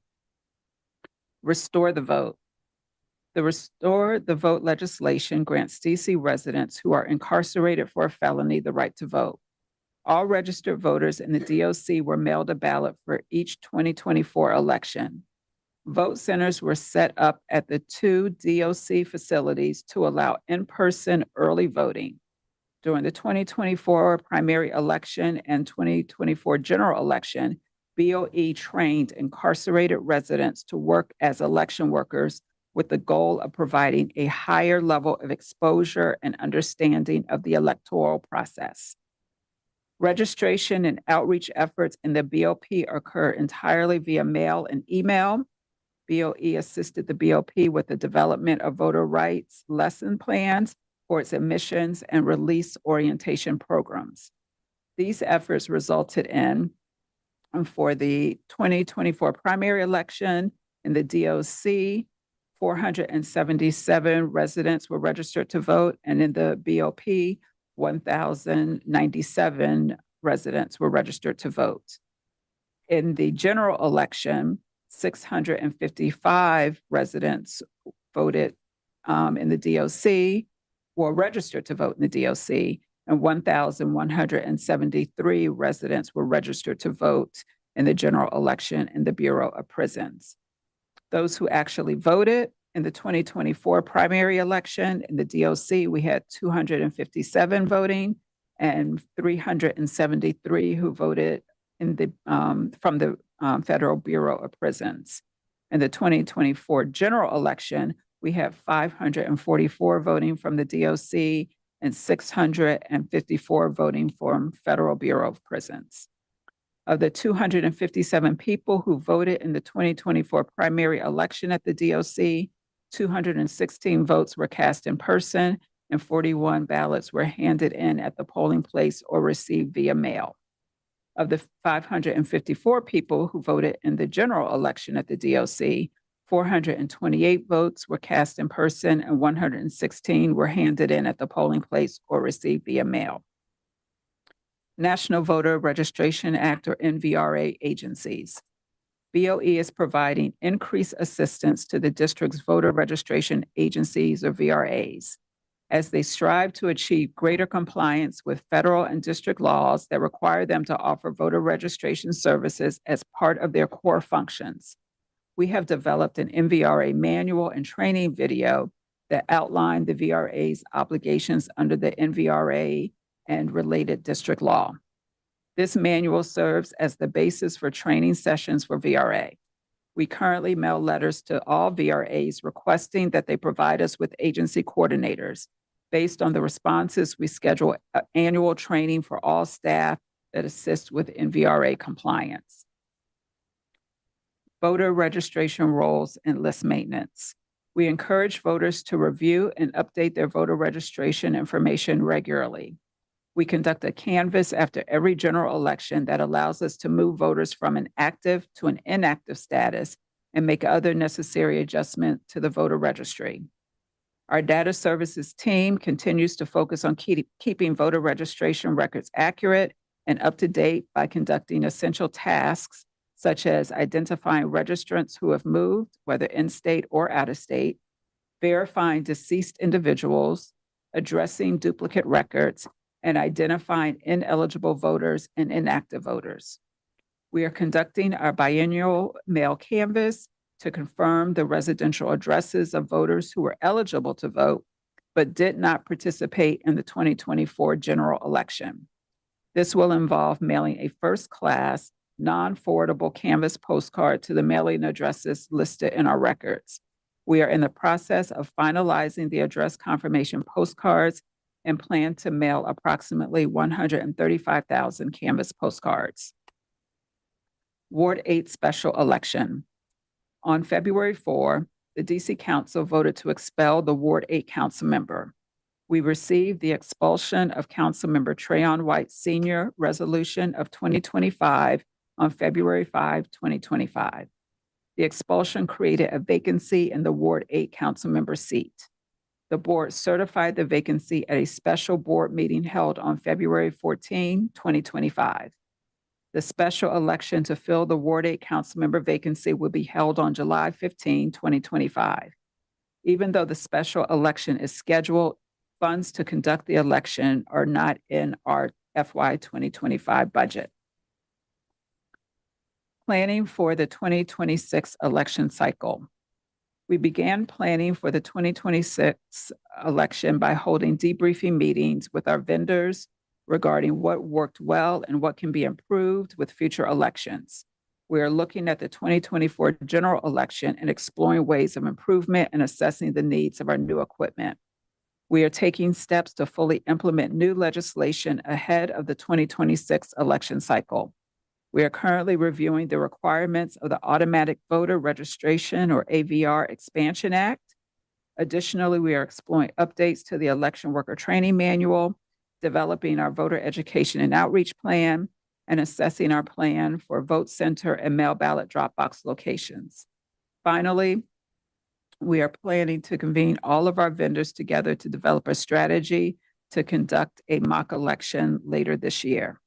Restore the Vote. The Restore the Vote legislation grants DC residents who are incarcerated for a felony the right to vote. All registered voters in the DOC were mailed a ballot for each 2024 election. Vote centers were set up at the 2 DOC facilities to allow in-person early voting. During the 2024 primary election and 2024 general election, BOE trained incarcerated residents to work as election workers with the goal of providing a higher level of exposure and understanding of the electoral process. Registration and outreach efforts in the BOP occur entirely via mail and email. BOE assisted the BOP with the development of voter rights lesson plans for its admissions and release orientation programs. These efforts resulted in, for the 2024 primary election in the DOC, 477 residents were registered to vote, and in the BOP, 1,097 residents were registered to vote. In the general election, 655 residents voted in the DOC, were registered to vote in the DOC, and 1,173 residents were registered to vote in the general election in the Bureau of Prisons. Those who actually voted in the 2024 primary election in the DOC, we had 257 voting and 373 who voted in the from the Federal Bureau of Prisons. In the 2024 general election, we have 544 voting from the DOC and 654 voting from Federal Bureau of Prisons. Of the 257 people who voted in the 2024 primary election at the DOC, 216 votes were cast in person and 41 ballots were handed in at the polling place or received via mail. Of the 554 people who voted in the general election at the DOC, 428 votes were cast in person and 116 were handed in at the polling place or received via mail. National Voter Registration Act or NVRA agencies. BOE is providing increased assistance to the district's voter registration agencies or VRAs. as they strive to achieve greater compliance with federal and district laws that require them to offer voter registration services as part of their core functions. We have developed an MVRA manual and training video that outline the VRA's obligations under the NVRA and related district law. This manual serves as the basis for training sessions for VRA. We currently mail letters to all VRAs requesting that they provide us with agency coordinators. Based on the responses, we schedule annual training for all staff that assist with NVRA compliance. Voter registration rolls and list maintenance. We encourage voters to review and update their voter registration information regularly. We conduct a canvass after every general election that allows us to move voters from an active to an inactive status and make other necessary adjustments to the voter registry. Our data services team continues to focus on keeping voter registration records accurate and up to date by conducting essential tasks such as identifying registrants who have moved, whether in-state or out-of-state, verifying deceased individuals, addressing duplicate records, and identifying ineligible voters and inactive voters. We are conducting our biennial mail canvass to confirm the residential addresses of voters who were eligible to vote but did not participate in the 2024 general election. This will involve mailing a first-class, non-forwardable canvas postcard to the mailing addresses listed in our records. We are in the process of finalizing the address confirmation postcards and plan to mail approximately 135,000 canvas postcards. Ward 8 special election. On February 4, the DC Council voted to expel the Ward 8 council member. We received the expulsion of Councilmember Trayon White Sr. Resolution of 2025 on February 5, 2025. The expulsion created a vacancy in the Ward 8 council member seat. The board certified the vacancy at a special board meeting held on February 14, 2025. The special election to fill the Ward 8 council member vacancy will be held on July 15, 2025. Even though the special election is scheduled, funds to conduct the election are not in our FY 2025 budget. Planning for the 2026 election cycle. We began planning for the 2026 election by holding debriefing meetings with our vendors regarding what worked well and what can be improved with future elections. We are looking at the 2024 general election and exploring ways of improvement and assessing the needs of our new equipment. We are taking steps to fully implement new legislation ahead of the 2026 election cycle. We are currently reviewing the requirements of the Automatic Voter Registration or AVR Expansion Act. Additionally, we are exploring updates to the Election Worker Training Manual, developing our voter education and outreach plan, and assessing our plan for vote center and mail ballot drop box locations. Finally, we are planning to convene all of our vendors together to develop a strategy to conduct a mock election later this year.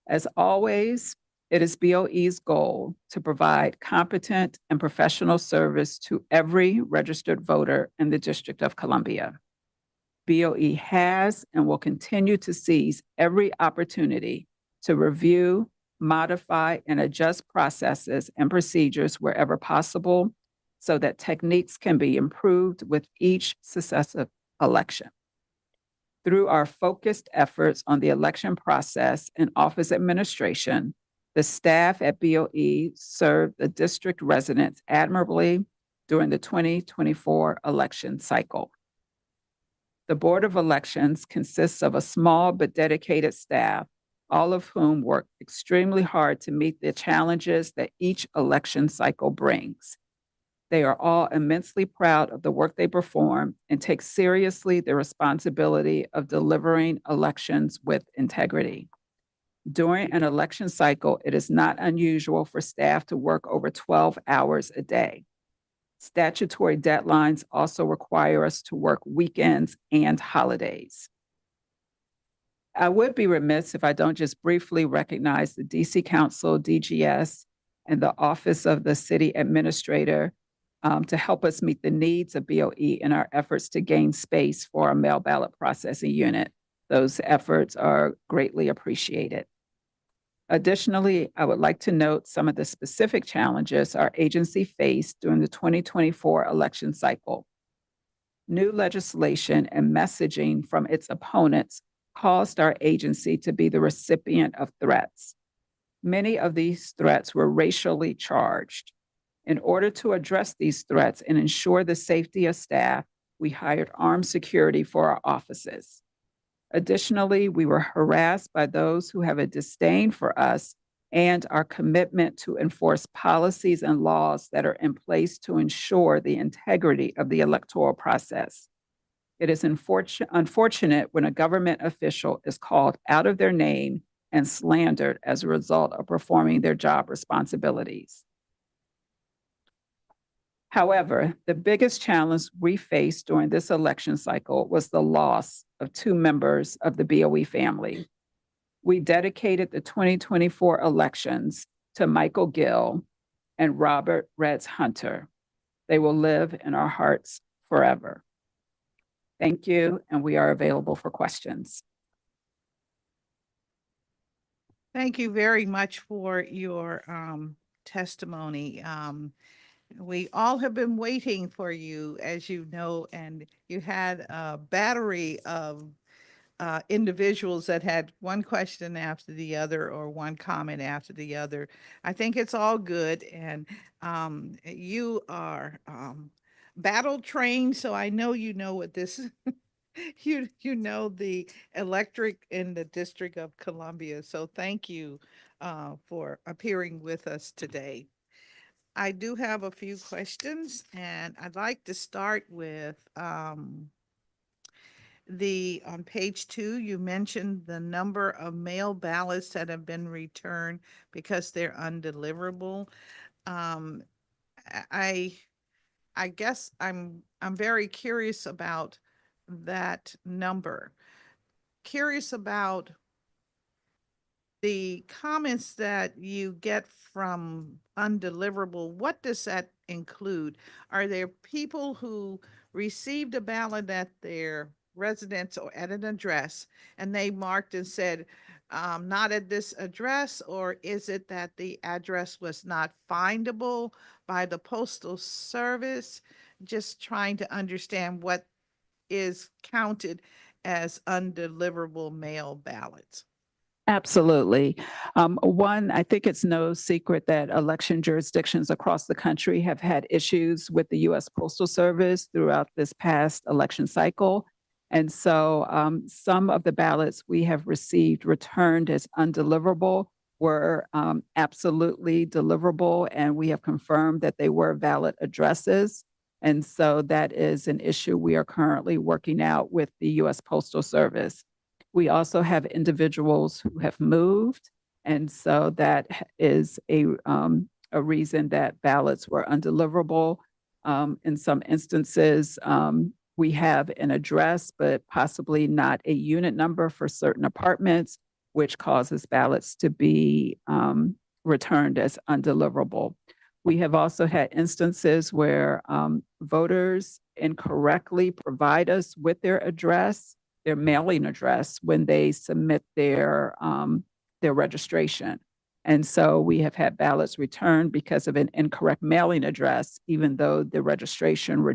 As always, it is BOE's goal to provide competent and professional service to every registered voter in the District of Columbia. BOE has and will continue to seize every opportunity to review, modify, and adjust processes and procedures wherever possible so that techniques can be improved with each successive election. Through our focused efforts on the election process and office administration, the staff at BOE served the district residents admirably during the 2024 election cycle. The Board of Elections consists of a small but dedicated staff, all of whom work extremely hard to meet the challenges that each election cycle brings. They are all immensely proud of the work they perform and take seriously the responsibility of delivering elections with integrity. During an election cycle, it is not unusual for staff to work over 12 hours a day. Statutory deadlines also require us to work weekends and holidays. I would be remiss if I don't just briefly recognize the DC Council, DGS, and the Office of the City Administrator to help us meet the needs of BOE in our efforts to gain space for our mail ballot processing unit. Those efforts are greatly appreciated. Additionally, I would like to note some of the specific challenges our agency faced during the 2024 election cycle. New legislation and messaging from its opponents caused our agency to be the recipient of threats. Many of these threats were racially charged. In order to address these threats and ensure the safety of staff, we hired armed security for our offices. Additionally, we were harassed by those who have a disdain for us and our commitment to enforce policies and laws that are in place to ensure the integrity of the electoral process. It is unfortunate when a government official is called out of their name and slandered as a result of performing their job responsibilities. However, the biggest challenge we faced during this election cycle was the loss of 2 members of the BOE family. We dedicated the 2024 elections to Michael Gill and Robert Reds Hunter. They will live in our hearts forever. Thank you, and we are available for questions. Thank you very much for your testimony. We all have been waiting for you, as you know, and you had a battery of individuals that had one question after the other or one comment after the other. I think it's all good, and you are battle trained, so I know you know what this you know the electric in the District of Columbia. So thank you for appearing with us today. I do have a few questions, and I'd like to start with on page 2, you mentioned the number of mail ballots that have been returned because they're undeliverable. I guess I'm very curious about that number. Curious about the comments that you get from undeliverable. What does that include? Are there people who received a ballot at their residence or at an address and they marked and said, not at this address? Or is it that the address was not findable by the Postal Service? Just trying to understand what is counted as undeliverable mail ballots. Absolutely. One, I think it's no secret that election jurisdictions across the country have had issues with the U.S. Postal Service throughout this past election cycle. And so some of the ballots we have received returned as undeliverable were absolutely deliverable, and we have confirmed that they were valid addresses. And so that is an issue we are currently working out with the U.S. Postal Service. We also have individuals who have moved, and so that is a reason that ballots were undeliverable. In some instances, we have an address, but possibly not a unit number for certain apartments, which causes ballots to be returned as undeliverable. We have also had instances where voters incorrectly provide us with their address, their mailing address, when they submit their registration. And so we have had ballots returned because of an incorrect mailing address, even though the registration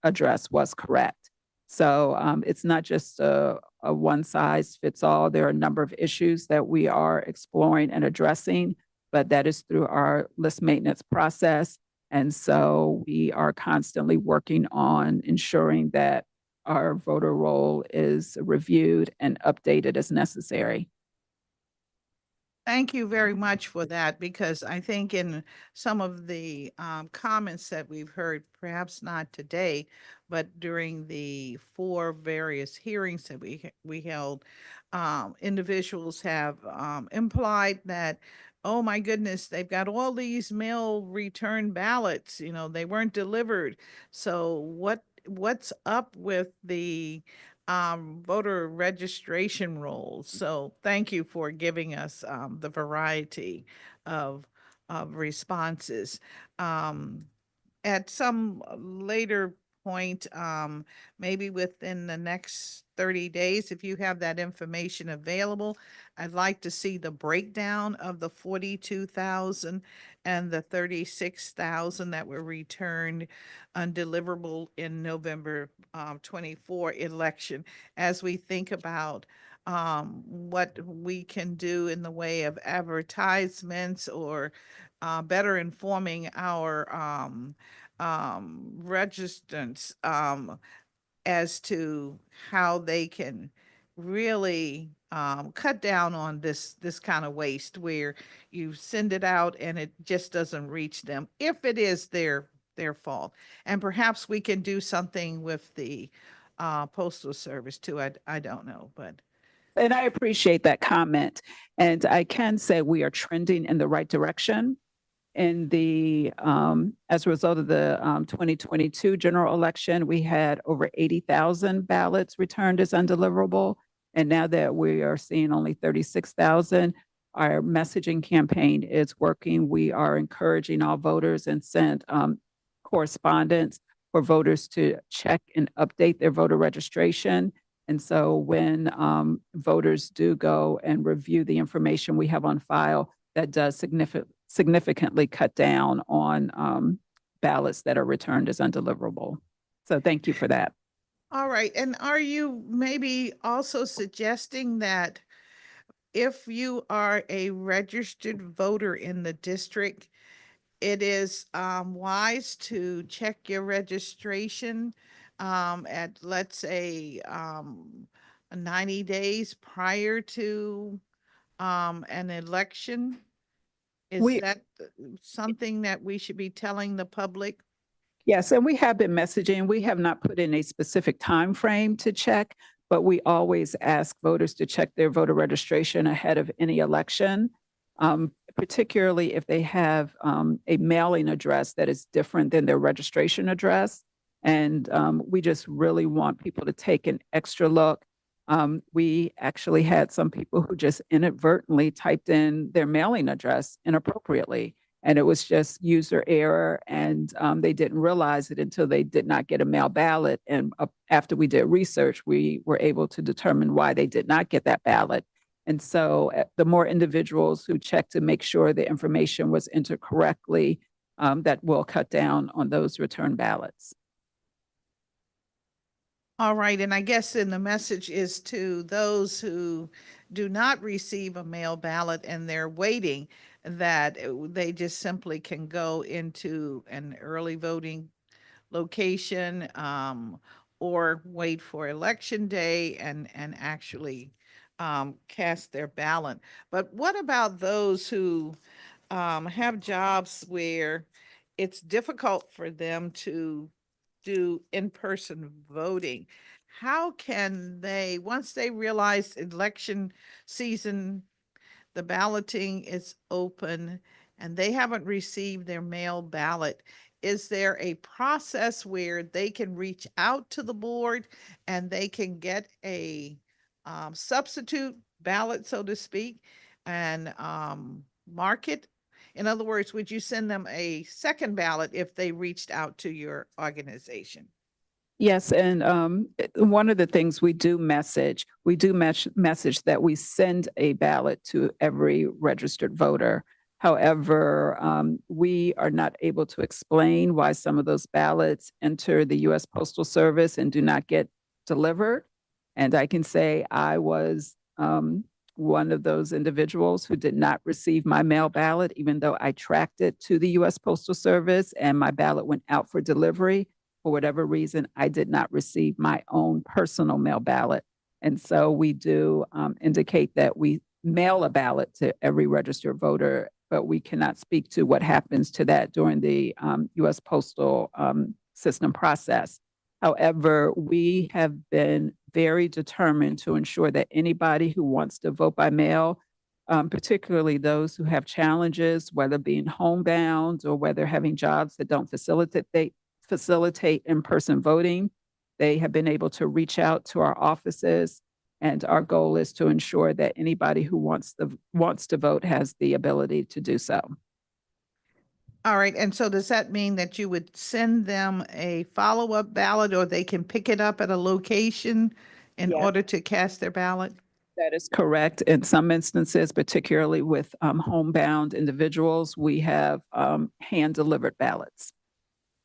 address was correct. So it's not just a one size fits all. There are a number of issues that we are exploring and addressing, but that is through our list maintenance process. And so we are constantly working on ensuring that our voter roll is reviewed and updated as necessary. Thank you very much for that, because I think in some of the comments that we've heard, perhaps not today, but during the 4 various hearings that we held, individuals have implied that, oh my goodness, they've got all these mail return ballots, you know, they weren't delivered. So what's up with the voter registration rolls? So thank you for giving us the variety of responses. at some later point, maybe within the next 30 days, if you have that information available, I'd like to see the breakdown of the 42,000 and the 36,000 that were returned undeliverable in November 24 election, as we think about what we can do in the way of advertisements or better informing our registrants as to how they can really cut down on this kind of waste, where you send it out and it just doesn't reach them if it is their fault. And perhaps we can do something with the postal service too. I don't know, but. And I appreciate that comment. And I can say we are trending in the right direction. In the as a result of the 2022 general election, we had over 80,000 ballots returned as undeliverable. And now that we are seeing only 36,000, our messaging campaign is working. We are encouraging all voters and sent correspondence for voters to check and update their voter registration. And so when voters do go and review the information we have on file, that does significantly cut down on ballots that are returned as undeliverable. So thank you for that. All right. And are you maybe also suggesting that if you are a registered voter in the district, it is wise to check your registration at, let's say, 90 days prior to an election? Is that something that we should be telling the public? Yes, and we have been messaging. We have not put in a specific time frame to check, but we always ask voters to check their voter registration ahead of any election, particularly if they have a mailing address that is different than their registration address. And we just really want people to take an extra look. We actually had some people who just inadvertently typed in their mailing address inappropriately. And it was just user error, and they didn't realize it until they did not get a mail ballot. And after we did research, we were able to determine why they did not get that ballot. And so the more individuals who check to make sure the information was entered correctly, that will cut down on those return ballots. All right, and I guess then the message is to those who do not receive a mail ballot and they're waiting, that they just simply can go into an early voting location or wait for election day and actually cast their ballot. But what about those who have jobs where it's difficult for them to do in-person voting? How can they, once they realize election season, the balloting is open and they haven't received their mail ballot, is there a process where they can reach out to the board and they can get a substitute ballot, so to speak, and mark it? In other words, would you send them a second ballot if they reached out to your organization? Yes, and one of the things we do message that we send a ballot to every registered voter. However, we are not able to explain why some of those ballots enter the U.S. Postal Service and do not get delivered. And I can say I was one of those individuals who did not receive my mail ballot, even though I tracked it to the U.S. Postal Service and my ballot went out for delivery. For whatever reason, I did not receive my own personal mail ballot. And so we do indicate that we mail a ballot to every registered voter, but we cannot speak to what happens to that during the U.S. postal system process. However, we have been very determined to ensure that anybody who wants to vote by mail, particularly those who have challenges, whether being homebound or whether having jobs that don't facilitate in-person voting, they have been able to reach out to our offices. And our goal is to ensure that anybody who wants to vote has the ability to do so. All right, and so does that mean that you would send them a follow-up ballot, or they can pick it up at a location in Yes. order to cast their ballot? That is correct. In some instances, particularly with homebound individuals, we have hand-delivered ballots.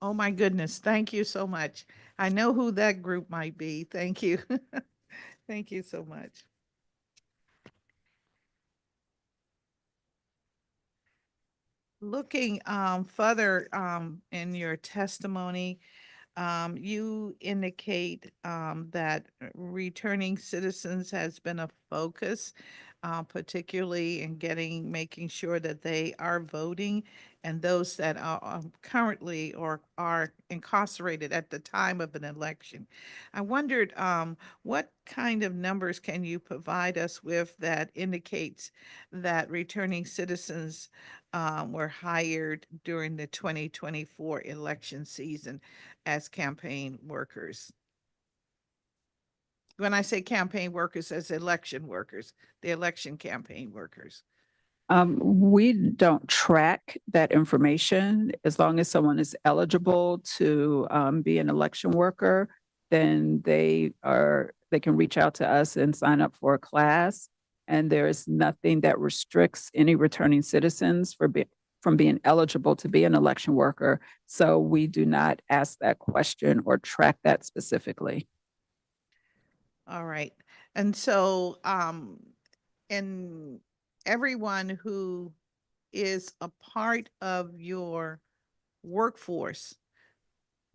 Oh, my goodness, thank you so much. I know who that group might be. Thank you. Thank you so much. Looking further in your testimony, you indicate that returning citizens has been a focus, particularly in making sure that they are voting, and those that are currently or are incarcerated at the time of an election. I wondered what kind of numbers can you provide us with that indicates that returning citizens were hired during the 2024 election season as campaign workers? When I say campaign workers, as election workers, the election campaign workers. We don't track that information. As long as someone is eligible to be an election worker, then they can reach out to us and sign up for a class. And there is nothing that restricts any returning citizens from being eligible to be an election worker. So we do not ask that question or track that specifically. All right. And so, and everyone who is a part of your workforce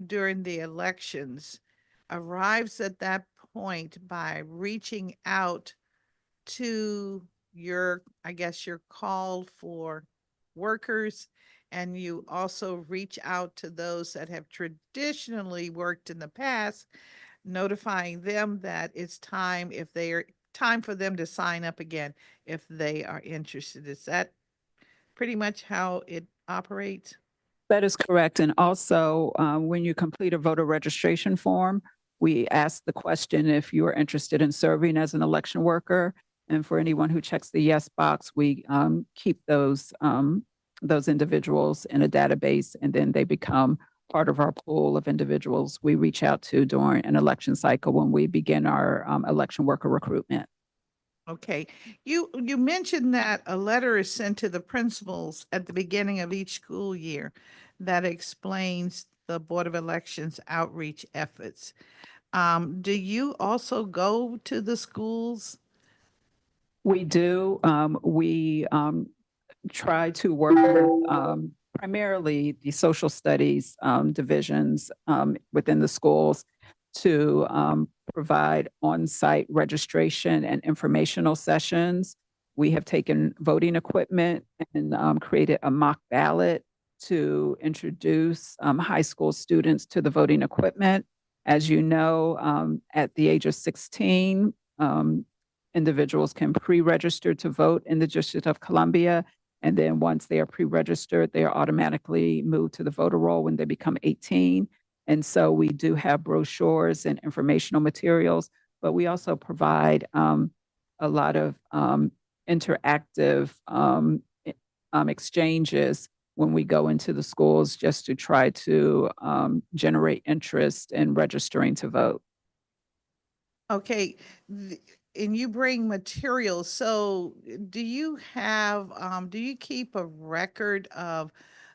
during the elections arrives at that point by reaching out to your, I guess, your call for workers, and you also reach out to those that have traditionally worked in the past, notifying them that it's time for them to sign up again if they are interested. Is that pretty much how it operates? That is correct. And also, when you complete a voter registration form, we ask the question if you are interested in serving as an election worker. And for anyone who checks the yes box, we keep those individuals in a database, and then they become part of our pool of individuals we reach out to during an election cycle when we begin our election worker recruitment. Okay, you mentioned that a letter is sent to the principals at the beginning of each school year that explains the Board of Elections outreach efforts. Do you also go to the schools? We do. We try to work with primarily the social studies divisions within the schools to provide on-site registration and informational sessions. We have taken voting equipment and created a mock ballot to introduce high school students to the voting equipment. As you know, at the age of 16, individuals can pre-register to vote in the District of Columbia. And then once they are pre-registered, they are automatically moved to the voter roll when they become 18. And so we do have brochures and informational materials, but we also provide a lot of interactive exchanges when we go into the schools just to try to generate interest in registering to vote. Okay, and you bring materials. So do you keep a record of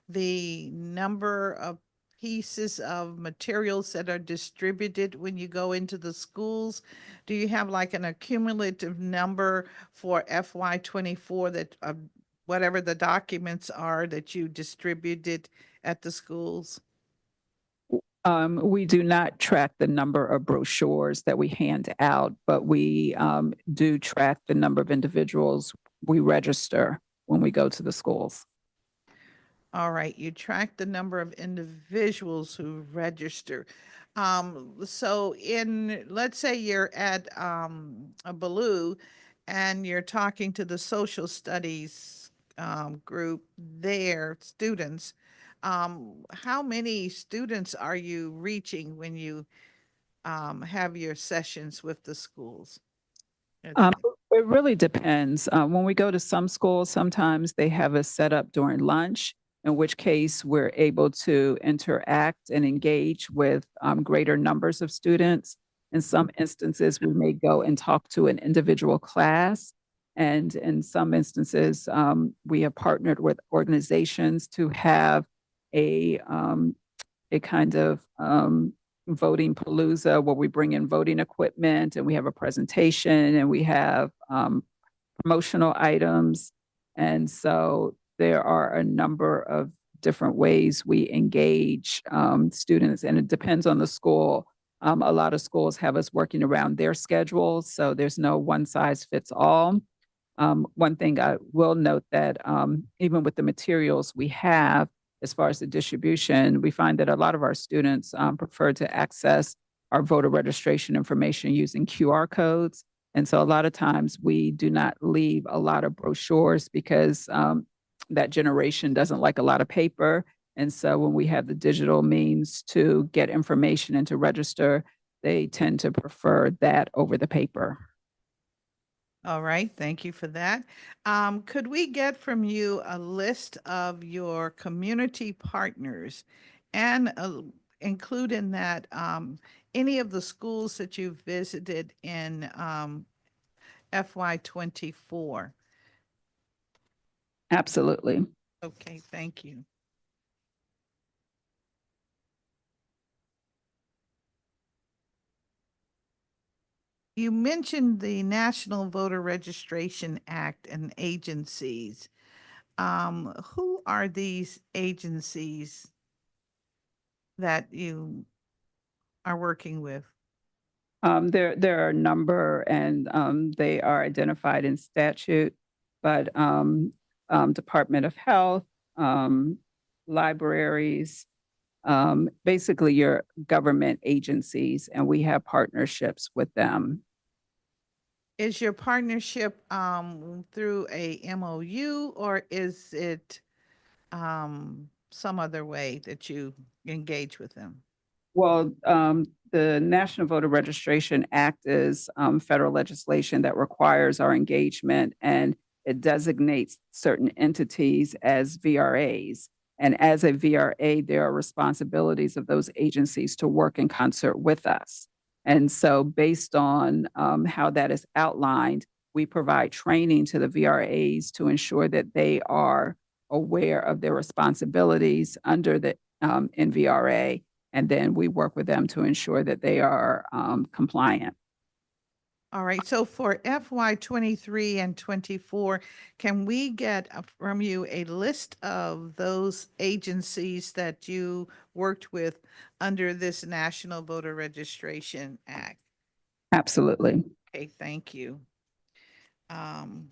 the number of pieces of materials that are distributed when you go into the schools? Do you have like an accumulative number for FY24 that whatever the documents are that you distributed at the schools? We do not track the number of brochures that we hand out, but we do track the number of individuals we register when we go to the schools. All right, you track the number of individuals who register. So let's say you're at a BOE and you're talking to the social studies group, their students. How many students are you reaching when you have your sessions with the schools? It really depends. When we go to some schools, sometimes they have us set up during lunch. in which case we're able to interact and engage with greater numbers of students. In some instances, we may go and talk to an individual class. And in some instances, we have partnered with organizations to have a kind of voting palooza where we bring in voting equipment and we have a presentation and we have promotional items. And so there are a number of different ways we engage students, and it depends on the school. A lot of schools have us working around their schedules, so there's no one size fits all. One thing I will note that even with the materials we have, as far as the distribution, we find that a lot of our students prefer to access our voter registration information using QR codes. And so a lot of times we do not leave a lot of brochures because that generation doesn't like a lot of paper. And so when we have the digital means to get information and to register, they tend to prefer that over the paper. All right, thank you for that. Could we get from you a list of your community partners and include in that any of the schools that you visited in FY24? Absolutely. Okay, thank you. You mentioned the National Voter Registration Act and agencies. Who are these agencies that you are working with? There are a number, and they are identified in statute, but Department of Health, libraries, basically your government agencies, and we have partnerships with them. Is your partnership through a MOU, or is it some other way that you engage with them? Well, the National Voter Registration Act is federal legislation that requires our engagement, and it designates certain entities as VRAs. And as a VRA, there are responsibilities of those agencies to work in concert with us. And so based on how that is outlined, we provide training to the VRAs to ensure that they are aware of their responsibilities under the NVRA. And then we work with them to ensure that they are compliant. All right, so for FY23 and 24, can we get from you a list of those agencies that you worked with under this National Voter Registration Act? Absolutely. Okay, thank you. The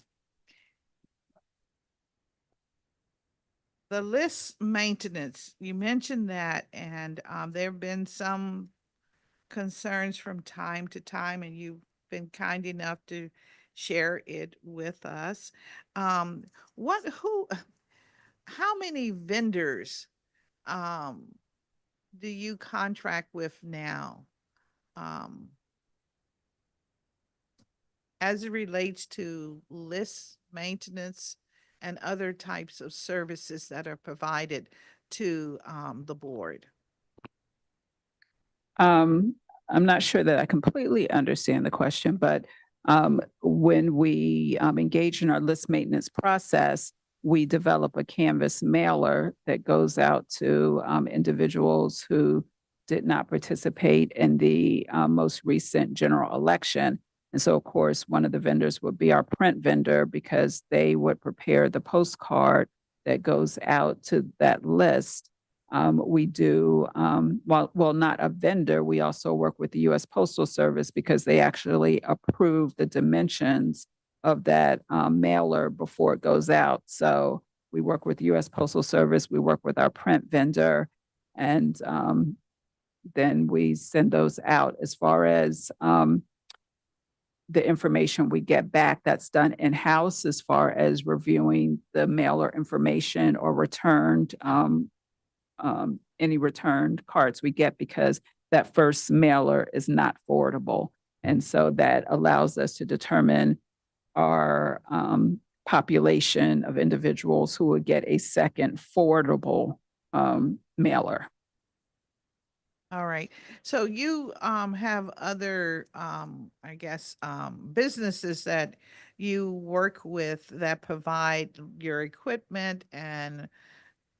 list maintenance, you mentioned that, and there have been some concerns from time to time, and you've been kind enough to share it with us. How many vendors do you contract with now as it relates to list maintenance and other types of services that are provided to the board? I'm not sure that I completely understand the question, but when we engage in our list maintenance process, we develop a Canvas mailer that goes out to individuals who did not participate in the most recent general election. And so, of course, one of the vendors would be our print vendor, because they would prepare the postcard that goes out to that list. We do, well, not a vendor, we also work with the U.S. Postal Service, because they actually approve the dimensions of that mailer before it goes out. So we work with the U.S. Postal Service, we work with our print vendor, and then we send those out. As far as the information we get back, that's done in-house as far as reviewing the mailer information or returned any returned cards we get, because that first mailer is not forwardable. And so that allows us to determine our population of individuals who would get a second forwardable mailer. All right. So you have other I guess businesses that you work with that provide your equipment and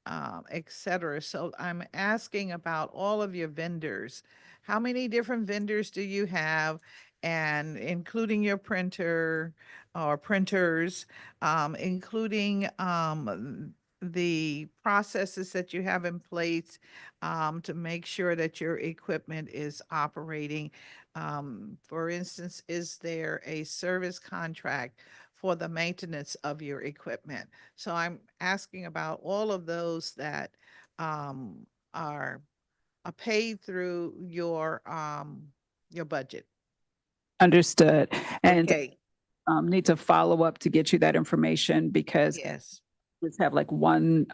et cetera. So I'm asking about all of your vendors. How many different vendors do you have? And including your printer or printers, including the processes that you have in place to make sure that your equipment is operating. For instance, is there a service contract for the maintenance of your equipment? So I'm asking about all of those that are paid through your budget. Understood. And Okay. need to follow up to get you that information because Yes. we have like one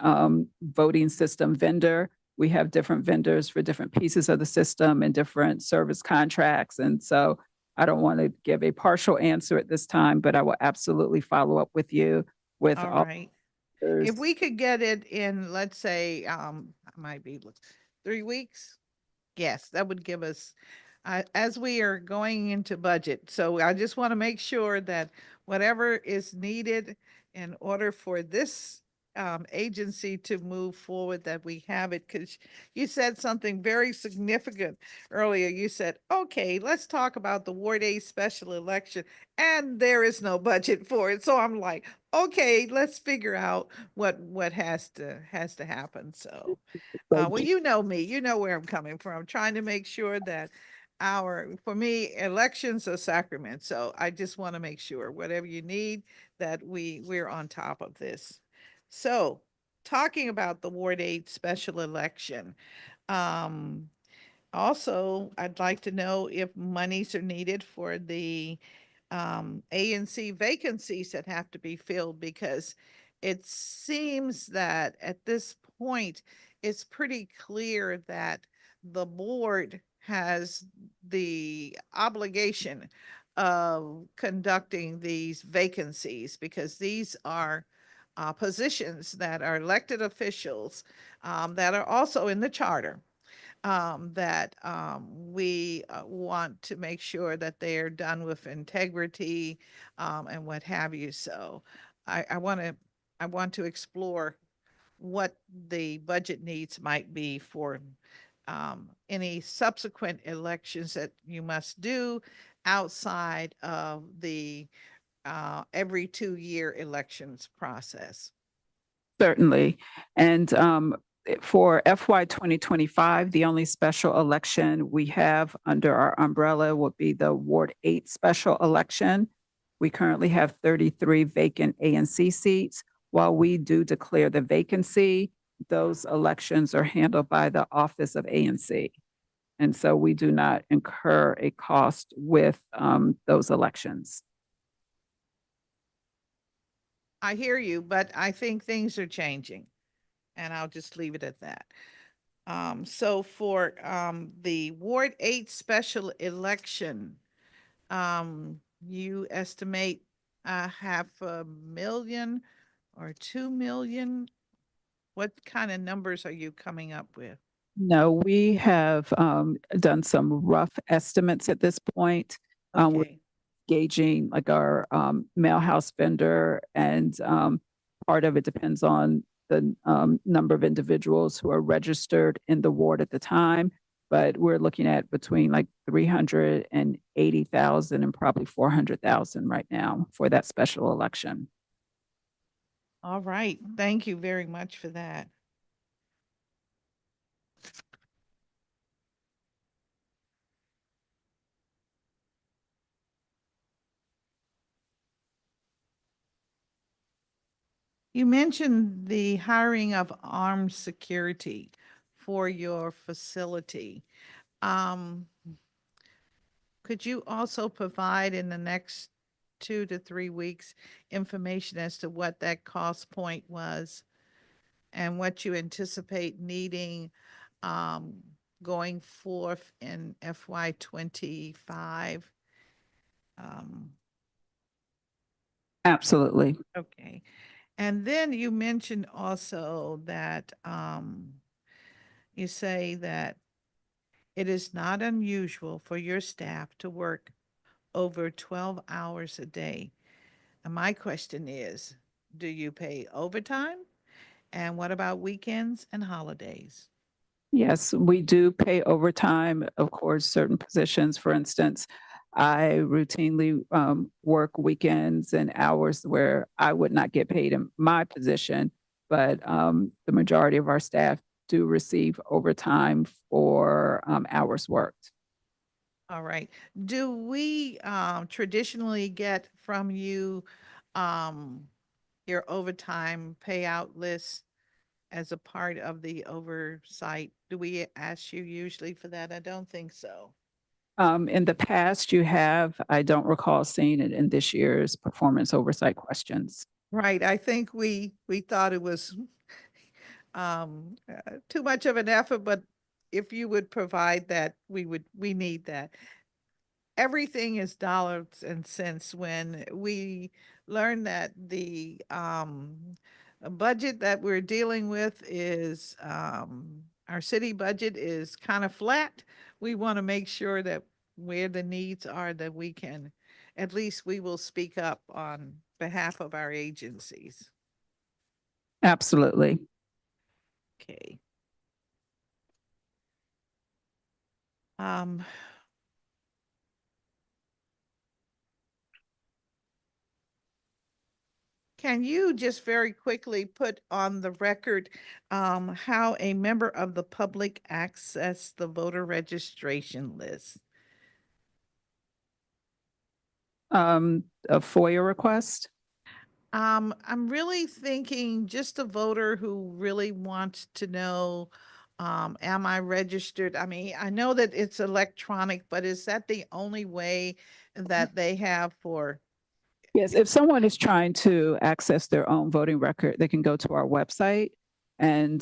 voting system vendor. We have different vendors for different pieces of the system and different service contracts. And so I don't want to give a partial answer at this time, but I will absolutely follow up with you with All all. right. If we could get it in, let's say, might be 3 weeks. Yes, that would give us, as we are going into budget. So I just want to make sure that whatever is needed in order for this agency to move forward, that we have it. Because you said something very significant earlier. You said, okay, let's talk about the Ward 8 special election, and there is no budget for it. So I'm like, okay, let's figure out what has to happen. So well, you know me, you know where I'm coming from. I'm trying to make sure that for me, elections are sacrament. So I just want to make sure whatever you need, that we're on top of this. So talking about the Ward 8 special election, um, also, I'd like to know if monies are needed for the ANC vacancies that have to be filled, because it seems that at this point, it's pretty clear that the board has the obligation of conducting these vacancies, because these are positions that are elected officials that are also in the charter, that we want to make sure that they are done with integrity and what have you. So I want to explore what the budget needs might be for any subsequent elections that you must do outside of the every 2-year elections process. Certainly. And for FY 2025, the only special election we have under our umbrella would be the Ward 8 special election. We currently have 33 vacant ANC seats. While we do declare the vacancy, those elections are handled by the Office of ANC. And so we do not incur a cost with those elections. I hear you, but I think things are changing, and I'll just leave it at that. So for the Ward 8 special election, you estimate $500,000 or 2 million? What kind of numbers are you coming up with? No, we have done some rough estimates at this point. We're Okay. gauging like our mail house vendor, and part of it depends on the number of individuals who are registered in the ward at the time. But we're looking at between like 380,000 and probably 400,000 right now for that special election. All right. Thank you very much for that. You mentioned the hiring of armed security for your facility. Could you also provide in the next 2 to 3 weeks information as to what that cost point was and what you anticipate needing going forth in FY 25? Absolutely. Okay. And then you mentioned also that you say that it is not unusual for your staff to work over 12 hours a day. And my question is, do you pay overtime? And what about weekends and holidays? Yes, we do pay overtime. Of course, certain positions, for instance, I routinely work weekends and hours where I would not get paid in my position, but the majority of our staff do receive overtime for hours worked. All right. Do we traditionally get from you um, your overtime payout list as a part of the oversight? Do we ask you usually for that? I don't think so. In the past, you have, I don't recall seeing it in this year's performance oversight questions. Right. I think we thought it was too much of an effort, but if you would provide that, we need that. Everything is dollars and cents. When we learn that the budget that we're dealing with is our city budget is kind of flat, we want to make sure that where the needs are, that we can, at least we will speak up on behalf of our agencies. Absolutely. Okay. Um, Can you just very quickly put on the record how a member of the public access the voter registration list? A FOIA request? I'm really thinking just a voter who really wants to know, am I registered? I mean, I know that it's electronic, but is that the only way that they have for? Yes, if someone is trying to access their own voting record, they can go to our website and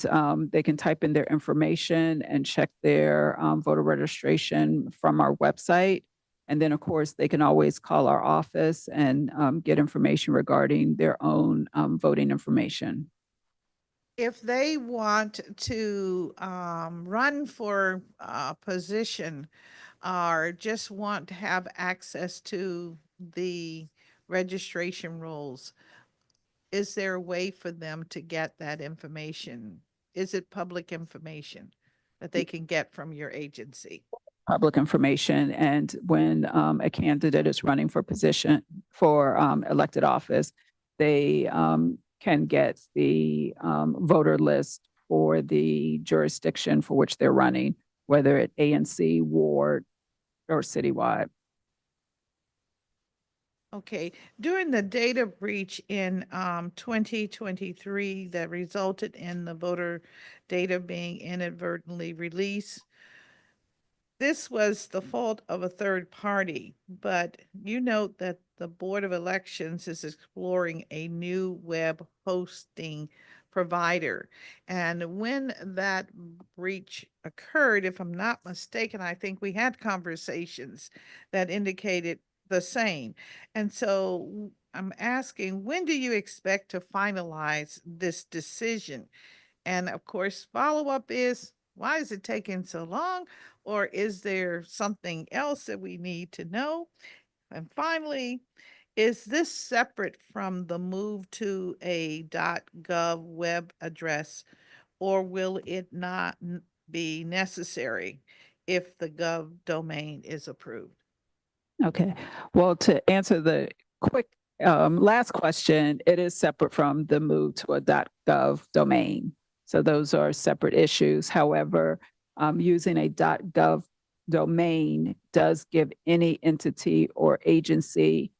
they can type in their information and check their voter registration from our website. And then, of course, they can always call our office and get information regarding their own voting information. If they want to run for a position or just want to have access to the registration rules, is there a way for them to get that information? Is it public information that they can get from your agency? Public information. And when a candidate is running for position for elected office, they can get the voter list for the jurisdiction for which they're running, whether it ANC, ward, or citywide. Okay, during the data breach in 2023 that resulted in the voter data being inadvertently released, this was the fault of a third party, but you note that the Board of Elections is exploring a new web hosting provider. And when that breach occurred, if I'm not mistaken, I think we had conversations that indicated the same. And so I'm asking, when do you expect to finalize this decision? And of course, follow-up is, why is it taking so long? Or is there something else that we need to know? And finally, is this separate from the move to a .gov web address, or will it not be necessary if the .gov domain is approved? Okay. Well, to answer the quick last question, it is separate from the move to a .gov domain. So those are separate issues. However, using a .gov domain does give any entity or agency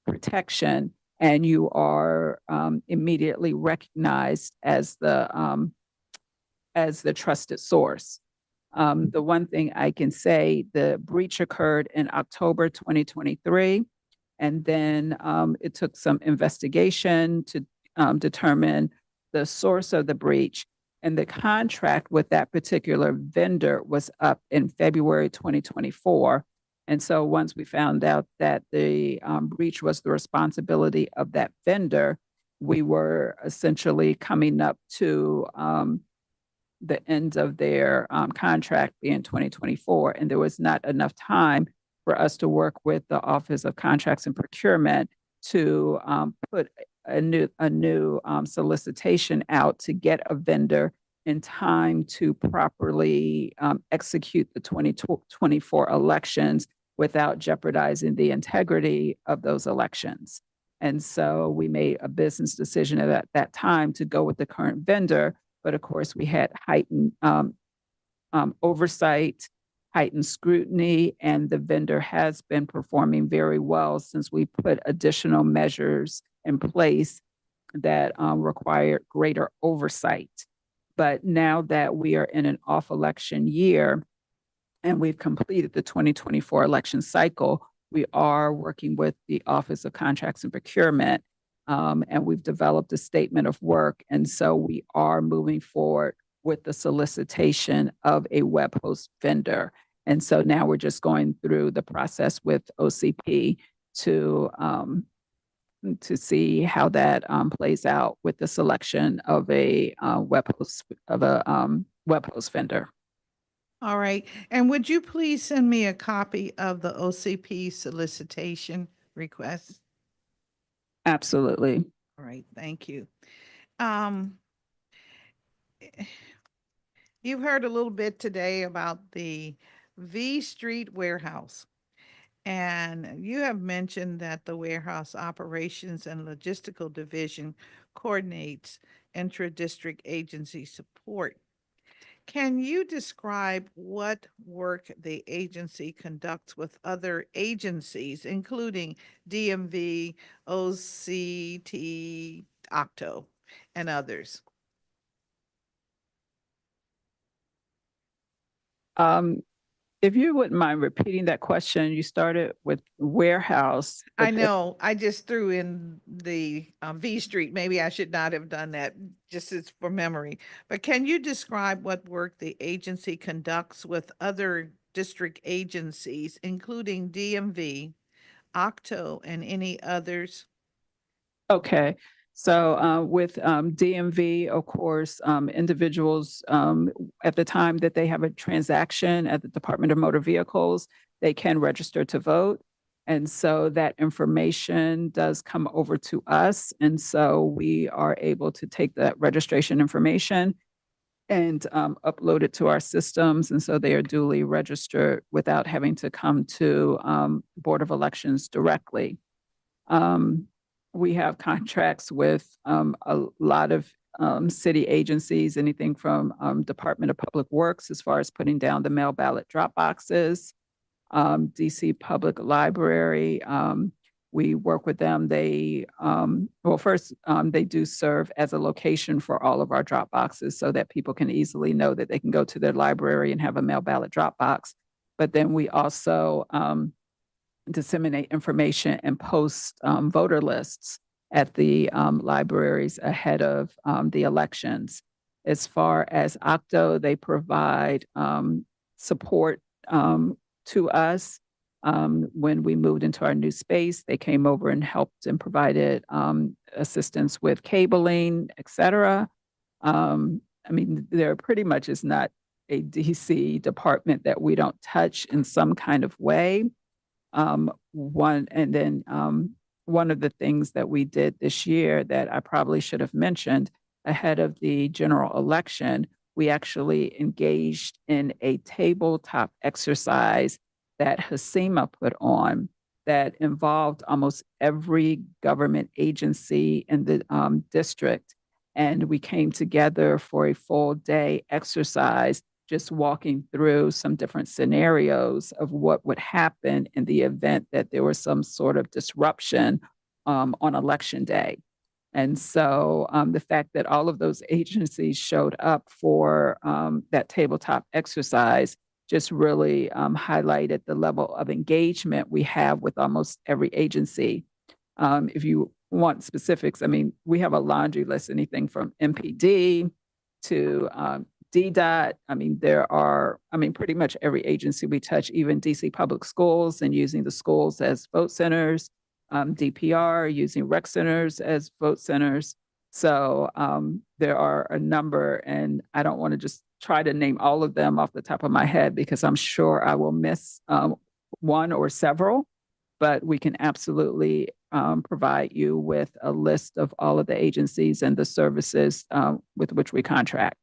protection, and you are immediately recognized as the trusted source. The one thing I can say, the breach occurred in October 2023, and then it took some investigation to determine the source of the breach. And the contract with that particular vendor was up in February 2024. And so once we found out that the breach was the responsibility of that vendor, we were essentially coming up to the end of their contract being 2024, and there was not enough time for us to work with the Office of Contracts and Procurement to put a new solicitation out to get a vendor in time to properly execute the 2024 elections without jeopardizing the integrity of those elections. And so we made a business decision at that time to go with the current vendor. But of course, we had heightened oversight, heightened scrutiny, and the vendor has been performing very well since we put additional measures in place that required greater oversight. But now that we are in an off-election year and we've completed the 2024 election cycle, we are working with the Office of Contracts and Procurement, and we've developed a statement of work. And so we are moving forward with the solicitation of a web host vendor. And so now we're just going through the process with OCP to see how that plays out with the selection of a web host vendor. All right. And would you please send me a copy of the OCP solicitation request? Absolutely. All right. Thank you. You've heard a little bit today about the V Street warehouse. And you have mentioned that the warehouse operations and logistical division coordinates intra-district agency support. Can you describe what work the agency conducts with other agencies, including DMV, OCT, OCTO, and others? If you wouldn't mind repeating that question, you started with warehouse. I know, I just threw in the V Street. Maybe I should not have done that, just as for memory. But can you describe what work the agency conducts with other district agencies, including DMV, OCTO, and any others? Okay. So with DMV, of course, individuals at the time that they have a transaction at the Department of Motor Vehicles, they can register to vote. And so that information does come over to us. And so we are able to take that registration information and upload it to our systems. And so they are duly registered without having to come to Board of Elections directly. We have contracts with a lot of city agencies, anything from Department of Public Works as far as putting down the mail ballot drop boxes, DC Public Library. We work with them. They, they do serve as a location for all of our drop boxes so that people can easily know that they can go to their library and have a mail ballot drop box. But then we also disseminate information and post voter lists at the libraries ahead of the elections. As far as OCTO, they provide support to us. When we moved into our new space, they came over and helped and provided assistance with cabling, et cetera. I mean, there pretty much is not a DC department that we don't touch in some kind of way. One of the things that we did this year that I probably should have mentioned ahead of the general election, we actually engaged in a tabletop exercise that Hasima put on that involved almost every government agency in the district. And we came together for a full day exercise, just walking through some different scenarios of what would happen in the event that there was some sort of disruption on election day. And so the fact that all of those agencies showed up for that tabletop exercise just really highlighted the level of engagement we have with almost every agency. If you want specifics, I mean, we have a laundry list, anything from MPD to DDOT, pretty much every agency we touch, even DC Public Schools and using the schools as vote centers, DPR using rec centers as vote centers. So there are a number, and I don't want to just try to name all of them off the top of my head because I'm sure I will miss one or several, but we can absolutely provide you with a list of all of the agencies and the services with which we contract.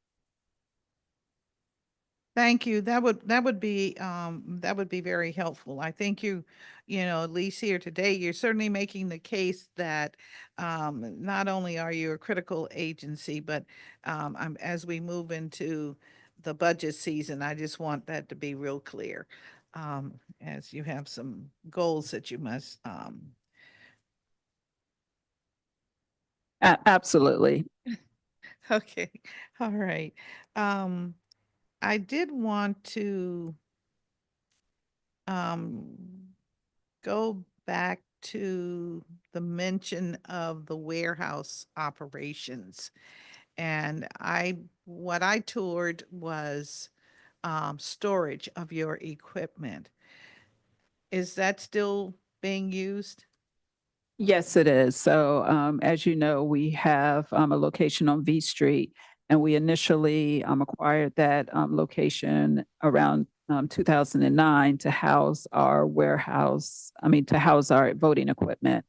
Thank you. That would be very helpful. I think at least here today, you're certainly making the case that not only are you a critical agency, but as we move into the budget season, I just want that to be real clear, as you have some goals that you must. Absolutely. Okay. All right. I did want to go back to the mention of the warehouse operations. And what I toured was storage of your equipment. Is that still being used? Yes, it is. So as you know, we have a location on V Street, and we initially acquired that location around 2009 to house our to house our voting equipment.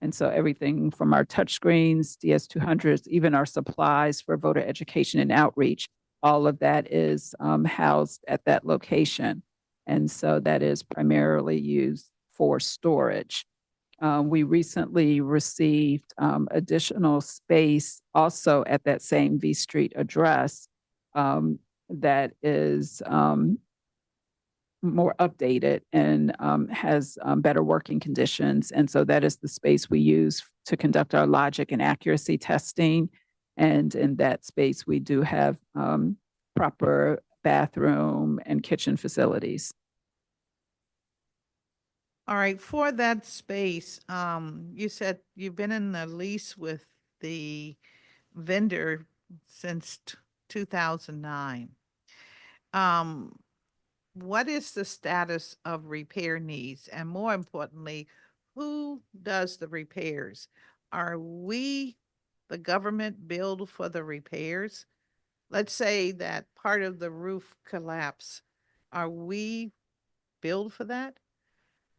And so everything from our touchscreens, DS200s, even our supplies for voter education and outreach, all of that is housed at that location. And so that is primarily used for storage. We recently received additional space also at that same V Street address that is more updated and has better working conditions. And so that is the space we use to conduct our logic and accuracy testing. And in that space, we do have proper bathroom and kitchen facilities. All right, for that space, you said you've been in the lease with the vendor since 2009. What is the status of repair needs? And more importantly, who does the repairs? Are we, the government, billed for the repairs? Let's say that part of the roof collapse. Are we billed for that?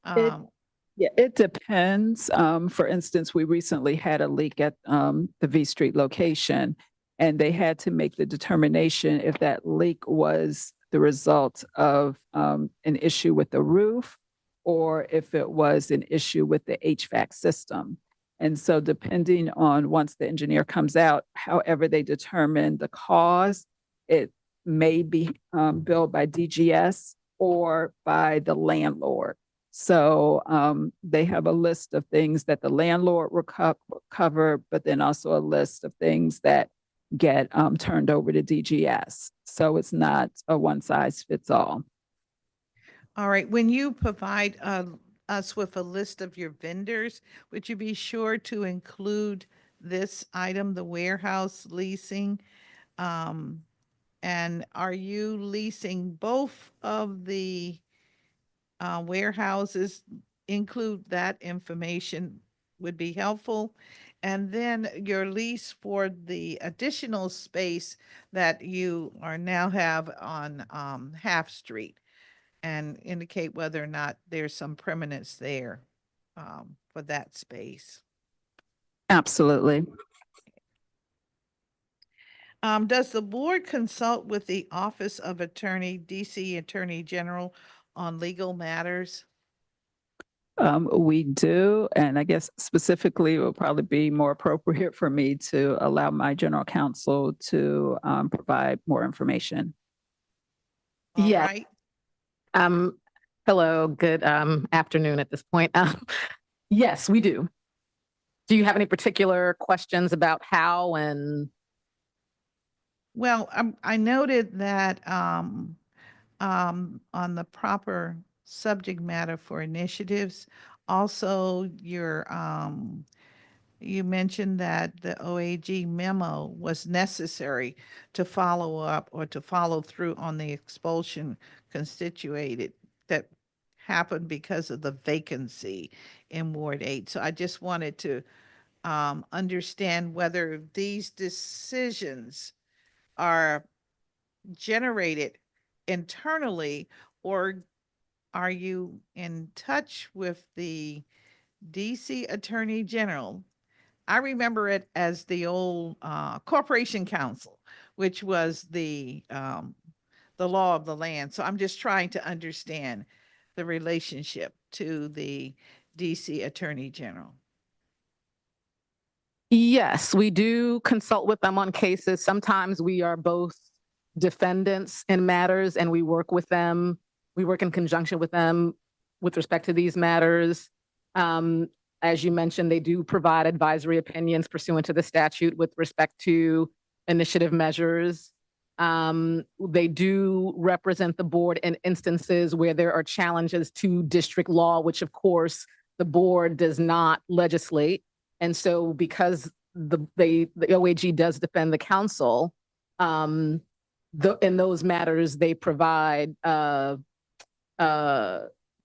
Yeah, it depends. For instance, we recently had a leak at the V Street location, and they had to make the determination if that leak was the result of an issue with the roof or if it was an issue with the HVAC system. And so depending on once the engineer comes out, however they determine the cause, it may be billed by DGS or by the landlord. So they have a list of things that the landlord will cover, but then also a list of things that get turned over to DGS. So it's not a one size fits all. All right. When you provide us with a list of your vendors, would you be sure to include this item, the warehouse leasing? And are you leasing both of the warehouses? Include that information would be helpful. And then your lease for the additional space that you are now have on Half Street, and indicate whether or not there's some permanence there for that space. Absolutely. Does the board consult with the Office of Attorney, DC Attorney General, on legal matters? We do, and I guess specifically it will probably be more appropriate for me to allow my general counsel to provide more information. All right. Hello, good afternoon at this point. Yes, we do. Do you have any particular questions about how and? Well, I noted that on the proper subject matter for initiatives, also your You mentioned that the OIG memo was necessary to follow up or to follow through on the expulsion constituted that happened because of the vacancy in Ward 8. So I just wanted to understand whether these decisions are generated internally, or are you in touch with the DC Attorney General? I remember it as the old Corporation Council, which was the law of the land. So I'm just trying to understand the relationship to the DC Attorney General. Yes, we do consult with them on cases. Sometimes we are both defendants in matters and we work with them. We work in conjunction with them with respect to these matters. As you mentioned, they do provide advisory opinions pursuant to the statute with respect to initiative measures. They do represent the board in instances where there are challenges to district law, which of course the board does not legislate. And so because the OIG does defend the council, in those matters, they provide,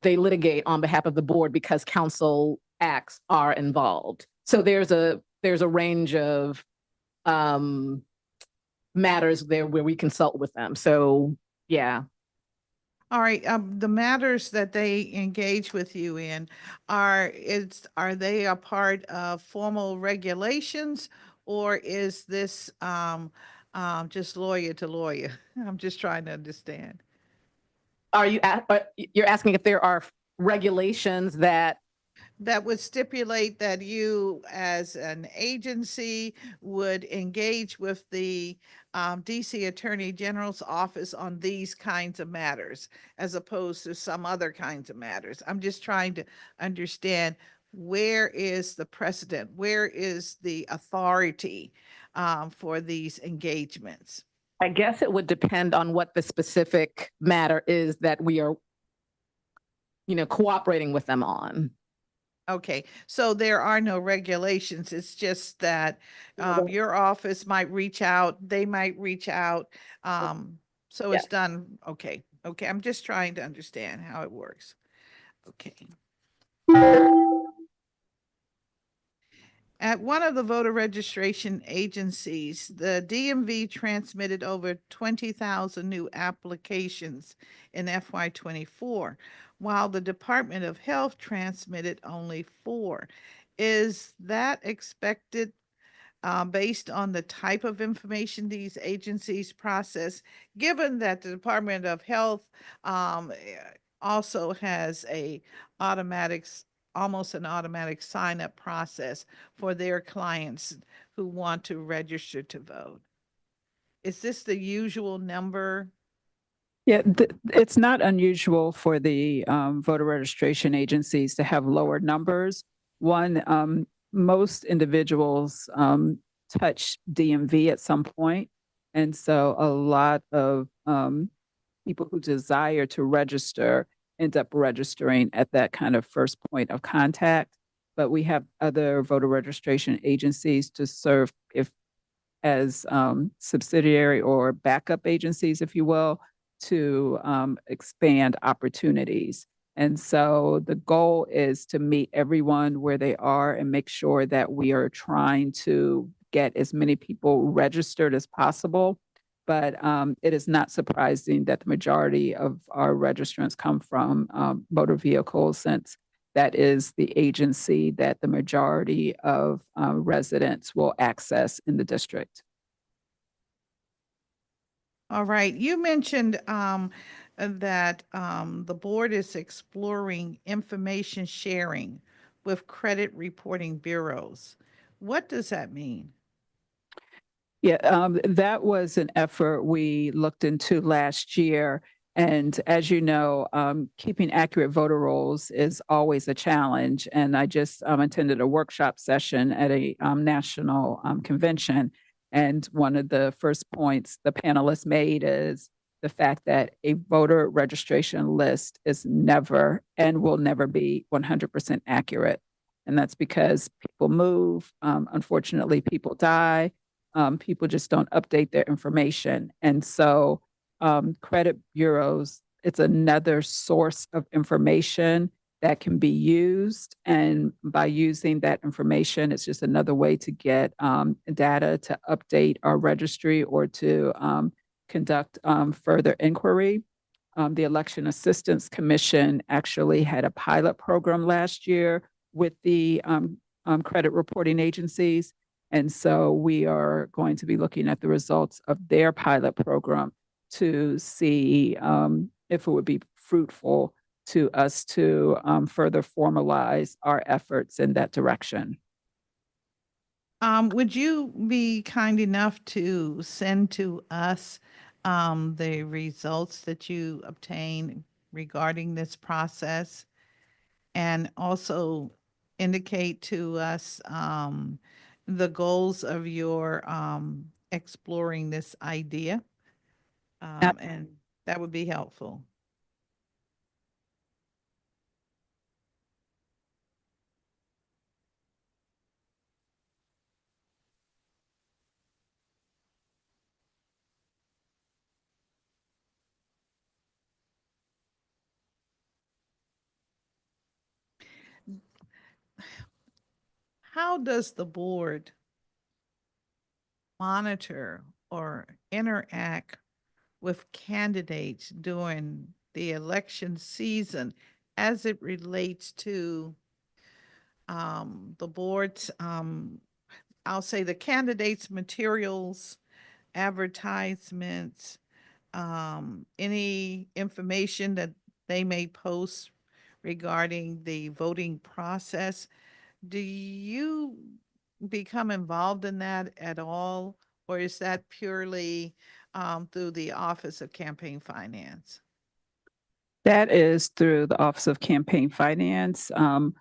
they litigate on behalf of the board because council acts are involved. So there's a range of matters there where we consult with them. So yeah. All right, the matters that they engage with you in, are they a part of formal regulations, or is this just lawyer to lawyer? I'm just trying to understand. You're asking if there are regulations that would stipulate that you as an agency would engage with the DC Attorney General's office on these kinds of matters, as opposed to some other kinds of matters. I'm just trying to understand, where is the precedent? Where is the authority for these engagements? I guess it would depend on what the specific matter is that we are, cooperating with them on. Okay, so there are no regulations. It's just that your office might reach out, they might reach out. So it's done. Okay. Okay. I'm just trying to understand how it works. Okay. At one of the voter registration agencies, the DMV transmitted over 20,000 new applications in FY24, while the Department of Health transmitted only 4. Is that expected based on the type of information these agencies process, given that the Department of Health also has almost an automatic sign-up process for their clients who want to register to vote? Is this the usual number? Yeah, it's not unusual for the voter registration agencies to have lower numbers. One, most individuals touch DMV at some point. And so a lot of people who desire to register end up registering at that kind of first point of contact. But we have other voter registration agencies to serve as subsidiary or backup agencies, if you will, to expand opportunities. And so the goal is to meet everyone where they are and make sure that we are trying to get as many people registered as possible. But it is not surprising that the majority of our registrants come from motor vehicles, since that is the agency that the majority of residents will access in the district. All right. You mentioned that the board is exploring information sharing with credit reporting bureaus. What does that mean? Yeah, that was an effort we looked into last year. And as you know, keeping accurate voter rolls is always a challenge. And I just attended a workshop session at a national convention. And one of the first points the panelists made is the fact that a voter registration list is never and will never be 100% accurate. And that's because people move. Unfortunately, people die. People just don't update their information. And so credit bureaus, it's another source of information that can be used. And by using that information, it's just another way to get data to update our registry or to conduct further inquiry. The Election Assistance Commission actually had a pilot program last year with the credit reporting agencies. And so we are going to be looking at the results of their pilot program to see if it would be fruitful to us to further formalize our efforts in that direction. Would you be kind enough to send to us the results that you obtain regarding this process, and also indicate to us the goals of your exploring this idea? And that would be helpful. How does the board monitor or interact with candidates during the election season as it relates to the board's, I'll say the candidates' materials, advertisements, any information that they may post regarding the voting process? Do you become involved in that at all, or is that purely through the Office of Campaign Finance? That is through the Office of Campaign Finance. On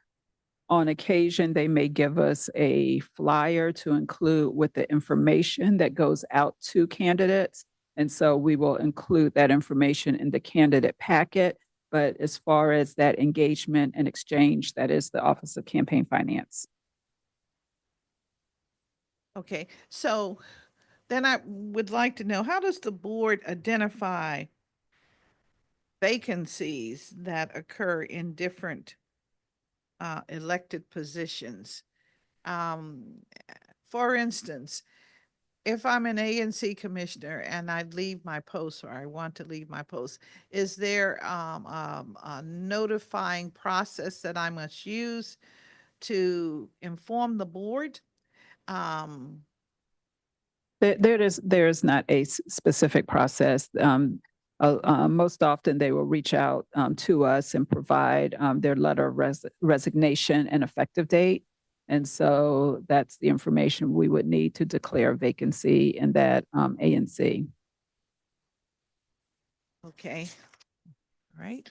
occasion, they may give us a flyer to include with the information that goes out to candidates. And so we will include that information in the candidate packet. But as far as that engagement and exchange, that is the Office of Campaign Finance. Okay, so then I would like to know, how does the board identify vacancies that occur in different elected positions? For instance, if I'm an ANC commissioner and I leave my post, or I want to leave my post, is there a notifying process that I must use to inform the board? There is not a specific process. Most often, they will reach out to us and provide their letter of resignation and effective date. And so that's the information we would need to declare a vacancy in that ANC. Okay, all right.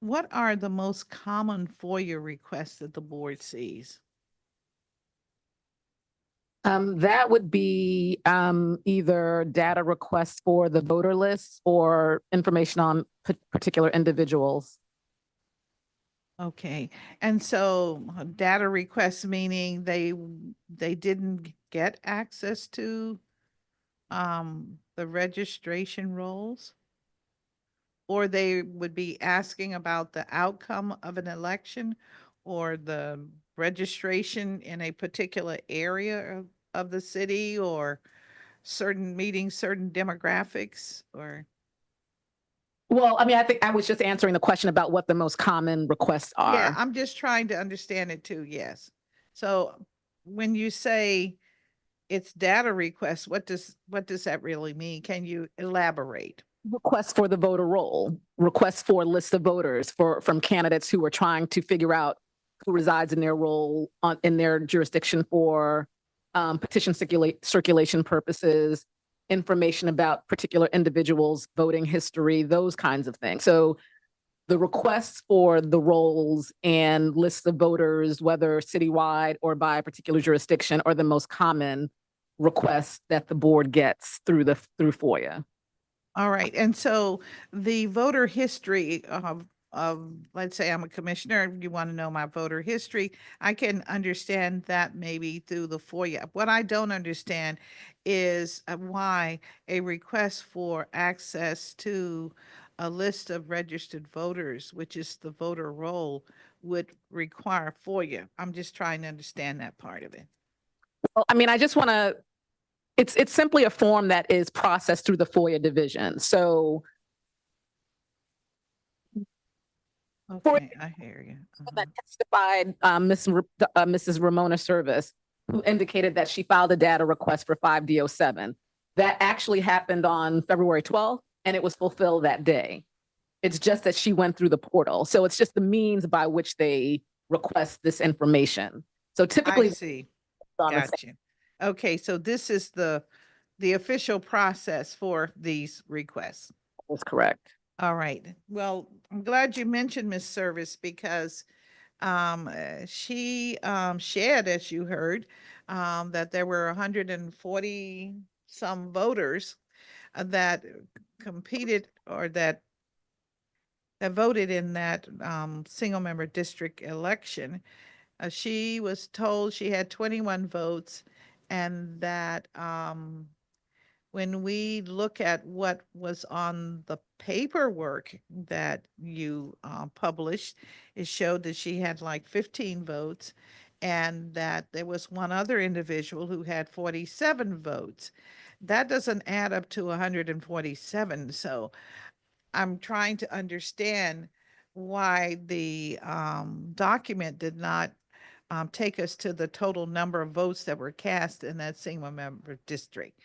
What are the most common FOIA requests that the board sees? That would be either data requests for the voter list or information on particular individuals. Okay, and so data requests, meaning they didn't get access to the registration rolls? Or they would be asking about the outcome of an election or the registration in a particular area of the city, or certain meetings, certain demographics, or? Well, I mean, I think I was just answering the question about what the most common requests are. Yeah, I'm just trying to understand it too, yes. So when you say it's data requests, what does that really mean? Can you elaborate? Requests for the voter roll, requests for a list of voters from candidates who are trying to figure out who resides in their role in their jurisdiction for petition circulation purposes, information about particular individuals' voting history, those kinds of things. So the requests for the rolls and lists of voters, whether citywide or by a particular jurisdiction, are the most common requests that the board gets through FOIA. All right, and so the voter history let's say I'm a commissioner, you want to know my voter history, I can understand that maybe through the FOIA. What I don't understand is why a request for access to a list of registered voters, which is the voter roll, would require FOIA. I'm just trying to understand that part of it. Well, I mean, I just want to, it's simply a form that is processed through the FOIA division. So Okay, I hear you. that testified, Mrs. Ramona Service, who indicated that she filed a data request for 5D07. That actually happened on February 12th, and it was fulfilled that day. It's just that she went through the portal. So it's just the means by which they request this information. So typically, I see. Gotcha. Okay, so this is the official process for these requests. That's correct. All right. Well, I'm glad you mentioned Miss Service because she shared, as you heard, that there were 140 some voters that competed or that voted in that single member district election. She was told she had 21 votes and that when we look at what was on the paperwork that you published, it showed that she had like 15 votes and that there was one other individual who had 47 votes. That doesn't add up to 147. So I'm trying to understand why the document did not take us to the total number of votes that were cast in that single member district.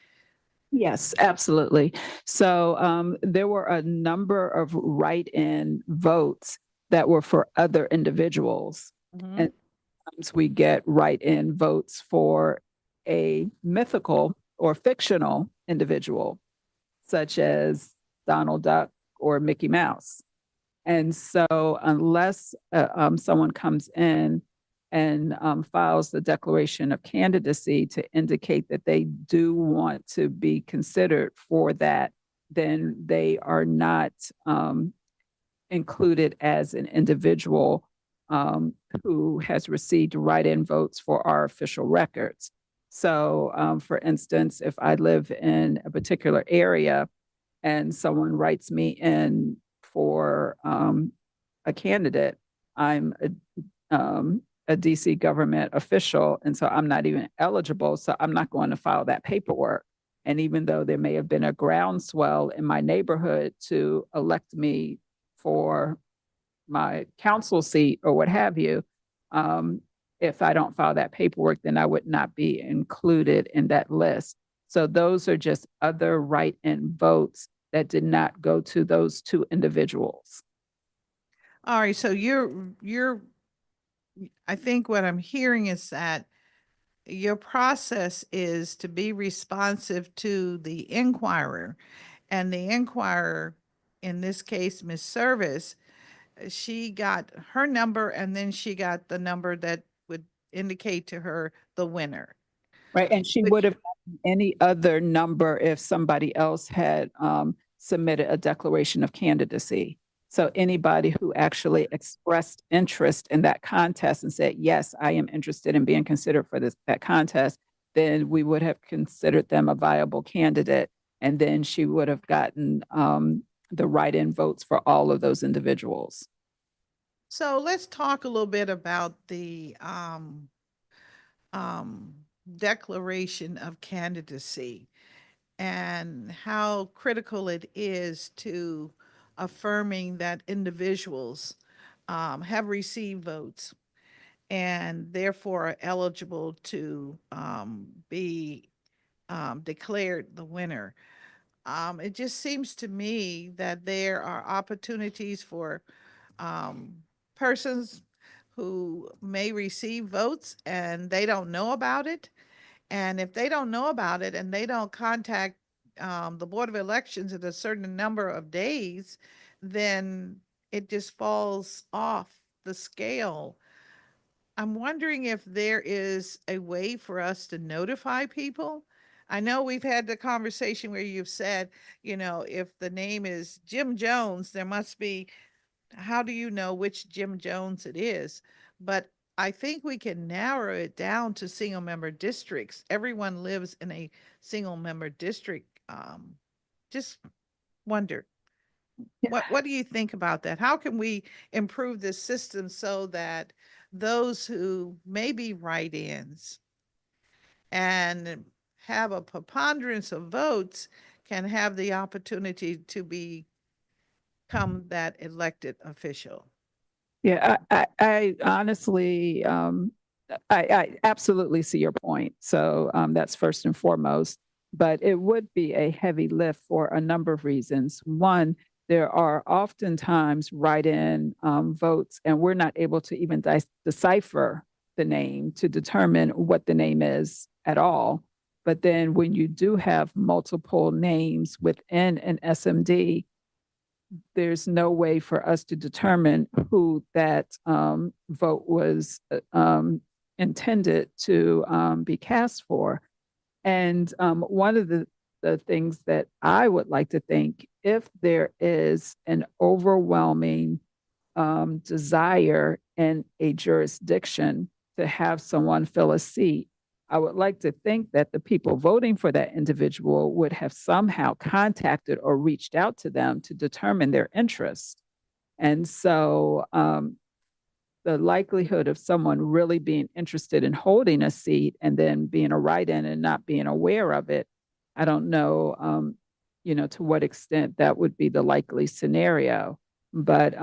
Yes, absolutely. So there were a number of write-in votes that were for other individuals. And sometimes we get write-in votes for a mythical or fictional individual, such as Donald Duck or Mickey Mouse. And so unless someone comes in and files the declaration of candidacy to indicate that they do want to be considered for that, then they are not included as an individual who has received write-in votes for our official records. So for instance, if I live in a particular area and someone writes me in for a candidate, I'm a DC government official, and so I'm not even eligible, so I'm not going to file that paperwork. And even though there may have been a groundswell in my neighborhood to elect me for my council seat or what have you, if I don't file that paperwork, then I would not be included in that list. So those are just other write-in votes that did not go to those two individuals. All right, so you're I think what I'm hearing is that your process is to be responsive to the inquirer, and the inquirer, in this case, Miss Service, she got her number and then she got the number that would indicate to her the winner. Right, and she would have gotten any other number if somebody else had submitted a declaration of candidacy. So anybody who actually expressed interest in that contest and said, yes, I am interested in being considered for that contest, then we would have considered them a viable candidate. And then she would have gotten the write-in votes for all of those individuals. So let's talk a little bit about the declaration of candidacy and how critical it is to affirming that individuals have received votes and therefore are eligible to be declared the winner. It just seems to me that there are opportunities for persons who may receive votes and they don't know about it. And if they don't know about it and they don't contact the Board of Elections in a certain number of days, then it just falls off the scale. I'm wondering if there is a way for us to notify people. I know we've had the conversation where you've said, if the name is Jim Jones, there must be how do you know which Jim Jones it is? But I think we can narrow it down to single member districts. Everyone lives in a single member district. Just wonder. What do you think about that? How can we improve this system so that those who may be write-ins and have a preponderance of votes can have the opportunity to become that elected official? Yeah, I honestly, I absolutely see your point. So that's first and foremost. But it would be a heavy lift for a number of reasons. One, there are oftentimes write-in votes, and we're not able to even decipher the name to determine what the name is at all. But then when you do have multiple names within an SMD, there's no way for us to determine who that vote was intended to be cast for. And one of the things that I would like to think, if there is an overwhelming desire in a jurisdiction to have someone fill a seat, I would like to think that the people voting for that individual would have somehow contacted or reached out to them to determine their interest. And so the likelihood of someone really being interested in holding a seat and then being a write-in and not being aware of it, I don't know, to what extent that would be the likely scenario. But,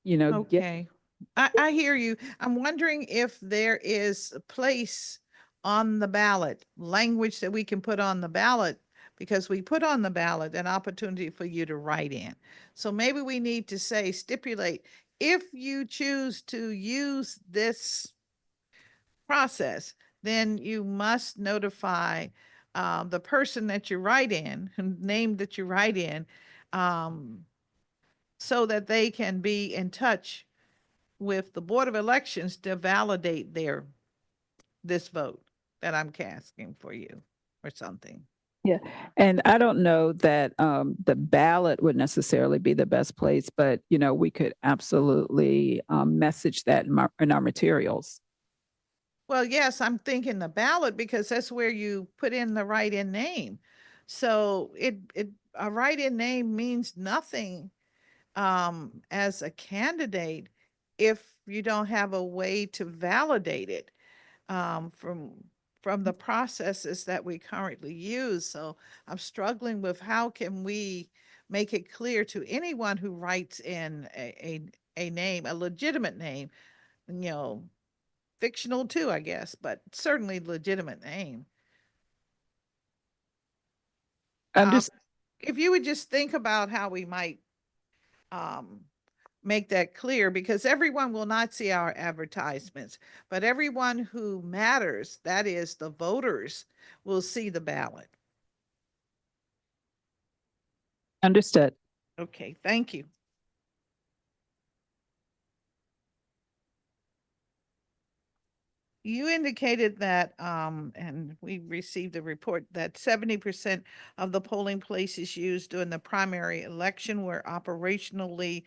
Okay. I hear you. I'm wondering if there is a place on the ballot, language that we can put on the ballot, because we put on the ballot an opportunity for you to write in. So maybe we need to say, stipulate, if you choose to use this process, then you must notify the person that you write in, name that you write in, so that they can be in touch with the Board of Elections to validate this vote that I'm casting for you or something. Yeah, and I don't know that the ballot would necessarily be the best place, but we could absolutely message that in our materials. Well, yes, I'm thinking the ballot because that's where you put in the write-in name. So a write-in name means nothing as a candidate if you don't have a way to validate it from the processes that we currently use. So I'm struggling with how can we make it clear to anyone who writes in a name, a legitimate name, fictional too, I guess, but certainly legitimate name. If you would just think about how we might make that clear, because everyone will not see our advertisements, but everyone who matters, that is the voters, will see the ballot. Understood. Okay, thank you. You indicated that, and we received a report that 70% of the polling places used during the primary election were operationally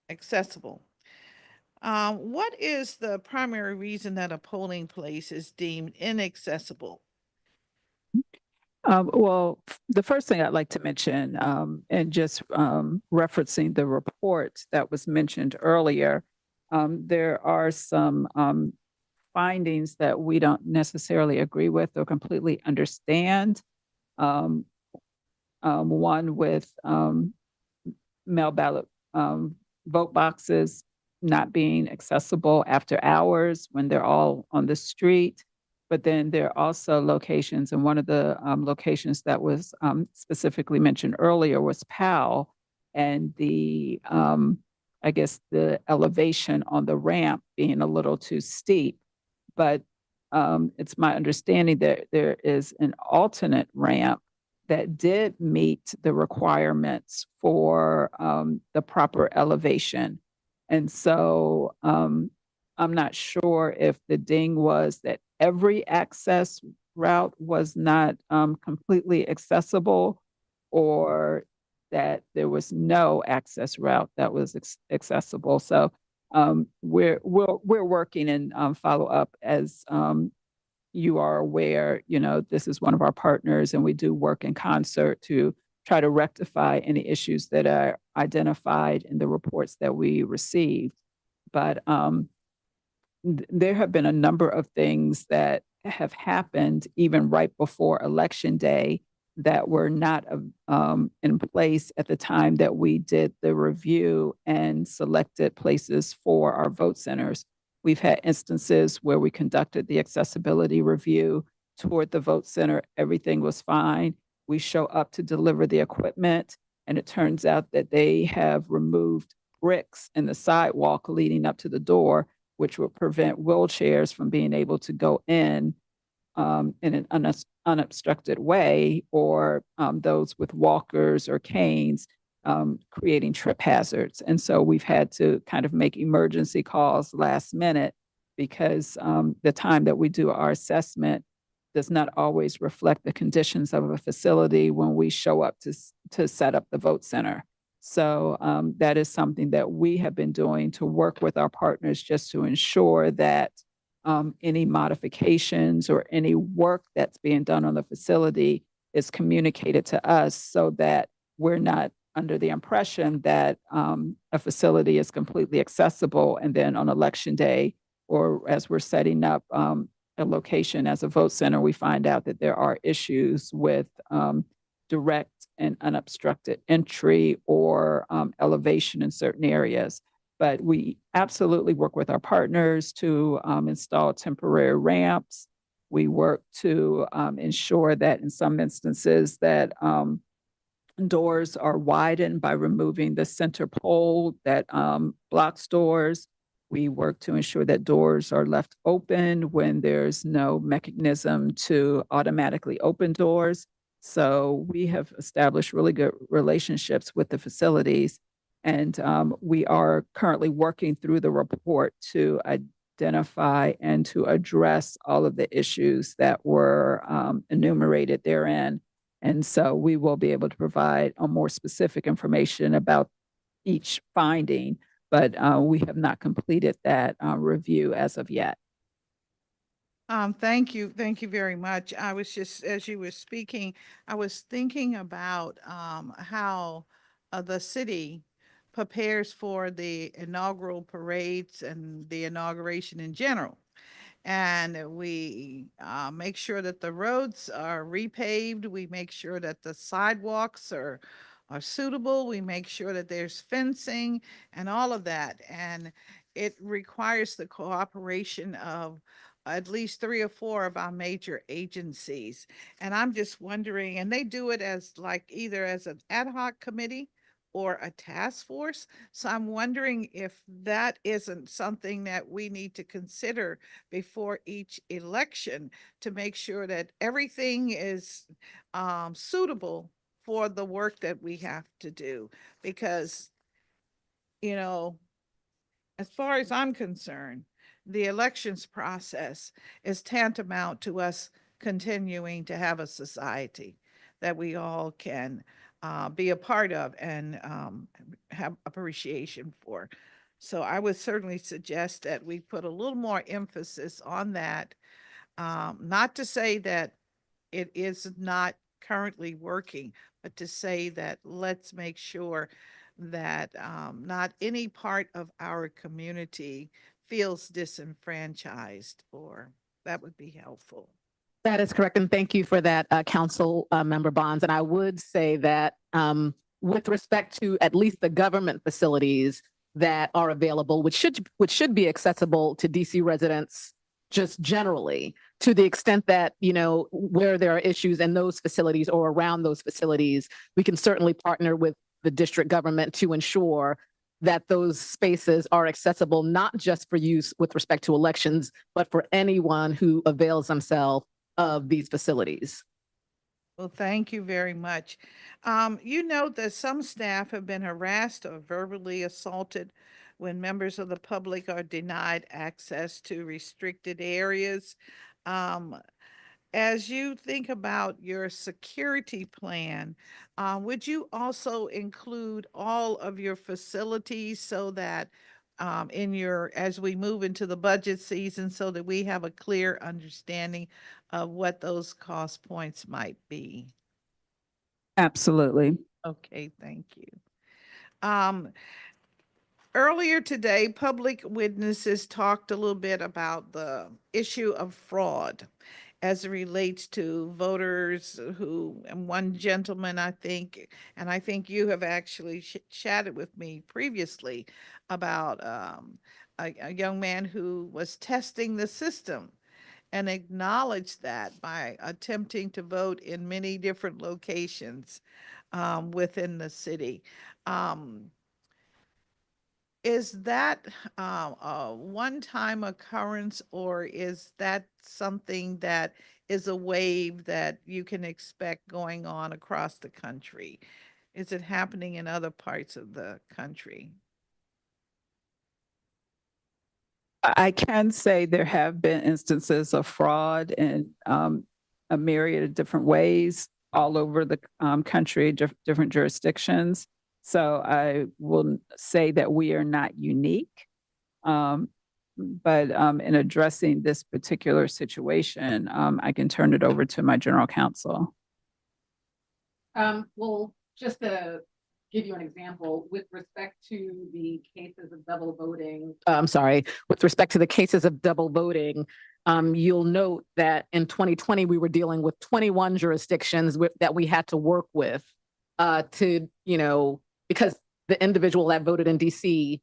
accessible. What is the primary reason that a polling place is deemed inaccessible? Well, the first thing I'd like to mention, and just referencing the report that was mentioned earlier, there are some findings that we don't necessarily agree with or completely understand. One with mail ballot vote boxes not being accessible after hours when they're all on the street. But then there are also locations, and one of the locations that was specifically mentioned earlier was Powell, and I guess the elevation on the ramp being a little too steep. But it's my understanding that there is an alternate ramp that did meet the requirements for the proper elevation. And so I'm not sure if the ding was that every access route was not completely accessible, or that there was no access route that was accessible. So we're working and follow up as you are aware, this is one of our partners, and we do work in concert to try to rectify any issues that are identified in the reports that we received. But there have been a number of things that have happened even right before Election Day that were not in place at the time that we did the review and selected places for our vote centers. We've had instances where we conducted the accessibility review toward the vote center. Everything was fine. We show up to deliver the equipment, and it turns out that they have removed bricks in the sidewalk leading up to the door, which would prevent wheelchairs from being able to go in an unobstructed way, or those with walkers or canes creating trip hazards. And so we've had to kind of make emergency calls last minute because the time that we do our assessment does not always reflect the conditions of a facility when we show up to set up the vote center. So that is something that we have been doing to work with our partners just to ensure that any modifications or any work that's being done on the facility is communicated to us so that we're not under the impression that a facility is completely accessible, and then on election day, or as we're setting up a location as a vote center, we find out that there are issues with direct and unobstructed entry or elevation in certain areas. But we absolutely work with our partners to install temporary ramps. We work to ensure that in some instances that doors are widened by removing the center pole that blocks doors. We work to ensure that doors are left open when there's no mechanism to automatically open doors. So we have established really good relationships with the facilities. And we are currently working through the report to identify and to address all of the issues that were enumerated therein. And so we will be able to provide a more specific information about each finding, but we have not completed that review as of yet. Thank you. Thank you very much. I was just, as you were speaking, I was thinking about how the city prepares for the inaugural parades and the inauguration in general. And we make sure that the roads are repaved. We make sure that the sidewalks are suitable. We make sure that there's fencing and all of that. And it requires the cooperation of at least 3 or 4 of our major agencies. And I'm just wondering, and they do it as like either as an ad hoc committee or a task force. So I'm wondering if that isn't something that we need to consider before each election to make sure that everything is suitable for the work that we have to do. Because, as far as I'm concerned, the elections process is tantamount to us continuing to have a society that we all can be a part of and have appreciation for. So I would certainly suggest that we put a little more emphasis on that. Not to say that it is not currently working, but to say that let's make sure that not any part of our community feels disenfranchised, or that would be helpful. That is correct. And thank you for that, Council Member Bonds. And I would say that with respect to at least the government facilities that are available, which should be accessible to DC residents just generally, to the extent that, where there are issues in those facilities or around those facilities, we can certainly partner with the district government to ensure that those spaces are accessible, not just for use with respect to elections, but for anyone who avails themselves of these facilities. Well, thank you very much. You know that some staff have been harassed or verbally assaulted when members of the public are denied access to restricted areas. as you think about your security plan, would you also include all of your facilities so that as we move into the budget season, so that we have a clear understanding of what those cost points might be? Absolutely. Okay, thank you. Earlier today, public witnesses talked a little bit about the issue of fraud as it relates to voters and one gentleman, I think, and I think you have actually chatted with me previously about a young man who was testing the system and acknowledged that by attempting to vote in many different locations within the city. Is that a one-time occurrence, or is that something that is a wave that you can expect going on across the country? Is it happening in other parts of the country? I can say there have been instances of fraud in a myriad of different ways all over the country, different jurisdictions. So I will say that we are not unique. But in addressing this particular situation, I can turn it over to my general counsel. Well, just to give you an example, with respect to the cases of double voting, with respect to the cases of double voting, you'll note that in 2020, we were dealing with 21 jurisdictions that we had to work with because the individual that voted in DC,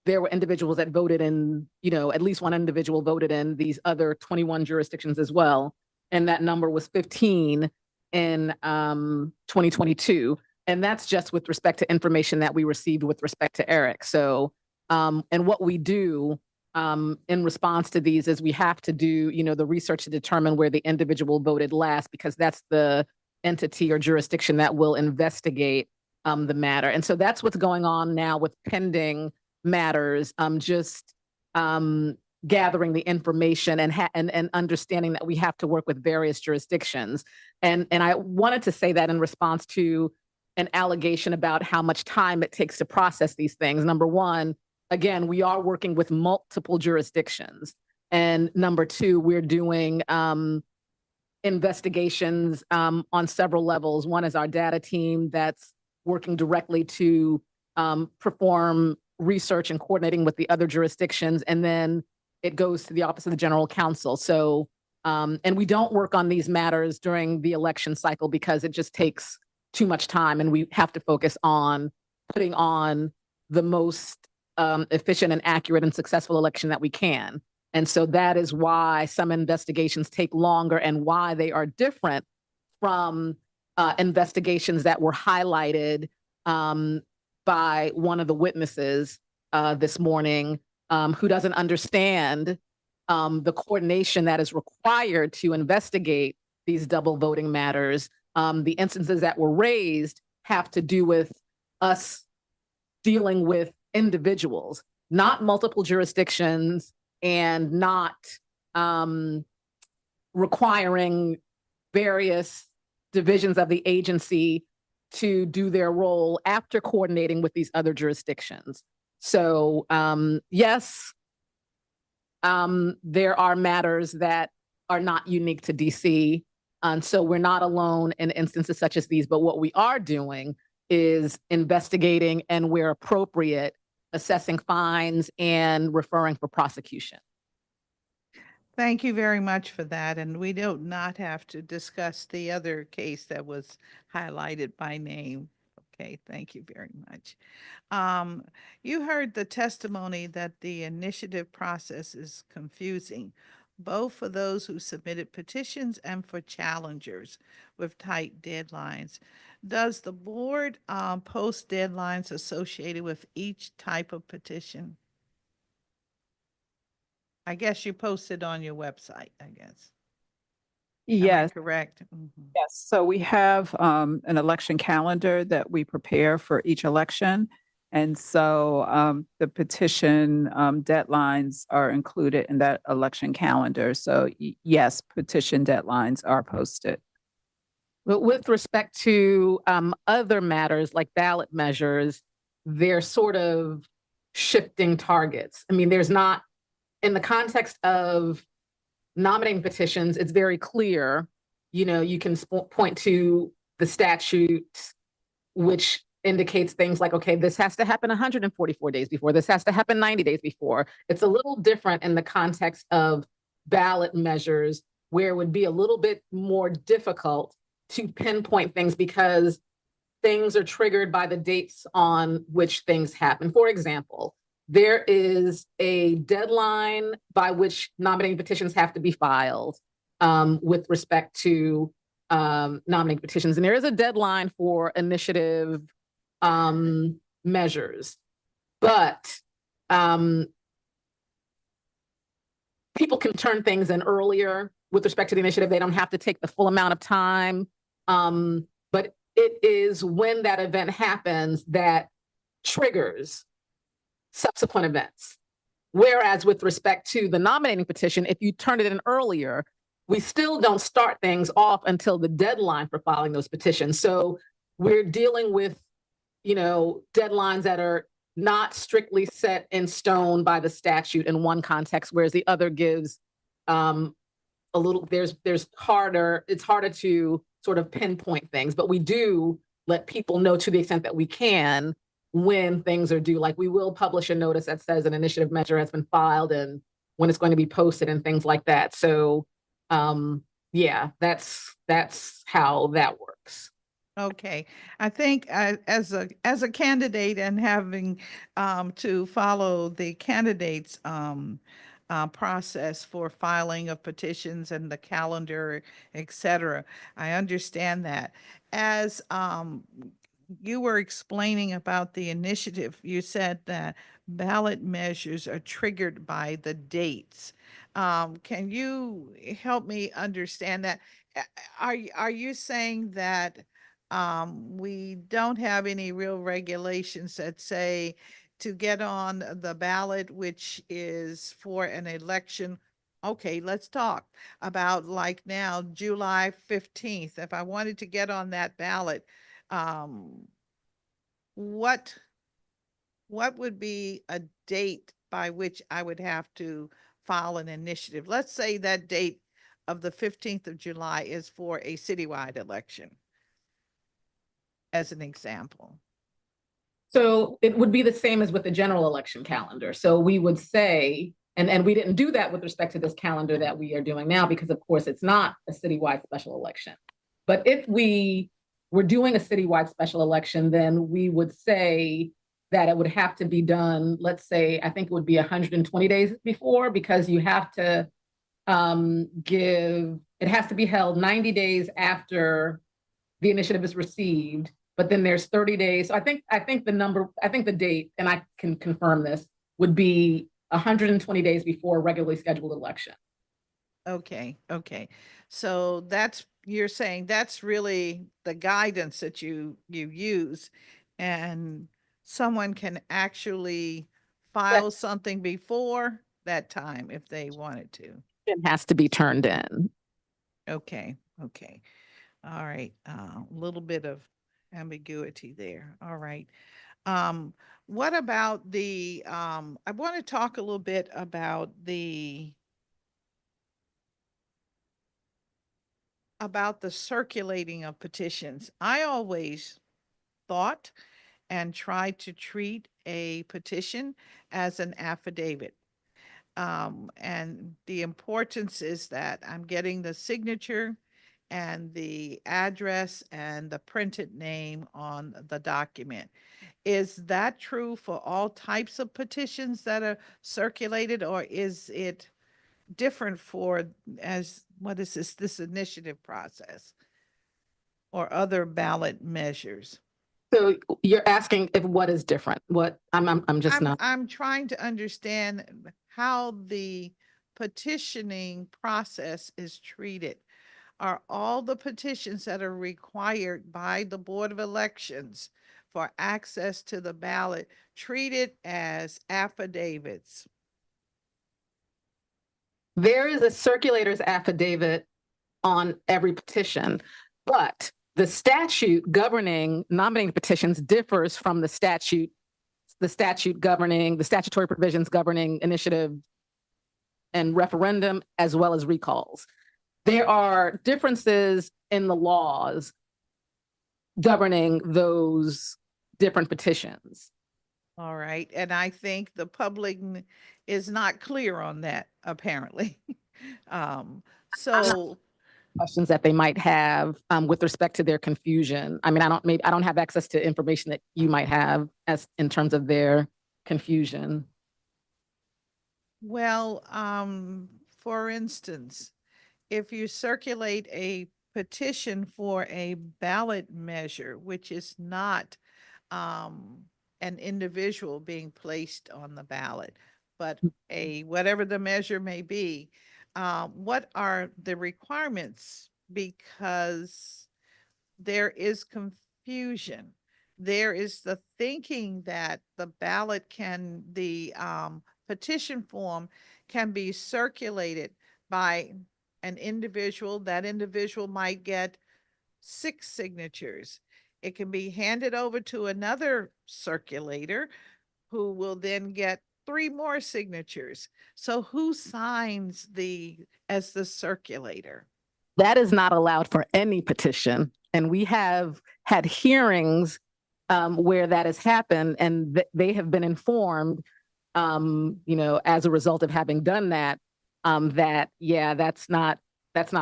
there were individuals that voted in, at least one individual voted in these other 21 jurisdictions as well. And that number was 15 in 2022. And that's just with respect to information that we received with respect to Eric. So, and what we do in response to these is we have to do, the research to determine where the individual voted last, because that's the entity or jurisdiction that will investigate the matter. And so that's what's going on now with pending matters, gathering the information and understanding that we have to work with various jurisdictions. And I wanted to say that in response to an allegation about how much time it takes to process these things. Number one, again, we are working with multiple jurisdictions. And number two, we're doing investigations on several levels. One is our data team that's working directly to perform research and coordinating with the other jurisdictions. And then it goes to the Office of the General Counsel. So, and we don't work on these matters during the election cycle because it just takes too much time, and we have to focus on putting on the most efficient and accurate and successful election that we can. And so that is why some investigations take longer and why they are different from investigations that were highlighted by one of the witnesses this morning who doesn't understand the coordination that is required to investigate these double voting matters. The instances that were raised have to do with us dealing with individuals, not multiple jurisdictions, and not requiring various divisions of the agency to do their role after coordinating with these other jurisdictions. So yes, there are matters that are not unique to DC. And so we're not alone in instances such as these, but what we are doing is investigating and where appropriate, assessing fines and referring for prosecution. Thank you very much for that. And we do not have to discuss the other case that was highlighted by name. Okay, thank you very much. You heard the testimony that the initiative process is confusing, both for those who submitted petitions and for challengers with tight deadlines. Does the board post deadlines associated with each type of petition? I guess you posted on your website, I guess. Am I Yes. correct? Mhm. Yes. So we have an election calendar that we prepare for each election. And so the petition deadlines are included in that election calendar. So yes, petition deadlines are posted. But with respect to other matters like ballot measures, they're sort of shifting targets. I mean, there's not, in the context of nominating petitions, it's very clear, you know, you can point to the statute, which indicates things like, okay, this has to happen 144 days before, this has to happen 90 days before. It's a little different in the context of ballot measures, where it would be a little bit more difficult to pinpoint things because things are triggered by the dates on which things happen. For example, there is a deadline by which nominating petitions have to be filed with respect to nominating petitions. And there is a deadline for initiative measures. But people can turn things in earlier with respect to the initiative. They don't have to take the full amount of time. But it is when that event happens that triggers subsequent events. Whereas with respect to the nominating petition, if you turn it in earlier, we still don't start things off until the deadline for filing those petitions. So we're dealing with, you know, deadlines that are not strictly set in stone by the statute in one context, whereas the other gives a little, it's harder to sort of pinpoint things, but we do let people know to the extent that we can when things are due. Like we will publish a notice that says an initiative measure has been filed and when it's going to be posted and things like that. So yeah, that's how that works. Okay, I think as a candidate and having to follow the candidates process for filing of petitions and the calendar, etc., I understand that. As you were explaining about the initiative, you said that ballot measures are triggered by the dates. Can you help me understand that? Are you saying that we don't have any real regulations that say to get on the ballot, which is for an election? Okay, let's talk about like now, July 15th. If I wanted to get on that ballot, what would be a date by which I would have to file an initiative? Let's say that date of the 15th of July is for a citywide election, as an example. So it would be the same as with the general election calendar. So we would say, and we didn't do that with respect to this calendar that we are doing now, because of course it's not a citywide special election. But if we were doing a citywide special election, then we would say that it would have to be done, let's say, I think it would be 120 days before, because you have to it has to be held 90 days after the initiative is received, but then there's 30 days. So I think the date, and I can confirm this, would be 120 days before a regularly scheduled election. Okay. So you're saying that's really the guidance that you use, and someone can actually file something before that time if they wanted to. It has to be turned in. Okay. All right. A little bit of ambiguity there. All right. What about I want to talk a little bit about the circulating of petitions. I always thought and tried to treat a petition as an affidavit. And the importance is that I'm getting the signature and the address and the printed name on the document. Is that true for all types of petitions that are circulated, or is it different for what is this initiative process or other ballot measures? So you're asking if what is different? What I'm trying to understand how the petitioning process is treated. Are all the petitions that are required by the Board of Elections for access to the ballot treated as affidavits? There is a circulator's affidavit on every petition, but the statute governing nominating petitions differs from the statutory provisions governing initiative and referendum, as well as recalls. There are differences in the laws governing those different petitions. All right, and I think the public is not clear on that, apparently. So Questions that they might have with respect to their confusion. I mean, I don't have access to information that you might have as in terms of their confusion. well, for instance, if you circulate a petition for a ballot measure, which is not an individual being placed on the ballot, but whatever the measure may be, what are the requirements? Because there is confusion. There is the thinking that the petition form can be circulated by an individual. That individual might get 6 signatures. It can be handed over to another circulator who will then get 3 more signatures. So who signs as the circulator? That is not allowed for any petition. And we have had hearings where that has happened, and they have been informed, as a result of having done that, that's not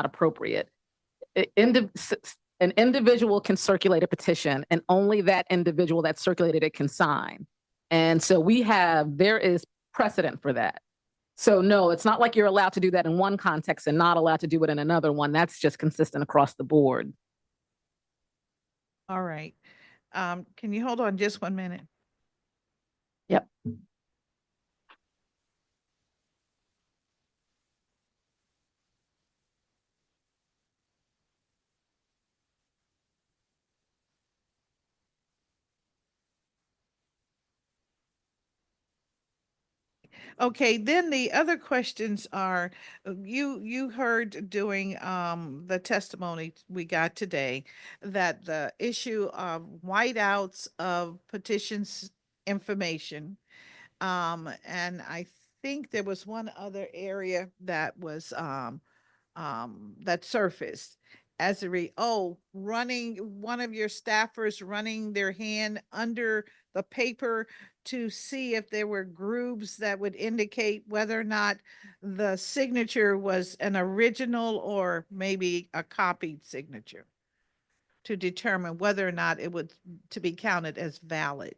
appropriate. An individual can circulate a petition, and only that individual that circulated it can sign. And so there is precedent for that. So no, it's not like you're allowed to do that in one context and not allowed to do it in another one. That's just consistent across the board. All right. Can you hold on just 1 minute? Yep. Okay, then the other questions are, you heard during the testimony we got today that the issue of whiteouts of petitions information, and I think there was one other area that was that surfaced as running one of your staffers running their hand under the paper to see if there were grooves that would indicate whether or not the signature was an original or maybe a copied signature, to determine whether or not it would to be counted as valid.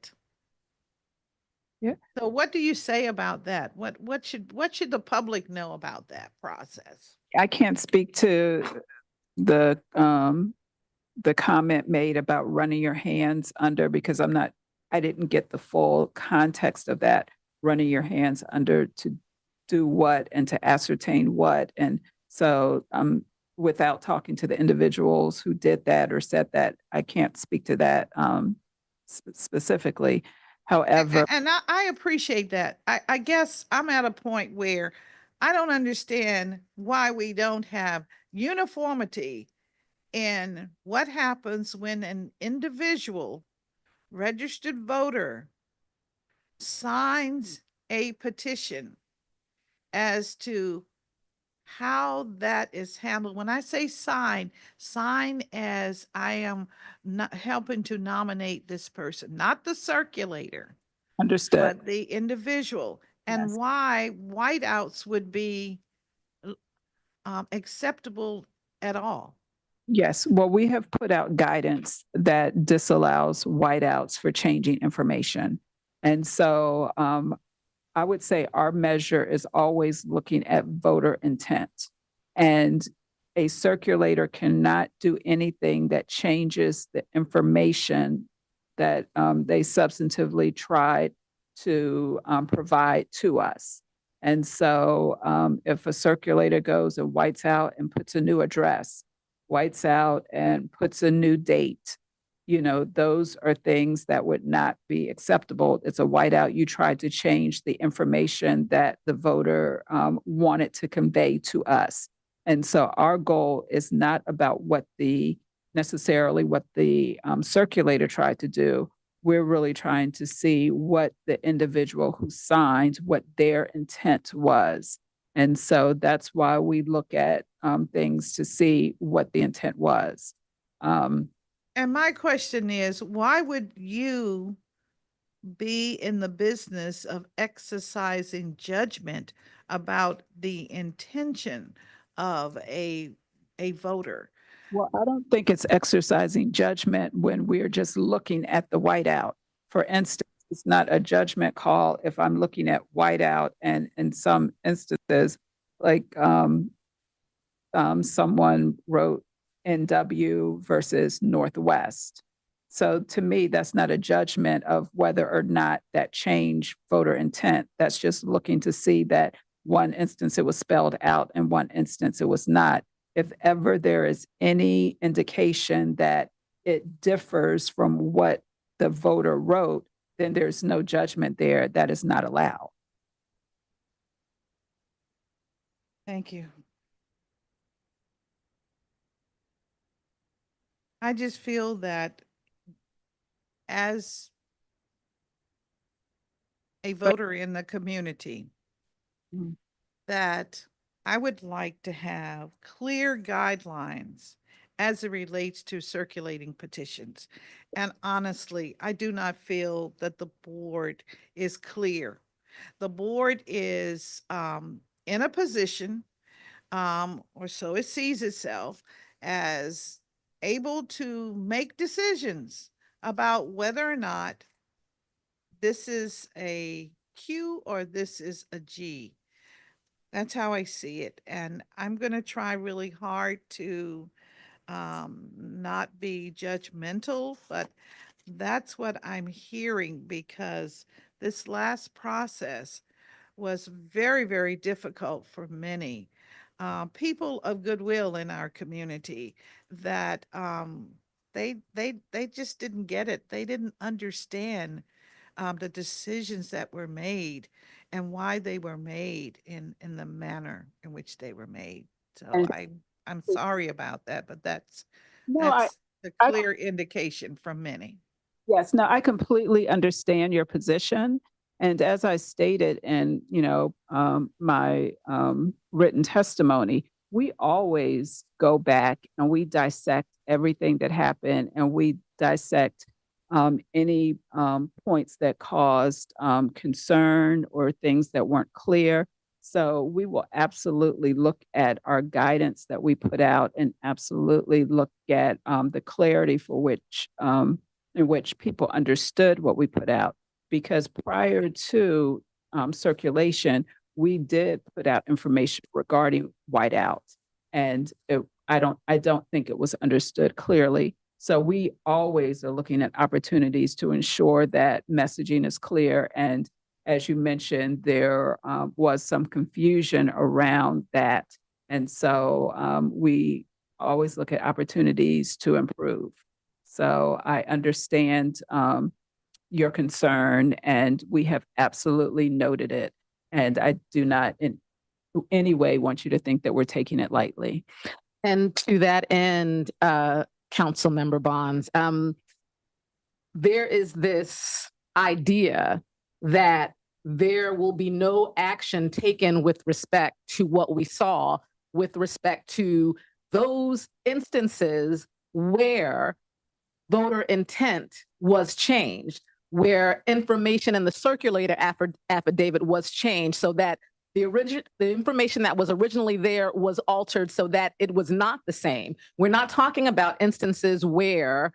Yeah. So what do you say about that? What should the public know about that process? I can't speak to the comment made about running your hands under, because I didn't get the full context of that. Running your hands under to do what and to ascertain what. And so without talking to the individuals who did that or said that, I can't speak to that specifically. However, and I appreciate that. I guess I'm at a point where I don't understand why we don't have uniformity in what happens when an individual registered voter signs a petition as to how that is handled. When I say sign as I am not helping to nominate this person, not the circulator. Understood. But the individual, and Yes. why whiteouts would be acceptable at all. Yes, well, we have put out guidance that disallows whiteouts for changing information. And so I would say our measure is always looking at voter intent. And a circulator cannot do anything that changes the information that they substantively tried to provide to us. And so if a circulator goes and whites out and puts a new address, whites out and puts a new date, those are things that would not be acceptable. It's a whiteout. You tried to change the information that the voter wanted to convey to us. And so our goal is not about necessarily what the circulator tried to do. We're really trying to see what the individual who signed, what their intent was. And so that's why we look at things to see what the intent was. And my question is, why would you be in the business of exercising judgment about the intention of a voter? Well, I don't think it's exercising judgment when we're just looking at the whiteout. For instance, it's not a judgment call if I'm looking at whiteout, and in some instances, like someone wrote NW versus Northwest. So to me, that's not a judgment of whether or not that changed voter intent. That's just looking to see that one instance it was spelled out and one instance it was not. If ever there is any indication that it differs from what the voter wrote, then there's no judgment there. That is not allowed. Thank you. I just feel that as a voter in the community, that I would like to have clear guidelines as it relates to circulating petitions. And honestly, I do not feel that the board is clear. The board is in a position, or so it sees itself, as able to make decisions about whether or not this is a Q or this is a G. That's how I see it. And I'm going to try really hard to not be judgmental, but that's what I'm hearing, because this last process was very, very difficult for many people of goodwill in our community, that they just didn't get it. They didn't understand the decisions that were made and why they were made in the manner in which they were made. So I'm sorry about that, but that's the clear indication from many. Yes, no, I completely understand your position. And as I stated in, my written testimony, we always go back and we dissect everything that happened, and we dissect any points that caused concern or things that weren't clear. So we will absolutely look at our guidance that we put out, and absolutely look at the clarity for which in which people understood what we put out. Because prior to circulation, we did put out information regarding whiteouts, and I don't think it was understood clearly. So we always are looking at opportunities to ensure that messaging is clear. And as you mentioned, there was some confusion around that. And so we always look at opportunities to improve. So I understand your concern, and we have absolutely noted it. And I do not in any way want you to think that we're taking it lightly. And to that end, Councilmember Bonds, there is this idea that there will be no action taken with respect to what we saw, with respect to those instances where voter intent was changed, where information in the circulator affidavit was changed, so that the information that was originally there was altered so that it was not the same. We're not talking about instances where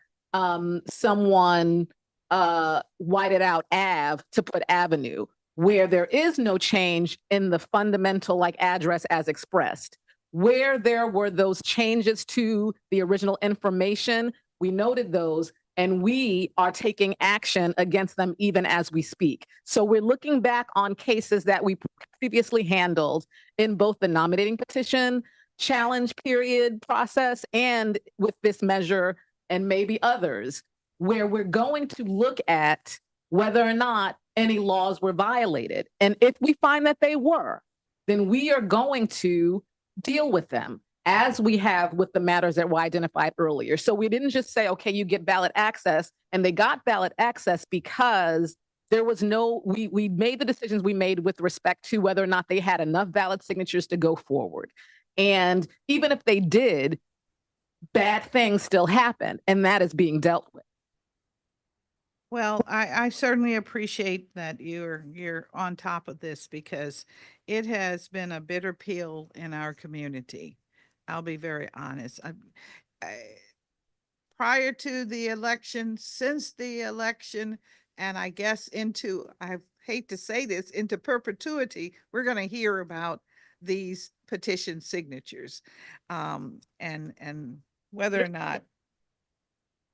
someone whited out Ave to put Avenue, where there is no change in the fundamental address as expressed. Where there were those changes to the original information, we noted those, and we are taking action against them even as we speak. So we're looking back on cases that we previously handled in both the nominating petition challenge period process and with this measure and maybe others. where we're going to look at whether or not any laws were violated. And if we find that they were, then we are going to deal with them as we have with the matters that were identified earlier. So we didn't just say, okay, you get ballot access, and they got ballot access because there was no, we made the decisions we made with respect to whether or not they had enough valid signatures to go forward. And even if they did, bad things still happen, and that is being dealt with. Well, I certainly appreciate that you're on top of this because it has been a bitter pill in our community. I'll be very honest. Prior to the election, since the election, and I guess into, I hate to say this, into perpetuity, we're going to hear about these petition signatures, and whether or not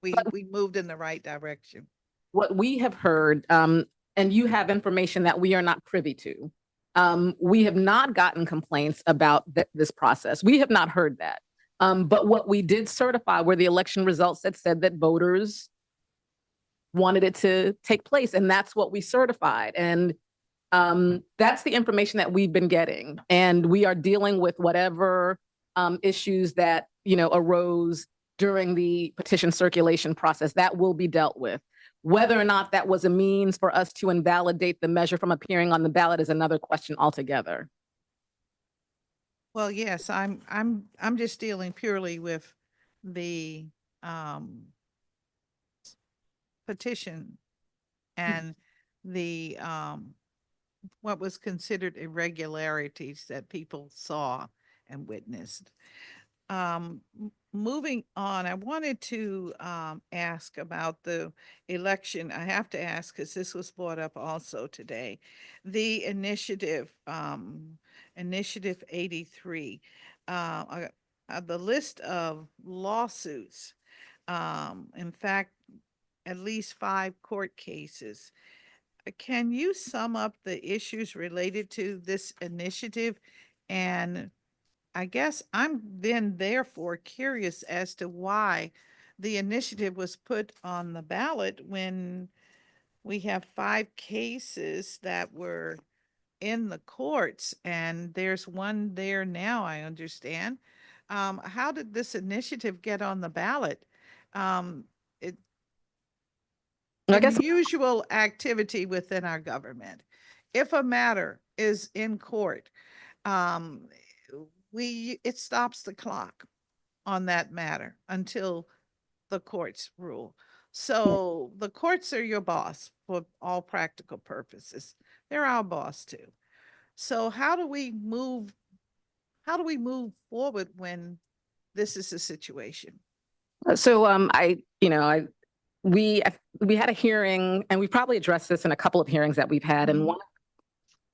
we moved in the right direction. What we have heard, and you have information that we are not privy to, we have not gotten complaints about this process. We have not heard that. But what we did certify were the election results that said that voters wanted it to take place, and that's what we certified. And that's the information that we've been getting, and we are dealing with whatever issues that arose during the petition circulation process. That will be dealt with. Whether or not that was a means for us to invalidate the measure from appearing on the ballot is another question altogether. Well, yes, I'm just dealing purely with the petition and the what was considered irregularities that people saw and witnessed. Moving on, I wanted to ask about the election. I have to ask because this was brought up also today. The initiative, Initiative 83, the list of lawsuits, in fact, at least 5 court cases. Can you sum up the issues related to this initiative? And I guess I'm then therefore curious as to why the initiative was put on the ballot when we have 5 cases that were in the courts, and there's one there now, I understand. How did this initiative get on the ballot? Unusual activity within our government. If a matter is in court, it stops the clock on that matter until the courts rule. So the courts are your boss for all practical purposes. They're our boss too. So how do we move forward when this is a situation? So we had a hearing, and we probably addressed this in a couple of hearings that we've had. And one,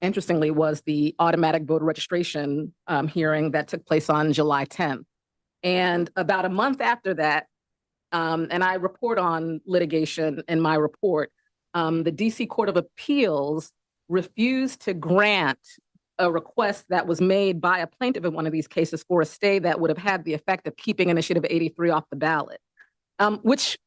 interestingly, was the automatic voter registration hearing that took place on July 10th. And about a month after that, and I report on litigation in my report, the DC Court of Appeals refused to grant a request that was made by a plaintiff in one of these cases for a stay that would have had the effect of keeping Initiative 83 off the ballot, which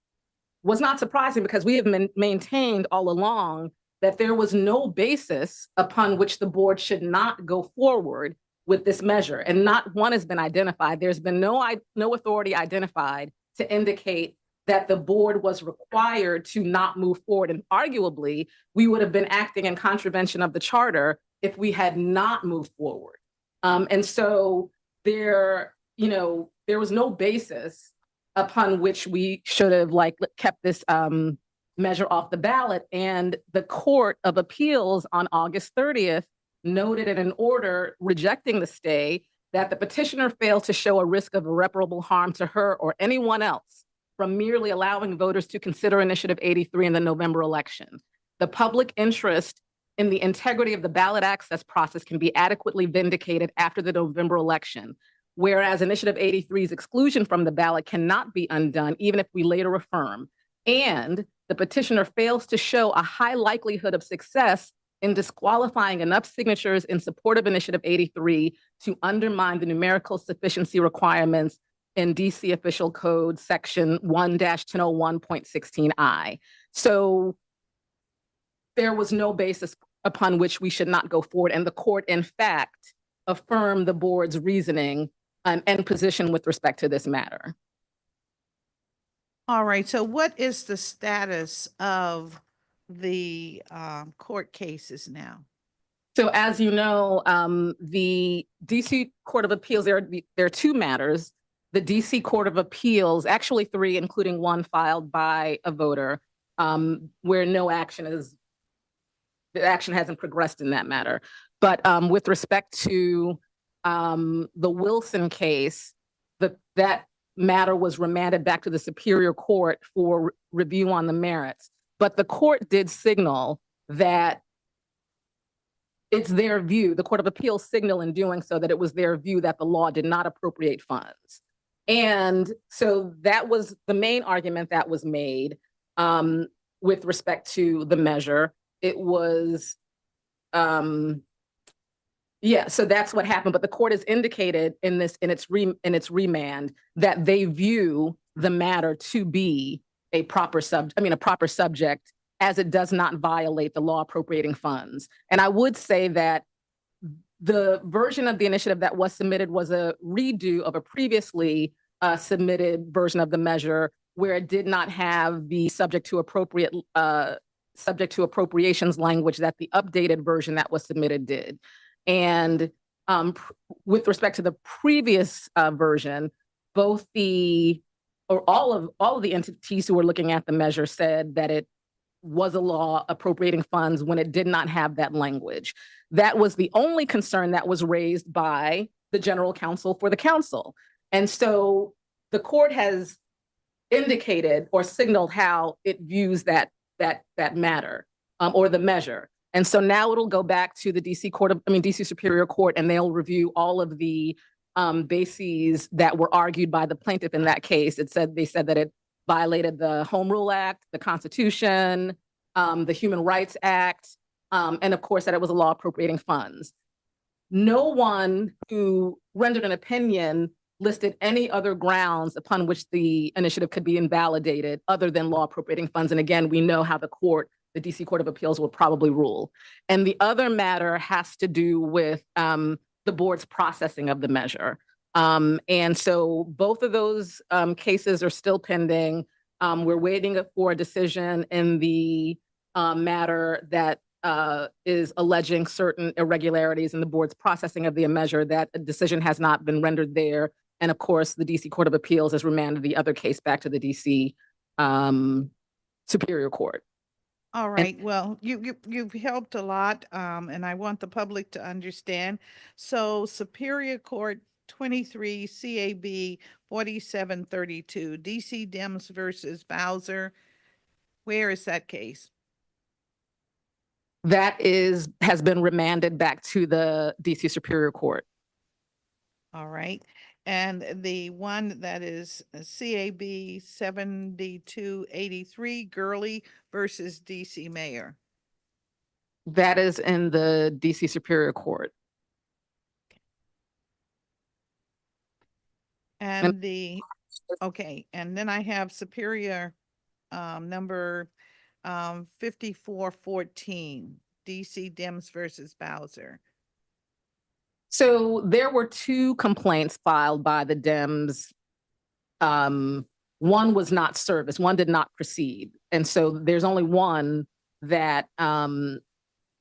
was not surprising because we have maintained all along that there was no basis upon which the board should not go forward with this measure. And not one has been identified. There's been no authority identified to indicate that the board was required to not move forward. And arguably, we would have been acting in contravention of the charter if we had not moved forward. And so there was no basis upon which we should have kept this measure off the ballot. And the Court of Appeals on August 30th noted in an order rejecting the stay that the petitioner failed to show a risk of irreparable harm to her or anyone else from merely allowing voters to consider Initiative 83 in the November election. The public interest in the integrity of the ballot access process can be adequately vindicated after the November election, whereas Initiative 83's exclusion from the ballot cannot be undone even if we later affirm. And the petitioner fails to show a high likelihood of success in disqualifying enough signatures in support of Initiative 83 to undermine the numerical sufficiency requirements in DC Official Code Section 1-1001.16I. So there was no basis upon which we should not go forward. And the court, in fact, affirmed the board's reasoning and position with respect to this matter. All right, so what is the status of the court cases now? So as you know, the DC Court of Appeals, there are two matters. The DC Court of Appeals, actually three, including one filed by a voter, where the action hasn't progressed in that matter. But with respect to the Wilson case, that matter was remanded back to the Superior Court for review on the merits. But the court did signal that it's their view, the Court of Appeals signal in doing so, that it was their view that the law did not appropriate funds. And so that was the main argument that was made with respect to the measure. It was, so that's what happened. But the court has indicated in its remand that they view the matter to be a proper subject, as it does not violate the law appropriating funds. And I would say that the version of the initiative that was submitted was a redo of a previously submitted version of the measure, where it did not have the subject to appropriations language that the updated version that was submitted did. And with respect to the previous version, all of the entities who were looking at the measure said that it was a law appropriating funds when it did not have that language. That was the only concern that was raised by the general counsel for the council. And so the court has indicated or signaled how it views that matter or the measure. And so now it'll go back to the DC Superior Court, and they'll review all of the bases that were argued by the plaintiff in that case. They said that it violated the Home Rule Act, the Constitution, the Human Rights Act, and of course that it was a law appropriating funds. No one who rendered an opinion listed any other grounds upon which the initiative could be invalidated other than law appropriating funds. And again, we know how the DC Court of Appeals will probably rule. And the other matter has to do with the board's processing of the measure. And so both of those cases are still pending. We're waiting for a decision in the matter that is alleging certain irregularities in the board's processing of the measure. That a decision has not been rendered there. And of course, the DC Court of Appeals has remanded the other case back to the DC Superior Court. All right, well, you've helped a lot, and I want the public to understand. So Superior Court 23 CAB 4732, DC Dems versus Bowser. Where is that case? That has been remanded back to the DC Superior Court. All right. And the one that is CAB 7283, Gurley versus DC Mayor. That is in the DC Superior Court. And and then I have Superior number 5414, DC Dems versus Bowser. So there were two complaints filed by the Dems. One was not serviced, one did not proceed. And so there's only one that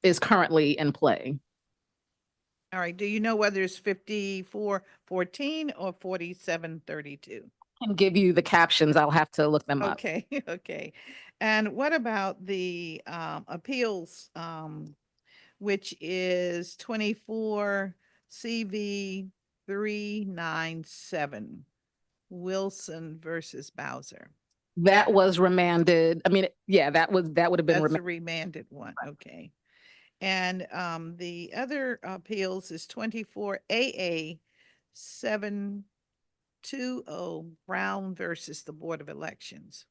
is currently in play. All right. Do you know whether it's 5414 or 4732? I can give you the captions. I'll have to look them up. Okay. Okay. And what about the appeals, which is 24 CV 397, Wilson versus Bowser? That was remanded. I mean, yeah, that would have been That's the remanded one. Okay. And the other appeals is 24 AA 720, Brown versus the Board of Elections.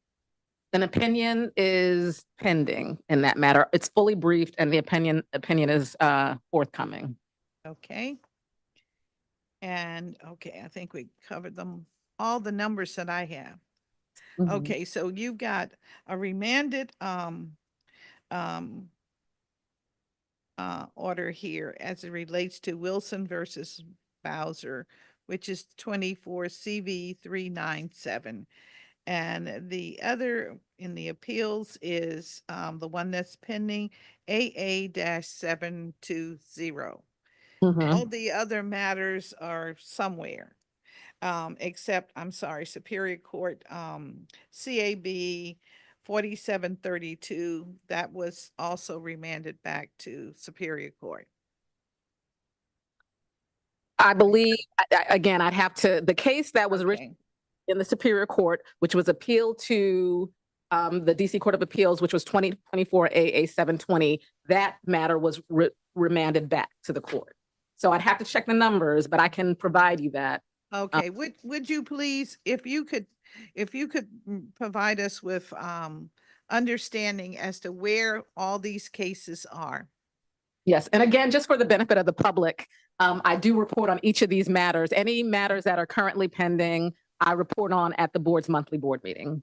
An opinion is pending in that matter. It's fully briefed, and the opinion is forthcoming. Okay. And okay, I think we covered them all the numbers that I have. Okay, so you've got a remanded order here as it relates to Wilson versus Bowser, which is 24 CV 397. And the other in the appeals is the one that's pending AA-720. All the other matters are somewhere, except, I'm sorry, Superior Court, CAB 4732, that was also remanded back to Superior Court. I believe, again, I'd have to, the case that was Okay. in the Superior Court, which was appealed to the DC Court of Appeals, which was 2024 AA 720, that matter was remanded back to the court. So I'd have to check the numbers, but I can provide you that. Okay, would you please, if you could provide us with understanding as to where all these cases are? Yes, and again, just for the benefit of the public, I do report on each of these matters. Any matters that are currently pending, I report on at the board's monthly board meeting.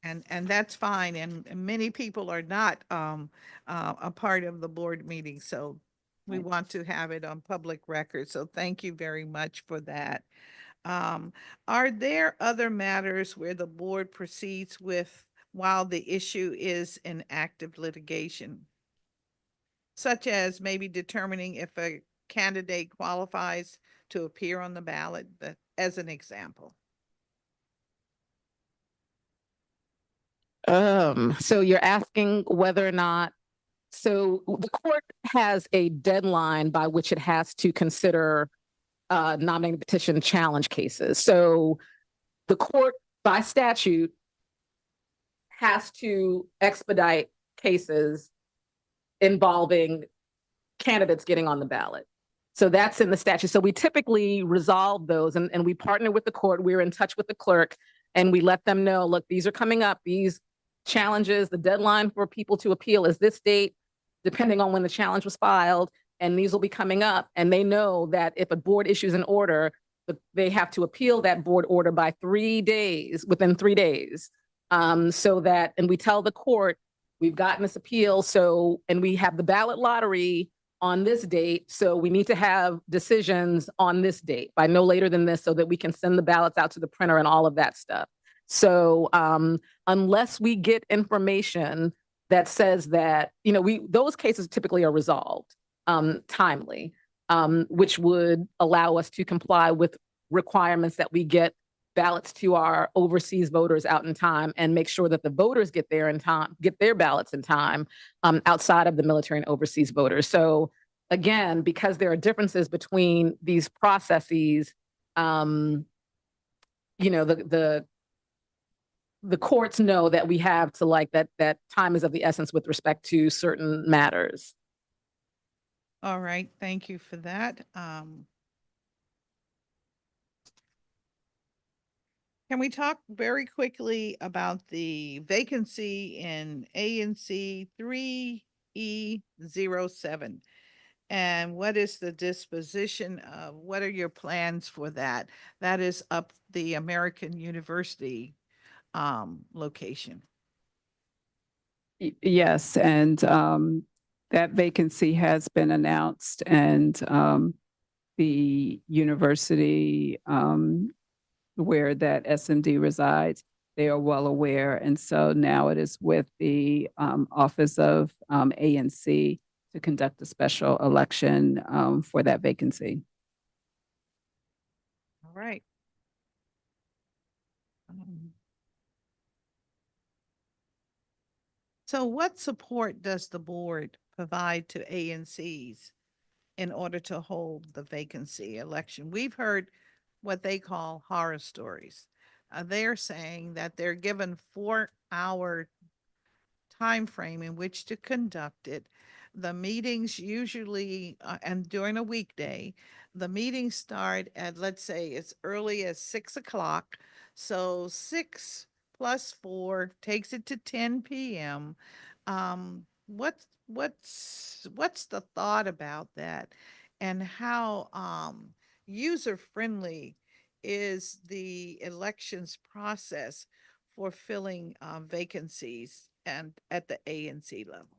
And that's fine, and many people are not a part of the board meeting, so we want to have it on public record, so thank you very much for that. Are there other matters where the board proceeds with while the issue is in active litigation? Such as maybe determining if a candidate qualifies to appear on the ballot, as an example. So you're asking whether or not, so the court has a deadline by which it has to consider nominating petition challenge cases. So the court by statute has to expedite cases involving candidates getting on the ballot. So that's in the statute. So we typically resolve those and we partner with the court. We're in touch with the clerk and we let them know, look, these are coming up, these challenges, the deadline for people to appeal is this date, depending on when the challenge was filed, and these will be coming up. And they know that if a board issues an order, they have to appeal that board order by 3 days, within 3 days. So that, and we tell the court, we've gotten this appeal, so, and we have the ballot lottery on this date, so we need to have decisions on this date by no later than this so that we can send the ballots out to the printer and all of that stuff. So unless we get information that says that, you know, those cases typically are resolved timely, which would allow us to comply with requirements that we get ballots to our overseas voters out in time and make sure that the voters get there in time, get their ballots in time outside of the military and overseas voters. So again, because there are differences between these processes, you know, the courts know that we have to like that time is of the essence with respect to certain matters. All right, thank you for that. Can we talk very quickly about the vacancy in ANC 3E07? And what is the disposition of, what are your plans for that? That is up the American University location. Yes, and that vacancy has been announced, and the university where that SMD resides, they are well aware. And so now it is with the Office of ANC to conduct a special election for that vacancy. All right. So what support does the board provide to ANCs in order to hold the vacancy election? We've heard what they call horror stories. They're saying that they're given 4-hour time frame in which to conduct it. The meetings usually, and during a weekday, the meetings start at, let's say, as early as 6 o'clock. So 6 plus 4 takes it to 10 p.m. What's the thought about that, and how user friendly is the elections process for filling vacancies and at the ANC level?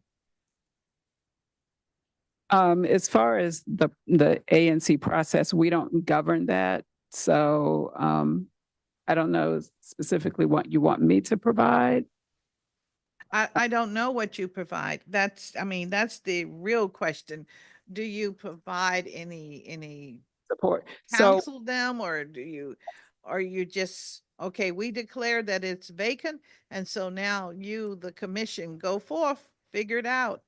As far as the ANC process, we don't govern that. So I don't know specifically what you want me to provide. I don't know what you provide. I mean, that's the real question. Do you provide any Support. So counsel them, or are you just, okay, we declare that it's vacant, and so now you, the commission, go forth, figure it out.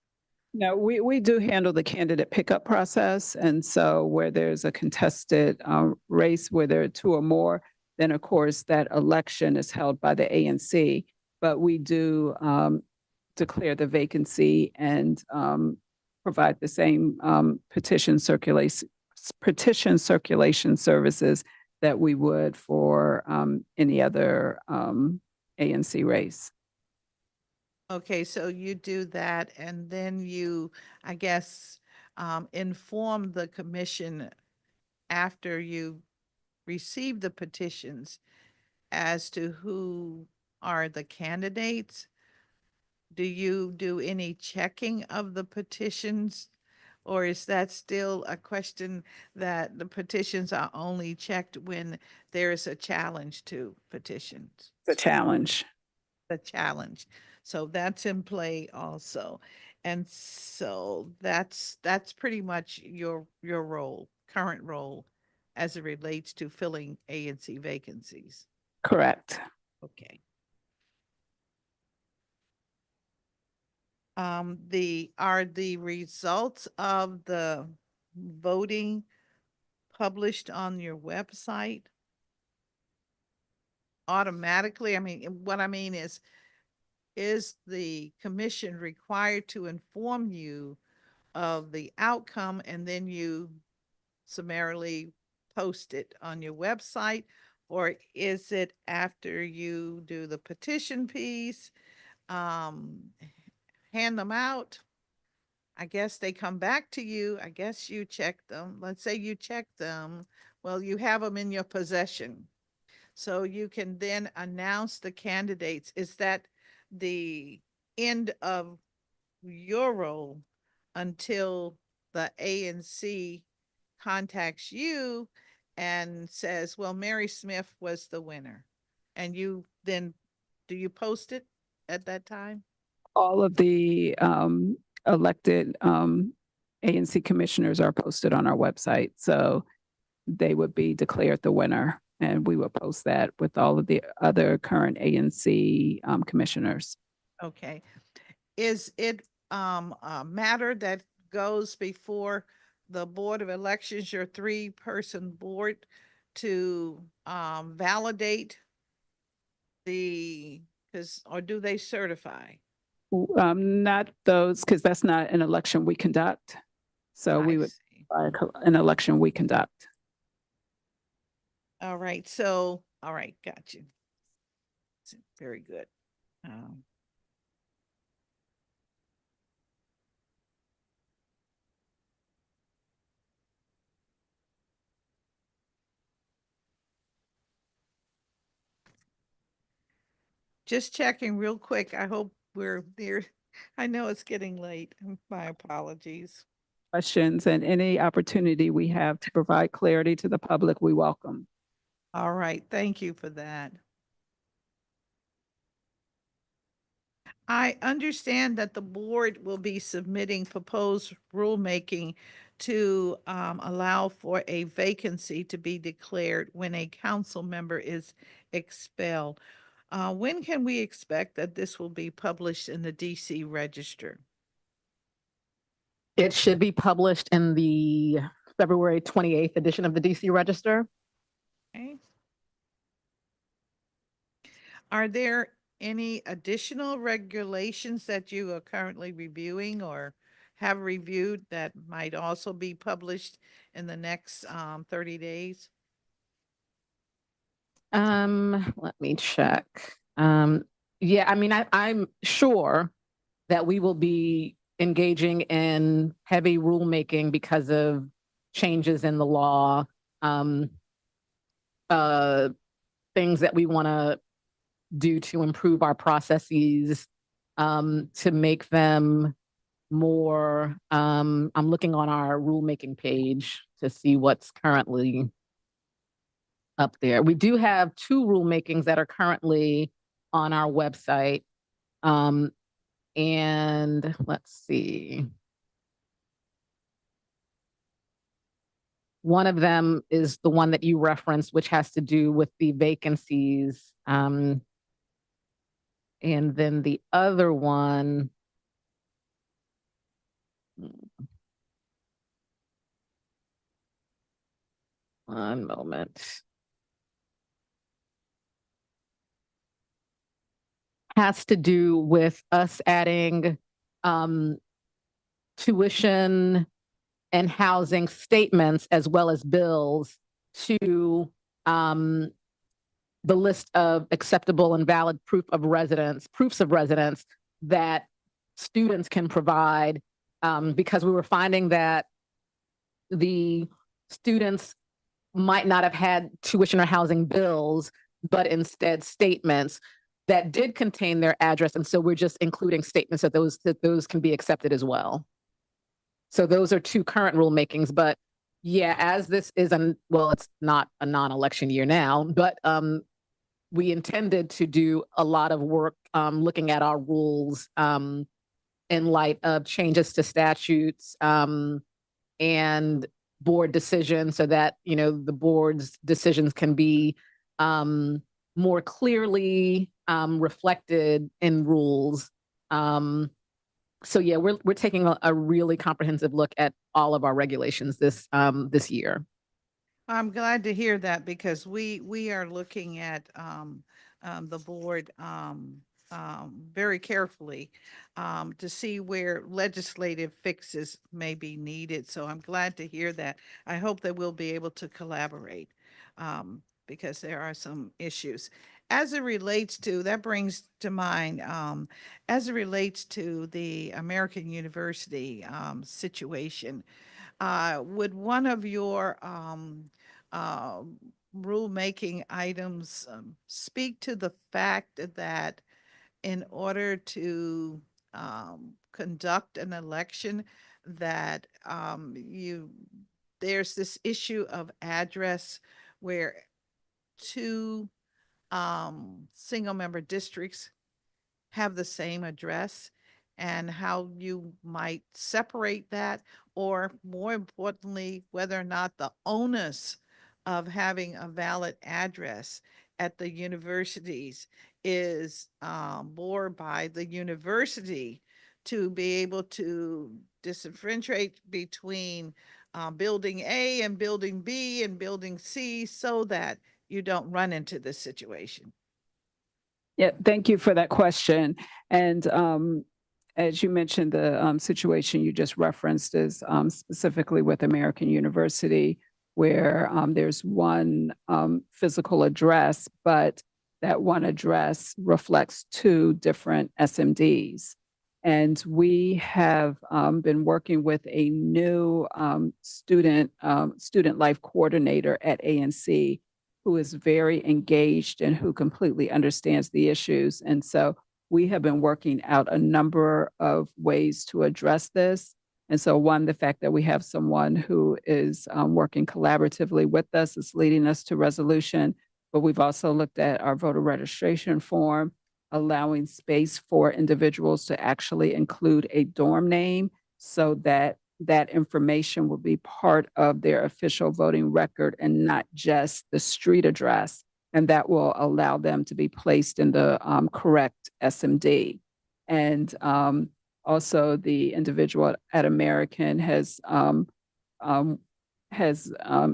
no, we do handle the candidate pickup process. And so where there's a contested race where there are two or more, then of course that election is held by the ANC. But we do declare the vacancy and provide the same petition circulation services that we would for any other ANC race. Okay, so you do that, and then you, I guess, inform the commission after you receive the petitions as to who are the candidates. Do you do any checking of the petitions? Or is that still a question that the petitions are only checked when there is a challenge to petitions? The challenge. The challenge. So that's in play also. And so that's pretty much your role, current role, as it relates to filling ANC vacancies. Correct. Okay. Are the results of the voting published on your website automatically? I mean, what I mean is the commission required to inform you of the outcome and then you summarily post it on your website? Or is it after you do the petition piece, hand them out? I guess they come back to you. I guess you check them. Let's say you check them. Well, you have them in your possession. So you can then announce the candidates. Is that the end of your role until the ANC contacts you and says, well, Mary Smith was the winner? And you then, do you post it at that time? All of the elected ANC commissioners are posted on our website. So they would be declared the winner. And we would post that with all of the other current ANC commissioners. Okay. Is it a matter that goes before the Board of Elections, your three-person board, to validate or do they certify? Not those, because that's not an election we conduct. So we would an election we conduct. All right. So, all right. Got you. Very good. Just checking real quick. I hope we're there. I know it's getting late. My apologies. Questions and any opportunity we have to provide clarity to the public, we welcome. All right. Thank you for that. I understand that the board will be submitting proposed rulemaking to allow for a vacancy to be declared when a council member is expelled. When can we expect that this will be published in the DC Register? It should be published in the February 28th edition of the DC Register. Okay. Are there any additional regulations that you are currently reviewing or have reviewed that might also be published in the next 30 days? Let me check. Yeah, I mean, I'm sure that we will be engaging in heavy rulemaking because of changes in the law. things that we want to do to improve our processes, to make them more, I'm looking on our rulemaking page to see what's currently up there. We do have 2 rulemakings that are currently on our website. And let's see. One of them is the one that you referenced, which has to do with the vacancies. And then the other one, one moment, has to do with us adding tuition and housing statements as well as bills to the list of acceptable and valid proofs of residence that students can provide, because we were finding that the students might not have had tuition or housing bills, but instead statements that did contain their address. And so we're just including statements that those can be accepted as well. So those are 2 current rulemakings, but yeah, as this is well, it's not a non-election year now, but we intended to do a lot of work looking at our rules in light of changes to statutes and board decisions, so that, you know, the board's decisions can be more clearly reflected in rules. So yeah, we're taking a really comprehensive look at all of our regulations this year. I'm glad to hear that, because we are looking at the board very carefully to see where legislative fixes may be needed. So I'm glad to hear that. I hope that we'll be able to collaborate because there are some issues. As it relates to, that brings to mind, as it relates to the American University situation, would one of your rulemaking items speak to the fact that in order to conduct an election, that there's this issue of address where 2 single member districts have the same address, and how you might separate that, or more importantly, whether or not the onus of having a valid address at the universities is borne by the university to be able to differentiate between building A and building B and building C, so that you don't run into this situation. Yeah, thank you for that question. And as you mentioned, the situation you just referenced is specifically with American University, where there's one physical address, but that one address reflects 2 different SMDs. And we have been working with a new student life coordinator at ANC, who is very engaged and who completely understands the issues. And so we have been working out a number of ways to address this. And so one, the fact that we have someone who is working collaboratively with us is leading us to resolution. But we've also looked at our voter registration form, allowing space for individuals to actually include a dorm name, so that that information will be part of their official voting record and not just the street address. And that will allow them to be placed in the correct SMD. And also the individual at American has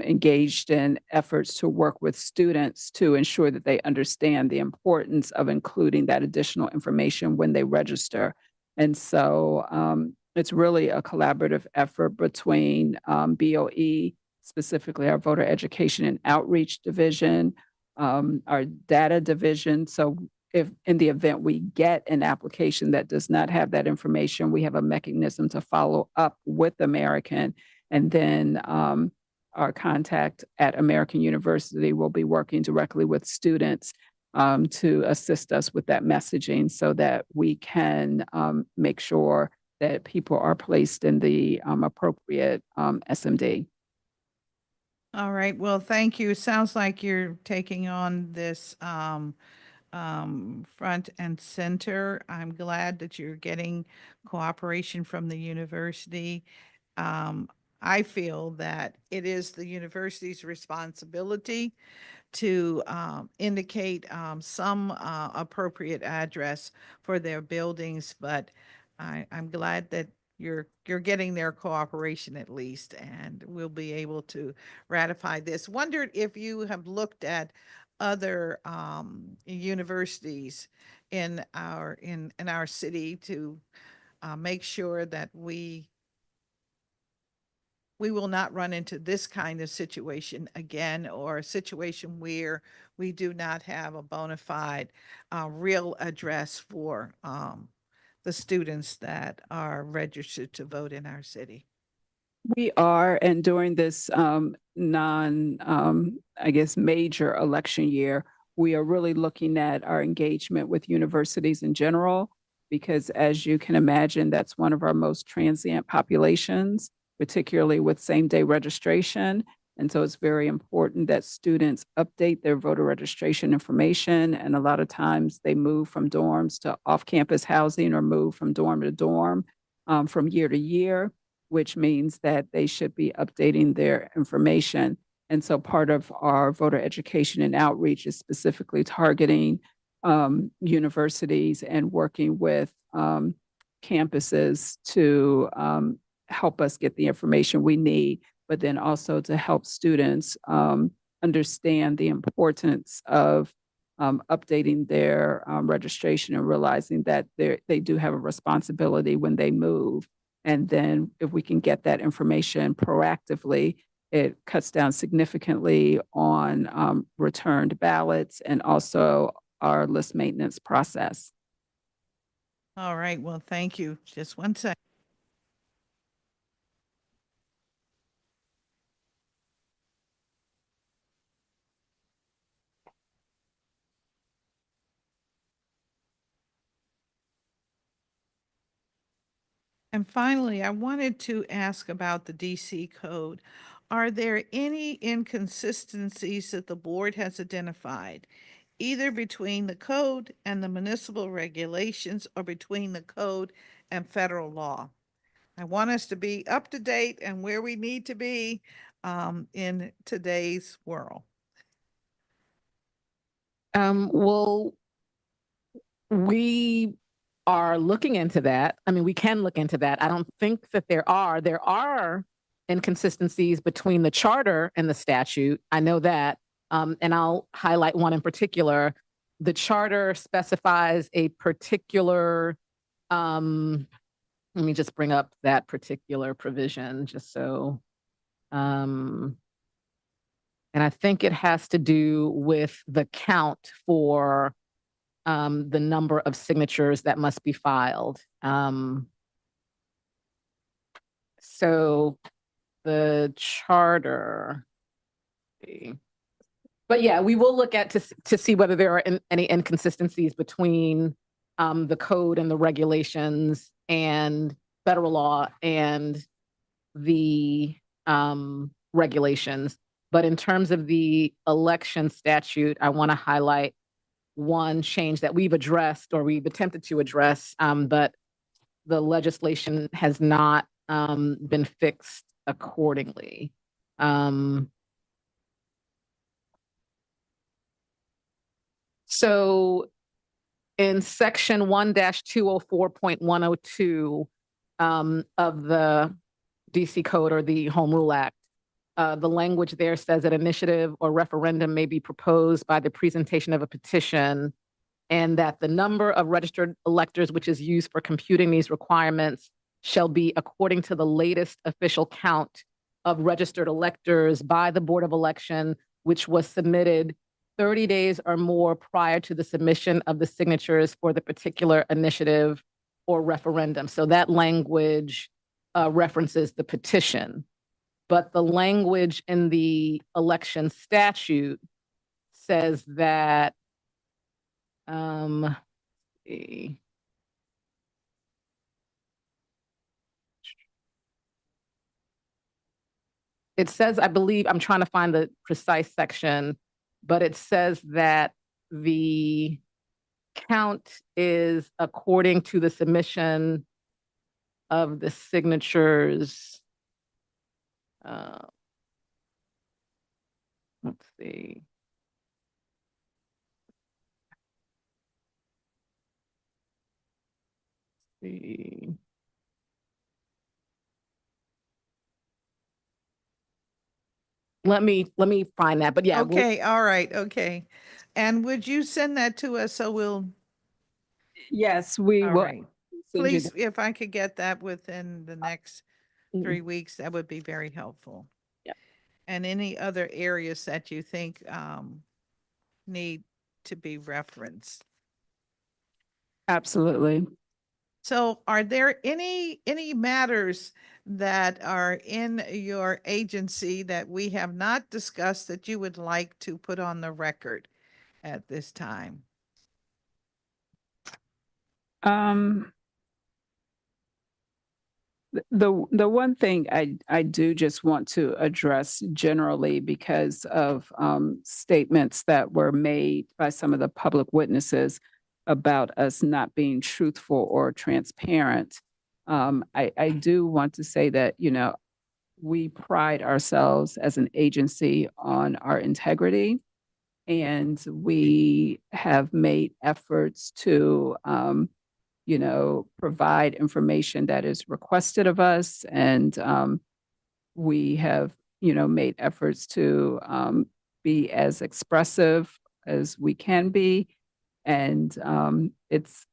engaged in efforts to work with students to ensure that they understand the importance of including that additional information when they register. And so it's really a collaborative effort between BOE, specifically our Voter Education and Outreach Division, our Data Division. So if in the event we get an application that does not have that information, we have a mechanism to follow up with American. And then our contact at American University will be working directly with students to assist us with that messaging so that we can make sure that people are placed in the appropriate SMD. All right, well, thank you. Sounds like you're taking on this front and center. I'm glad that you're getting cooperation from the university. I feel that it is the university's responsibility to indicate some appropriate address for their buildings, but I'm glad that you're getting their cooperation at least, and we'll be able to ratify this. Wondered if you have looked at other universities in our city to make sure that we will not run into this kind of situation again, or a situation where we do not have a bona fide real address for the students that are registered to vote in our city. We are, and during this I guess, major election year, we are really looking at our engagement with universities in general, because as you can imagine, that's one of our most transient populations, particularly with same-day registration. And so it's very important that students update their voter registration information. And a lot of times they move from dorms to off-campus housing or move from dorm to dorm from year to year, which means that they should be updating their information. And so part of our voter education and outreach is specifically targeting universities and working with campuses to help us get the information we need, but then also to help students understand the importance of updating their registration and realizing that they do have a responsibility when they move. And then if we can get that information proactively, it cuts down significantly on returned ballots and also our list maintenance process. All right, well, thank you. Just one second. And finally, I wanted to ask about the DC code. Are there any inconsistencies that the board has identified, either between the code and the municipal regulations or between the code and federal law? I want us to be up to date and where we need to be in today's world. Well, we are looking into that. I mean, we can look into that. I don't think that there are inconsistencies between the charter and the statute. I know that. And I'll highlight one in particular. The charter specifies a particular, let me just bring up that particular provision just so, and I think it has to do with the count for the number of signatures that must be filed. So the charter, but yeah, we will look at to see whether there are any inconsistencies between the code and the regulations and federal law and the regulations. But in terms of the election statute, I want to highlight one change that we've addressed or we've attempted to address, but the legislation has not been fixed accordingly. So in section 1-204.102 of the DC Code or the Home Rule Act, the language there says that initiative or referendum may be proposed by the presentation of a petition, and that the number of registered electors which is used for computing these requirements shall be according to the latest official count of registered electors by the Board of Election, which was submitted 30 days or more prior to the submission of the signatures for the particular initiative or referendum. So that language references the petition. but the language in the election statute says that, let's see. It says, I believe, I'm trying to find the precise section, but it says that the count is according to the submission of the signatures. Let's see. Let me find that, but yeah. Okay, all right, okay. And would you send that to us so we'll, Yes, we all will. right. Send you Please, if I could get that within the next Mhm. 3 weeks, that would be very helpful. Yeah. And any other areas that you think need to be referenced. Absolutely. So are there any matters that are in your agency that we have not discussed that you would like to put on the record at this time? The one thing I do just want to address generally because of statements that were made by some of the public witnesses about us not being truthful or transparent. I do want to say that, you know, we pride ourselves as an agency on our integrity, and we have made efforts to you know, provide information that is requested of us. And we have, you know, made efforts to be as expressive as we can be. And it's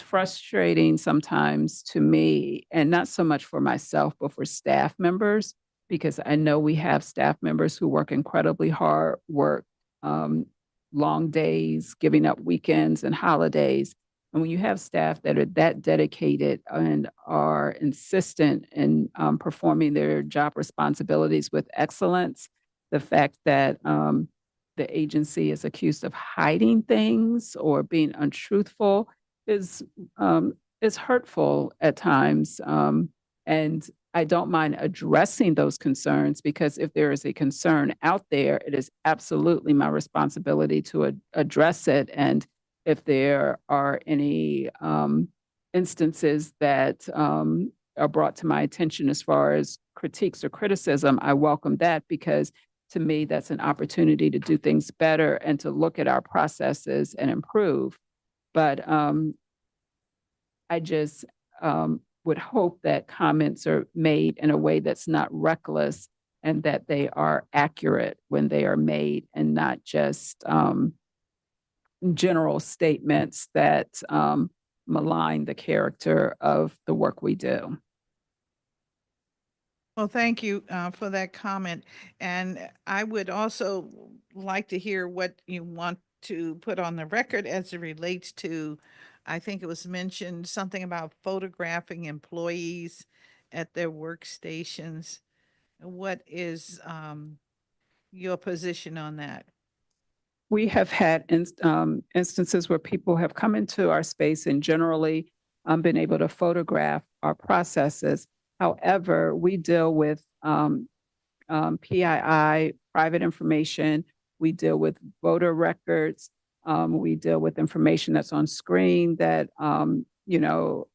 frustrating sometimes to me, and not so much for myself, but for staff members, because I know we have staff members who work incredibly hard, work long days, giving up weekends and holidays. And when you have staff that are that dedicated and are insistent in performing their job responsibilities with excellence, the fact that the agency is accused of hiding things or being untruthful is hurtful at times. And I don't mind addressing those concerns, because if there is a concern out there, it is absolutely my responsibility to address it. And if there are any instances that are brought to my attention as far as critiques or criticism, I welcome that, because to me, that's an opportunity to do things better and to look at our processes and improve. But I just would hope that comments are made in a way that's not reckless, and that they are accurate when they are made, and not just general statements that malign the character of the work we do. Well, thank you for that comment. And I would also like to hear what you want to put on the record as it relates to, I think it was mentioned something about photographing employees at their workstations. What is your position on that? We have had instances where people have come into our space and generally been able to photograph our processes. However, we deal with PII, private information. We deal with voter records. We deal with information that's on screen that, you know,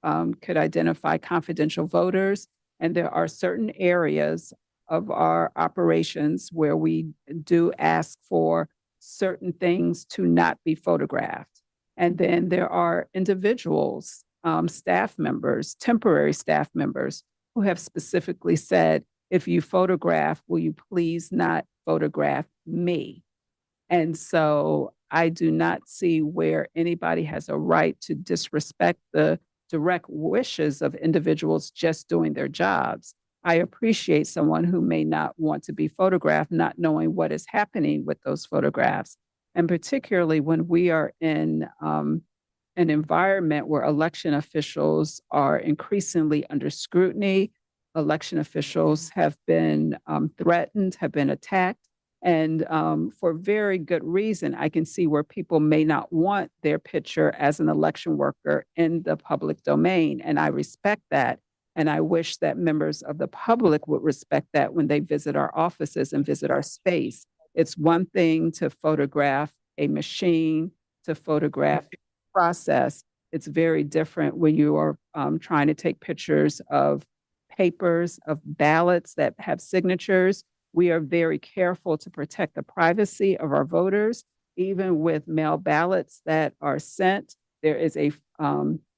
could identify confidential voters. And there are certain areas of our operations where we do ask for certain things to not be photographed. And then there are individuals, staff members, temporary staff members, who have specifically said, if you photograph, will you please not photograph me? And so I do not see where anybody has a right to disrespect the direct wishes of individuals just doing their jobs. I appreciate someone who may not want to be photographed, not knowing what is happening with those photographs. And particularly when we are in an environment where election officials are increasingly under scrutiny, election officials have been threatened, have been attacked. And for very good reason, I can see where people may not want their picture as an election worker in the public domain. And I respect that. And I wish that members of the public would respect that when they visit our offices and visit our space. It's one thing to photograph a machine, to photograph a process. It's very different when you are trying to take pictures of papers, of ballots that have signatures. We are very careful to protect the privacy of our voters. Even with mail ballots that are sent, there is a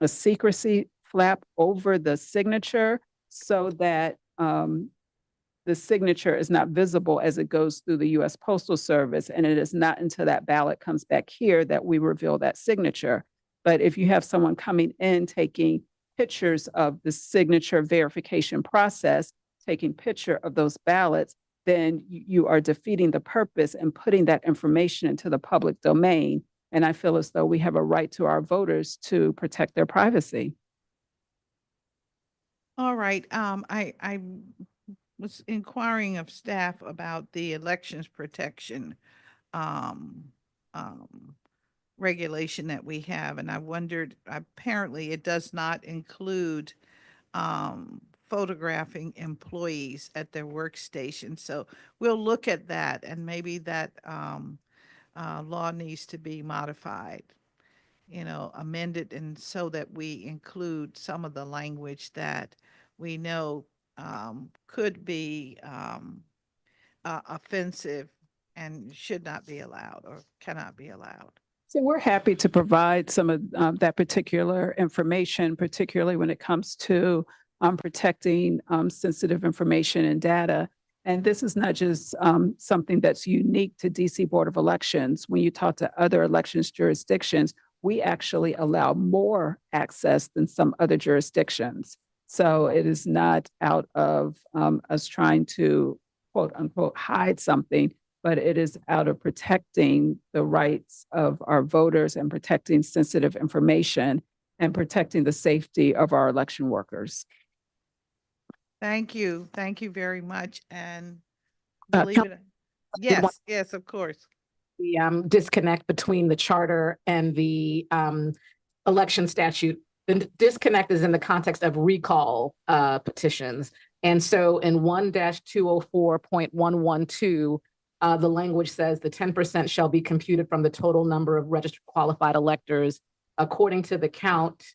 secrecy flap over the signature so that the signature is not visible as it goes through the U.S. Postal Service. And it is not until that ballot comes back here that we reveal that signature. But if you have someone coming in taking pictures of the signature verification process, taking picture of those ballots, then you are defeating the purpose and putting that information into the public domain. And I feel as though we have a right to our voters to protect their privacy. All right. I was inquiring of staff about the elections protection regulation that we have, and I wondered, apparently it does not include photographing employees at their workstation. So we'll look at that, and maybe that law needs to be modified, amended, and so that we include some of the language that we know could be offensive and should not be allowed or cannot be allowed. So we're happy to provide some of that particular information, particularly when it comes to protecting sensitive information and data. And this is not just something that's unique to DC Board of Elections. When you talk to other elections jurisdictions, we actually allow more access than some other jurisdictions. So it is not out of us trying to, quote unquote, hide something, but it is out of protecting the rights of our voters and protecting sensitive information and protecting the safety of our election workers. Thank you. Thank you very much. And believe it. Yes, of course. The disconnect between the charter and the election statute. The disconnect is in the context of recall petitions. And so in 1-204.112, the language says the 10% shall be computed from the total number of registered qualified electors according to the count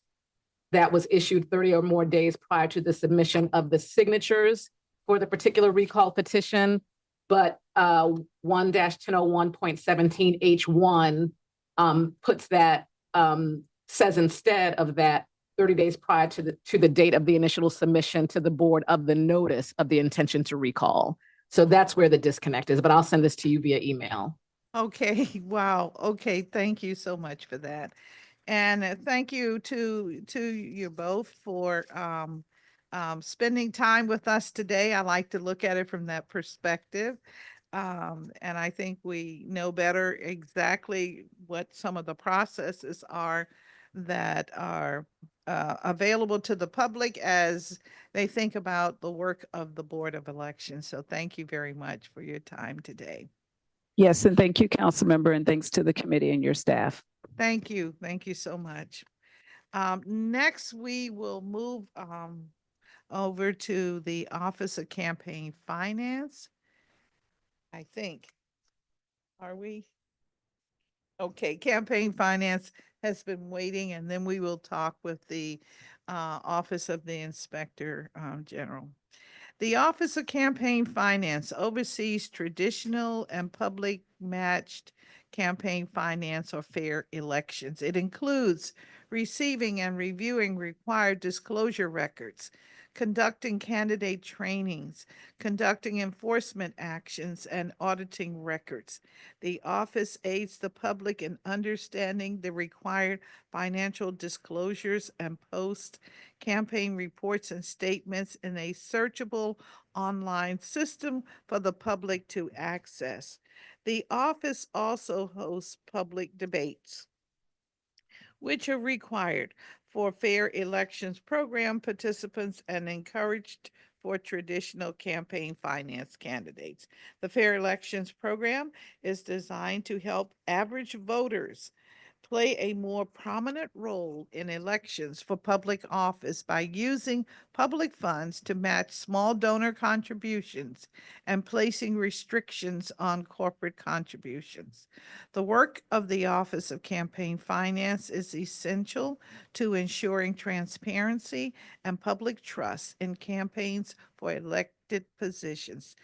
that was issued 30 or more days prior to the submission of the signatures for the particular recall petition. But 1-1001.17H1 puts that, says instead of that 30 days prior to the date of the initial submission to the board of the notice of the intention to recall. So that's where the disconnect is, but I'll send this to you via email. Okay, wow. Okay, thank you so much for that. And thank you to you both for spending time with us today. I like to look at it from that perspective. And I think we know better exactly what some of the processes are that are available to the public as they think about the work of the Board of Elections. So thank you very much for your time today. Yes, and thank you, council member, and thanks to the committee and your staff. Thank you. Thank you so much. Next, we will move over to the Office of Campaign Finance. I think. Are we? Okay, Campaign Finance has been waiting, and then we will talk with the Office of the Inspector General. The Office of Campaign Finance oversees traditional and public matched campaign finance or fair elections. It includes receiving and reviewing required disclosure records, conducting candidate trainings, conducting enforcement actions, and auditing records. The office aids the public in understanding the required financial disclosures and posts campaign reports and statements in a searchable online system for the public to access. The office also hosts public debates, which are required for fair elections program participants and encouraged for traditional campaign finance candidates. The Fair Elections program is designed to help average voters play a more prominent role in elections for public office by using public funds to match small donor contributions and placing restrictions on corporate contributions. The work of the Office of Campaign Finance is essential to ensuring transparency and public trust in campaigns for elected positions.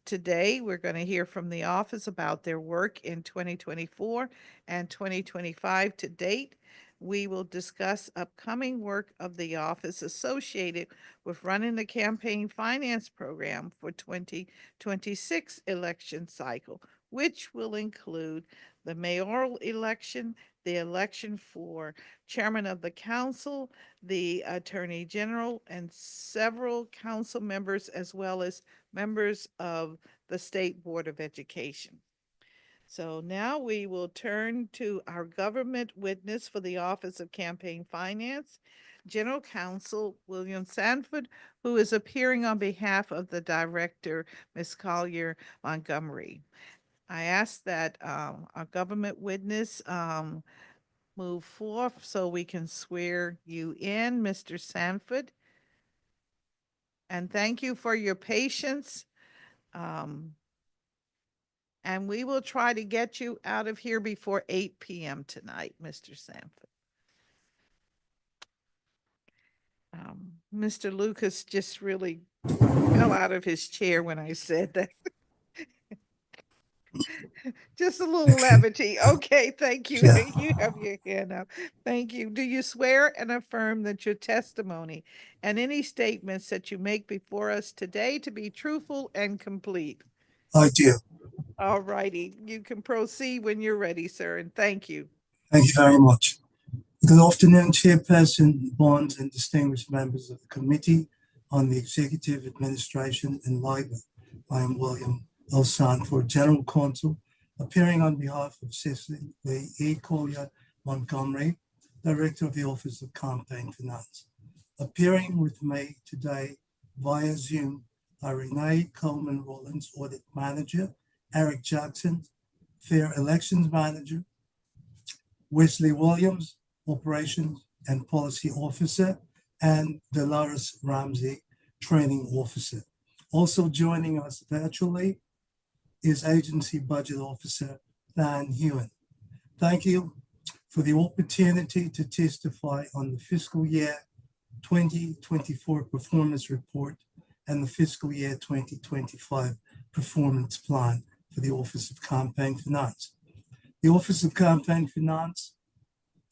Today, we're going to hear from the office about their work in 2024 and 2025 to date. We will discuss upcoming work of the office associated with running the campaign finance program for 2026 election cycle, which will include the mayoral election, the election for chairman of the council, the attorney general, and several council members, as well as members of the State Board of Education. So now we will turn to our government witness for the Office of Campaign Finance, General Counsel William Sanford, who is appearing on behalf of the Director, Ms. Collier Montgomery. I ask that our government witness move forth so we can swear you in, Mr. Sanford. And thank you for your patience. And we will try to get you out of here before 8 p.m. tonight, Mr. Sanford. Mr. Lucas just really fell out of his chair when I said that. Just a little levity. Okay, thank you. Yeah. You have your hand up. Thank you. Do you swear and affirm that your testimony and any statements that you make before us today to be truthful and complete? I do. All righty. You can proceed when you're ready, sir, and thank you. Thank you very much. Good afternoon, Chairperson Bonds and distinguished members of the Committee on the Executive Administration and Labor. I am William L. Sanford, General Counsel, appearing on behalf of Cecily E. Collier Montgomery, Director of the Office of Campaign Finance. Appearing with me today via Zoom are Renee Coleman Rollins, Audit Manager, Eric Jackson, Fair Elections Manager, Wesley Williams, Operations and Policy Officer, and Dolores Ramsey, Training Officer. Also joining us virtually is Agency Budget Officer Dan Hewen. Thank you for the opportunity to testify on the fiscal year 2024 performance report and the fiscal year 2025 performance plan for the Office of Campaign Finance. The Office of Campaign Finance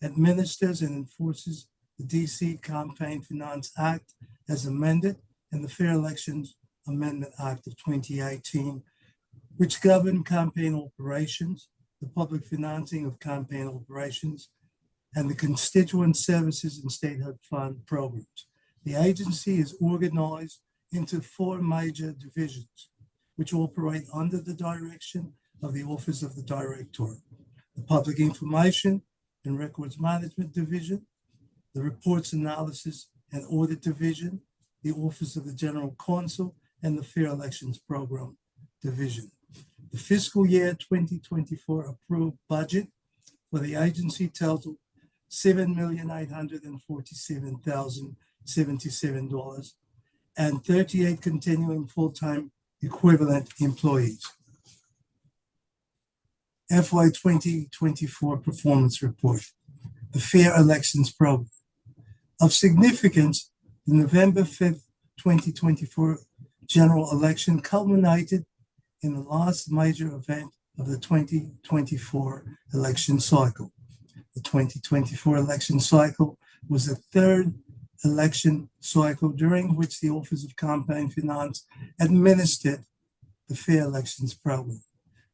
administers and enforces the DC Campaign Finance Act as amended and the Fair Elections Amendment Act of 2018, which govern campaign operations, the public financing of campaign operations, and the constituent services and statehood fund programs. The agency is organized into 4 major divisions, which operate under the direction of the Office of the Director: the Public Information and Records Management Division, the Reports Analysis and Audit Division, the Office of the General Counsel, and the Fair Elections Program Division. The fiscal year 2024 approved budget for the agency totaled $7,847,077 and 38 continuing full-time equivalent employees. FY 2024 performance report, the Fair Elections Program. Of significance, the November 5th, 2024 general election culminated in the last major event of the 2024 election cycle. The 2024 election cycle was the 3rd election cycle during which the Office of Campaign Finance administered the Fair Elections Program.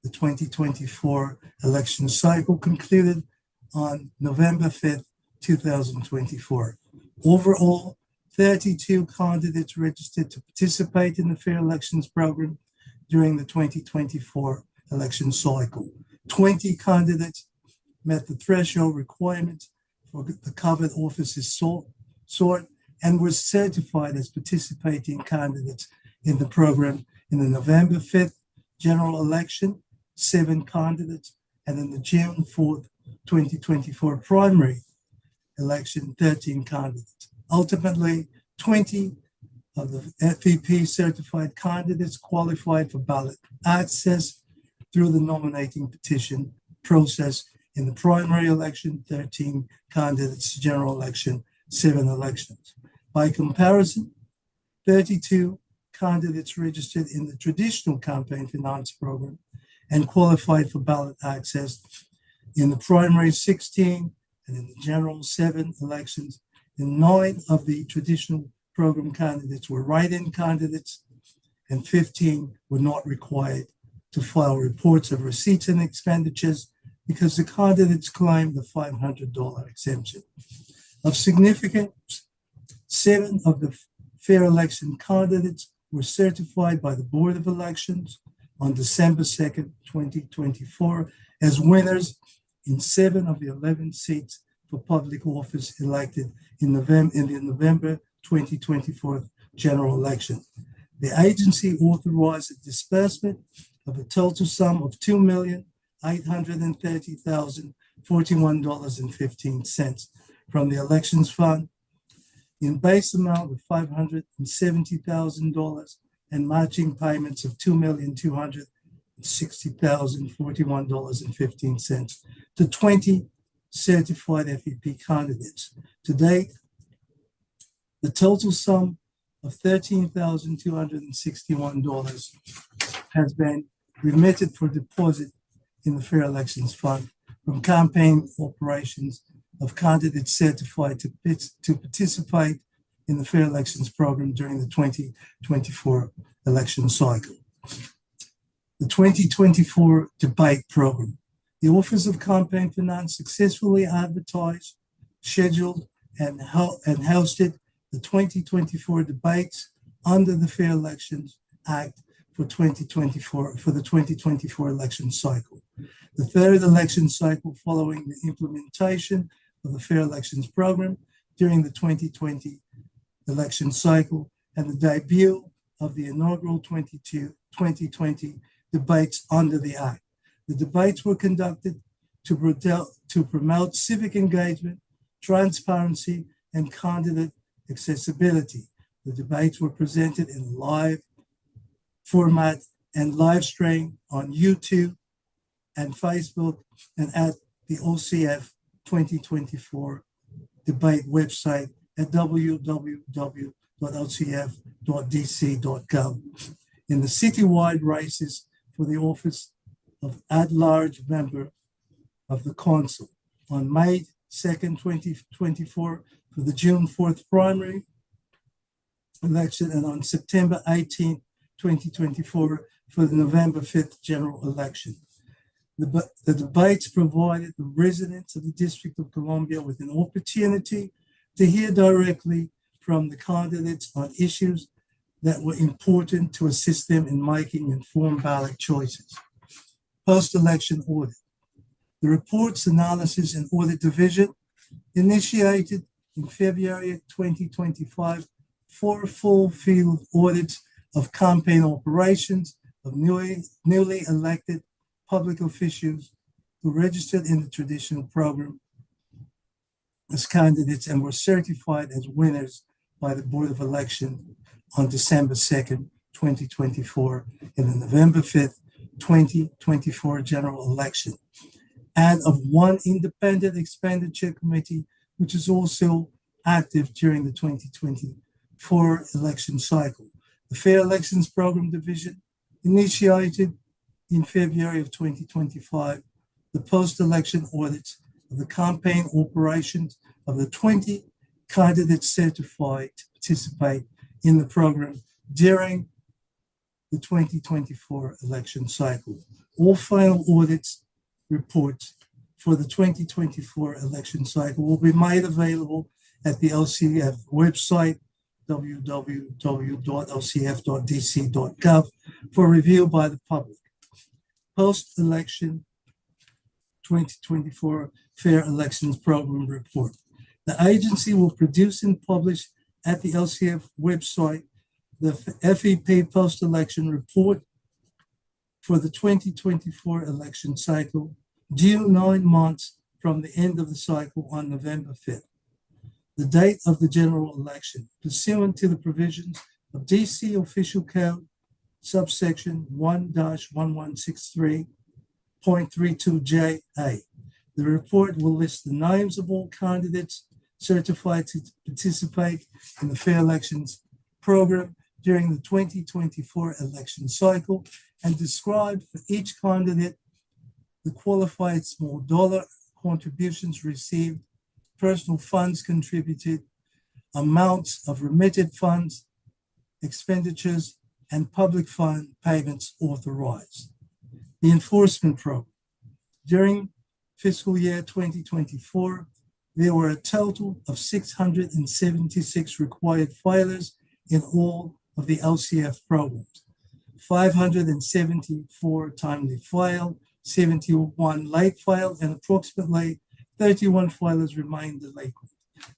The 2024 election cycle concluded on November 5th, 2024. Overall, 32 candidates registered to participate in the Fair Elections Program during the 2024 election cycle. 20 candidates met the threshold requirements for the covered offices sought, and were certified as participating candidates in the program in the November 5th general election, 7 candidates, and in the June 4th, 2024 primary election, 13 candidates. Ultimately, 20 of the FEP certified candidates qualified for ballot access through the nominating petition process in the primary election, 13 candidates, general election, 7 elections. By comparison, 32 candidates registered in the traditional campaign finance program and qualified for ballot access in the primary, 16, and in the general, 7 elections. And 9 of the traditional program candidates were write-in candidates, and 15 were not required to file reports of receipts and expenditures because the candidates claimed the $500 exemption. Of significance, 7 of the fair election candidates were certified by the Board of Elections on December 2nd, 2024 as winners in 7 of the 11 seats for public office elected in the November 2024 general election. The agency authorized a disbursement of a total sum of $2,830,041.15 from the Elections Fund in base amount of $570,000 and matching payments of $2,260,041.15 to 20 certified FEP candidates. To date, the total sum of $13,261 has been remitted for deposit in the Fair Elections Fund from campaign operations of candidates certified to participate in the Fair Elections program during the 2024 election cycle. The 2024 debate program. The Office of Campaign Finance successfully advertised, scheduled, and hosted the 2024 debates under the Fair Elections Act for the 2024 election cycle. The third election cycle following the implementation of the Fair Elections program during the 2020 election cycle and the debut of the inaugural 2020 debates under the Act. The debates were conducted to promote civic engagement, transparency, and candidate accessibility. The debates were presented in a live format and live stream on YouTube and Facebook and at the OCF 2024 debate website at www.ocf.dc.gov. In the citywide races for the office of at-large member of the council on May 2nd, 2024 for the June 4th primary election and on September 18th, 2024 for the November 5th general election. The debates provided the residents of the District of Columbia with an opportunity to hear directly from the candidates on issues that were important to assist them in making informed ballot choices. Post-election audit. The Reports, Analysis, and Audit Division initiated in February 2025 4 full field audits of campaign operations of newly elected public officials who registered in the traditional program as candidates and were certified as winners by the Board of Election on December 2nd, 2024 in the November 5th, 2024 general election, and of 1 independent expenditure committee, which is also active during the 2024 election cycle. The Fair Elections Program Division initiated in February of 2025 the post-election audits of the campaign operations of the 20 candidates certified to participate in the program during the 2024 election cycle. All final audits reports for the 2024 election cycle will be made available at the OCF website, www.ocf.dc.gov, for review by the public. Post-election 2024 Fair Elections Program Report. The agency will produce and publish at the LCF website the FEP post-election report for the 2024 election cycle, due 9 months from the end of the cycle on November 5th. The date of the general election, pursuant to the provisions of DC Official Code, subsection 1-1163.32JA. The report will list the names of all candidates certified to participate in the fair elections program during the 2024 election cycle and describe for each candidate the qualified small dollar contributions received, personal funds contributed, amounts of remitted funds, expenditures, and public fund payments authorized. The enforcement program. During fiscal year 2024, there were a total of 676 required filers in all of the LCF programs. 574 timely filed, 71 late filed, and approximately 31 filers remain delinquent.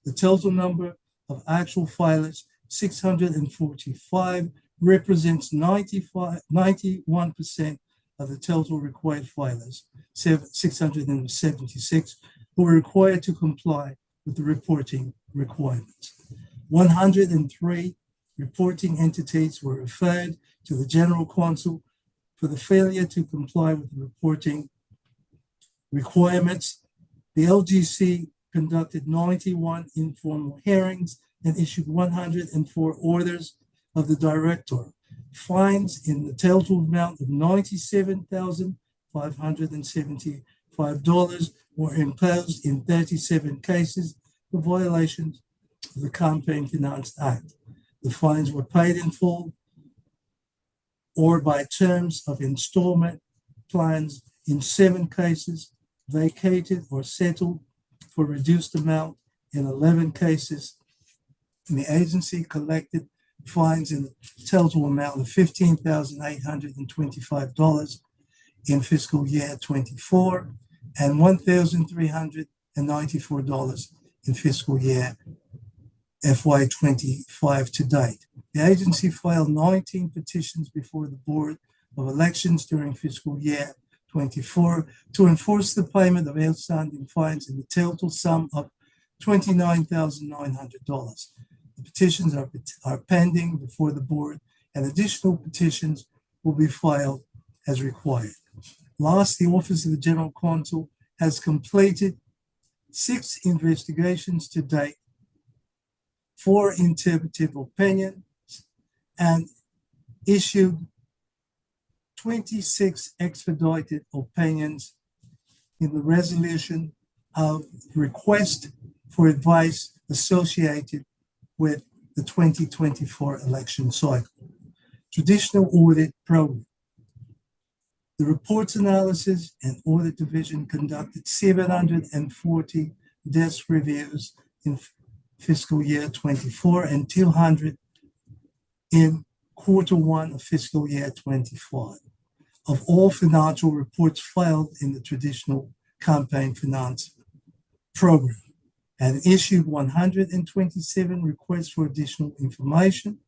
The total number of actual filers, 645, represents 91% of the total required filers, 676, who are required to comply with the reporting requirements. 103 reporting entities were referred to the General Counsel for the failure to comply with the reporting requirements. The LGC conducted 91 informal hearings and issued 104 orders of the director. Fines in the total amount of $97,575 were imposed in 37 cases for violations of the Campaign Finance Act. The fines were paid in full or by terms of installment plans in 7 cases, vacated or settled for reduced amount in 11 cases. And the agency collected fines in the total amount of $15,825 in fiscal year 24 and $1,394 in fiscal year FY25 to date. The agency filed 19 petitions before the Board of Elections during fiscal year 24 to enforce the payment of outstanding fines in the total sum of $29,900. The petitions are pending before the board, and additional petitions will be filed as required. Last, the Office of the General Counsel has completed 6 investigations to date, 4 interpretive opinions, and issued 26 expedited opinions in the resolution of request for advice associated with the 2024 election cycle. Traditional audit program. The reports analysis and audit division conducted 740 desk reviews in fiscal year 24 and 200 in Q1 of fiscal year 25 of all financial reports filed in the traditional campaign finance program, and issued 127 requests for additional information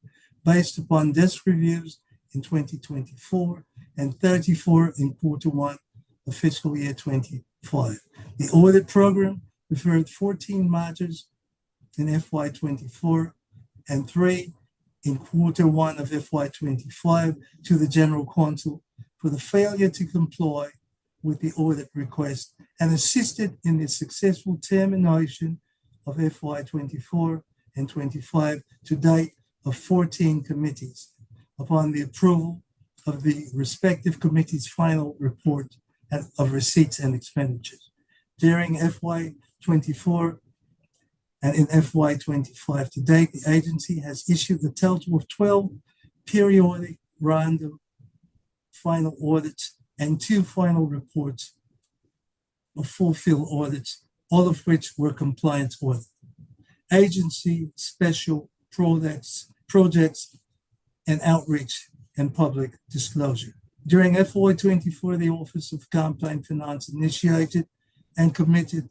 based upon desk reviews in 2024 and 34 in Q1 of fiscal year 25. The audit program referred 14 matters in FY24 and 3 in Q1 of FY25 to the General Counsel for the failure to comply with the audit request, and assisted in the successful termination of FY24 and 25 to date of 14 committees upon the approval of the respective committee's final report of receipts and expenditures. During FY24 and in FY25 to date, the agency has issued a total of 12 periodic random final audits and 2 final reports of full field audits, all of which were compliance audits. Agency special projects and outreach and public disclosure. During FY24, the Office of Campaign Finance initiated and continued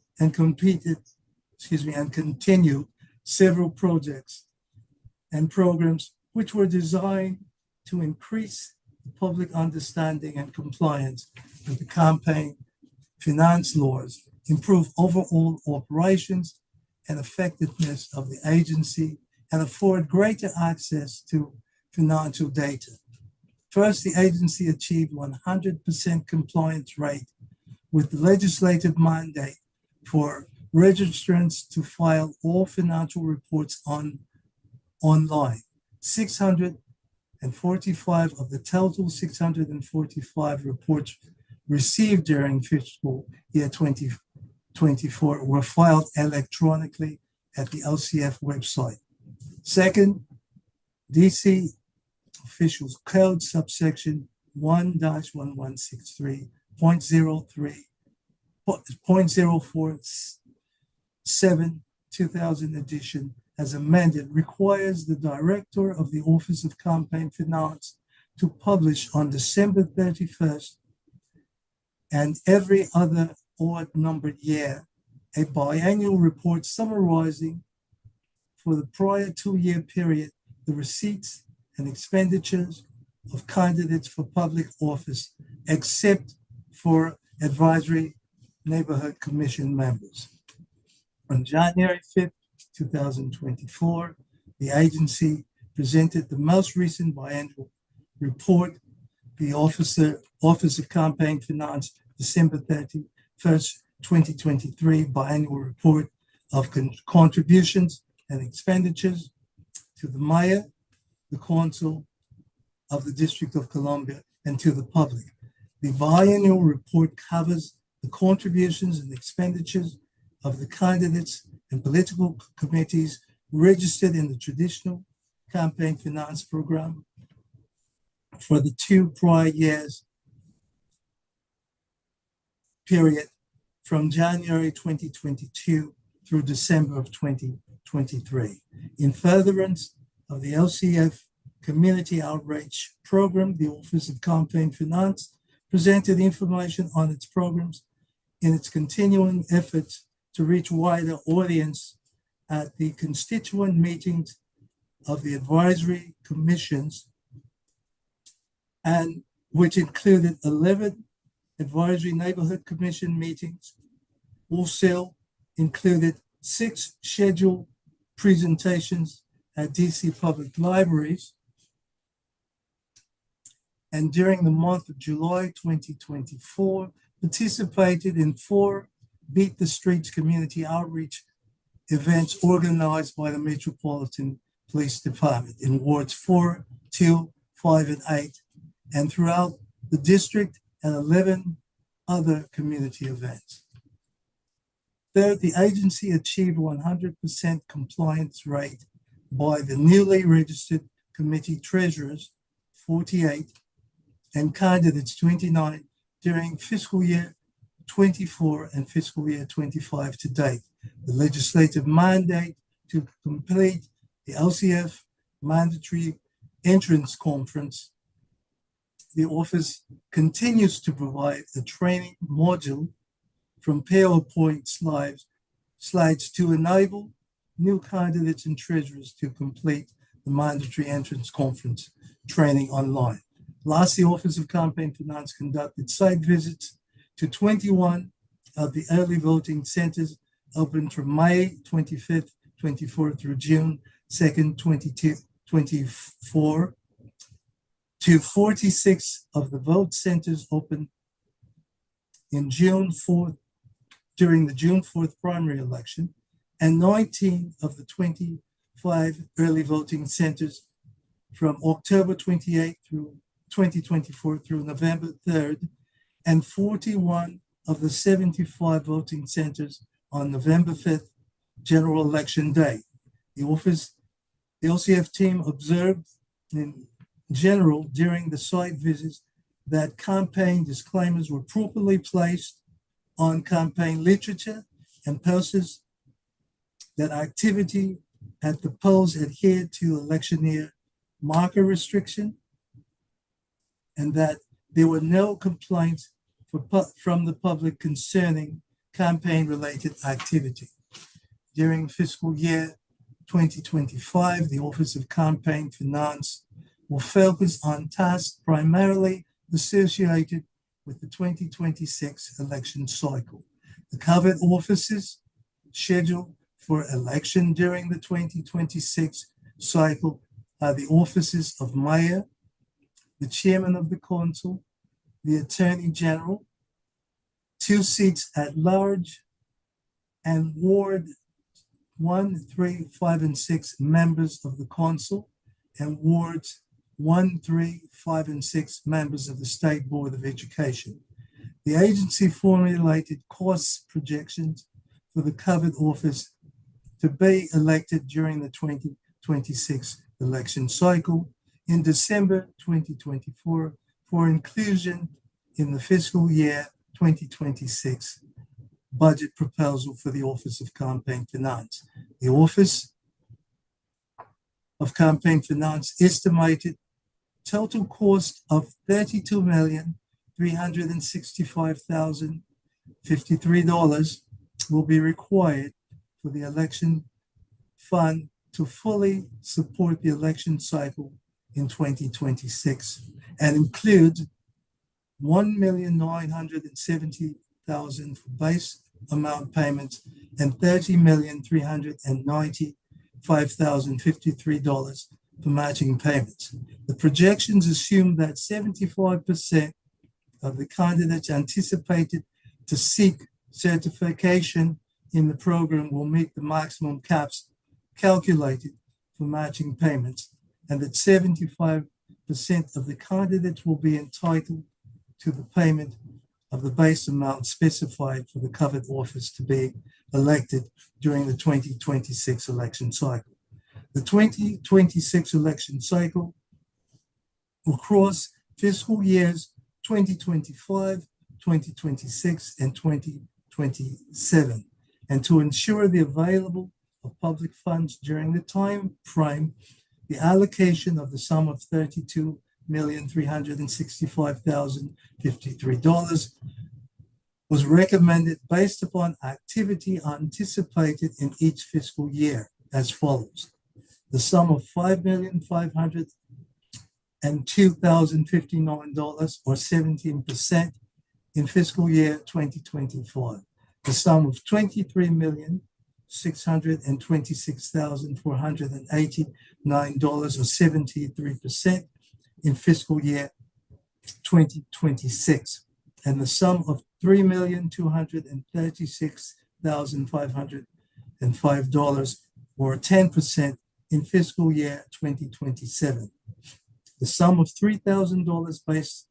several projects and programs which were designed to increase the public understanding and compliance with the campaign finance laws, improve overall operations and effectiveness of the agency, and afford greater access to financial data. First, the agency achieved 100% compliance rate with the legislative mandate for registrants to file all financial reports online. 645 of the total 645 reports received during fiscal year 2024 were filed electronically at the OCF website. Second, DC Officials Code subsection 1-163.047 2000 edition as amended requires the director of the Office of Campaign Finance to publish on December 31st and every other odd numbered year a biannual report summarizing for the prior 2-year period the receipts and expenditures of candidates for public office, except for advisory neighborhood commission members. On January 5th, 2024, the agency presented the most recent biannual report, the Office of Campaign Finance, December 31st, 2023 biannual report of contributions and expenditures to the mayor, the council of the District of Columbia, and to the public. The biannual report covers the contributions and expenditures of the candidates and political committees registered in the traditional campaign finance program for the 2 prior years period from January 2022 through December of 2023. In furtherance of the LCF Community Outreach Program, the Office of Campaign Finance presented information on its programs in its continuing efforts to reach wider audience at the constituent meetings of the advisory commissions, and which included 11 advisory neighborhood commission meetings, also included 6 scheduled presentations at DC public libraries, and during the month of July 2024, participated in 4 Beat the Streets community outreach events organized by the Metropolitan Police Department in wards 4, 2, 5, and 8, and throughout the district, and 11 other community events. Third, the agency achieved 100% compliance rate by the newly registered committee treasurers, 48, and candidates, 29, during fiscal year 24 and fiscal year 25 to date. The legislative mandate to complete the LCF mandatory entrance conference, the office continues to provide a training module from PowerPoint slides to enable new candidates and treasurers to complete the mandatory entrance conference training online. Last, the Office of Campaign Finance conducted site visits to 21 of the early voting centers open from May 25th, 24 through June 2nd, 2024, to 46 of the vote centers open in June 4th, during the June 4th primary election, and 19 of the 25 early voting centers from October 28th through 2024 through November 3rd, and 41 of the 75 voting centers on November 5th, general election day. The LCF team observed in general during the site visits that campaign disclaimers were properly placed on campaign literature and posters, that activity at the polls adhered to electioneer marker restriction, and that there were no complaints from the public concerning campaign-related activity. During fiscal year 2025, the Office of Campaign Finance will focus on tasks primarily associated with the 2026 election cycle. The covered offices scheduled for election during the 2026 cycle are the offices of Mayor, the Chairman of the Council, the Attorney General, 2 seats at large, and Ward 1, 3, 5, and 6 members of the Council, and Wards 1, 3, 5, and 6 members of the State Board of Education. The agency formulated cost projections for the covered office to be elected during the 2026 election cycle in December 2024 for inclusion in the fiscal year 2026 budget proposal for the Office of Campaign Finance. The Office of Campaign Finance estimated total cost of $32,365,053 will be required for the election fund to fully support the election cycle in 2026 and include $1,970,000 for base amount payments and $30,395,053 for matching payments. The projections assume that 75% of the candidates anticipated to seek certification in the program will meet the maximum caps calculated for matching payments, and that 75% of the candidates will be entitled to the payment of the base amount specified for the covered office to be elected during the 2026 election cycle. The 2026 election cycle will cross fiscal years 2025, 2026, and 2027. And to ensure the available of public funds during the time frame, the allocation of the sum of $32,365,053 was recommended based upon activity anticipated in each fiscal year as follows. The sum of $5,502,059 or 17% in fiscal year 2025. The sum of $23,626,489 or 73% in fiscal year 2026, and the sum of $3,236,505 or 10% in fiscal year 2027. The sum of $3,000 based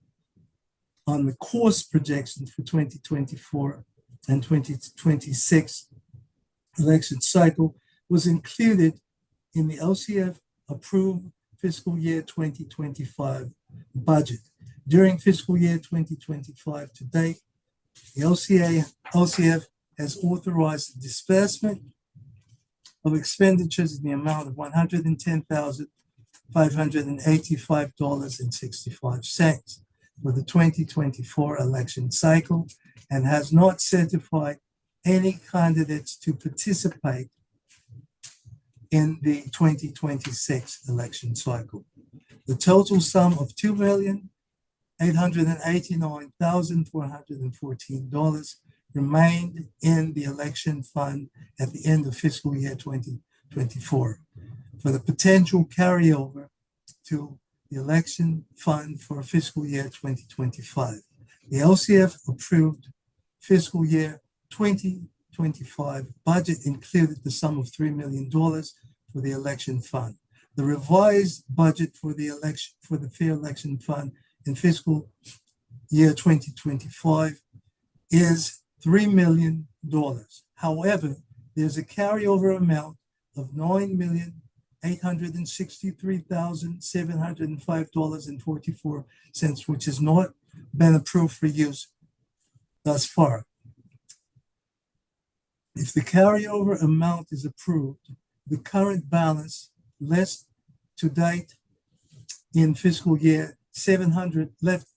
on the cost projections for 2024 and 2026 election cycle was included in the OCF approved fiscal year 2025 budget. During fiscal year 2025 to date, the OCF has authorized the disbursement of expenditures in the amount of $110,585.65 for the 2024 election cycle and has not certified any candidates to participate in the 2026 election cycle. The total sum of $2,889,414 remained in the election fund at the end of fiscal year 2024 for the potential carryover to the election fund for fiscal year 2025. The LCF approved fiscal year 2025 budget included the sum of $3 million for the election fund. The revised budget for the Fair Election Fund in fiscal year 2025 is $3 million. However, there's a carryover amount of $9,863,705.44, which has not been approved for use thus far. If the carryover amount is approved, the current balance less to date in fiscal year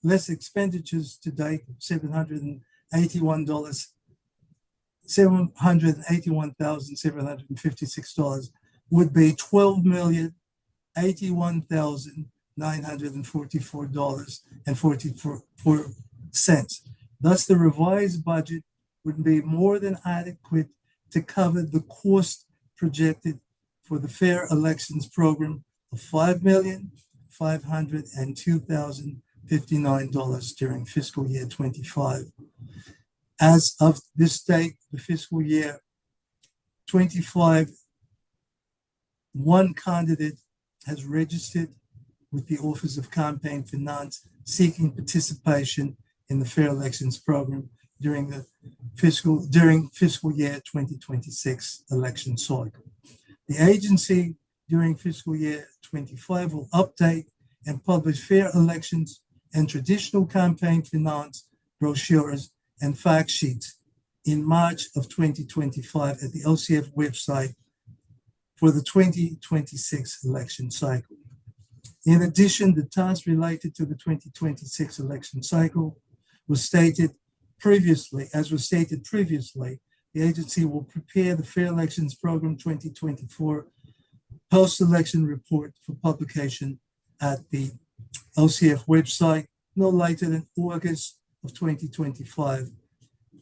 less expenditures to date $781,756 would be $12,081,944.44. Thus, the revised budget would be more than adequate to cover the cost projected for the fair elections program of $5,502,059 during fiscal year 25. As of this date, the fiscal year 25, one candidate has registered with the Office of Campaign Finance seeking participation in the fair elections program during fiscal year 2026 election cycle. The agency during fiscal year 25 will update and publish fair elections and traditional campaign finance brochures and fact sheets in March of 2025 at the OCF website for the 2026 election cycle. In addition, the tasks related to the 2026 election cycle was stated previously, the agency will prepare the Fair Elections Program 2024 post-election report for publication at the OCF website no later than August of 2025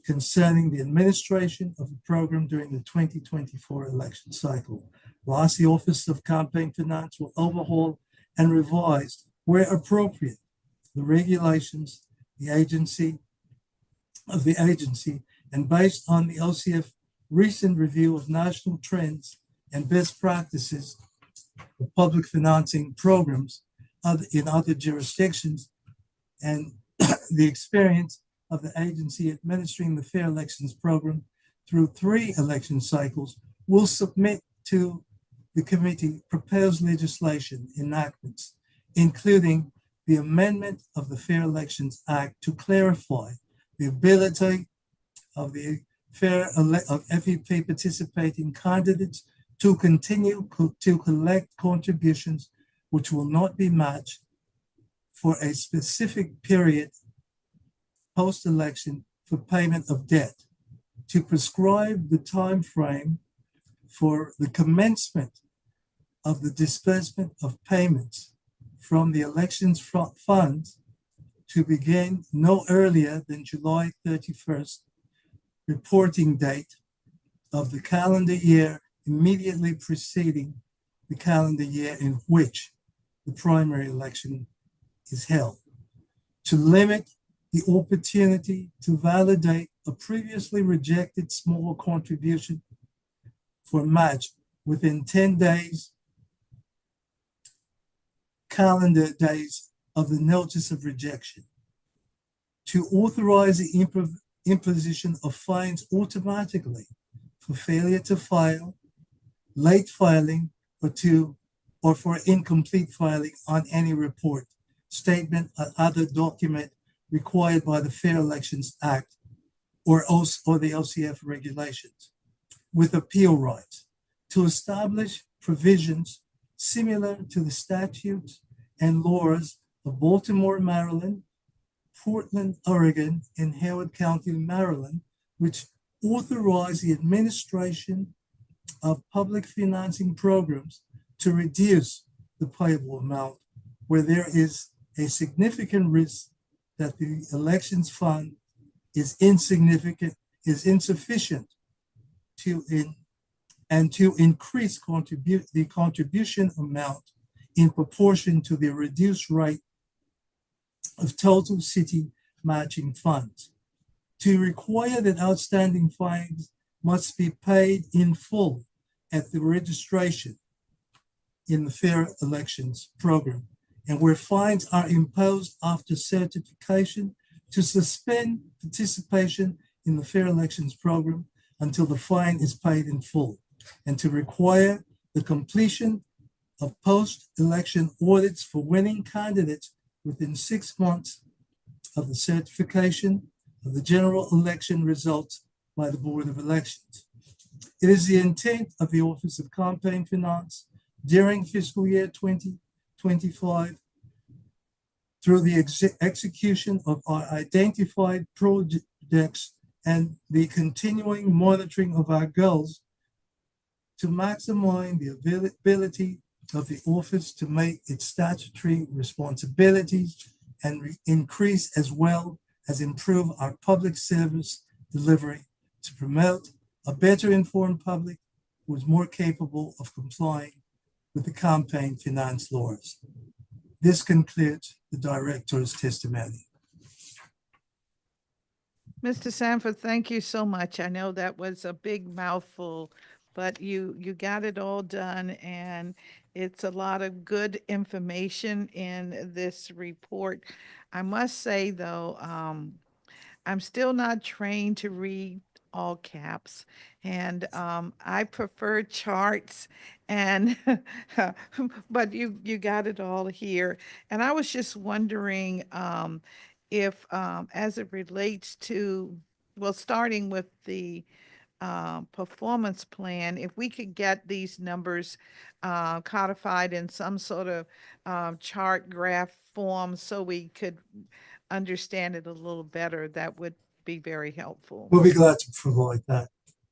concerning the administration of the program during the 2024 election cycle. Last, the Office of Campaign Finance will overhaul and revise, where appropriate, the regulations of the agency, and based on the OCF recent review of national trends and best practices of public financing programs in other jurisdictions and the experience of the agency administering the Fair Elections Program through 3 election cycles, will submit to the committee proposed legislation enactments, including the amendment of the Fair Elections Act to clarify the ability of the FEP participating candidates to continue to collect contributions which will not be matched for a specific period post-election for payment of debt, to prescribe the time frame for the commencement of the disbursement of payments from the elections funds to begin no earlier than July 31st, reporting date of the calendar year immediately preceding the calendar year in which the primary election is held, to limit the opportunity to validate a previously rejected small contribution for match within 10 days, calendar days of the notice of rejection, to authorize the imposition of fines automatically for failure to file, late filing, or for incomplete filing on any report, statement, or other document required by the Fair Elections Act or the OCF regulations, with appeal rights, to establish provisions similar to the statutes and laws of Baltimore, Maryland, Portland, Oregon, and Howard County, Maryland, which authorize the administration of public financing programs to reduce the payable amount where there is a significant risk that the elections fund is insufficient to increase the contribution amount in proportion to the reduced rate of total city matching funds, to require that outstanding fines must be paid in full at the registration in the Fair Elections Program, and where fines are imposed after certification, to suspend participation in the Fair Elections Program until the fine is paid in full, and to require the completion of post-election audits for winning candidates within 6 months of the certification of the general election results by the Board of Elections. It is the intent of the Office of Campaign Finance during fiscal year 2025, through the execution of our identified projects and the continuing monitoring of our goals, to maximize the ability of the office to make its statutory responsibilities and increase as well as improve our public service delivery to promote a better informed public who is more capable of complying with the campaign finance laws. This concludes the director's testimony. Mr. Sanford, thank you so much. I know that was a big mouthful, but you got it all done, and it's a lot of good information in this report. I must say, though, I'm still not trained to read all caps, and I prefer charts, and but you got it all here. And I was just wondering if as it relates to, well, starting with the performance plan, if we could get these numbers codified in some sort of chart graph form so we could understand it a little better, that would be very helpful. We'll be glad to provide that.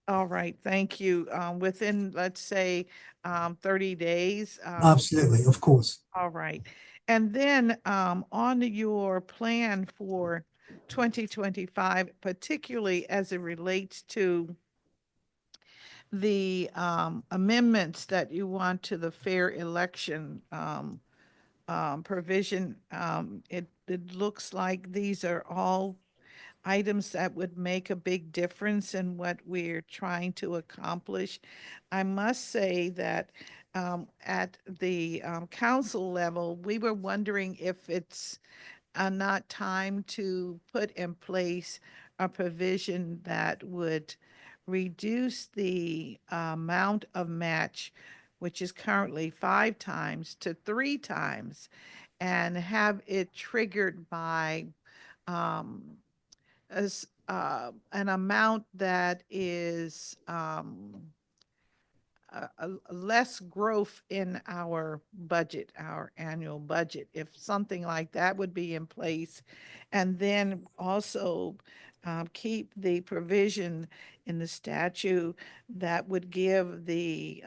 All right, thank you. Within, let's say, 30 days. Absolutely, of course. All right. And then on your plan for 2025, particularly as it relates to the amendments that you want to the fair election provision, it looks like these are all items that would make a big difference in what we're trying to accomplish. I must say that at the council level, we were wondering if it's not time to put in place a provision that would reduce the amount of match, which is currently 5 times, to 3 times, and have it triggered by as an amount that is less growth in our budget, our annual budget, if something like that would be in place. And then also keep the provision in the statute that would give the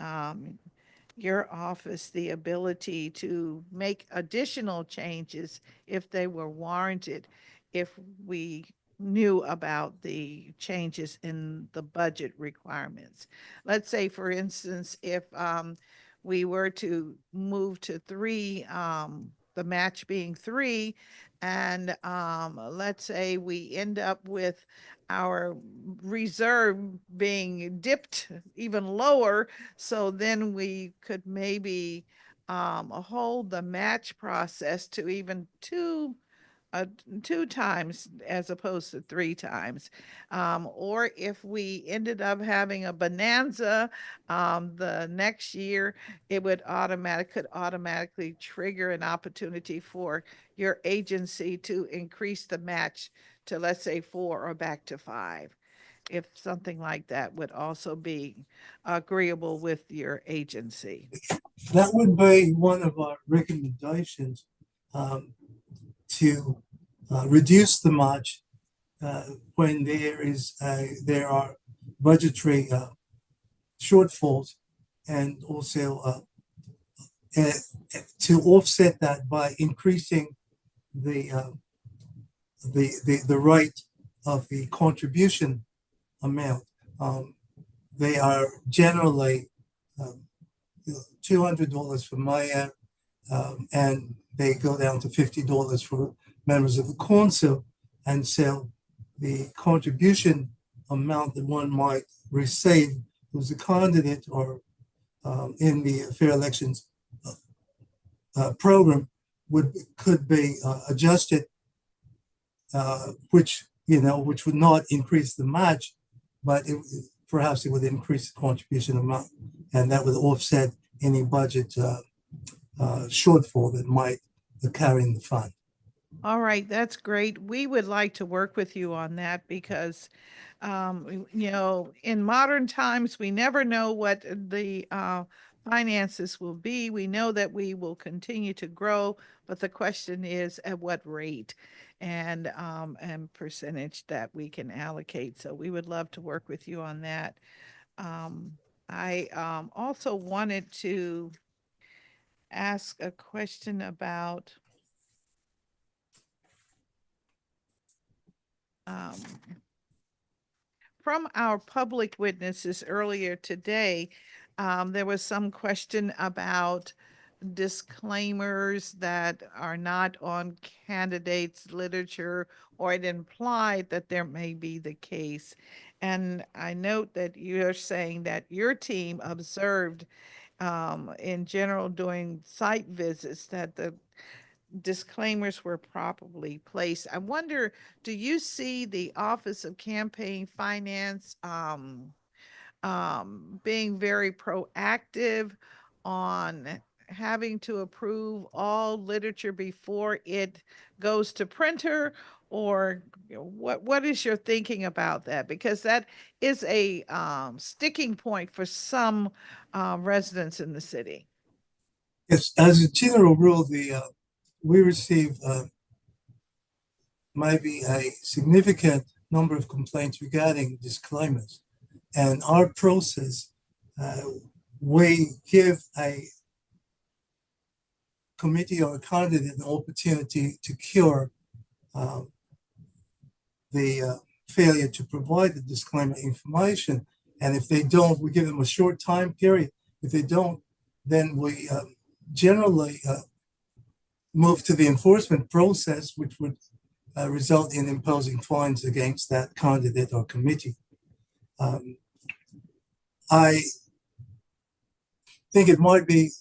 your office the ability to make additional changes if they were warranted, if we knew about the changes in the budget requirements. Let's say, for instance, if we were to move to 3, the match being 3, and let's say we end up with our reserve being dipped even lower, so then we could maybe hold the match process to even 2 times as opposed to 3 times. Or if we ended up having a bonanza the next year, it would could automatically trigger an opportunity for your agency to increase the match to, let's say, 4 or back to 5. If something like that would also be agreeable with your agency. That would be one of our recommendations, to reduce the match when there are budgetary shortfalls, and also to offset that by increasing the rate of the contribution amount. They are generally $200 for mayor, and they go down to $50 for members of the council. And so the contribution amount that one might receive as a candidate or in the fair elections program could be adjusted, which would not increase the match, but perhaps it would increase the contribution amount, and that would offset any budget shortfall that might occur in the fund. All right, that's great. We would like to work with you on that because, in modern times, we never know what the finances will be. We know that we will continue to grow, but the question is at what rate and percentage that we can allocate. So we would love to work with you on that. I also wanted to ask a question about from our public witnesses earlier today, there was some question about disclaimers that are not on candidates' literature, or it implied that there may be the case. And I note that you're saying that your team observed in general during site visits that the disclaimers were properly placed. I wonder, do you see the Office of Campaign Finance being very proactive on having to approve all literature before it goes to printer? Or what is your thinking about that? Because that is a sticking point for some residents in the city. Yes, as a general rule, we receive maybe a significant number of complaints regarding disclaimers. And our process, we give a committee or a candidate an opportunity to cure the failure to provide the disclaimer information. And if they don't, we give them a short time period. If they don't, then we generally move to the enforcement process, which would result in imposing fines against that candidate or committee. I think it might be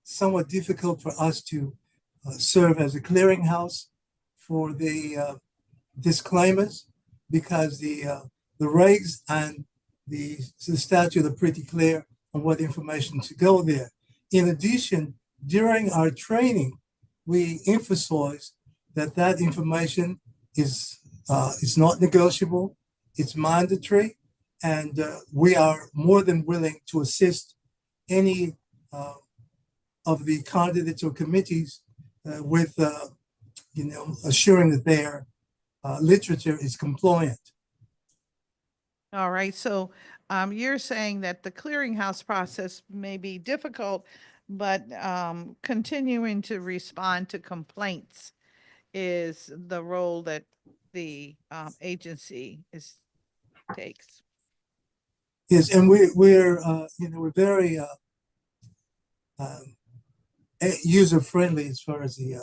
somewhat difficult for us to serve as a clearinghouse for the disclaimers, because the regs and the statute are pretty clear on what information to go there. In addition, during our training, we emphasize that information is not negotiable, it's mandatory, and we are more than willing to assist any of the candidates or committees with assuring that their literature is compliant. All right, so you're saying that the clearinghouse process may be difficult, but continuing to respond to complaints is the role that the agency takes. Yes, and we're very user friendly as far as the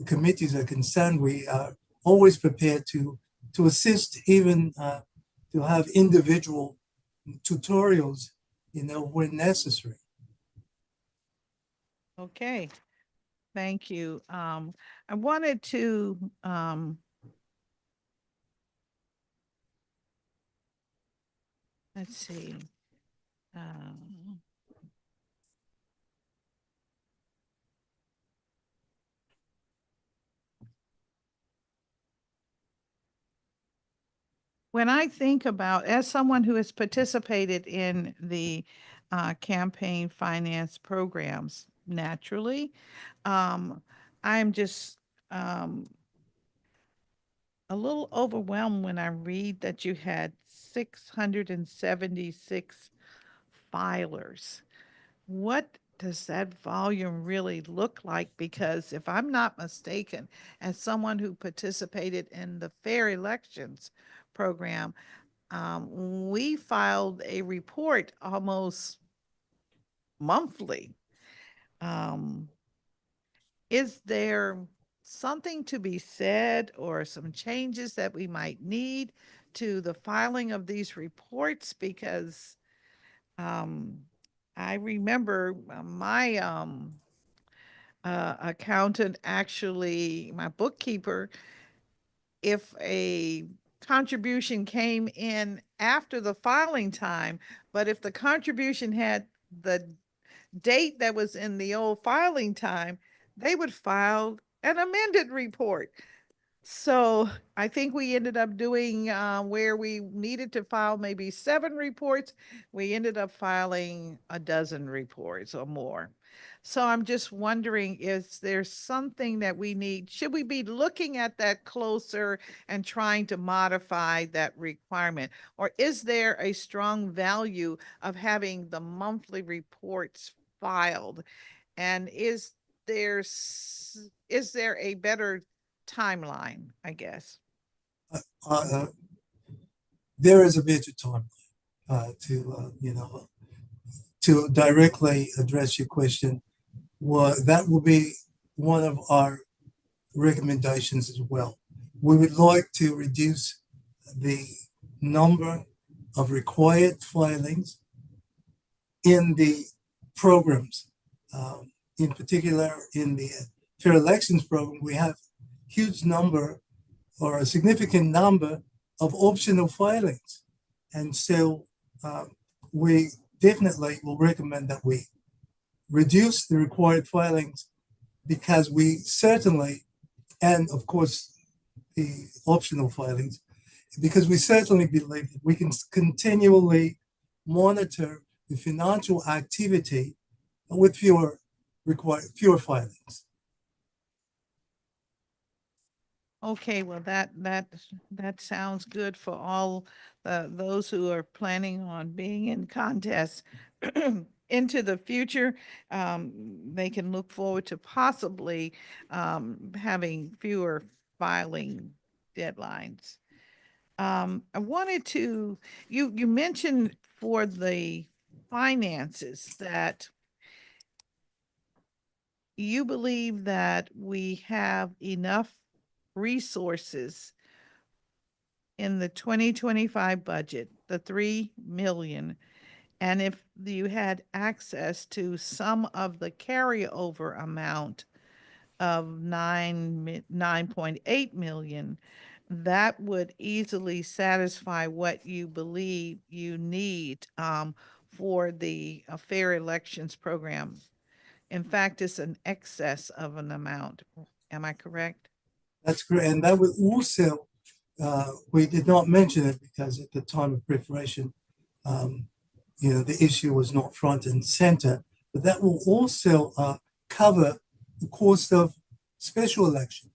committees are concerned. We are always prepared to assist, even to have individual tutorials, when necessary. Okay, thank you. I wanted to let's see. When I think about, as someone who has participated in the campaign finance programs, naturally, I'm just a little overwhelmed when I read that you had 676 filers. What does that volume really look like? Because if I'm not mistaken, as someone who participated in the fair elections program, we filed a report almost monthly. Is there something to be said or some changes that we might need to the filing of these reports? Because I remember my accountant, actually, my bookkeeper, if a contribution came in after the filing time, but if the contribution had the date that was in the old filing time, they would file an amended report. So I think we ended up doing where we needed to file maybe 7 reports. We ended up filing a dozen reports or more. So I'm just wondering, is there something that we need? Should we be looking at that closer and trying to modify that requirement? Or is there a strong value of having the monthly reports filed? And is there a better timeline, I guess? There is a better timeline to directly address your question. That will be one of our recommendations as well. We would like to reduce the number of required filings in the programs. In particular, in the fair elections program, we have huge number or a significant number of optional filings. And so we definitely will recommend that we reduce the required filings, because we certainly, and of course the optional filings, because we certainly believe that we can continually monitor the financial activity with fewer filings. Okay, well, that sounds good for all those who are planning on being in contests into the future. They can look forward to possibly having fewer filing deadlines. I wanted to, you mentioned for the finances that you believe that we have enough resources in the 2025 budget, the 3 million, and if you had access to some of the carryover amount of 9.8 million, that would easily satisfy what you believe you need for the fair elections program. In fact, it's an excess of an amount. Am I correct? That's correct. And that would also, we did not mention it because at the time of preparation, the issue was not front and center, but that will also cover the cost of special election.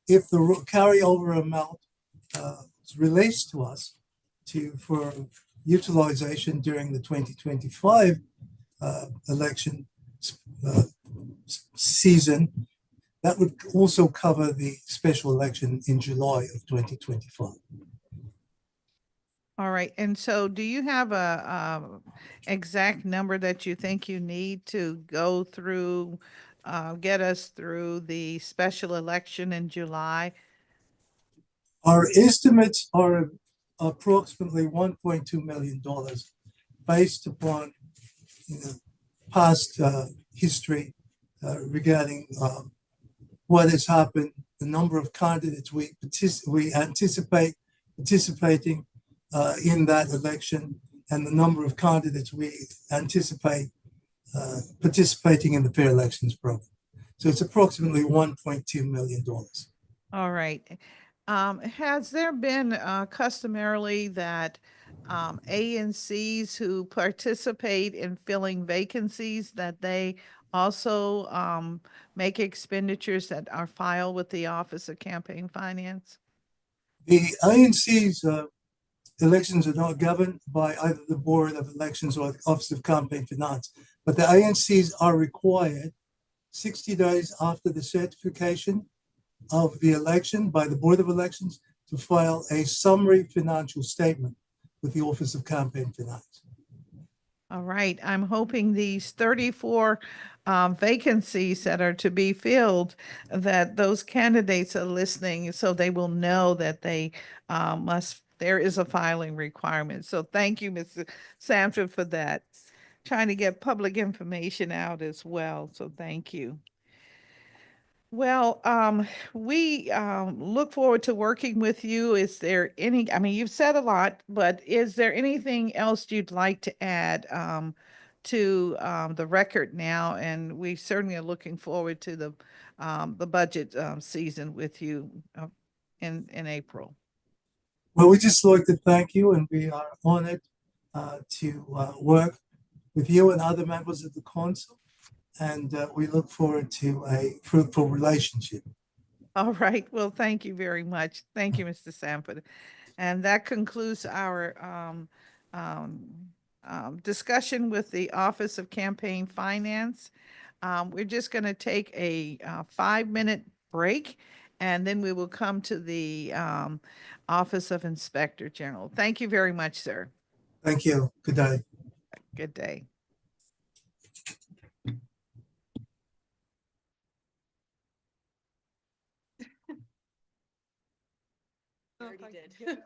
If the carryover amount is released to us for utilization during the 2025 election season, that would also cover the special election in July of 2025. All right. And so do you have a exact number that you think you need to go through, get us through the special election in July? Our estimates are approximately $1.2 million based upon past history regarding what has happened, the number of candidates we anticipate participating in that election, and the number of candidates we anticipate participating in the fair elections program. So it's approximately $1.2 million. All right. Has there been customarily that ANCs who participate in filling vacancies, that they also make expenditures that are filed with the Office of Campaign Finance? The ANC's elections are not governed by either the Board of Elections or the Office of Campaign Finance, but the ANCs are required 60 days after the certification of the election by the Board of Elections to file a summary financial statement with the Office of Campaign Finance. All right. I'm hoping these 34 vacancies that are to be filled, that those candidates are listening so they will know that they there is a filing requirement. So thank you, Mr. Sanford, for that. Trying to get public information out as well. So thank you. Well, we look forward to working with you. Is there any, I mean, you've said a lot, but is there anything else you'd like to add to the record now, and we certainly are looking forward to the budget season with you in April. Well, we just like to thank you, and we are honored to work with you and other members of the council, and we look forward to a fruitful relationship. All right. Well, thank you very much. Thank you, Mr. Sanford. And that concludes our discussion with the Office of Campaign Finance. We're just going to take a 5-minute break, and then we will come to the Office of Inspector General. Thank you very much, sir. Thank you. Good day. Good day. Already did.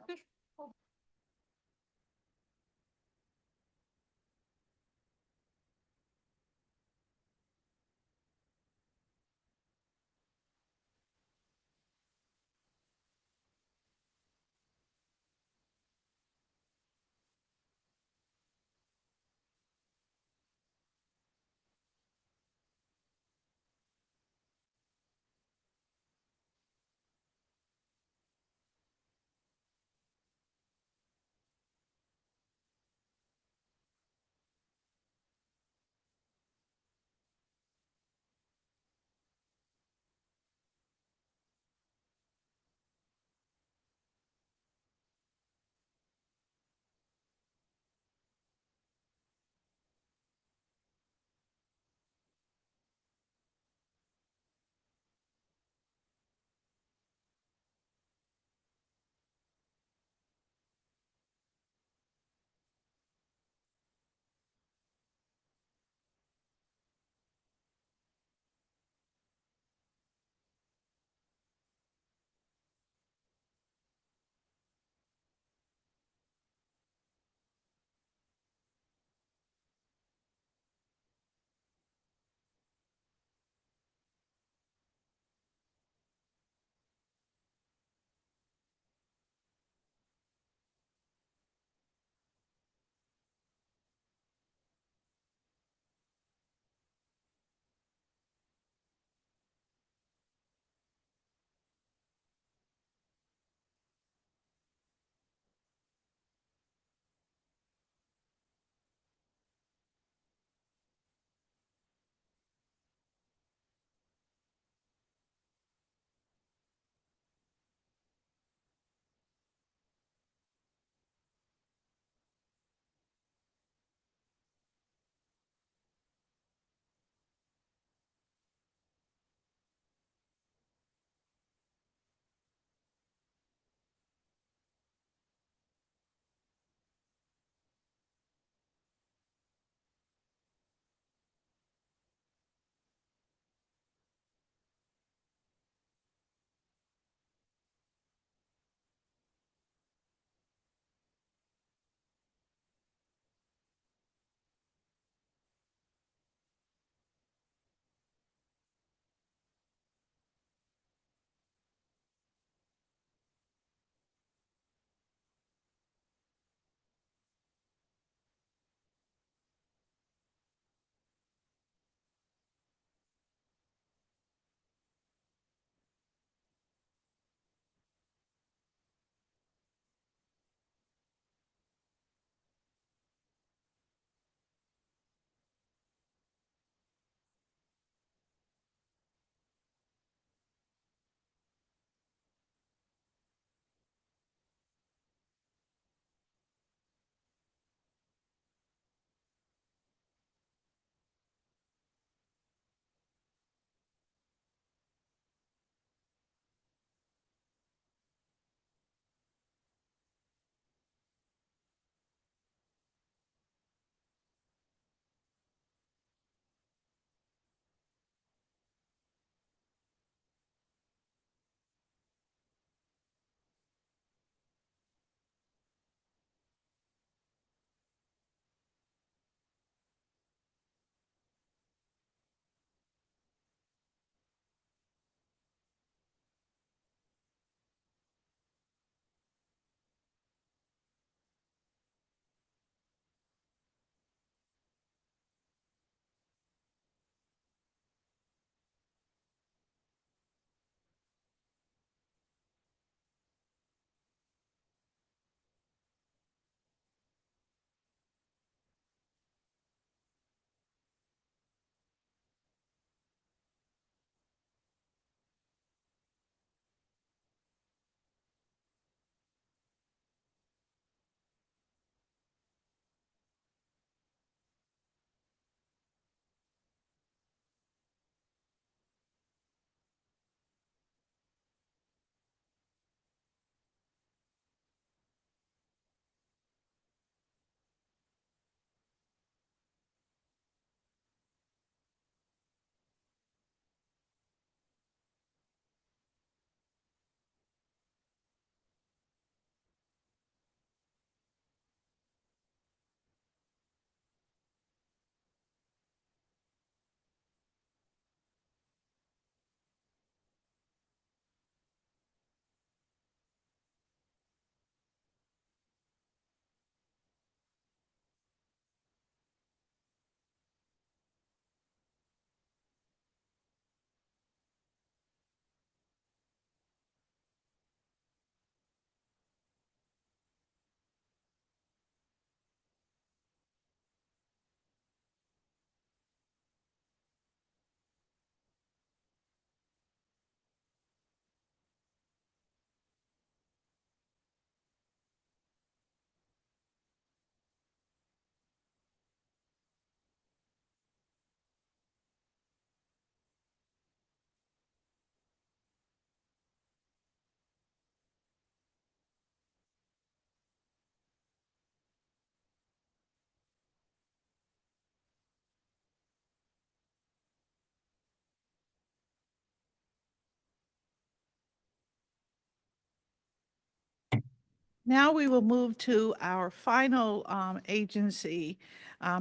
Now we will move to our final agency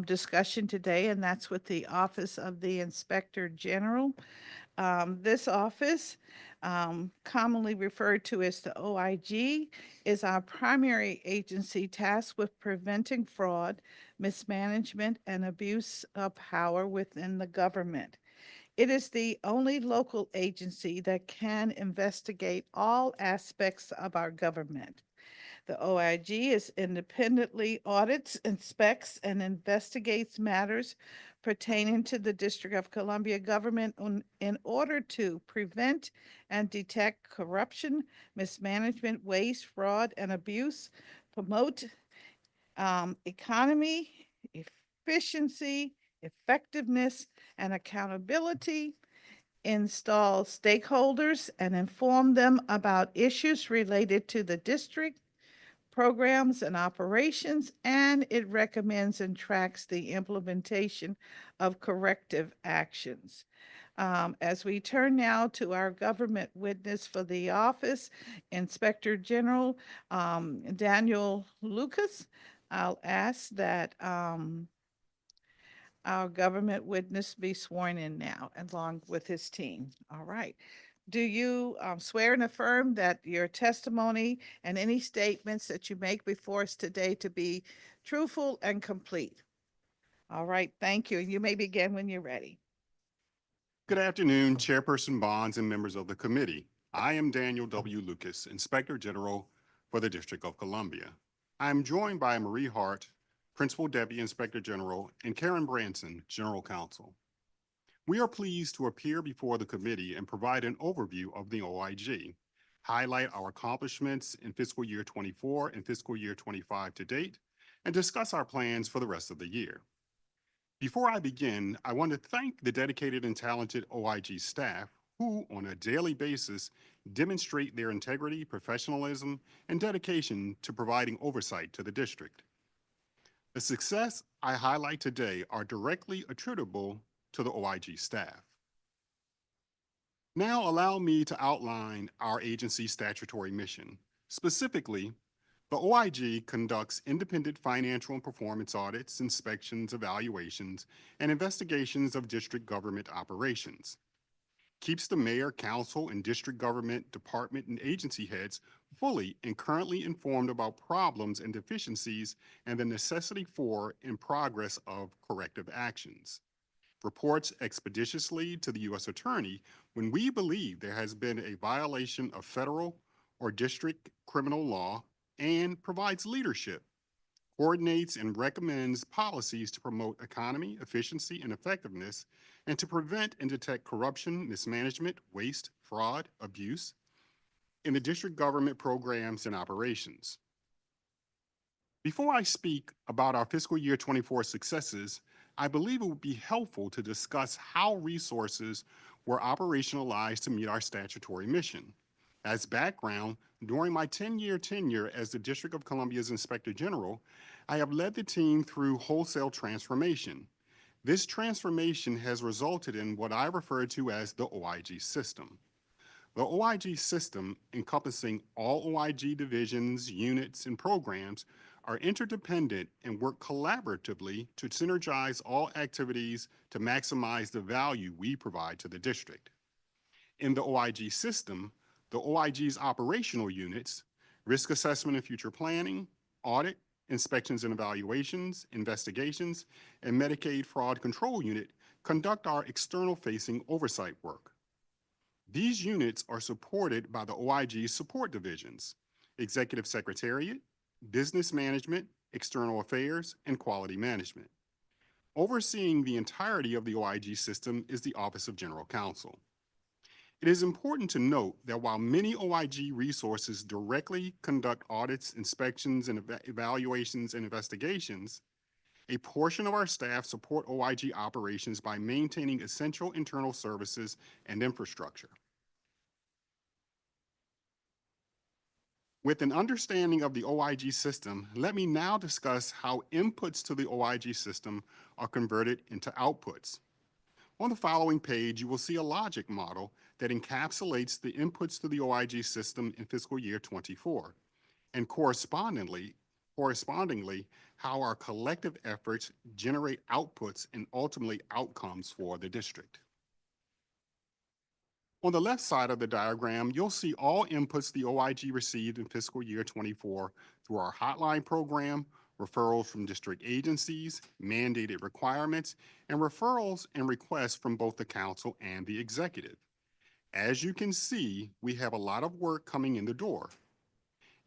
discussion today, and that's with the Office of the Inspector General. This office, commonly referred to as the OIG, is our primary agency tasked with preventing fraud, mismanagement, and abuse of power within the government. It is the only local agency that can investigate all aspects of our government. The OIG is independently audits, inspects, and investigates matters pertaining to the District of Columbia government in order to prevent and detect corruption, mismanagement, waste, fraud, and abuse, promote economy, efficiency, effectiveness, and accountability, install stakeholders and inform them about issues related to the district, programs and operations, and it recommends and tracks the implementation of corrective actions. As we turn now to our government witness for the office, Inspector General Daniel Lucas, I'll ask that our government witness be sworn in now, along with his team. All right. Do you swear and affirm that your testimony and any statements that you make before us today to be truthful and complete? All right, thank you. You may begin when you're ready. Good afternoon, Chairperson Bonds and members of the committee. I am Daniel W. Lucas, Inspector General for the District of Columbia. I am joined by Marie Hart, Principal Deputy Inspector General, and Karen Branson, General Counsel. We are pleased to appear before the committee and provide an overview of the OIG, highlight our accomplishments in fiscal year 24 and fiscal year 25 to date, and discuss our plans for the rest of the year. Before I begin, I want to thank the dedicated and talented OIG staff who, on a daily basis, demonstrate their integrity, professionalism, and dedication to providing oversight to the district. The success I highlight today are directly attributable to the OIG staff. Now allow me to outline our agency's statutory mission. Specifically, the OIG conducts independent financial and performance audits, inspections, evaluations, and investigations of district government operations. Keeps the mayor, council, and district government department and agency heads fully and currently informed about problems and deficiencies and the necessity for and progress of corrective actions. Reports expeditiously to the U.S. Attorney when we believe there has been a violation of federal or district criminal law, and provides leadership, coordinates and recommends policies to promote economy, efficiency, and effectiveness, and to prevent and detect corruption, mismanagement, waste, fraud, abuse in the district government programs and operations. Before I speak about our fiscal year 24 successes, I believe it would be helpful to discuss how resources were operationalized to meet our statutory mission. As background, during my 10-year tenure as the District of Columbia's Inspector General, I have led the team through wholesale transformation. This transformation has resulted in what I refer to as the OIG system. The OIG system, encompassing all OIG divisions, units, and programs, are interdependent and work collaboratively to synergize all activities to maximize the value we provide to the district. In the OIG system, the OIG's operational units, risk assessment and future planning, audit, inspections and evaluations, investigations, and Medicaid fraud control unit conduct our external-facing oversight work. These units are supported by the OIG support divisions, Executive Secretariat, Business Management, External Affairs, and Quality Management. Overseeing the entirety of the OIG system is the Office of General Counsel. It is important to note that while many OIG resources directly conduct audits, inspections, and evaluations and investigations, a portion of our staff support OIG operations by maintaining essential internal services and infrastructure. With an understanding of the OIG system, let me now discuss how inputs to the OIG system are converted into outputs. On the following page, you will see a logic model that encapsulates the inputs to the OIG system in fiscal year 24. and correspondingly, how our collective efforts generate outputs and ultimately outcomes for the district. On the left side of the diagram, you'll see all inputs the OIG received in fiscal year 24 through our hotline program, referrals from district agencies, mandated requirements, and referrals and requests from both the council and the executive. As you can see, we have a lot of work coming in the door.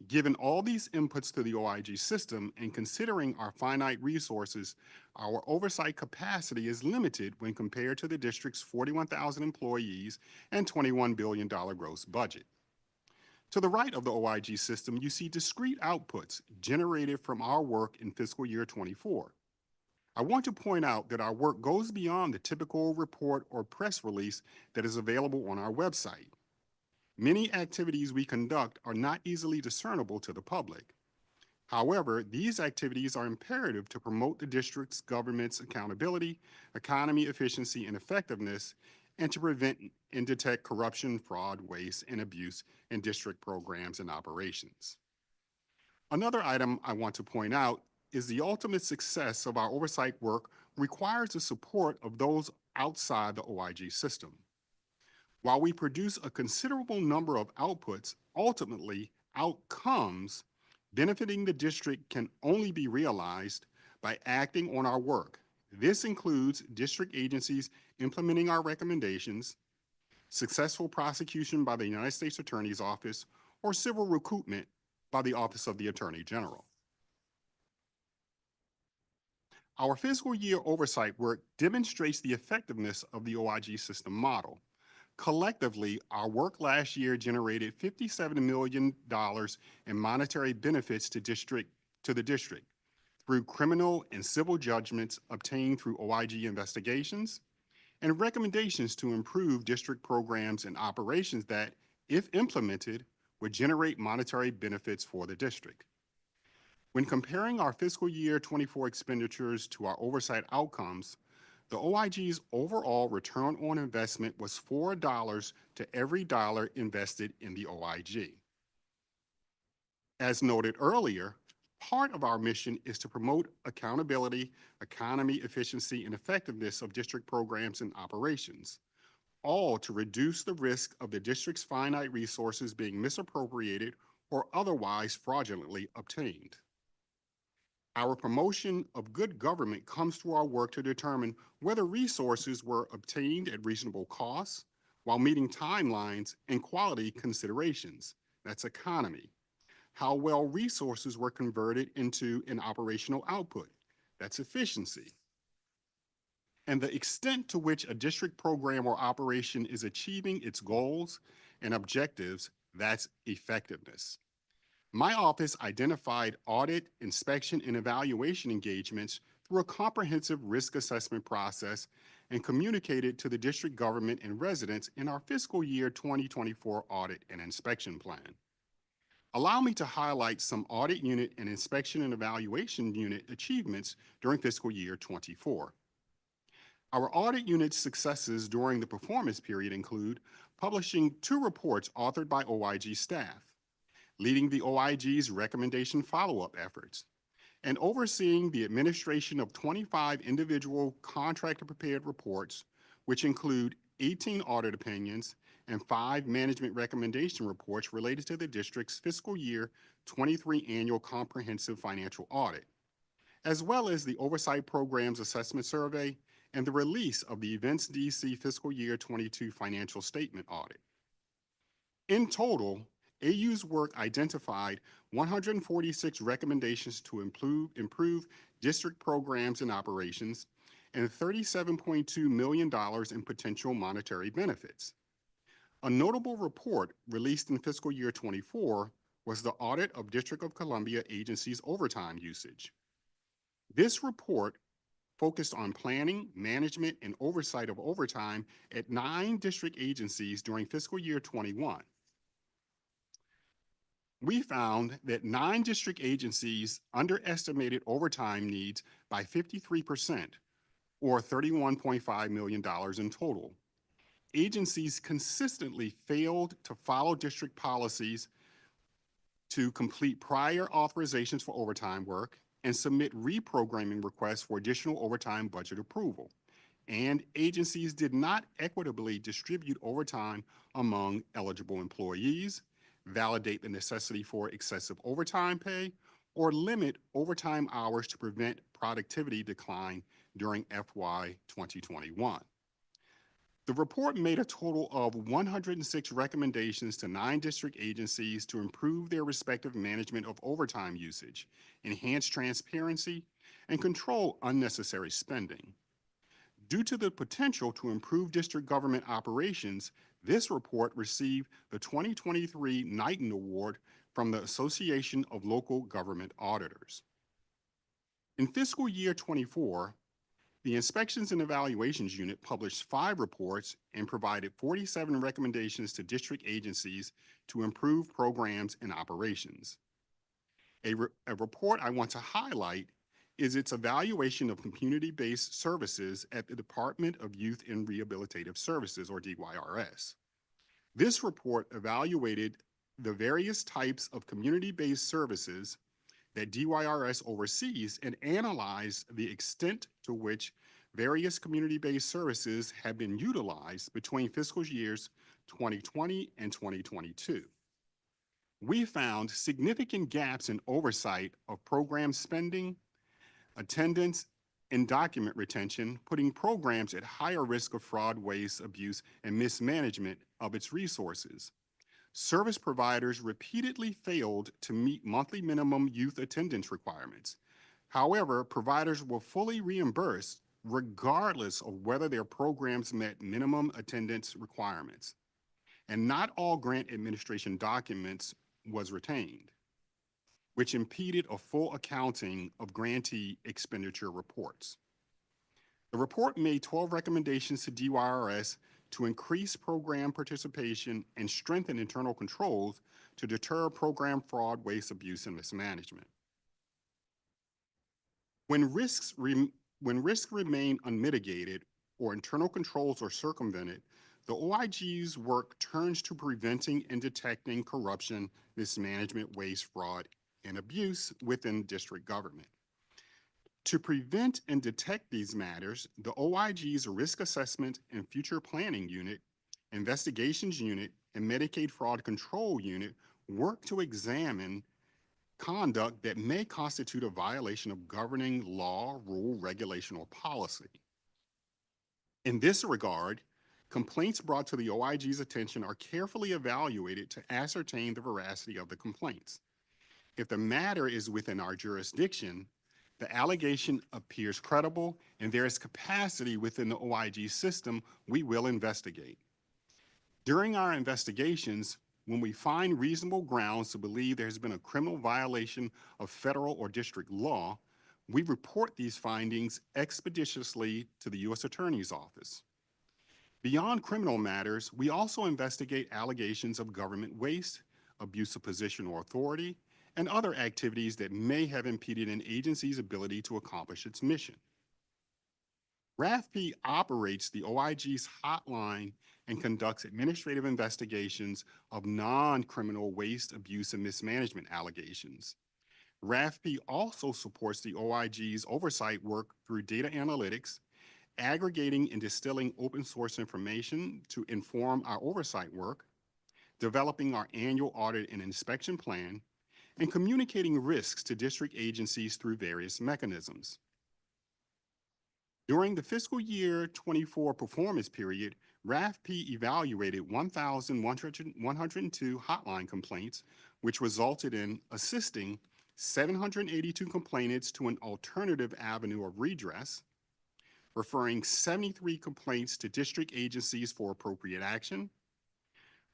Given all these inputs to the OIG system and considering our finite resources, our oversight capacity is limited when compared to the district's 41,000 employees and $21 billion gross budget. To the right of the OIG system, you see discrete outputs generated from our work in fiscal year 24. I want to point out that our work goes beyond the typical report or press release that is available on our website. Many activities we conduct are not easily discernible to the public. However, these activities are imperative to promote the district's government's accountability, economy, efficiency, and effectiveness, and to prevent and detect corruption, fraud, waste, and abuse in district programs and operations. Another item I want to point out is the ultimate success of our oversight work requires the support of those outside the OIG system. While we produce a considerable number of outputs, ultimately outcomes benefiting the district can only be realized by acting on our work. This includes district agencies implementing our recommendations, successful prosecution by the United States Attorney's Office, or civil recoupment by the Office of the Attorney General. Our fiscal year oversight work demonstrates the effectiveness of the OIG system model. Collectively, our work last year generated $57 million in monetary benefits to the district through criminal and civil judgments obtained through OIG investigations and recommendations to improve district programs and operations that, if implemented, would generate monetary benefits for the district. When comparing our fiscal year 24 expenditures to our oversight outcomes, the OIG's overall return on investment was $4 to every dollar invested in the OIG. As noted earlier, part of our mission is to promote accountability, economy, efficiency, and effectiveness of district programs and operations, all to reduce the risk of the district's finite resources being misappropriated or otherwise fraudulently obtained. Our promotion of good government comes through our work to determine whether resources were obtained at reasonable costs while meeting timelines and quality considerations. That's economy. How well resources were converted into an operational output. That's efficiency. And the extent to which a district program or operation is achieving its goals and objectives, that's effectiveness. My office identified audit, inspection, and evaluation engagements through a comprehensive risk assessment process and communicated to the district government and residents in our fiscal year 2024 audit and inspection plan. Allow me to highlight some audit unit and inspection and evaluation unit achievements during fiscal year 24. Our audit unit's successes during the performance period include publishing 2 reports authored by OIG staff, leading the OIG's recommendation follow-up efforts, and overseeing the administration of 25 individual contractor-prepared reports, which include 18 audit opinions and 5 management recommendation reports related to the district's fiscal year 23 annual comprehensive financial audit, as well as the Oversight Programs Assessment Survey and the release of the Events DC fiscal year 22 financial statement audit. In total, AU's work identified 146 recommendations to improve district programs and operations and $37.2 million in potential monetary benefits. A notable report released in fiscal year 24 was the audit of District of Columbia agencies' overtime usage. This report focused on planning, management, and oversight of overtime at 9 district agencies during fiscal year 21. We found that 9 district agencies underestimated overtime needs by 53%, or $31.5 million in total. Agencies consistently failed to follow district policies to complete prior authorizations for overtime work and submit reprogramming requests for additional overtime budget approval. And agencies did not equitably distribute overtime among eligible employees, validate the necessity for excessive overtime pay, or limit overtime hours to prevent productivity decline during FY 2021. The report made a total of 106 recommendations to 9 district agencies to improve their respective management of overtime usage, enhance transparency, and control unnecessary spending. Due to the potential to improve district government operations, this report received the 2023 Knighton Award from the Association of Local Government Auditors. In fiscal year 24, the Inspections and Evaluations Unit published 5 reports and provided 47 recommendations to district agencies to improve programs and operations. A report I want to highlight is its evaluation of community-based services at the Department of Youth and Rehabilitative Services, or DYRS. This report evaluated the various types of community-based services that DYRS oversees and analyzed the extent to which various community-based services have been utilized between fiscal years 2020 and 2022. We found significant gaps in oversight of program spending, attendance, and document retention, putting programs at higher risk of fraud, waste, abuse, and mismanagement of its resources. Service providers repeatedly failed to meet monthly minimum youth attendance requirements. However, providers were fully reimbursed regardless of whether their programs met minimum attendance requirements. And not all grant administration documents was retained, which impeded a full accounting of grantee expenditure reports. The report made 12 recommendations to DYRS to increase program participation and strengthen internal controls to deter program fraud, waste, abuse, and mismanagement. When risks remain unmitigated or internal controls are circumvented, the OIG's work turns to preventing and detecting corruption, mismanagement, waste, fraud, and abuse within district government. To prevent and detect these matters, the OIG's Risk Assessment and Future Planning Unit, Investigations Unit, and Medicaid Fraud Control Unit work to examine conduct that may constitute a violation of governing law, rule, regulation, or policy. In this regard, complaints brought to the OIG's attention are carefully evaluated to ascertain the veracity of the complaints. If the matter is within our jurisdiction, the allegation appears credible and there is capacity within the OIG system, we will investigate. During our investigations, when we find reasonable grounds to believe there has been a criminal violation of federal or district law, we report these findings expeditiously to the U.S. Attorney's Office. Beyond criminal matters, we also investigate allegations of government waste, abuse of position or authority, and other activities that may have impeded an agency's ability to accomplish its mission. RAFP operates the OIG's hotline and conducts administrative investigations of non-criminal waste, abuse, and mismanagement allegations. RAFP also supports the OIG's oversight work through data analytics, aggregating and distilling open source information to inform our oversight work, developing our annual audit and inspection plan, and communicating risks to district agencies through various mechanisms. During the fiscal year 24 performance period, RAFP evaluated 1,102 hotline complaints, which resulted in assisting 782 complainants to an alternative avenue of redress, referring 73 complaints to district agencies for appropriate action,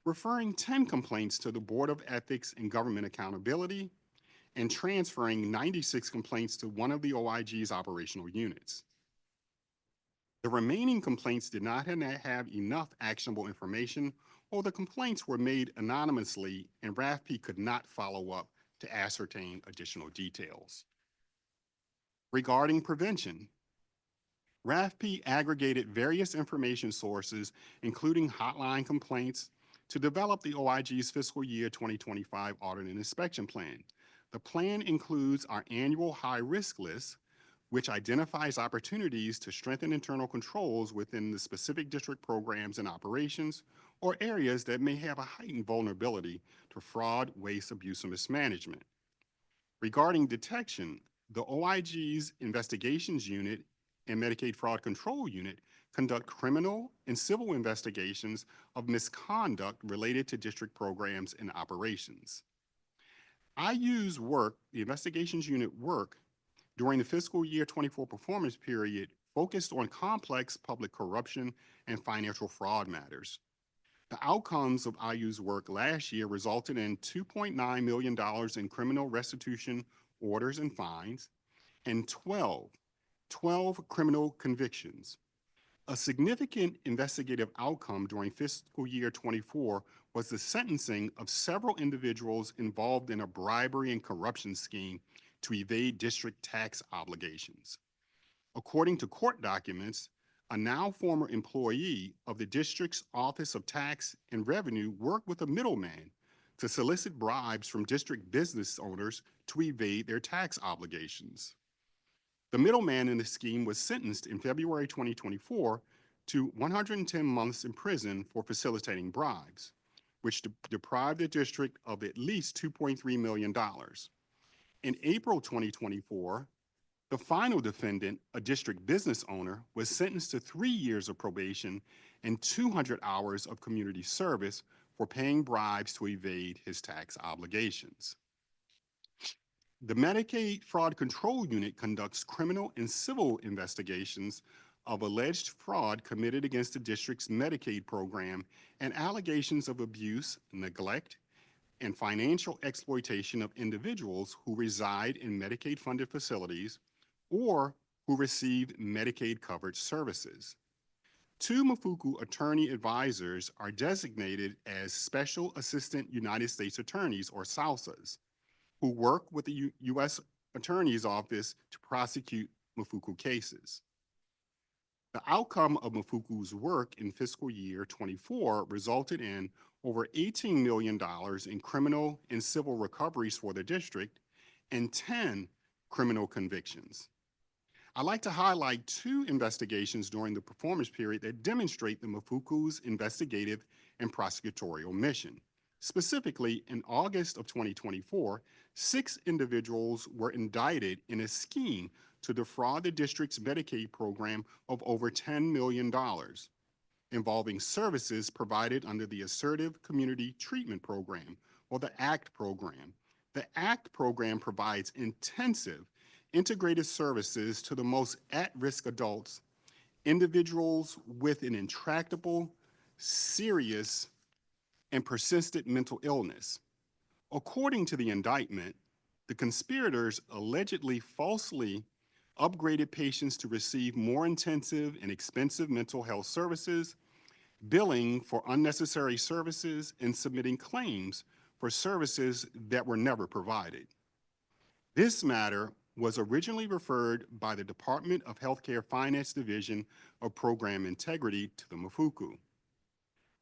referring 10 complaints to the Board of Ethics and Government Accountability, and transferring 96 complaints to one of the OIG's operational units. The remaining complaints did not have enough actionable information, or the complaints were made anonymously and RAFP could not follow up to ascertain additional details. Regarding prevention, RAFP aggregated various information sources, including hotline complaints, to develop the OIG's fiscal year 2025 audit and inspection plan. The plan includes our annual high-risk list, which identifies opportunities to strengthen internal controls within the specific district programs and operations, or areas that may have a heightened vulnerability to fraud, waste, abuse, and mismanagement. Regarding detection, the OIG's Investigations Unit and Medicaid Fraud Control Unit conduct criminal and civil investigations of misconduct related to district programs and operations. the Investigations Unit work during the fiscal year 24 performance period focused on complex public corruption and financial fraud matters. The outcomes of IU's work last year resulted in $2.9 million in criminal restitution orders and fines and 12 criminal convictions. A significant investigative outcome during fiscal year 24 was the sentencing of several individuals involved in a bribery and corruption scheme to evade district tax obligations. According to court documents, a now former employee of the district's Office of Tax and Revenue worked with a middleman to solicit bribes from district business owners to evade their tax obligations. The middleman in the scheme was sentenced in February 2024 to 110 months in prison for facilitating bribes, which deprived the district of at least $2.3 million. In April 2024, the final defendant, a district business owner, was sentenced to 3 years of probation and 200 hours of community service for paying bribes to evade his tax obligations. The Medicaid Fraud Control Unit conducts criminal and civil investigations of alleged fraud committed against the district's Medicaid program and allegations of abuse, neglect, and financial exploitation of individuals who reside in Medicaid-funded facilities or who receive Medicaid-covered services. 2 Mafuku attorney advisors are designated as Special Assistant United States Attorneys, or SAUSAs, who work with the U.S. Attorney's Office to prosecute Mafuku cases. The outcome of Mafuku's work in fiscal year 24 resulted in over $18 million in criminal and civil recoveries for the district and 10 criminal convictions. I'd like to highlight 2 investigations during the performance period that demonstrate the Mafuku's investigative and prosecutorial mission. Specifically, in August of 2024, 6 individuals were indicted in a scheme to defraud the district's Medicaid program of over $10 million, involving services provided under the Assertive Community Treatment Program, or the ACT program. The ACT program provides intensive integrated services to the most at-risk adults, individuals with an intractable, serious, and persistent mental illness. According to the indictment, the conspirators allegedly falsely upgraded patients to receive more intensive and expensive mental health services, billing for unnecessary services, and submitting claims for services that were never provided. This matter was originally referred by the Department of Healthcare Finance Division of Program Integrity to the Mafuku.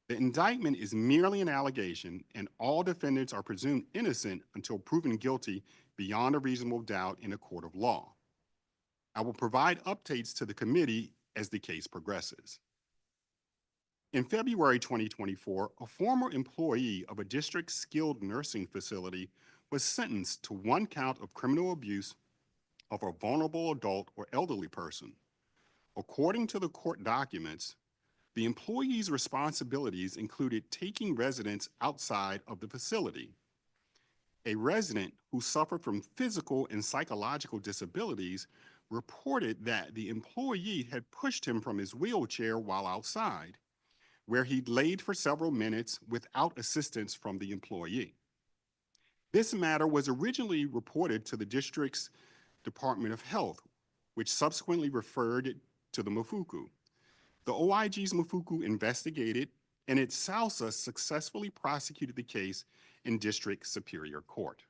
The indictment is merely an allegation, and all defendants are presumed innocent until proven guilty beyond a reasonable doubt in a court of law. I will provide updates to the committee as the case progresses. In February 2024, a former employee of a district skilled nursing facility was sentenced to 1 count of criminal abuse of a vulnerable adult or elderly person. According to the court documents, the employee's responsibilities included taking residents outside of the facility. A resident who suffered from physical and psychological disabilities reported that the employee had pushed him from his wheelchair while outside, where he laid for several minutes without assistance from the employee. This matter was originally reported to the district's Department of Health, which subsequently referred it to the Mafuku. The OIG's Mafuku investigated, and its SAUSA successfully prosecuted the case in District Superior Court.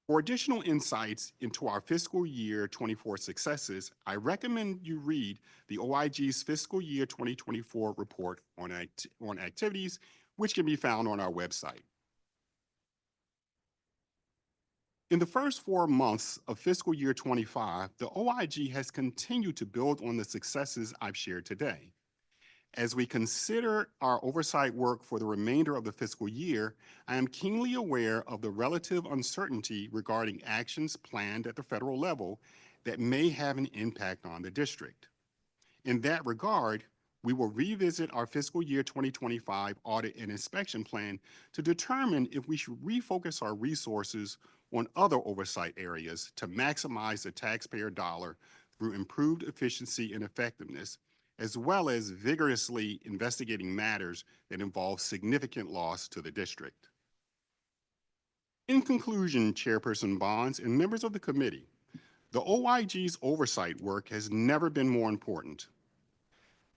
For additional insights into our fiscal year 24 successes, I recommend you read the OIG's fiscal year 2024 report on activities, which can be found on our website. In the first 4 months of fiscal year 25, the OIG has continued to build on the successes I've shared today. As we consider our oversight work for the remainder of the fiscal year, I am keenly aware of the relative uncertainty regarding actions planned at the federal level that may have an impact on the district. In that regard, we will revisit our fiscal year 2025 audit and inspection plan to determine if we should refocus our resources on other oversight areas to maximize the taxpayer dollar through improved efficiency and effectiveness, as well as vigorously investigating matters that involve significant loss to the district. In conclusion, Chairperson Bonds and members of the committee, the OIG's oversight work has never been more important.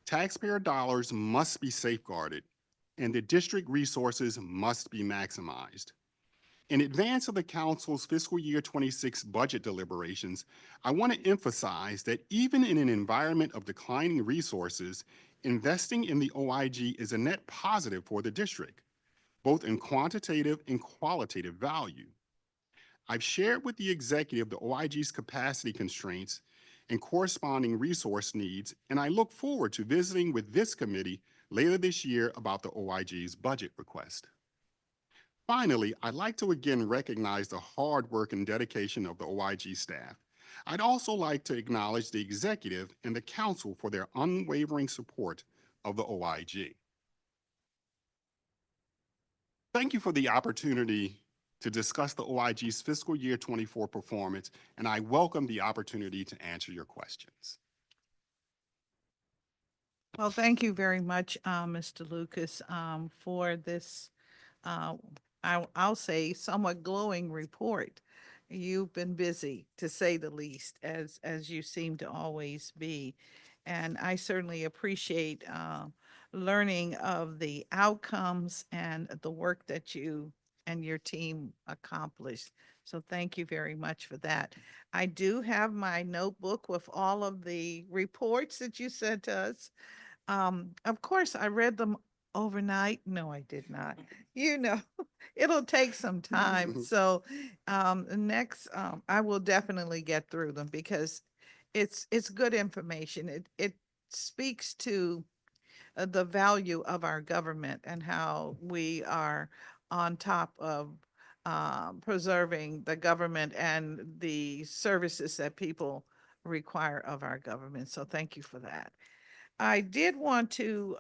Taxpayer dollars must be safeguarded, and the district resources must be maximized. In advance of the Council's fiscal year 26 budget deliberations, I want to emphasize that even in an environment of declining resources, investing in the OIG is a net positive for the district, both in quantitative and qualitative value. I've shared with the executive the OIG's capacity constraints and corresponding resource needs, and I look forward to visiting with this committee later this year about the OIG's budget request. Finally, I'd like to again recognize the hard work and dedication of the OIG staff. I'd also like to acknowledge the executive and the council for their unwavering support of the OIG. Thank you for the opportunity to discuss the OIG's fiscal year 24 performance, and I welcome the opportunity to answer your questions. Well, thank you very much, Mr. Lucas, for this, I'll say, somewhat glowing report. You've been busy, to say the least, as you seem to always be. And I certainly appreciate learning of the outcomes and the work that you and your team accomplished. So thank you very much for that. I do have my notebook with all of the reports that you sent to us. Of course, I read them overnight. No, I did not. You know, it'll take some time. So next, I will definitely get through them because it's good information. It speaks to the value of our government and how we are on top of preserving the government and the services that people require of our government. So thank you for that. I did want to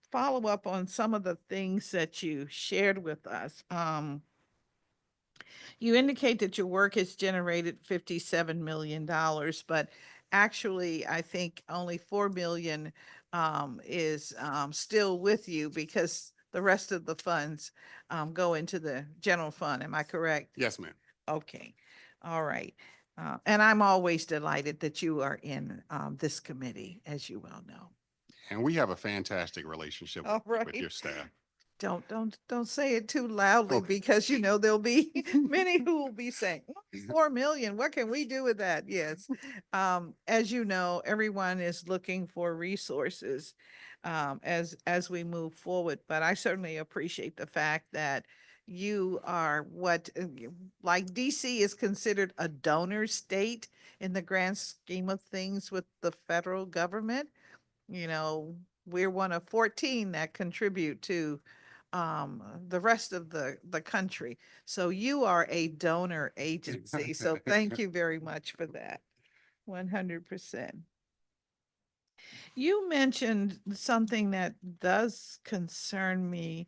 follow up on some of the things that you shared with us. You indicate that your work has generated $57 million, but actually, I think only 4 million is still with you because the rest of the funds go into the general fund. Am I correct? Yes, ma'am. Okay. All right. And I'm always delighted that you are in this committee, as you well know. And we have a fantastic relationship All with right. your staff. Don't say it too loudly because you know there'll be many who will be saying 4 million. What can we do with that? Yes. As you know, everyone is looking for resources as we move forward. But I certainly appreciate the fact that you are what like DC is considered a donor state in the grand scheme of things with the federal government. You know, we're one of 14 that contribute to the rest of the country. So you are a donor agency. So thank you very much for that. 100%. You mentioned something that does concern me.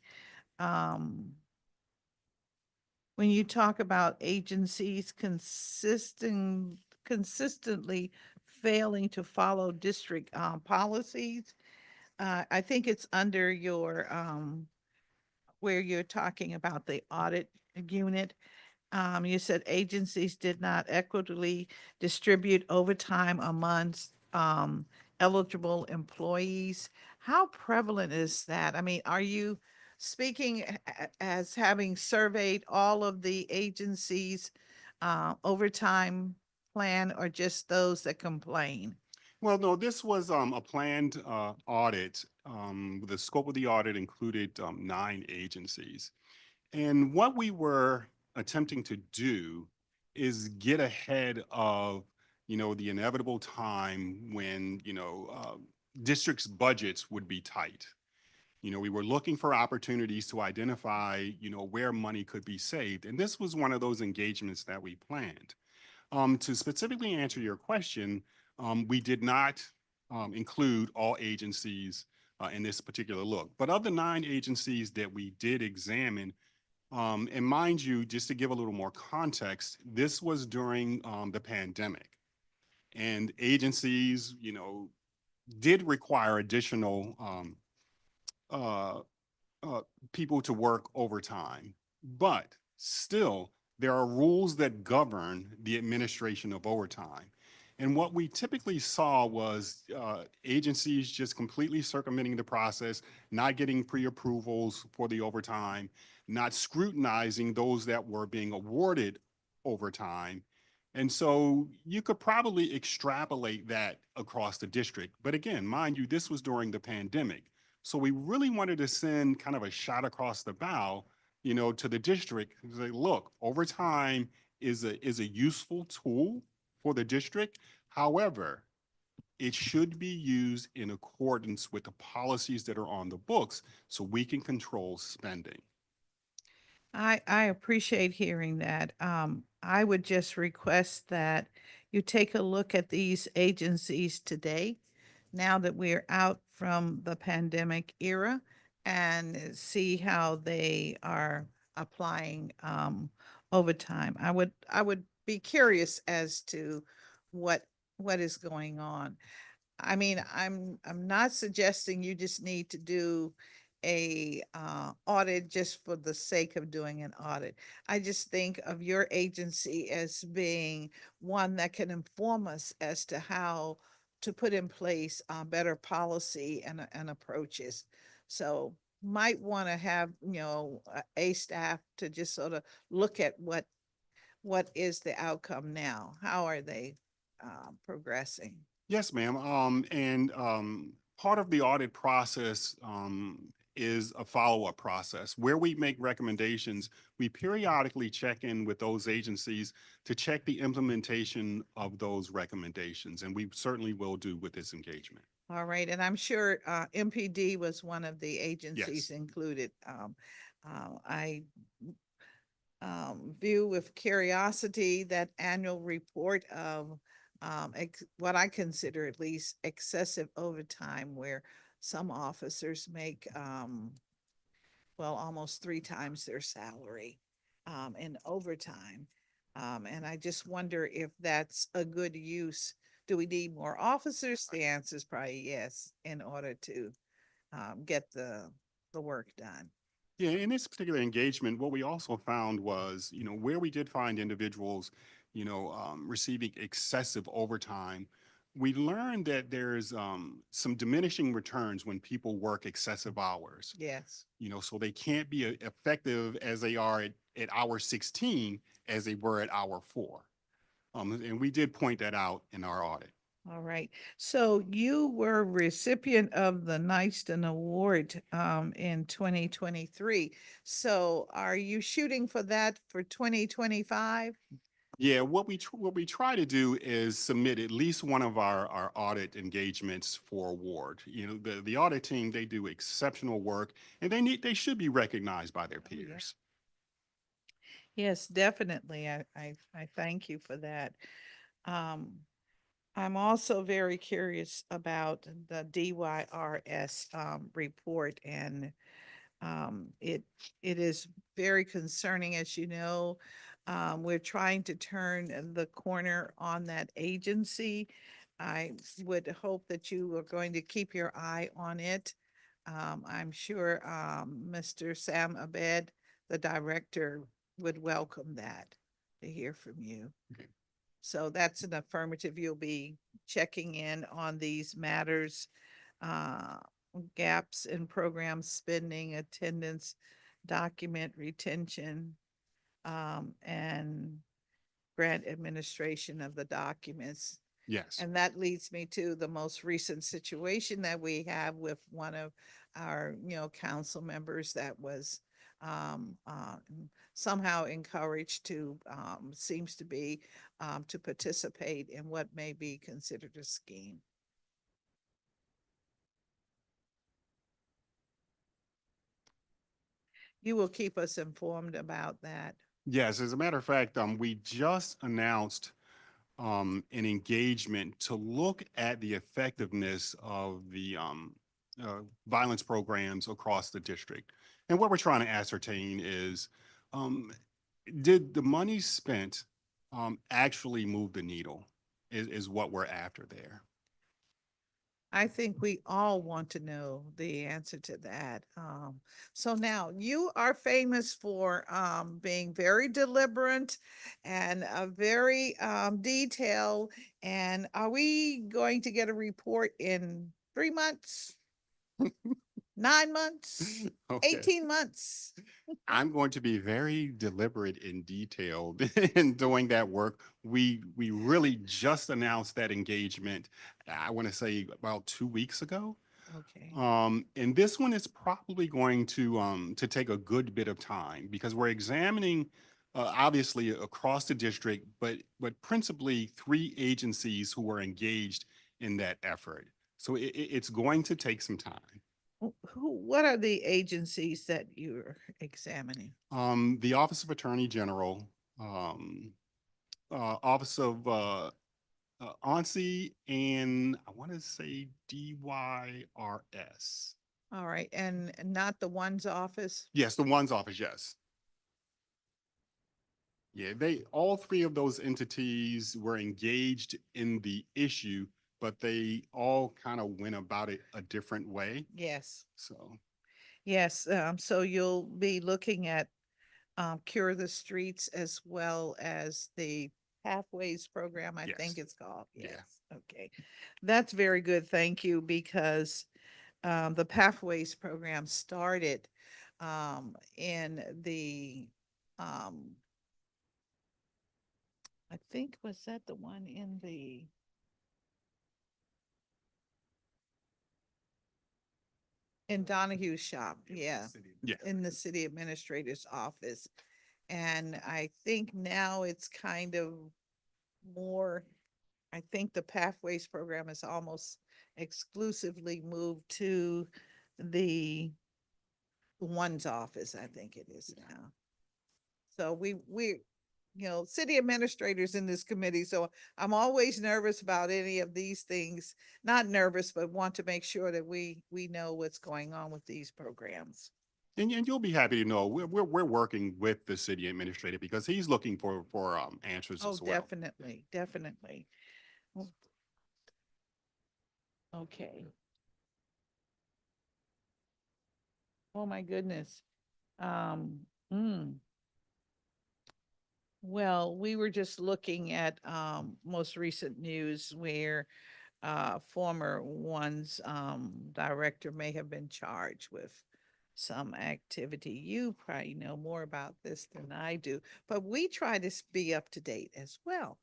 When you talk about agencies consistently failing to follow district policies, I think it's under your where you're talking about the audit unit. You said agencies did not equitably distribute overtime amongst eligible employees. How prevalent is that? I mean, are you speaking as having surveyed all of the agencies overtime plan or just those that complain? Well, no, this was a planned audit. The scope of the audit included 9 agencies. And what we were attempting to do is get ahead of, the inevitable time when, districts' budgets would be tight. We were looking for opportunities to identify, where money could be saved. And this was one of those engagements that we planned. To specifically answer your question, we did not include all agencies in this particular look. But of the 9 agencies that we did examine, and mind you, just to give a little more context, this was during the pandemic. And agencies, did require additional uh, people to work overtime. But still, there are rules that govern the administration of overtime. And what we typically saw was agencies just completely circumventing the process, not getting pre-approvals for the overtime, not scrutinizing those that were being awarded overtime. And so you could probably extrapolate that across the district. But again, mind you, this was during the pandemic. So we really wanted to send kind of a shot across the bow, to the district and say, look, overtime is a useful tool for the district. However, it should be used in accordance with the policies that are on the books so we can control spending. I appreciate hearing that. I would just request that you take a look at these agencies today, now that we're out from the pandemic era, and see how they are applying overtime. I would be curious as to what is going on. I mean, I'm not suggesting you just need to do a audit just for the sake of doing an audit. I just think of your agency as being one that can inform us as to how to put in place better policy and approaches. So might want to have, a staff to just sort of look at what is the outcome now? How are they progressing? Yes, ma'am. And part of the audit process is a follow-up process where we make recommendations. We periodically check in with those agencies to check the implementation of those recommendations, and we certainly will do with this engagement. All right, and I'm sure MPD was one of the agencies Yes. included. I view with curiosity that annual report of what I consider at least excessive overtime, where some officers make well, almost 3 times their salary in overtime. And I just wonder if that's a good use. Do we need more officers? The answer is probably yes, in order to get the work done. Yeah, in this particular engagement, what we also found was, where we did find individuals, receiving excessive overtime, we learned that there's some diminishing returns when people work excessive hours. Yes. So they can't be effective as they are at hour 16 as they were at hour 4. And we did point that out in our audit. All right. So you were recipient of the Knightston Award in 2023. So are you shooting for that for 2025? Yeah, what we try to do is submit at least one of our audit engagements for award. The audit team, they do exceptional work, and they should be recognized by their peers. Yes, definitely. I thank you for that. I'm also very curious about the DYRS report, and it is very concerning. As you know, we're trying to turn the corner on that agency. I would hope that you are going to keep your eye on it. I'm sure Mr. Sam Abed, the director, would welcome that, to hear from you. Okay. So that's an affirmative. You'll be checking in on these matters, gaps in program spending, attendance, document retention, and grant administration of the documents. Yes. And that leads me to the most recent situation that we have with one of our, council members that was somehow encouraged to, seems to be, to participate in what may be considered a scheme. You will keep us informed about that. Yes, as a matter of fact, we just announced an engagement to look at the effectiveness of the violence programs across the district. And what we're trying to ascertain is, did the money spent actually move the needle is what we're after there. I think we all want to know the answer to that. So now you are famous for being very deliberate and very detailed. And are we going to get a report in 3 months, 9 months, Okay. 18 months? I'm going to be very deliberate and detailed in doing that work. We really just announced that engagement, I want to say about 2 weeks ago. Okay. And this one is probably going to take a good bit of time because we're examining obviously across the district, but principally 3 agencies who are engaged in that effort. So it's going to take some time. What are the agencies that you're examining? The Office of Attorney General, Office of ONSI, and I want to say DYRS. All right, and not the one's office? Yes, the one's office, yes. Yeah, all 3 of those entities were engaged in the issue, but they all kind of went about it a different way. Yes. So, Yes, so you'll be looking at Cure the Streets as well as the Pathways program, I think Yes. it's called. Yeah. Yes, okay. That's very good, thank you, because the Pathways program started in the, I think, was that the one in the in Donahue's shop? Yeah. Yeah. In the city administrator's office. And I think now it's kind of more, I think the Pathways program is almost exclusively moved to the one's office, I think it is now. So we city administrators in this committee, so I'm always nervous about any of these things. Not nervous, but want to make sure that we know what's going on with these programs. And you'll be happy to know we're working with the city administrator because he's looking for answers Oh, as well. definitely, definitely. Okay. Oh, my goodness. Well, we were just looking at most recent news where former one's director may have been charged with some activity. You probably know more about this than I do, but we try to be up to date as well.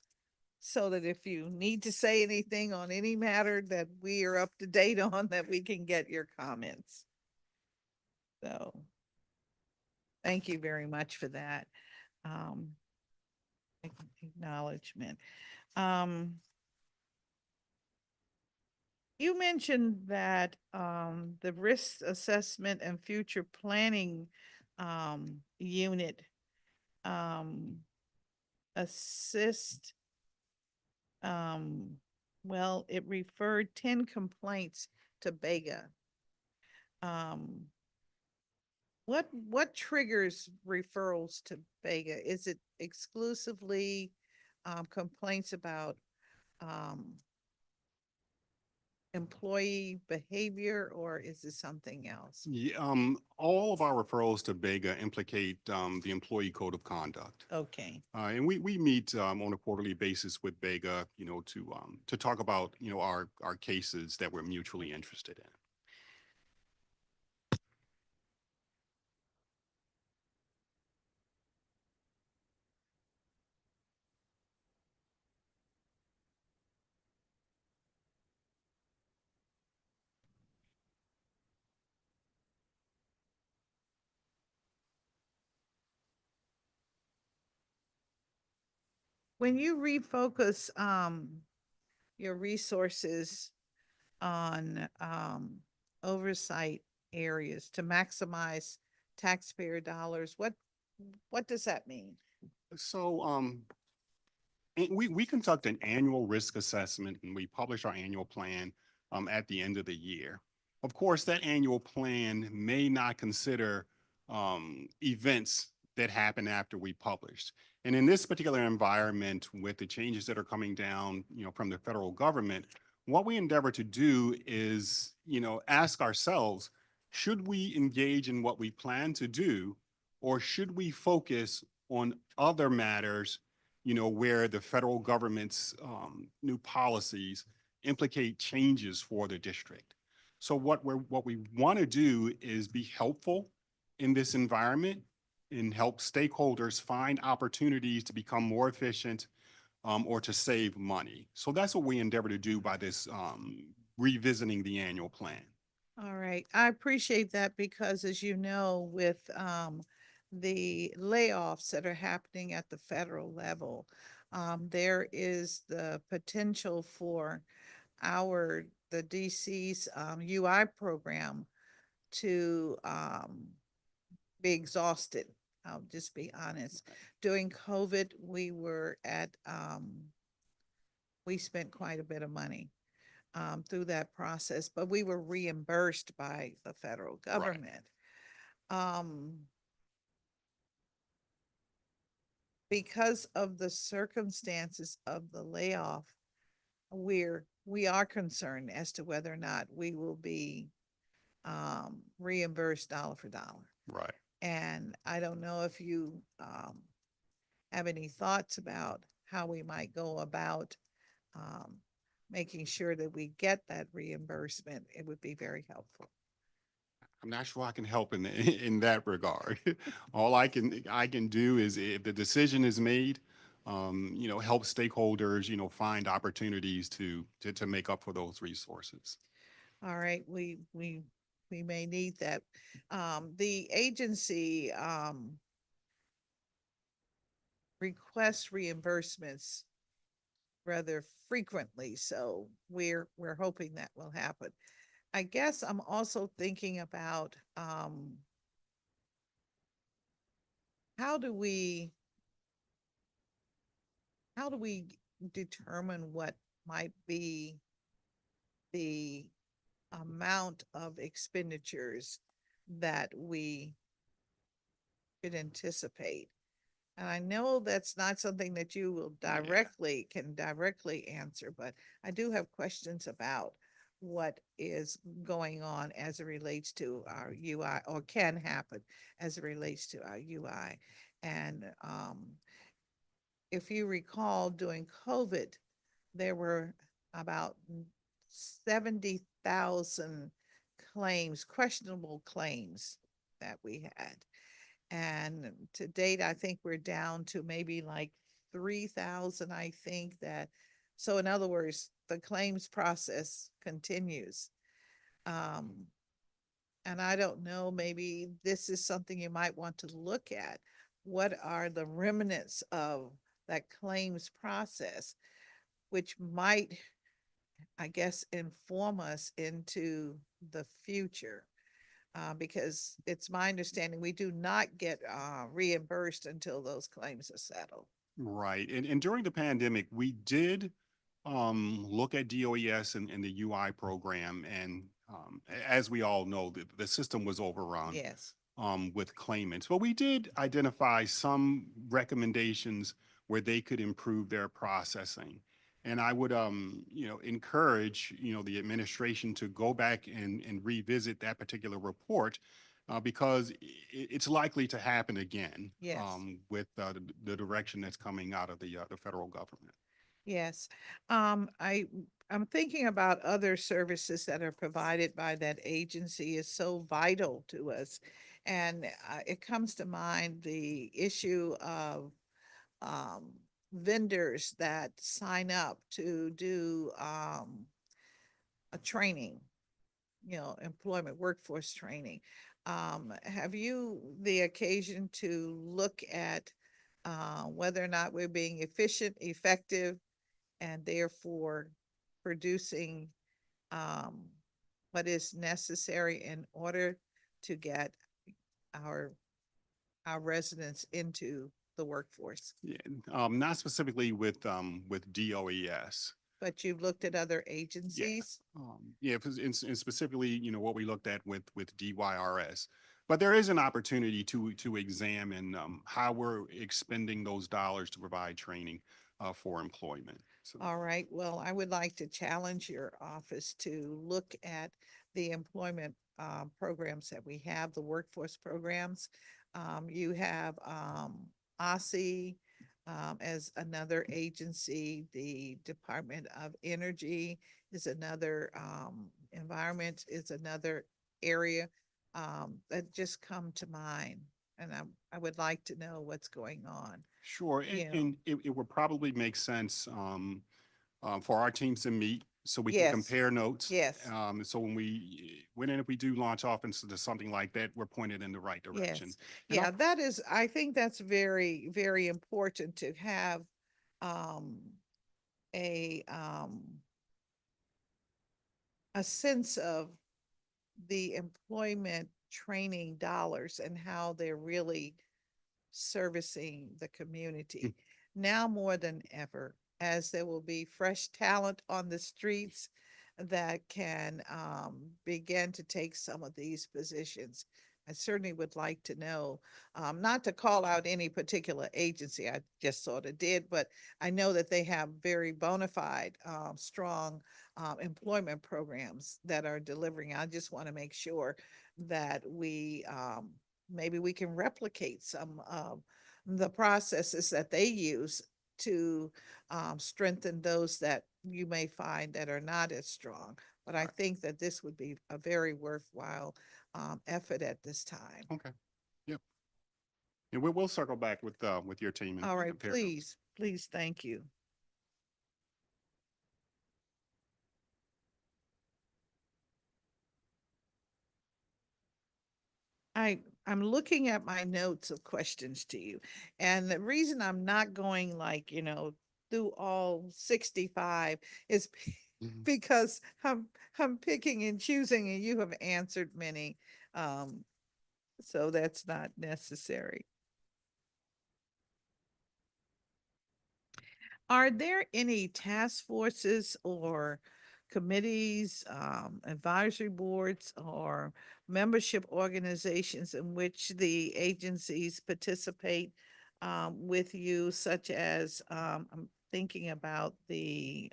So that if you need to say anything on any matter that we are up to date on, that we can get your comments. So thank you very much for that. Acknowledgement. You mentioned that the risk assessment and future planning unit assist, well, it referred 10 complaints to Bega. What triggers referrals to Bega? Is it exclusively complaints about employee behavior, or is it something else? Yeah, all of our referrals to Bega implicate the employee code of conduct. Okay. And we meet on a quarterly basis with Bega, to talk about our cases that we're mutually interested in. when you refocus your resources on oversight areas to maximize taxpayer dollars, what does that mean? So, we conduct an annual risk assessment and we publish our annual plan at the end of the year. Of course, that annual plan may not consider events that happen after we published. And in this particular environment, with the changes that are coming down, from the federal government, what we endeavor to do is, ask ourselves, should we engage in what we plan to do, or should we focus on other matters, where the federal government's new policies implicate changes for the district? So what we want to do is be helpful in this environment and help stakeholders find opportunities to become more efficient or to save money. So that's what we endeavor to do by this revisiting the annual plan. All right, I appreciate that because as you know, with the layoffs that are happening at the federal level, there is the potential for the DC's UI program to be exhausted. I'll just be honest. During COVID, we spent quite a bit of money through that process, but we were reimbursed by the federal government. Because of the circumstances of the layoff, we are concerned as to whether or not we will be reimbursed dollar for dollar. Right. And I don't know if you have any thoughts about how we might go about making sure that we get that reimbursement. It would be very helpful. I'm not sure I can help in that regard. All I can do is, if the decision is made, help stakeholders, find opportunities to make up for those resources. All right, we may need that. The agency requests reimbursements rather frequently, so we're hoping that will happen. I guess I'm also thinking about how do we determine what might be the amount of expenditures that we should anticipate? And I know that's not something that you will can directly answer, but I do have questions about what is going on as it relates to our UI, or can happen as it relates to our UI. And if you recall, during COVID, there were about 70,000 claims, questionable claims that we had. And to date, I think we're down to maybe like 3,000, I think that. So in other words, the claims process continues. And I don't know, maybe this is something you might want to look at. What are the remnants of that claims process, which might, I guess, inform us into the future? Because it's my understanding we do not get reimbursed until those claims are settled. Right. And during the pandemic, we did look at DOES and the UI program. And as we all know, the system was overrun. Yes. With claimants. But we did identify some recommendations where they could improve their processing. And I would, encourage, the administration to go back and revisit that particular report because it's likely to happen again. Yes. With the direction that's coming out of the federal government. Yes. I'm thinking about other services that are provided by that agency is so vital to us. And it comes to mind the issue of vendors that sign up to do a training, employment workforce training. Have you the occasion to look at whether or not we're being efficient, effective, and therefore producing what is necessary in order to get our residents into the workforce. Yeah, not specifically with DOES. But you've looked at other agencies? Yeah, and specifically, you know, what we looked at with DYRS. But there is an opportunity to examine how we're expending those dollars to provide training for employment. So, All right, well, I would like to challenge your office to look at the employment programs that we have, the workforce programs. You have OSCE as another agency, the Department of Energy is another, environment is another area that just come to mind. And I would like to know what's going on. sure, and it would probably make sense for our teams to meet so we can Yes. compare notes. Yes. So when and if we do launch off into something like that, we're pointed in the right direction. Yes, And yeah, that is, I think that's very, very important to have a sense of the employment training dollars and how they're really servicing the community now more than ever, as there will be fresh talent on the streets that can begin to take some of these positions. I certainly would like to know, not to call out any particular agency, I just sort of did, but I know that they have very bona fide, strong employment programs that are delivering. I just want to make sure that we maybe we can replicate some of the processes that they use to strengthen those that you may find that are not as strong. But I think that this would be a very worthwhile effort at this time. Okay. Yep. And we'll circle back with your team. And All right, compare notes. please, thank you. I'm looking at my notes of questions to you. And the reason I'm not going like, you know, through all 65 is because I'm picking and choosing and you have answered many. So that's not necessary. Are there any task forces or committees, advisory boards, or membership organizations in which the agencies participate with you, such as I'm thinking about the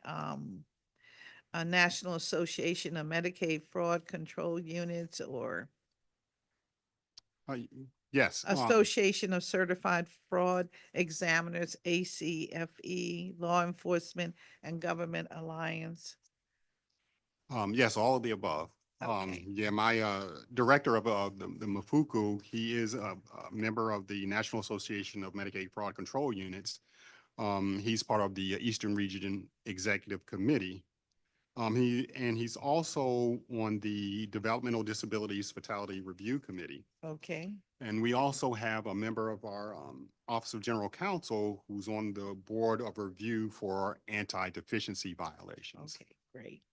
National Association of Medicaid Fraud Control Units or Yes. Association of Certified Fraud Examiners, ACFE, Law Enforcement and Government Alliance? Yes, all of the above. Okay. Yeah, my director of the Mafuku, he is a member of the National Association of Medicaid Fraud Control Units. He's part of the Eastern Region Executive Committee. He's also on the Developmental Disabilities Fatality Review Committee. Okay, And we also have a member of our Office of General Counsel who's on the Board of Review for Anti-Deficiency Violations. okay, great.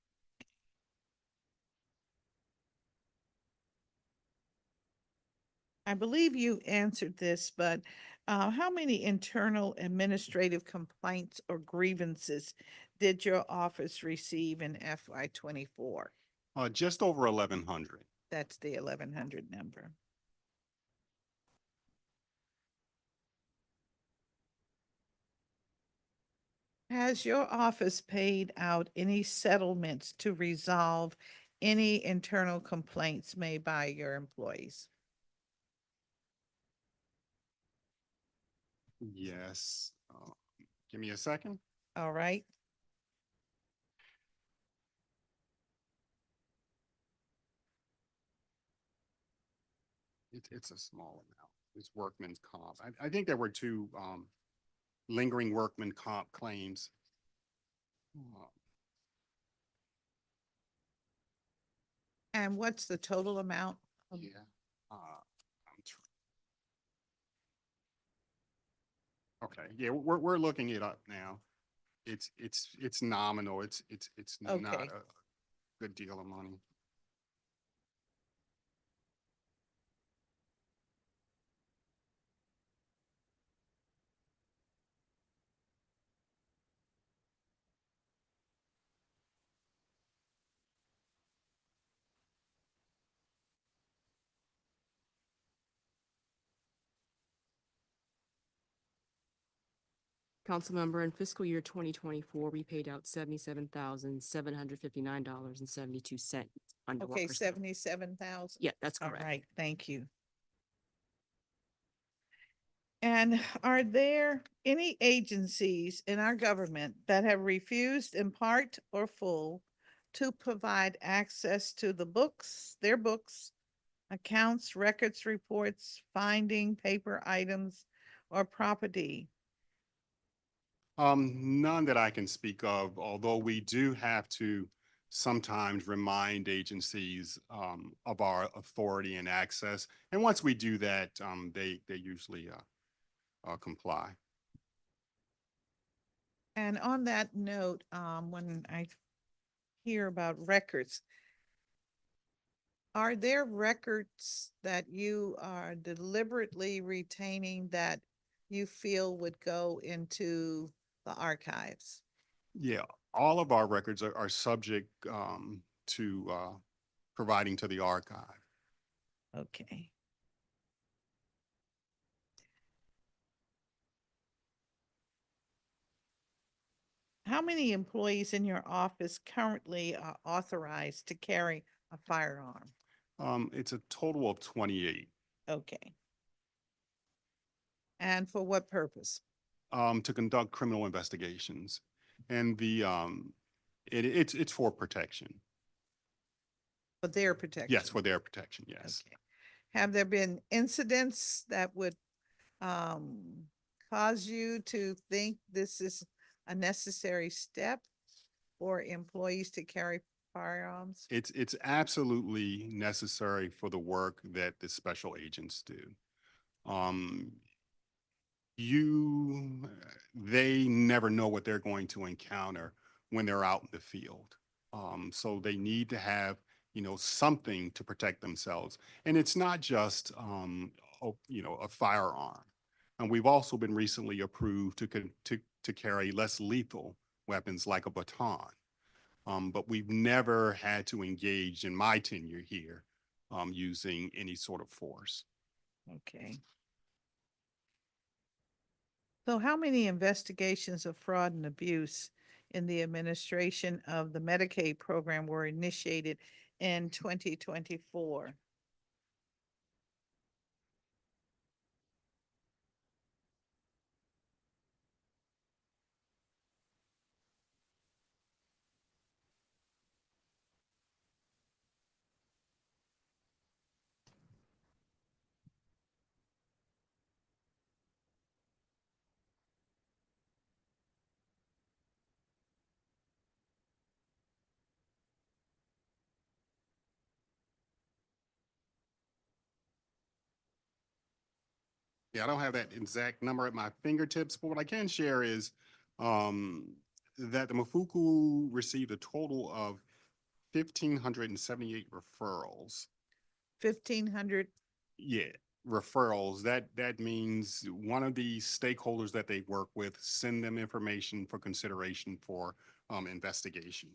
I believe you answered this, but how many internal administrative complaints or grievances did your office receive in FY '24? Just over 1,100. That's the 1,100 number. Has your office paid out any settlements to resolve any internal complaints made by your employees? Yes. Give me a second. All right. It's a small amount. It's workman's comp. I think there were two lingering workman comp claims. And what's the total amount? Yeah. I'm Okay, yeah, we're looking it up now. It's nominal. It's not Okay. a good deal of money. Councilmember, in fiscal year 2024, we paid out $77,759.72 under Okay, workers' comp. 77,000. Yeah, that's All correct. right, thank you. And are there any agencies in our government that have refused in part or full to provide access to their books, accounts, records, reports, finding paper items, or property? None that I can speak of, although we do have to sometimes remind agencies of our authority and access. And once we do that, they usually comply. And on that note, when I hear about records, are there records that you are deliberately retaining that you feel would go into the archives? Yeah, all of our records are subject to providing to the archive. Okay. How many employees in your office currently are authorized to carry a firearm? It's a total of 28. Okay. And for what purpose? To conduct criminal investigations, and it's for protection. For their protection? Yes, for their protection. Yes. Okay. Have there been incidents that would cause you to think this is a necessary step for employees to carry firearms? It's absolutely necessary for the work that the special agents do. They never know what they're going to encounter when they're out in the field. So they need to have, something to protect themselves. And it's not just, a firearm. And we've also been recently approved to carry less lethal weapons like a baton. But we've never had to engage in my tenure here using any sort of force. Okay. So how many investigations of fraud and abuse in the administration of the Medicaid program were initiated in 2024? Yeah, I don't have that exact number at my fingertips, but what I can share is that the Mafuku received a total of 1,578 referrals. 1,500? Yeah, referrals. That means one of the stakeholders that they work with send them information for consideration for investigation.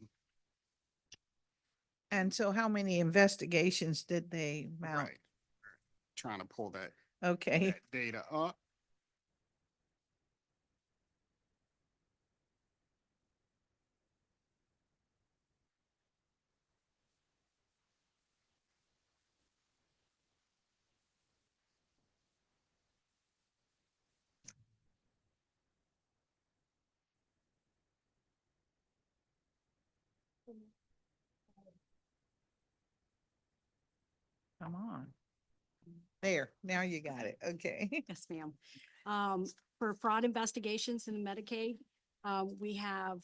And so how many investigations did they mount? Right. Trying to pull that Okay. data up. Come on. There, now you got it. Okay. Yes, ma'am. For fraud investigations in Medicaid, we have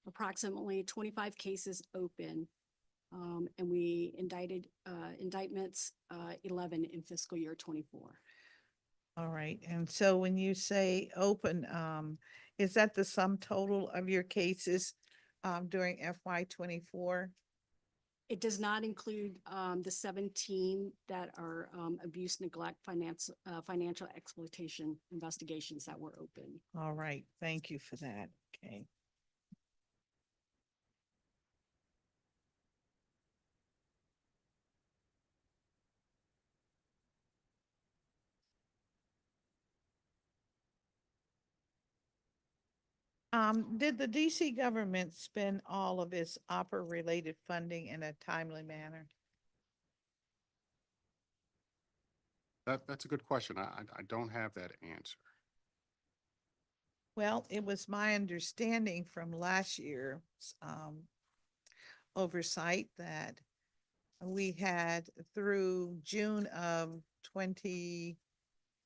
approximately 25 cases open. And we indicted indictments 11 in fiscal year 24. All right, and so when you say open, is that the sum total of your cases during FY 24? It does not include the 17 that are abuse, neglect, financial exploitation investigations that were open. All right, thank you for that. Okay. Did the DC government spend all of its opera-related funding in a timely manner? That's a good question. I don't have that answer. Well, it was my understanding from last year's oversight that we had through June of 20,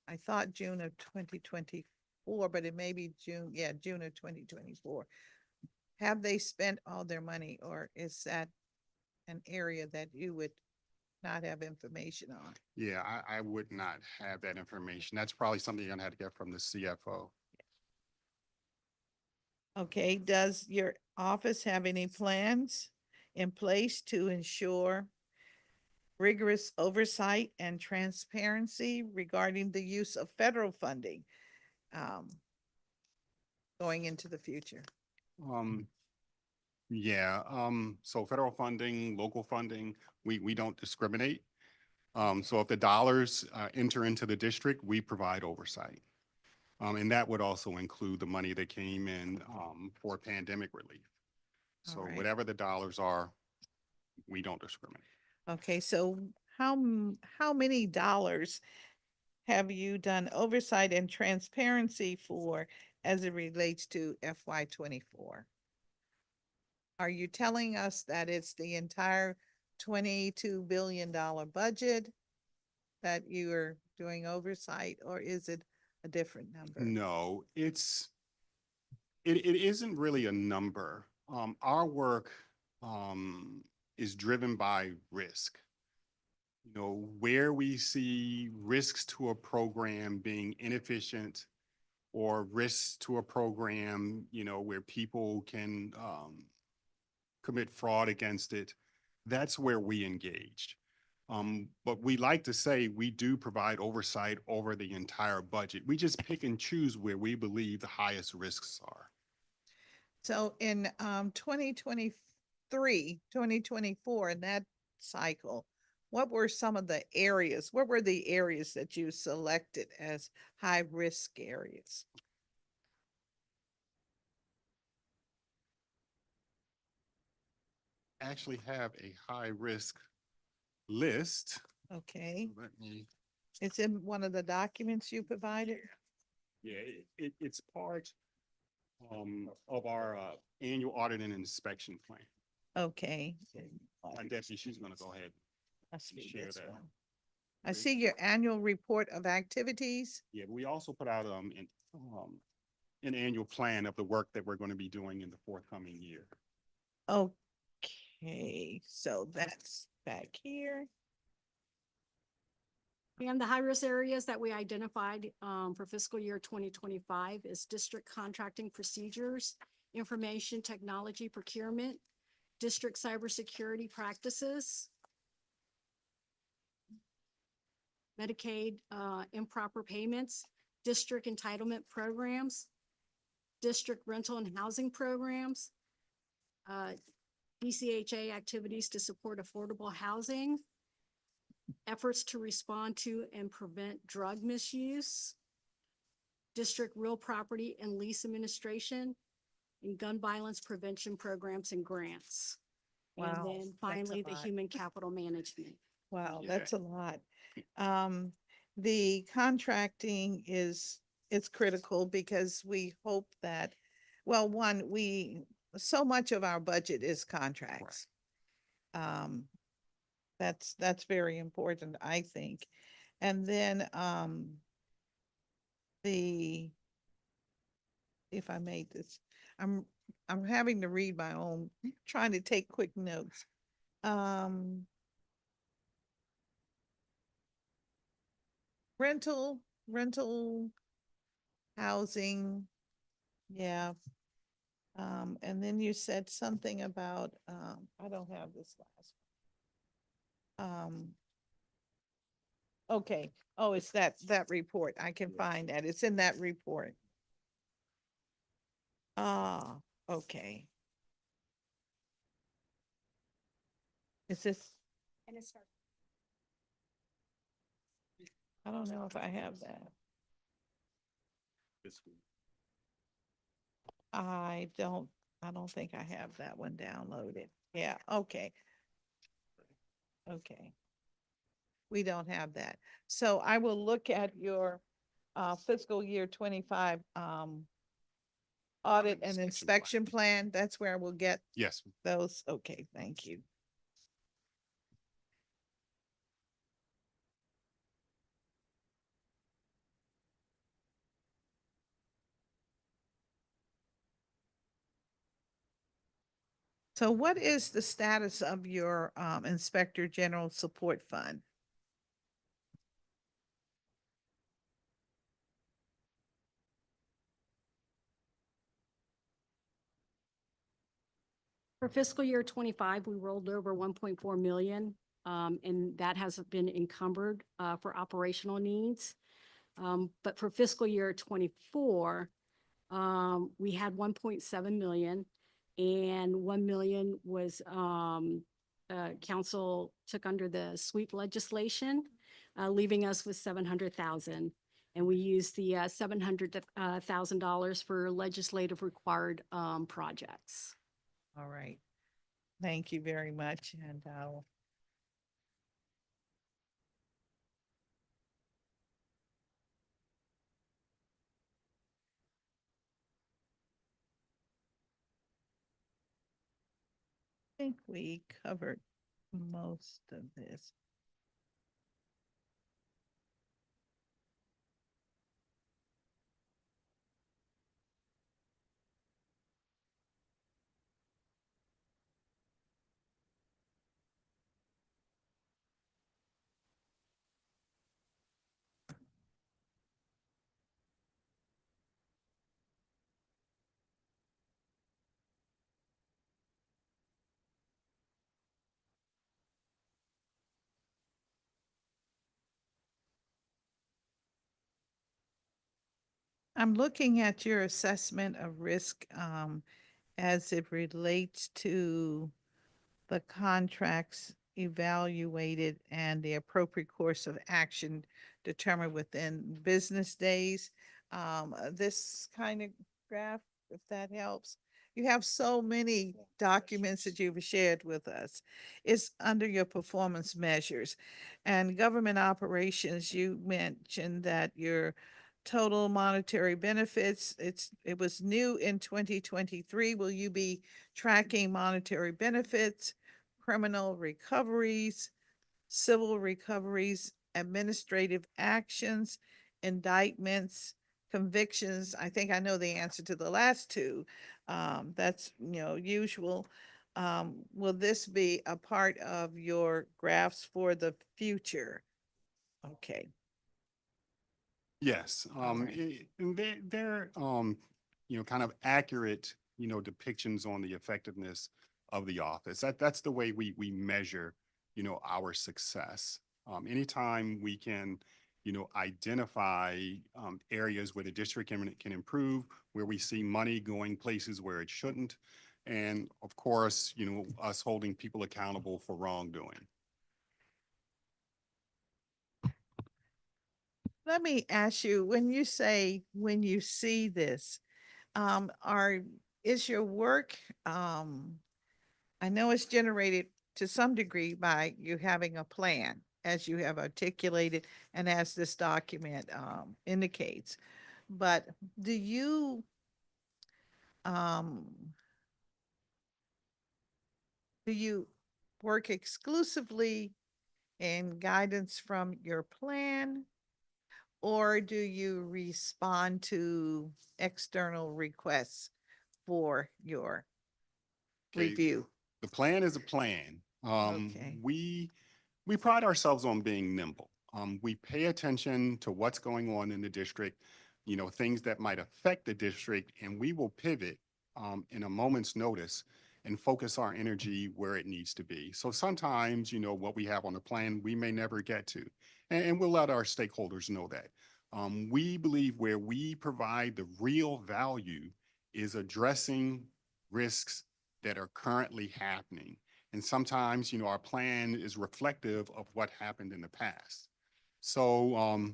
I thought June of 2024, but it may be June, yeah, June of 2024. Have they spent all their money, or is that an area that you would not have information on? Yeah, I would not have that information. That's probably something you're gonna have to get from the CFO. Okay, does your office have any plans in place to ensure rigorous oversight and transparency regarding the use of federal funding going into the future? Yeah, so federal funding, local funding, we don't discriminate. So if the dollars enter into the district, we provide oversight. And that would also include the money that came in for pandemic relief. So All right. whatever the dollars are, we don't discriminate. Okay, so how many dollars have you done oversight and transparency for as it relates to FY 24? Are you telling us that it's the entire $22 billion budget that you are doing oversight, or is it a different number? No, it isn't really a number. Our work is driven by risk. You know, where we see risks to a program being inefficient or risks to a program, you know, where people can commit fraud against it, that's where we engaged. But we like to say we do provide oversight over the entire budget. We just pick and choose where we believe the highest risks are. So in 2023, 2024, in that cycle, what were some of the areas? What were the areas that you selected as high risk areas? Actually have a high risk list. Okay, Let me, it's in one of the documents you provided? yeah, it's part of our annual audit and inspection plan. Okay. My deputy, she's gonna go ahead Must and be share this that. one. I see your annual report of activities. Yeah, but we also put out an annual plan of the work that we're going to be doing in the forthcoming year. Okay, so that's back here. And the high-risk areas that we identified for fiscal year 2025 is district contracting procedures, information technology procurement, district cybersecurity practices, Medicaid improper payments, district entitlement programs, district rental and housing programs, DCHA activities to support affordable housing, efforts to respond to and prevent drug misuse, district real property and lease administration, and gun violence prevention programs and grants. Wow, And that's then a finally, the lot. human capital management. Wow, Yeah. that's a lot. The contracting is critical because we hope that, well, one, so much of our budget is contracts. That's very important, I think. And then if I made this, I'm having to read my own, trying to take quick notes. Rental rental housing. Yeah. And then you said something about, I don't have this last one. Okay. Oh, it's that report. I can find that. It's in that report. Ah, okay. Is this? And it starts. I don't know if I have that. I don't think I have that one downloaded. Yeah, okay. Okay. We don't have that. So I will look at your fiscal year 25 audit and inspection plan. That's where I will get Yes. those. Okay, thank you. So what is the status of your Inspector General Support Fund? For fiscal year 25, we rolled over 1.4 million, and that has been encumbered for operational needs. But for fiscal year 24, we had 1.7 million, and 1 million was council took under the sweep legislation, leaving us with 700,000. And we used the $700,000 for legislative required projects. All right. Thank you very much. And I'll think we covered most of this. I'm looking at your assessment of risk as it relates to the contracts evaluated and the appropriate course of action determined within business days. This kind of graph, if that helps. You have so many documents that you've shared with us. It's under your performance measures. And government operations, you mentioned that your total monetary benefits, it was new in 2023. Will you be tracking monetary benefits, criminal recoveries, civil recoveries, administrative actions, indictments, convictions? I think I know the answer to the last two. That's, usual. Will this be a part of your graphs for the future? Okay. Yes, and they're kind of accurate, depictions on the effectiveness of the office. That's the way we measure, our success. Anytime we can, identify areas where the district can improve, where we see money going places where it shouldn't, and of course, us holding people accountable for wrongdoing. Let me ask you, when you say, when you see this, is your work, I know it's generated to some degree by you having a plan, as you have articulated and as this document, indicates. But do you, um, work exclusively in guidance from your plan? Or do you respond to external requests for your Okay, review? The plan is a plan. Okay. We pride ourselves on being nimble. We pay attention to what's going on in the district, things that might affect the district, and we will pivot in a moment's notice and focus our energy where it needs to be. So sometimes, what we have on the plan, we may never get to, and we'll let our stakeholders know that. We believe where we provide the real value is addressing risks that are currently happening. And sometimes, our plan is reflective of what happened in the past. So,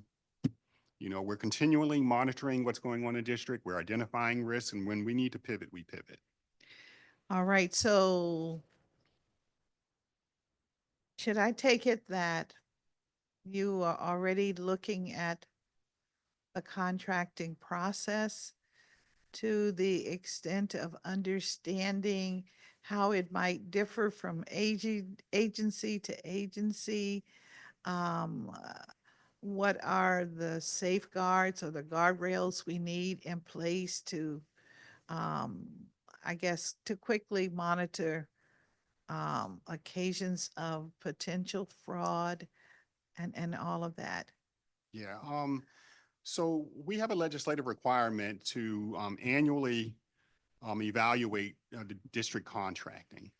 we're continually monitoring what's going on in the district. We're identifying risks, and when we need to pivot, we pivot. All right, so should I take it that you are already looking at the contracting process to the extent of understanding how it might differ from agency to agency? What are the safeguards or the guardrails we need in place to, I guess, to quickly monitor occasions of potential fraud and all of that? Yeah. So we have a legislative requirement to annually evaluate the district contracting.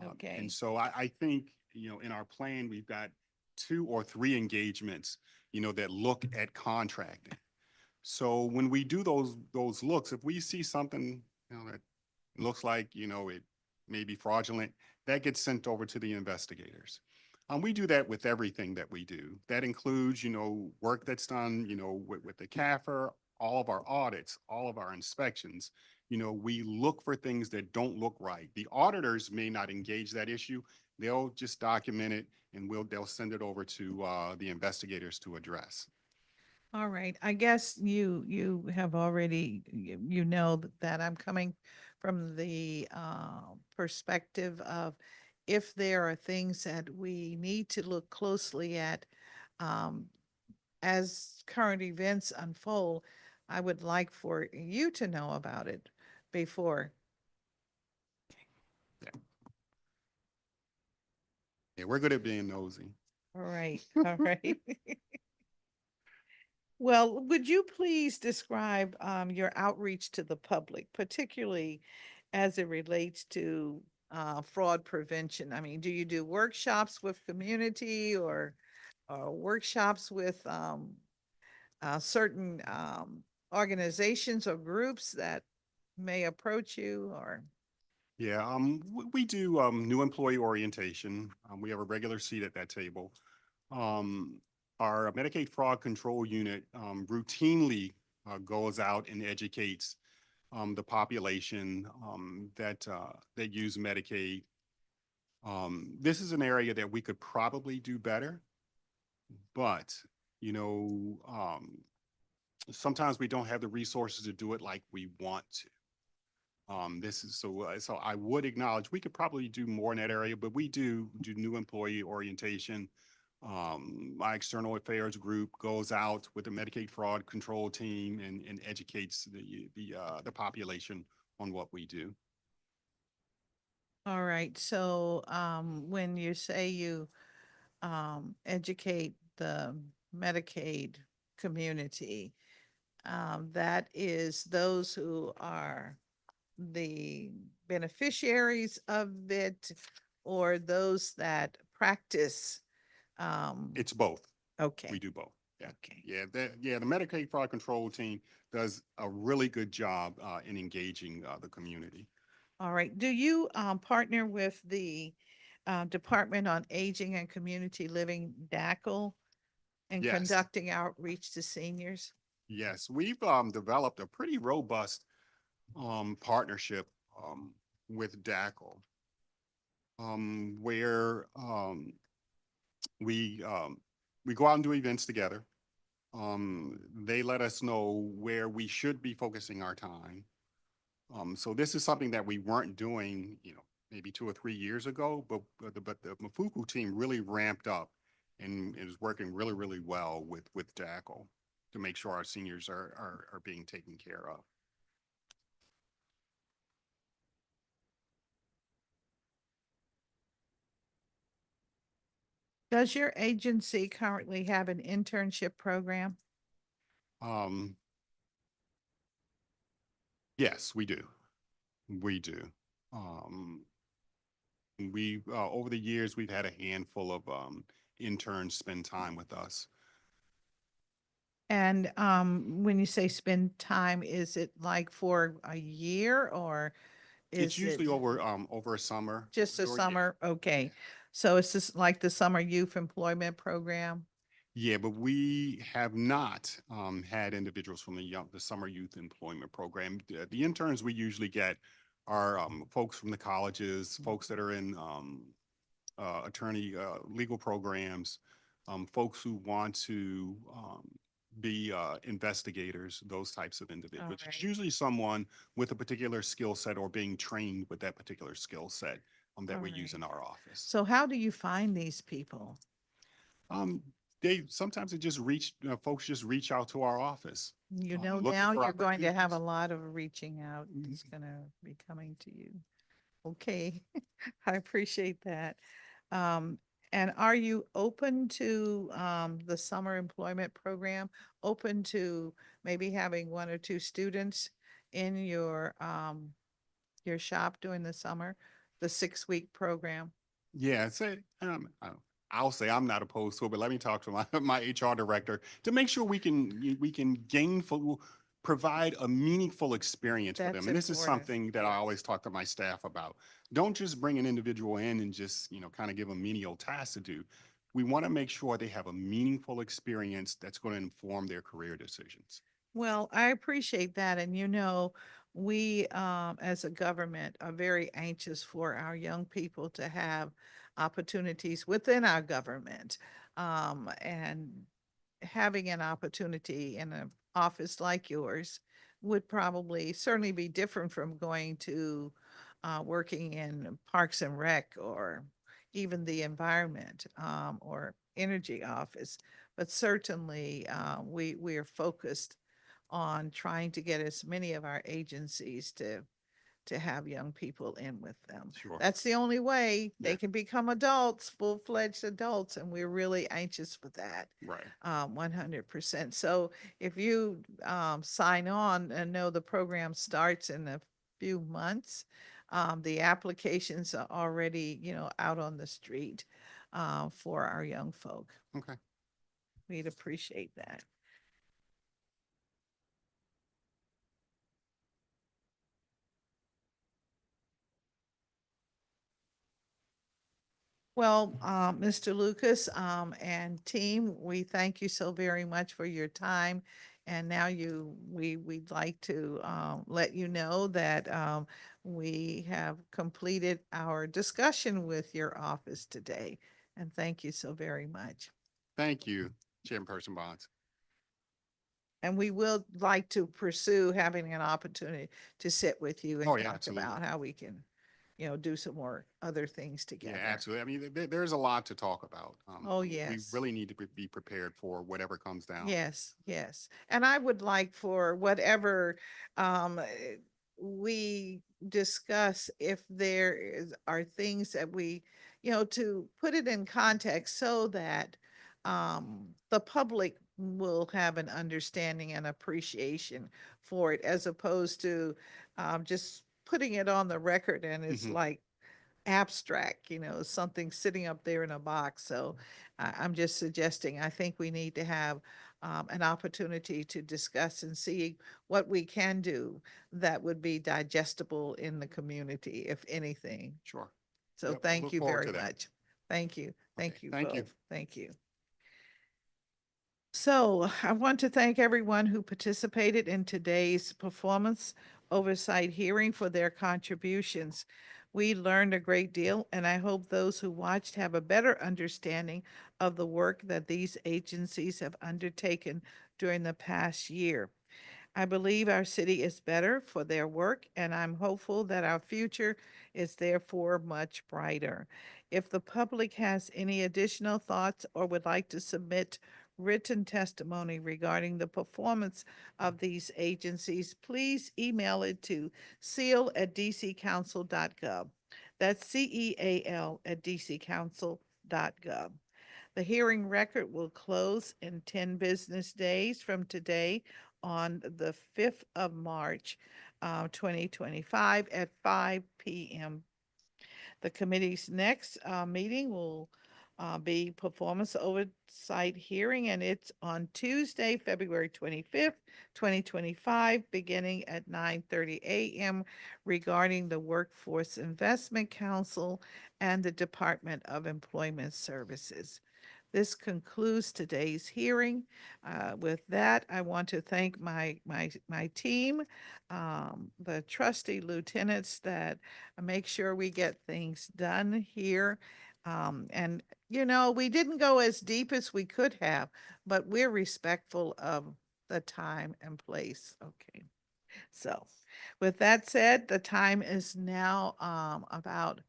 Okay. And so I think, in our plan, we've got 2 or 3 engagements, that look at contracting. So when we do those looks, if we see something, that looks like, it may be fraudulent, that gets sent over to the investigators. We do that with everything that we do. That includes, work that's done, with the CAFR, all of our audits, all of our inspections. We look for things that don't look right. The auditors may not engage that issue. They'll just document it, and they'll send it over to the investigators to address. All right, I guess you have already, you know that I'm coming from the perspective of if there are things that we need to look closely at as current events unfold, I would like for you to know about it before. Yeah, we're good at being nosy. All right, all right. Well, would you please describe your outreach to the public, particularly as it relates to fraud prevention? I mean, do you do workshops with community or workshops with certain organizations or groups that may approach you or? Yeah, we do new employee orientation. We have a regular seat at that table. Our Medicaid fraud control unit routinely goes out and educates the population that use Medicaid. This is an area that we could probably do better, but sometimes we don't have the resources to do it like we want to. This is so I would acknowledge we could probably do more in that area, but we do new employee orientation. My external affairs group goes out with the Medicaid fraud control team and educates the population on what we do. All right, so when you say you educate the Medicaid community, that is those who are the beneficiaries of it or those that practice? It's both. Okay. We do both. Yeah. Okay. Yeah, the Medicaid fraud control team does a really good job in engaging the community. All right. Do you partner with the Department on Aging and Community Living, DACL, in Yes. conducting outreach to seniors? Yes, we've developed a pretty robust partnership with DACL, where we go out and do events together. They let us know where we should be focusing our time. So this is something that we weren't doing, maybe 2 or 3 years ago, but the Mafuku team really ramped up and is working really, really well with DACL to make sure our seniors are being taken care of. Does your agency currently have an internship program? Yes, we do. We do. We over the years, we've had a handful of interns spend time with us. And when you say spend time, is it like for a year or It's is it usually over a summer. just a or- yeah, summer? Okay. So it's just like the summer youth employment program? Yeah, but we have not had individuals from the summer youth employment program. The interns we usually get are folks from the colleges, folks that are in attorney legal programs, folks who want to be investigators, those types of individuals. It's usually someone with a particular skill set or being trained with that particular skill set that we use in our office. So how do you find these people? They sometimes it just folks just reach out to our office. You know, looking now for you're going to have a opportunities. lot of reaching out. It's gonna be coming to you. Okay, I appreciate that. Um, and are you open to the summer employment program? Open to maybe having one or two students in your shop during the summer, the 6-week program? Yeah, I'll say I'm not opposed to it, but let me talk to my HR director to make sure we can provide a meaningful experience for them. That's And this is important. something that I always talk to my staff about. Don't just bring an individual in and just, kind of give them menial tasks to do. We want to make sure they have a meaningful experience that's going to inform their career decisions. Well, I appreciate that. And we as a government are very anxious for our young people to have opportunities within our government. And having an opportunity in an office like yours would probably certainly be different from going to working in Parks and Rec or even the environment or energy office. But certainly we are focused on trying to get as many of our agencies to have young people in with them. Sure. That's the only way they Yeah. can become adults, full-fledged adults, and we're really anxious for that. Right. 100%. So if you sign on and know the program starts in a few months, the applications are already, out on the street for our young folk. Okay. We'd appreciate that. Well, Mr. Lucas, and team, we thank you so very much for your time. And now we'd like to, let you know that, we have completed our discussion with your office today. And thank you so very much. Thank you, Chairperson Bonds. And we will like to pursue having an opportunity to sit with you and Oh, yeah, talk absolutely. about how we can, do some more other things together. Yeah, absolutely. I mean, there's a lot to talk about. Oh, We yes. really need to be prepared for whatever comes down. Yes, yes. And I would like for whatever we discuss, if are things that we, to put it in context so that the public will have an understanding and appreciation for it, as opposed to just putting it on the record and it's like abstract, something sitting up there in a box. So I'm just suggesting, I think we need to have an opportunity to discuss and see what we can do that would be digestible in the community, if anything. Sure. So Yep, I thank look you forward very to that. much. Thank you. Thank you thank you. both. Thank you. So I want to thank everyone who participated in today's performance oversight hearing for their contributions. We learned a great deal, and I hope those who watched have a better understanding of the work that these agencies have undertaken during the past year. I believe our city is better for their work, and I'm hopeful that our future is therefore much brighter. If the public has any additional thoughts or would like to submit written testimony regarding the performance of these agencies, please email it to seal@dccouncil.gov. That's CEAL@dccouncil.gov. The hearing record will close in 10 business days from today on the 5th of March, 2025 at 5 p.m. The committee's next meeting will be performance oversight hearing, and it's on Tuesday, February 25th, 2025, beginning at 9:30 a.m. regarding the Workforce Investment Council and the Department of Employment Services. This concludes today's hearing. With that, I want to thank my team, the trustee lieutenants that make sure we get things done here. And, you know, we didn't go as deep as we could have, but we're respectful of the time and place. Okay. So with that said, the time is now about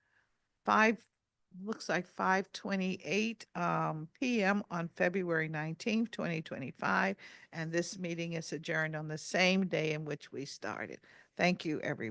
looks like 5:28 p.m. on February 19th, 2025, and this meeting is adjourned on the same day in which we started. Thank you, everyone.